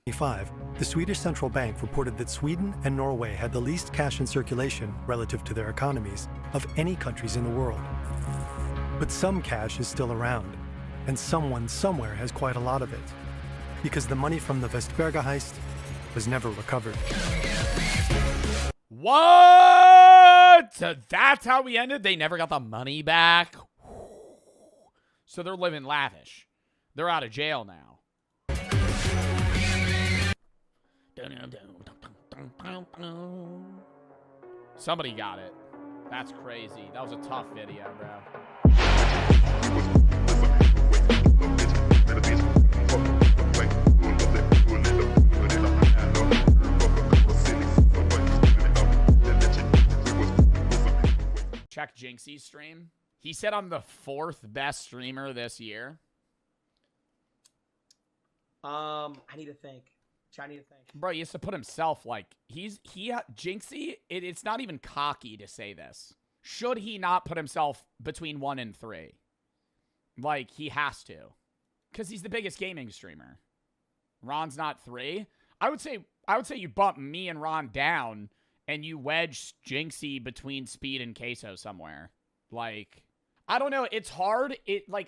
the Swedish central bank reported that Sweden and Norway had the least cash in circulation relative to their economies of any countries in the world. But some cash is still around, and someone somewhere has quite a lot of it, because the money from the Vestberga heist was never recovered.
What? That's how we ended? They never got the money back? So they're living lavish. They're out of jail now. Somebody got it. That's crazy. That was a tough video, bro. Check Jinxie's stream. He said I'm the 4th best streamer this year.
I need to think. I need to think.
Bro, he has to put himself like Jinxie. It's not even cocky to say this. Should he not put himself between 1 and 3? Like he has to, because he's the biggest gaming streamer. Ron's not 3. I would say you bump me and Ron down, and you wedge Jinxie between Speed and Queso somewhere. Like, I don't know. It's hard.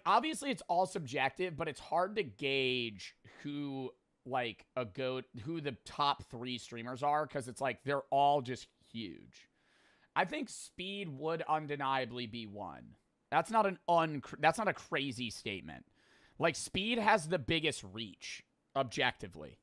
Obviously it's all subjective, but it's hard to gauge who the top 3 streamers are, because it's like they're all just huge. I think Speed would undeniably be 1. That's not a crazy statement. Like, Speed has the biggest reach, objectively.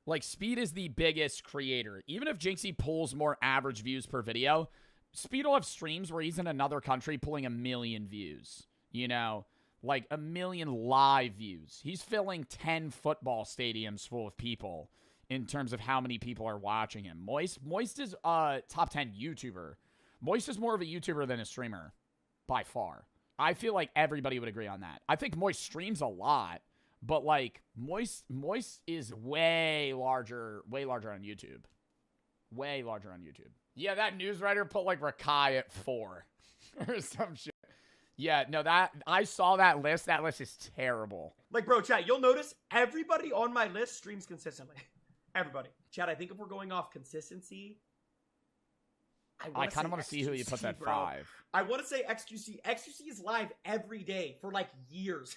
Like, Speed is the biggest creator. Even if Jinxie pulls more average views per video, Speed will have streams where he's in another country pulling 1 million views. You know? Like 1 million live views. He's filling 10 football stadiums full of people in terms of how many people are watching him. Moist is a top 10 YouTuber. Moist is more of a YouTuber than a streamer, by far. I feel like everybody would agree on that. I think Moist streams a lot, but like Moist is way larger on YouTube. Way larger on YouTube. Yeah, that news writer put like Rakai at 4 or some shit. Yeah, no, I saw that list. That list is terrible.
Like, bro, chat, you'll notice everybody on my list streams consistently. Everybody. Chat, I think if we're going off consistency,
I kind of want to see who you put that 5.
I want to say XQC. XQC is live every day for like years.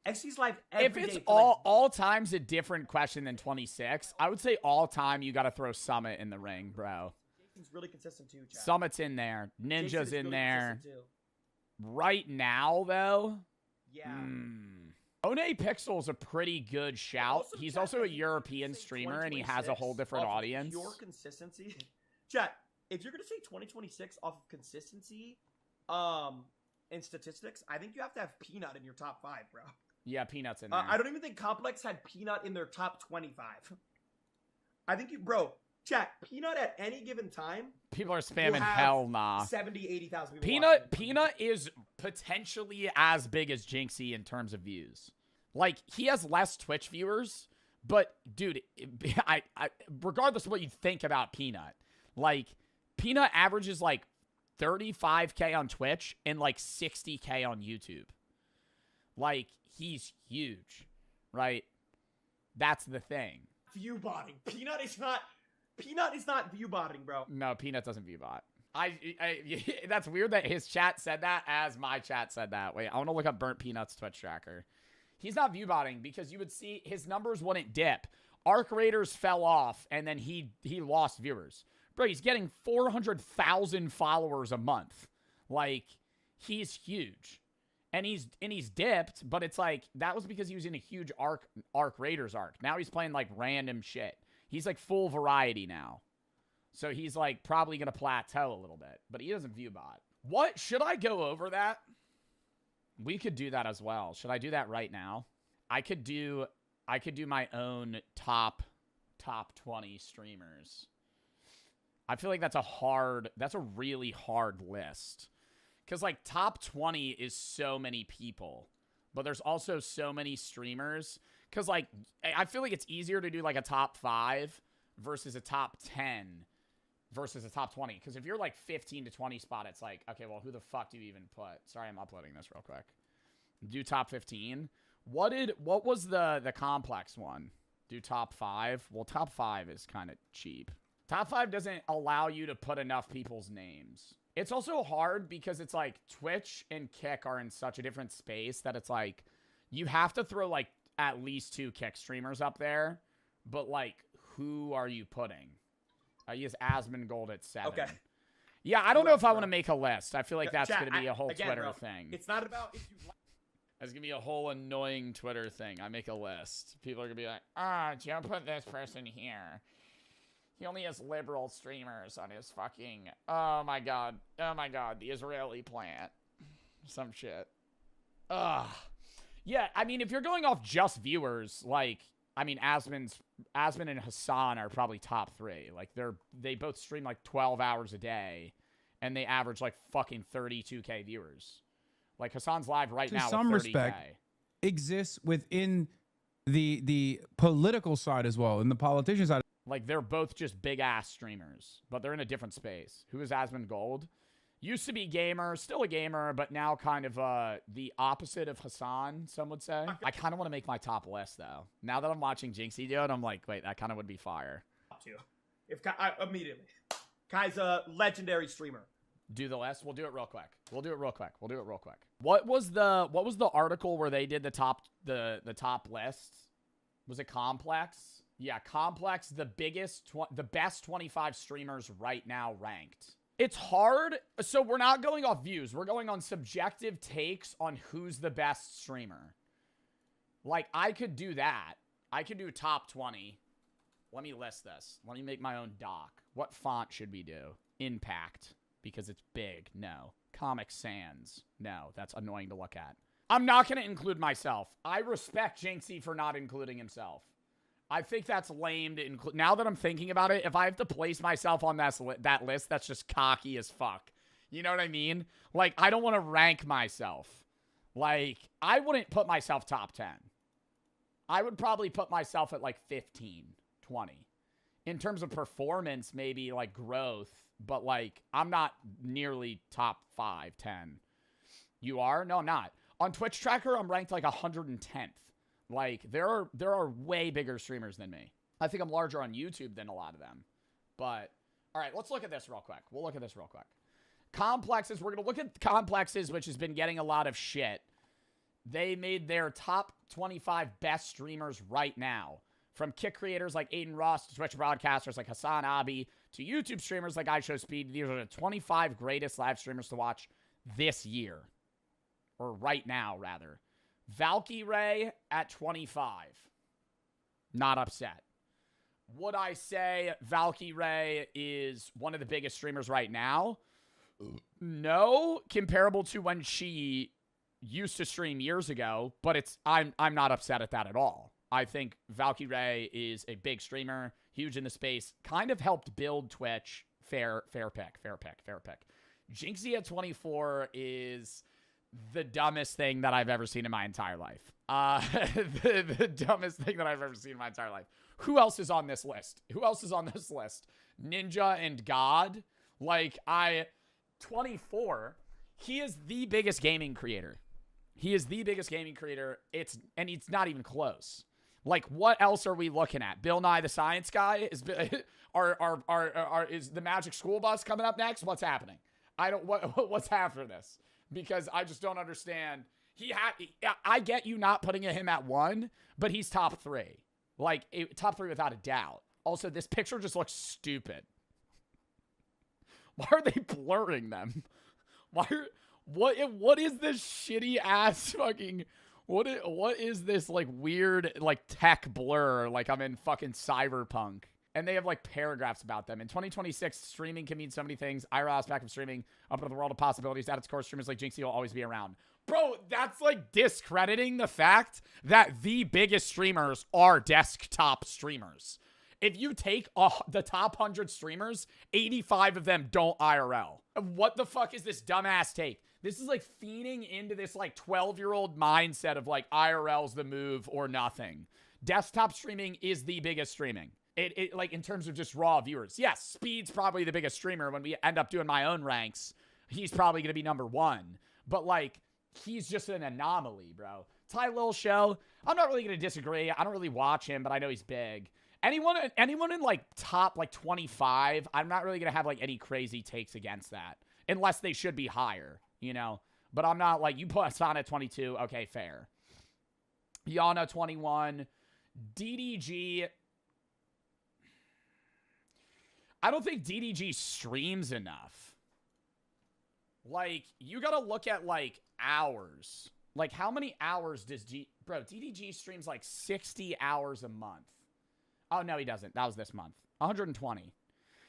XQC's live every day.
If it's all time's a different question than 26, I would say all time you got to throw Summit in the ring, bro.
Jason's really consistent too, chat.
Summit's in there. Ninja's in
really
there.
too.
Right now, though,
yeah.
One Pixel's a pretty good shout. He's also a European streamer, and he has a whole different audience.
Pure consistency. Chat, if you're going to say 2026 off of consistency and statistics, I think you have to have Peanut in your top 5, bro.
Yeah, Peanut's in there.
I don't even think Complex had Peanut in their top 25. I think bro, chat, Peanut at any given time.
People are spamming hell nah.
70, 80,000 people.
Peanut is potentially as big as Jinxie in terms of views. Like, he has less Twitch viewers, but dude, I regardless of what you think about Peanut, like, Peanut averages like 35K on Twitch and like 60K on YouTube. Like, he's huge, right? That's the thing.
View botting. Peanut is not view botting, bro.
No, Peanut doesn't view bot. That's weird that his chat said that as my chat said that. Wait, I want to look up Burnt Peanut's Twitch tracker. He's not view botting because you would see his numbers wouldn't dip. Arc Raiders fell off and then he lost viewers. Bro, he's getting 400,000 followers a month. Like, he's huge. And he's dipped, but it's like that was because he was in a huge Arc Raiders arc. Now he's playing like random shit. He's like full variety now. So he's like probably gonna plateau a little bit. But he doesn't view bot. What should I go over that? We could do that as well. Should I do that right now? I could do my own top 20 streamers. I feel like that's a really hard list. Cuz like top 20 is so many people, but there's also so many streamers. Cuz like I feel like it's easier to do like a top 5 versus a top 10 versus a top 20. Cuz if you're like 15 to 20 spot, it's like, okay, well, who the fuck do you even put? Sorry, I'm uploading this real quick. Do top 15. What was the complex one? Do top 5? Well, top 5 is kind of cheap. Top 5 doesn't allow you to put enough people's names. It's also hard because it's like Twitch and Kick are in such a different space that it's like you have to throw like at least 2 Kick streamers up there, but like who are you putting? I use Asmongold at 7.
Okay.
Yeah, I don't know if I want to make a list. I feel like that's
Chat,
going to be a whole
again,
Twitter
bro,
thing.
It's not about if you.
That's going to be a whole annoying Twitter thing. I make a list. People are going to be like, Joe put this person here. He only has liberal streamers on his fucking... Oh, my God. Oh, my God. The Israeli plant. Some shit. Ugh. Yeah, I mean, if you're going off just viewers, like... I mean, Asmon and Hassan are probably top 3. Like, they both stream, like, 12 hours a day. And they average, like, fucking 32K viewers. Like, Hassan's live right now with 30K.
Some respect exists within the political side as well, and the politician side.
Like, they're both just big-ass streamers, but they're in a different space. Who is Asmongold? Used to be gamer, still a gamer, but now kind of the opposite of Hassan, some would say. I kind of want to make my top list, though. Now that I'm watching Jinxie do it, I'm like, wait, that kind of would be fire.
If Kai, immediately. Kai's a legendary streamer.
Do the list? We'll do it real quick. What was the article where they did the top lists? Was it Complex? Yeah, Complex, the best 25 streamers right now ranked. It's hard. So we're not going off views. We're going on subjective takes on who's the best streamer. Like, I could do that. I could do top 20. Let me list this. Let me make my own doc. What font should we do? Impact. Because it's big. No. Comic Sans. No. That's annoying to look at. I'm not going to include myself. I respect Jinxie for not including himself. I think that's lame to include. Now that I'm thinking about it, if I have to place myself on that list, that's just cocky as fuck. You know what I mean? Like, I don't want to rank myself. Like, I wouldn't put myself top 10. I would probably put myself at like 15, 20. In terms of performance, maybe like growth, but like, I'm not nearly top 5, 10. You are? No, I'm not. On Twitch Tracker, I'm ranked like 110th. Like, there are way bigger streamers than me. I think I'm larger on YouTube than a lot of them. But, all right, let's look at this real quick. We'll look at this real quick. Complexes, we're going to look at Complexes, which has been getting a lot of shit. They made their top 25 best streamers right now. From Kick creators like Aiden Ross to Twitch broadcasters like Hassan Abi to YouTube streamers like iShowSpeed. These are the 25 greatest live streamers to watch this year. Or right now, rather. Valky Ray at 25. Not upset. Would I say Valky Ray is one of the biggest streamers right now? No, comparable to when she used to stream years ago, but I'm not upset at that at all. I think Valky Ray is a big streamer, huge in the space, kind of helped build Twitch. Fair pick. Jinxie at 24 is the dumbest thing that I've ever seen in my entire life. The dumbest thing that I've ever seen in my entire life. Who else is on this list? Ninja and God. 24. He is the biggest gaming creator. It's not even close. Like, what else are we looking at? Bill Nye the Science Guy? Is the Magic School Bus coming up next? What's happening? What's after this? Because I just don't understand. I get you not putting him at 1, but he's top 3. Like, top 3 without a doubt. Also, this picture just looks stupid. Why are they blurring them? What is this shitty ass fucking... What is this, like, weird, like, tech blur? Like, I'm in fucking Cyberpunk. And they have like paragraphs about them. In 2026, streaming can mean so many things. IRL aspect of streaming, open to the world of possibilities. At its core, streamers like Jinxie will always be around. Bro, that's like discrediting the fact that the biggest streamers are desktop streamers. If you take the top 100 streamers, 85 of them don't IRL. What the fuck is this dumbass take? This is like feeding into this like 12-year-old mindset of like IRL's the move or nothing. Desktop streaming is the biggest streaming. It like in terms of just raw viewers. Yes, Speed's probably the biggest streamer. When we end up doing my own ranks, he's probably going to be number 1. But like, he's just an anomaly, bro. Ty Lil Show, I'm not really going to disagree. I don't really watch him, but I know he's big. Anyone in like top like 25, I'm not really going to have like any crazy takes against that. Unless they should be higher, you know? But I'm not like, you put us on at 22, okay, fair. Yana 21, DDG... I don't think DDG streams enough. Like, you gotta look at, like, hours. Like, how many hours does Bro, DDG streams, like, 60 hours a month. Oh, no, he doesn't. That was this month. 120.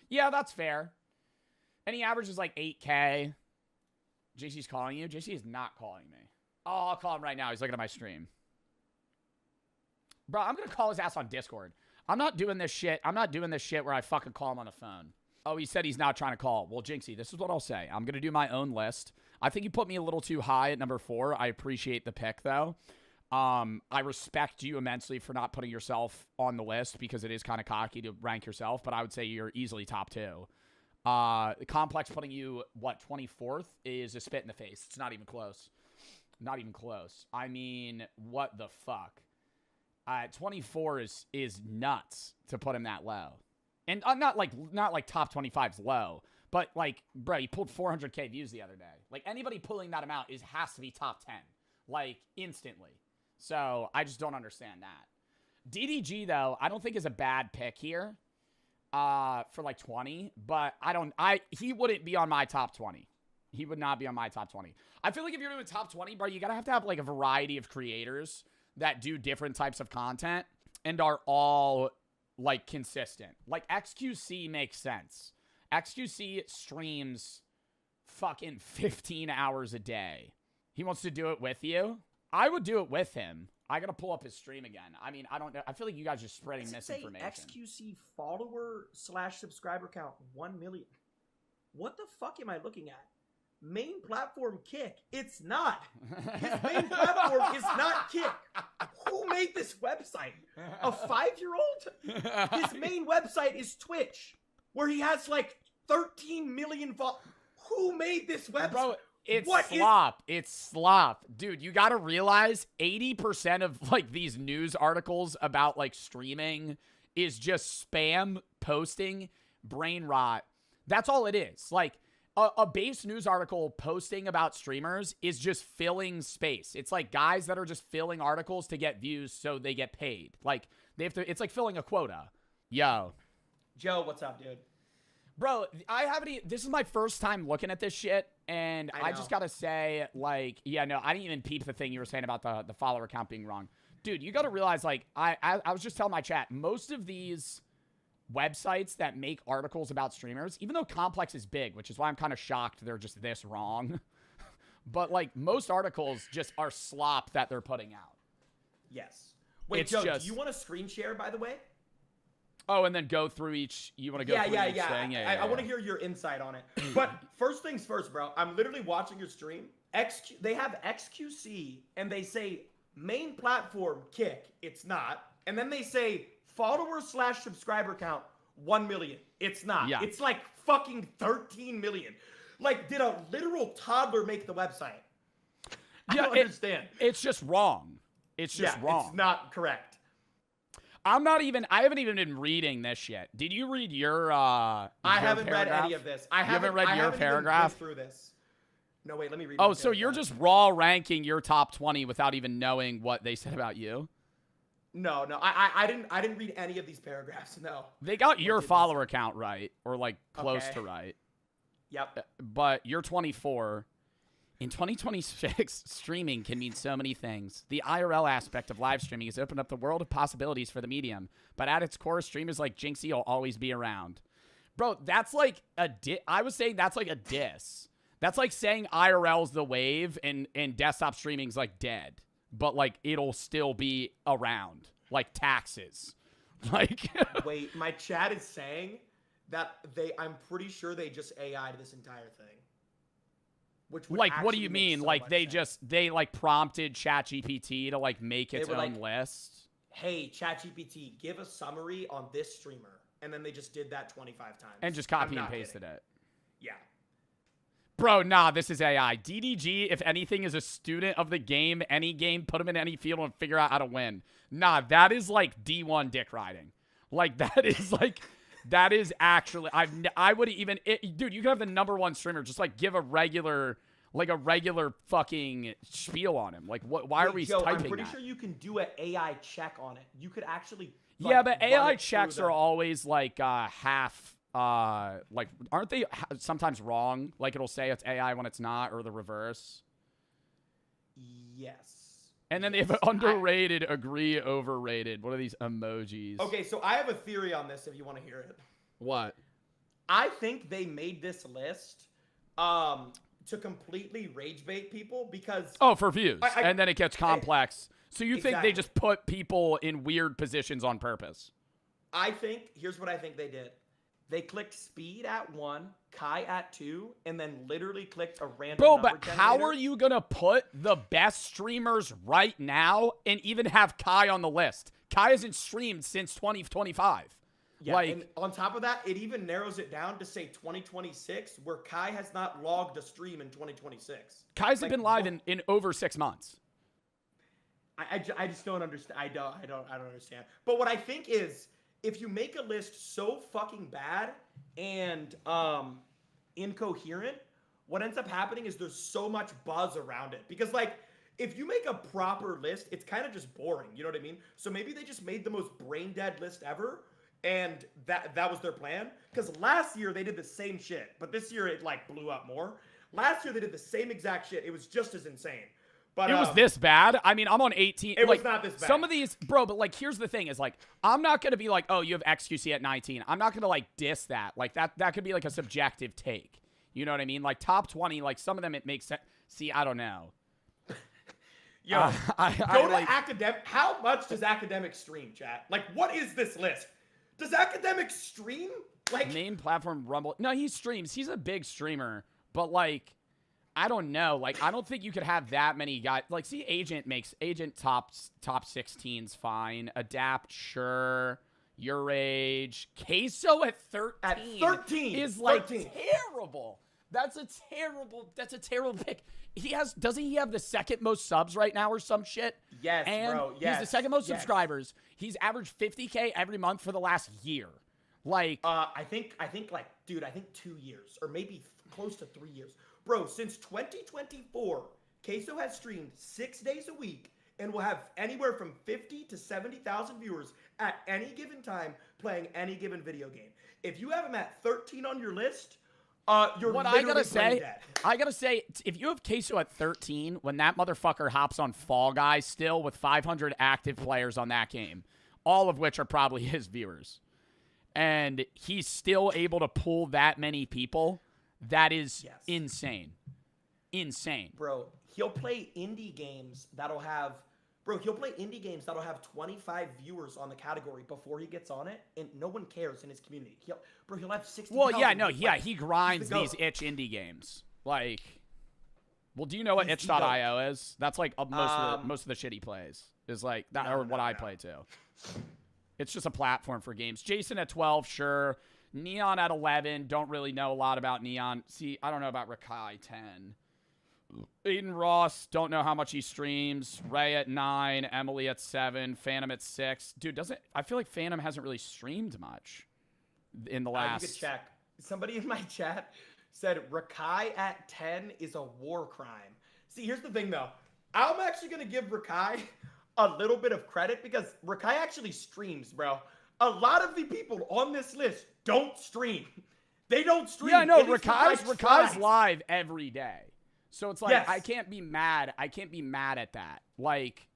Yeah, that's fair. And he averages, like, 8K. JC's calling you? JC is not calling me. Oh, I'll call him right now. He's looking at my stream. Bro, I'm gonna call his ass on Discord. I'm not doing this shit. I'm not doing this shit where I fucking call him on the phone. Oh, he said he's not trying to call. Well, Jinxie, this is what I'll say. I'm going to do my own list. I think you put me a little too high at number 4. I appreciate the pick, though. I respect you immensely for not putting yourself on the list because it is kind of cocky to rank yourself, but I would say you're easily top 2. Complex putting you, 24th is a spit in the face. It's not even close. Not even close. I mean, what the fuck? 24 is nuts to put him that low. And not like top 25's low, but like, bro, he pulled 400K views the other day. Like, anybody pulling that amount has to be top 10, like, instantly. So I just don't understand that. DDG, though, I don't think is a bad pick here for like 20, but he wouldn't be on my top 20. He would not be on my top 20. I feel like if you're doing top 20, bro, you gotta have to have like a variety of creators that do different types of content and are all like consistent. Like XQC makes sense. XQC streams fucking 15 hours a day. He wants to do it with you. I would do it with him. I gotta pull up his stream again. I mean, I don't know. I feel like you guys are spreading misinformation.
XQC follower/subscriber count 1 million. What the fuck am I looking at? Main platform Kick. It's not. His main platform is not Kick. Who made this website? A 5-year-old? His main website is Twitch, where he has like 13 million followers. Who made this website?
Bro, it's slop. It's slop. Dude, you gotta realize 80% of like these news articles about like streaming is just spam posting, brain rot. That's all it is. Like, a base news article posting about streamers is just filling space. It's like guys that are just filling articles to get views so they get paid. Like, they have to, it's like filling a quota. Yo.
Joe, what's up, dude?
Bro, this is my first time looking at this shit, and I just gotta say, like, yeah, no, I didn't even peep the thing you were saying about the follower count being wrong. Dude, you gotta realize, like, I was just telling my chat, most of these websites that make articles about streamers, even though Complex is big, which is why I'm kind of shocked they're just this wrong, but like most articles just are slop that they're putting out.
Yes. Wait, Joe, do you want to screen share, by the way?
Oh, and then go through each, you want to go through each thing? Yeah,
I want to hear your insight on it. But first things first, bro, I'm literally watching your stream. They have XQC, and they say main platform Kick. It's not. And then they say follower/subscriber count 1 million. It's not.
Yeah.
It's like fucking 13 million. Like, did a literal toddler make the website? I don't understand.
It's just wrong. It's just wrong.
It's not correct.
I haven't even been reading this yet. Did you read your
I haven't read any of this.
You haven't read your paragraph?
Through this. No, wait, let me read.
Oh, so you're just raw ranking your top 20 without even knowing what they said about you?
No, I didn't read any of these paragraphs. No.
They got your follower count right, or like close to right.
Yep.
But you're 24. In 2026, streaming can mean so many things. The IRL aspect of live streaming has opened up the world of possibilities for the medium, but at its core, streamers like Jinxie will always be around. Bro, that's like I was saying that's like a diss. That's like saying IRL's the wave and desktop streaming's like dead, but like it'll still be around, like taxes. Like,
wait, my chat is saying that I'm pretty sure they just AI'd this entire thing. Which would
like, what do
actually
you
make
mean?
so
Like,
much sense.
they like prompted ChatGPT to like make its
They were
own
like,
list.
Hey, ChatGPT, give a summary on this streamer. And then they just did that 25 times.
And just copy and pasted it.
Yeah.
Bro, nah, this is AI. DDG, if anything, is a student of the game. Any game, put him in any field and figure out how to win. Nah, that is like D1 dick riding. Like, that is like... That is actually, I would even, dude, you could have the #1 streamer just like give a regular fucking spiel on him. Like, why are we
Joe,
typing
I'm pretty
that?
sure you can do an AI check on it. You could actually.
Yeah, but
run
AI
it through
checks are always like half, like, aren't they sometimes wrong? Like, it'll say it's AI when it's not, or the reverse.
Yes.
And then they have underrated, agree, overrated. What are these emojis?
Okay, so I have a theory on this if you want to hear it.
What?
I think they made this list to completely rage bait people because...
Oh, for views. And then it gets complex. So you think
Exactly.
they just put people in weird positions on purpose?
Here's what I think they did. They clicked speed at 1, Kai at 2, and then literally clicked a random
Bro,
number
but how
generator.
are you going to put the best streamers right now and even have Kai on the list? Kai hasn't streamed since 2025.
Yeah, and on top of that, it even narrows it down to say 2026, where Kai has not logged a stream in 2026.
Kai's been live in over 6 months.
I just don't understand. I don't understand. But what I think is, if you make a list so fucking bad and incoherent, what ends up happening is there's so much buzz around it. Because like, if you make a proper list, it's kind of just boring. You know what I mean? So maybe they just made the most brain dead list ever, and that was their plan. Because last year they did the same shit, but this year it like blew up more. Last year they did the same exact shit. It was just as insane. But
it was this bad. I mean, I'm on 18.
It
like,
was not this bad.
Some of these, bro, but like, here's the thing is like, I'm not going to be like, oh, you have XQC at 19. I'm not going to like diss that. Like that could be like a subjective take. You know what I mean? Like top 20, like some of them it makes sense. See, I don't know.
Yo, go to academic. How much does academic stream, chat? Like, what is this list? Does academic stream? Like,
main platform Rumble. No, he streams. He's a big streamer, but like, I don't know. Like, I don't think you could have that many guys. Like, see, Agent top 16's fine. Adapt, sure. Your age. Queso at 13.
At 13
is like
13.
terrible. That's a terrible pick. Doesn't he have the second most subs right now or some shit?
Yes,
and
bro.
He's the second most subscribers. He's averaged 50K every month for the last year. Like,
I think like, dude, I think 2 years or maybe close to 3 years. Bro, since 2024, Queso has streamed 6 days a week and will have anywhere from 50 to 70,000 viewers at any given time playing any given video game. If you have him at 13 on your list, you're
what
literally
I gotta say,
dead.
if you have Queso at 13, when that motherfucker hops on Fall Guys still with 500 active players on that game, all of which are probably his viewers, and he's still able to pull that many people, that is insane. Insane.
Bro, he'll play indie games that'll have 25 viewers on the category before he gets on it, and no one cares in his community. He'll have 60.
Well, yeah, no, yeah, he grinds these itch indie games. Like, well, do you know what itch.io is? That's like most of the shit he plays is like that, or what I play too. It's just a platform for games. Jason at 12, sure. Neon at 11. Don't really know a lot about Neon. See, I don't know about Rakai 10. Aiden Ross, don't know how much he streams. Ray at 9. Emily at 7. Phantom at 6. Dude, I feel like Phantom hasn't really streamed much in the last.
You could check. Somebody in my chat said Rakai at 10 is a war crime. See, here's the thing though. I'm actually gonna give Rakai a little bit of credit because Rakai actually streams, bro. A lot of the people on this list don't stream. They don't stream.
Yeah, no,
It is
Rakai's live every day. So it's like,
Yes.
I can't be mad. I can't be mad at that. Like,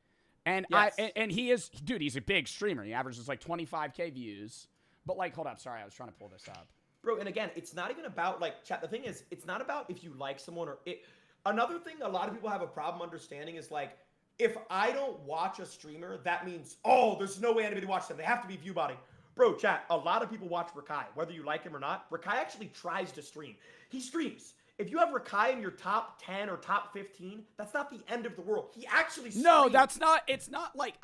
and
Yes.
and he is, dude, he's a big streamer. He averages like 25K views. But like, hold up. Sorry, I was trying to pull this up.
Bro, and again, it's not even about like chat. The thing is, it's not about if you like someone or it. Another thing a lot of people have a problem understanding is like, if I don't watch a streamer, that means, oh, there's no way anybody watches them. They have to be view botting. Bro, chat, a lot of people watch Rakai, whether you like him or not. Rakai actually tries to stream. He streams. If you have Rakai in your top 10 or top 15, that's not the end of the world. He actually streams.
No, that's not. It's not like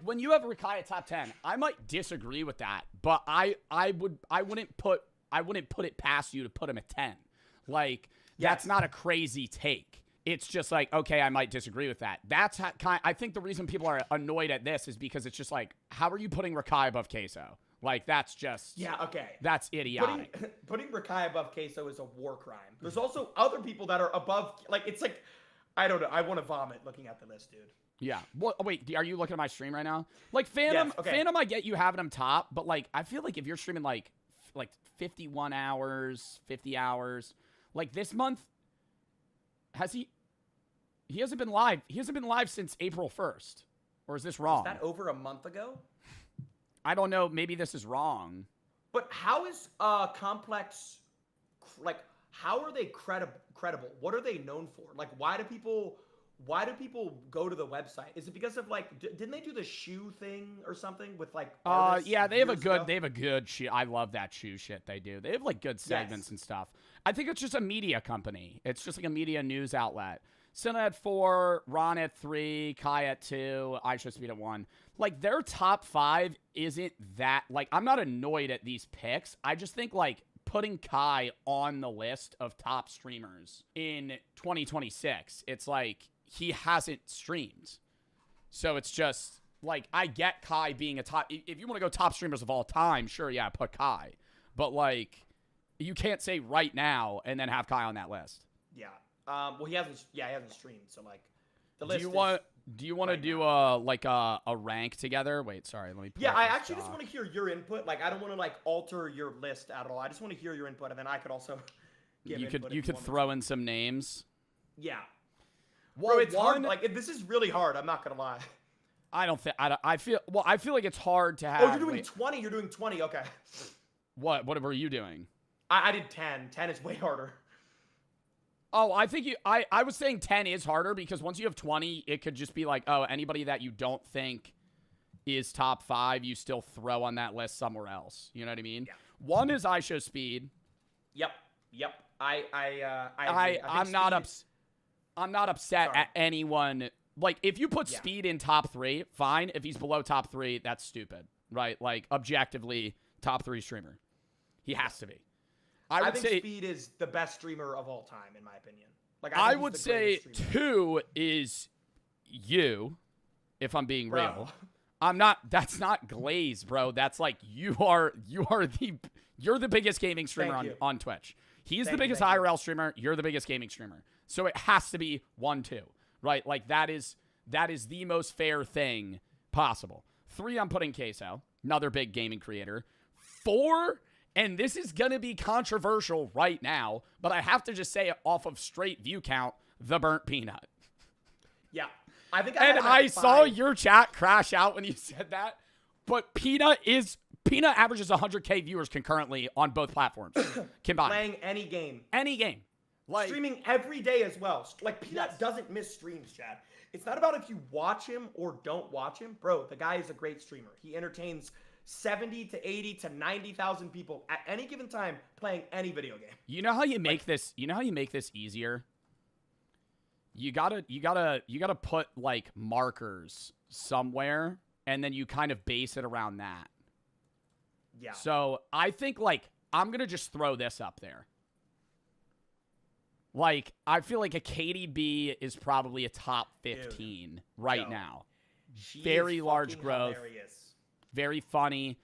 when you have Rakai at top 10, I might disagree with that, but I wouldn't put it past you to put him at 10. Like, that's not a crazy take. It's just like, okay, I might disagree with that. That's how I think the reason people are annoyed at this is because it's just like, how are you putting Rakai above Queso? Like, that's just...
Yeah, okay.
That's idiotic.
Putting Rakai above Queso is a war crime. There's also other people that are above... Like, it's like... I don't know. I want to vomit looking at the list, dude.
Yeah. What? Wait, are you looking at my stream right now? Like, Phantom,
Yes, okay.
Phantom, I get you having him top, but, like, I feel like if you're streaming, like 51 hours, 50 hours... Like, this month... Has he... He hasn't been live. He hasn't been live since April 1st. Or is this wrong?
Is that over a month ago?
I don't know. Maybe this is wrong.
But how is Complex, like, how are they credible? What are they known for? Like, why do people go to the website? Is it because of, like, didn't they do the shoe thing or something with, like, artists
yeah, they have a
years
good,
ago?
they have a good shoe. I love that shoe shit they do. They have, like, good segments and stuff. I think it's just a media company. It's just like a media news outlet. Senna at 4, Ron at 3, Kai at 2, Aisha Speed at 1. Like, their top 5 isn't that... Like, I'm not annoyed at these picks. I just think, like, putting Kai on the list of top streamers in 2026, it's like, he hasn't streamed. So it's just, like, I get Kai being a top... If you want to go top streamers of all time, sure, yeah, put Kai. But, like, you can't say right now and then have Kai on that list.
Yeah. Well, he hasn't streamed, so, like, the list
Do you want to do a rank together? Wait, sorry, let me.
Yeah, I actually just want to hear your input. Like, I don't want to like alter your list at all. I just want to hear your input, and then I could also give input.
You could throw in some names.
Yeah.
Well,
bro, it's hard. Like, this is really hard. I'm not gonna lie.
I feel like it's hard to have.
Oh, you're doing 20. You're doing 20. Okay.
What were you doing?
I did 10. 10 is way harder.
Oh, I think I was saying 10 is harder because once you have 20, it could just be like, oh, anybody that you don't think is top 5, you still throw on that list somewhere else. You know what I mean?
Yeah.
1 is iShow Speed.
Yep. I'm
not upset at anyone. Like, if you put Speed in top 3, fine. If he's below top 3, that's stupid, right? Like, objectively, top 3 streamer. He has to be.
I think Speed is the best streamer of all time, in my opinion. Like,
I would say 2 is you, if I'm being real. I'm not. That's not Glaze, bro. That's like you're the biggest gaming streamer on Twitch. He's the biggest IRL streamer. You're the biggest gaming streamer. So it has to be 1, 2, right? Like that is the most fair thing possible. 3, I'm putting Queso, another big gaming creator. 4. And this is going to be controversial right now, but I have to just say it off of straight view count, the Burnt Peanut.
Yeah.
I saw your chat crash out when you said that, but Peanut averages 100K viewers concurrently on both platforms combined.
Playing any game.
Any game. Like,
streaming every day as well. Like, Peanut doesn't miss streams, Chad. It's not about if you watch him or don't watch him. Bro, the guy is a great streamer. He entertains 70 to 80 to 90,000 people at any given time playing any video game.
You know how you make this? You know how you make this easier? You gotta put like markers somewhere, and then you kind of base it around that.
Yeah.
So I think like I'm gonna just throw this up there. Like I feel like a KDB is probably a top 15 right now. Very large growth.
Hilarious.
Very funny.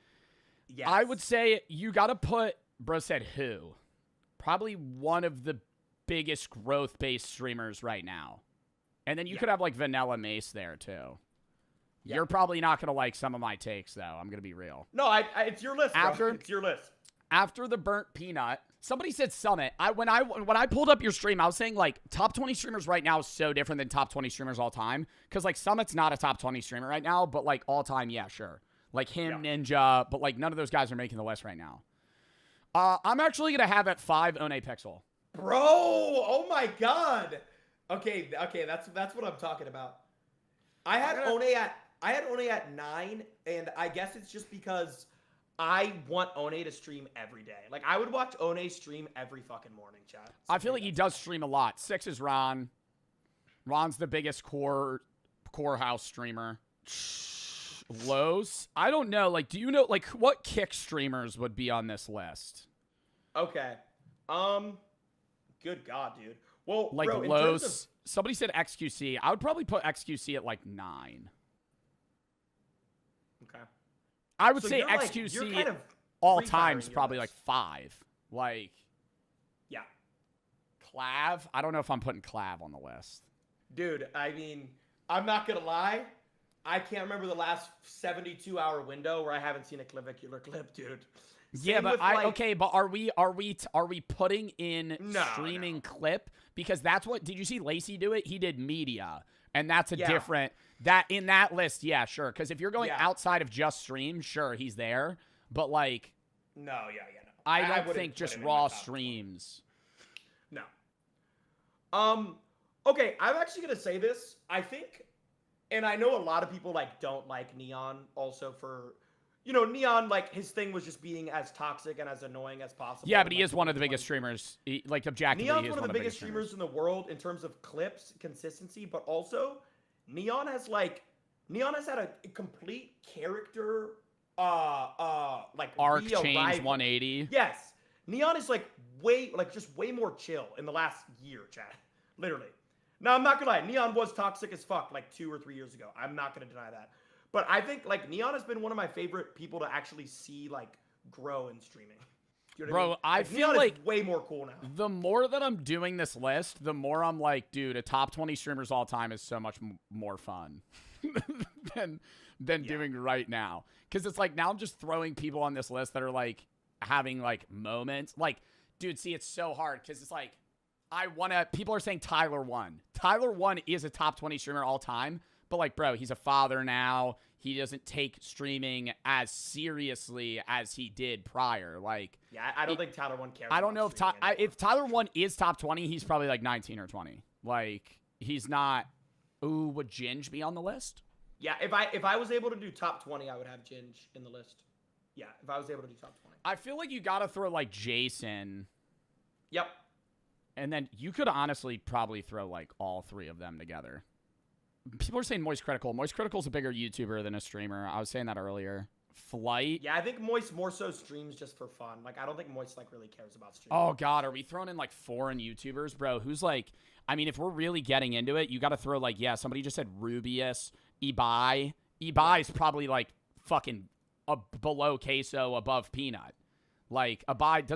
Yes.
I would say you got to put, bro said who? Probably one of the biggest growth-based streamers right now. And then you could have like Vanilla Mace there too. You're probably not going to like some of my takes though. I'm going to be real.
No, it's your list, bro. It's your list.
After the burnt peanut, somebody said Summit. When I pulled up your stream, I was saying like top 20 streamers right now is so different than top 20 streamers all time. Because like Summit's not a top 20 streamer right now, but like all time, yeah, sure. Like him, Ninja, but like none of those guys are making the list right now. I'm actually gonna have at 5 One Pixel.
Bro, oh my god. Okay, that's what I'm talking about. I had One at 9, and I guess it's just because I want One to stream every day. Like, I would watch One stream every fucking morning, chat.
I feel like he does stream a lot. 6 is Ron. Ron's the biggest core house streamer. Lowe's? I don't know. Like, do you know, like, what kick streamers would be on this list?
Okay. Good God, dude. Well,
like,
bro,
Lowe's. Somebody said XQC. I would probably put XQC at, like, 9.
Okay.
I would
So
say
you're, like,
XQC
you're kind of
all
freefiring
time's
your
probably
list.
like 5. Like,
yeah.
Clav? I don't know if I'm putting Clav on the list.
Dude, I mean, I'm not gonna lie. I can't remember the last 72-hour window where I haven't seen a clavicular clip, dude.
Yeah,
Same
but
with, like,
okay, but are we putting in streaming clip? Because that's what, did you see Lacey do it? He did media, and that's a different, that in that list, yeah, sure. Because if you're going outside of just stream, sure, he's there. But like,
no, no.
I don't
wouldn't
think
put
just
him in
raw
my top
streams.
No. Okay, I'm actually gonna say this. I think, and I know a lot of people like don't like Neon also for, you know, Neon, like, his thing was just being as toxic and as annoying as possible.
Yeah, but he
like,
is one of the biggest streamers. Like, objectively,
Neon's
he is
one of the biggest streamers in the world in terms of clips, consistency, but also Neon has had a complete character like
Arc change
re-arrival.
180.
Yes. Neon is like way more chill in the last year, Chad. Literally. Now, I'm not gonna lie, Neon was toxic as fuck like 2 or 3 years ago. I'm not gonna deny that. But I think like Neon has been one of my favorite people to actually see like grow in streaming. You know what
Bro,
I mean?
I
Like,
feel
Neon
like
is way more cool now.
the more that I'm doing this list, the more I'm like, dude, a top 20 streamers all time is so much more fun than doing right now. Because it's like now I'm just throwing people on this list that are like having like moments. Like, dude, see, it's so hard because it's like people are saying Tyler 1. Tyler 1 is a top 20 streamer all time. But like, bro, he's a father now. He doesn't take streaming as seriously as he did prior. Like,
Yeah, I don't think Tyler 1 cares.
I don't know if Tyler 1 is top 20, he's probably like 19 or 20. Like, he's not. Ooh, would Ginge be on the list?
Yeah, if I was able to do top 20, I would have Ginge in the list. Yeah, if I was able to do top 20.
I feel like you got to throw like Jason.
Yep.
And then you could honestly probably throw like all 3 of them together. People are saying Moist Critical. Moist Critical's a bigger YouTuber than a streamer. I was saying that earlier. Flight.
Yeah, I think Moist more so streams just for fun. Like, I don't think Moist like really cares about streaming.
Oh God, are we throwing in like foreign YouTubers, bro? Who's like, I mean, if we're really getting into it, you got to throw like, yeah, somebody just said Rubius, Ibai. Ibai's probably like fucking below Queso, above Peanut. Like, Ibai doesn't.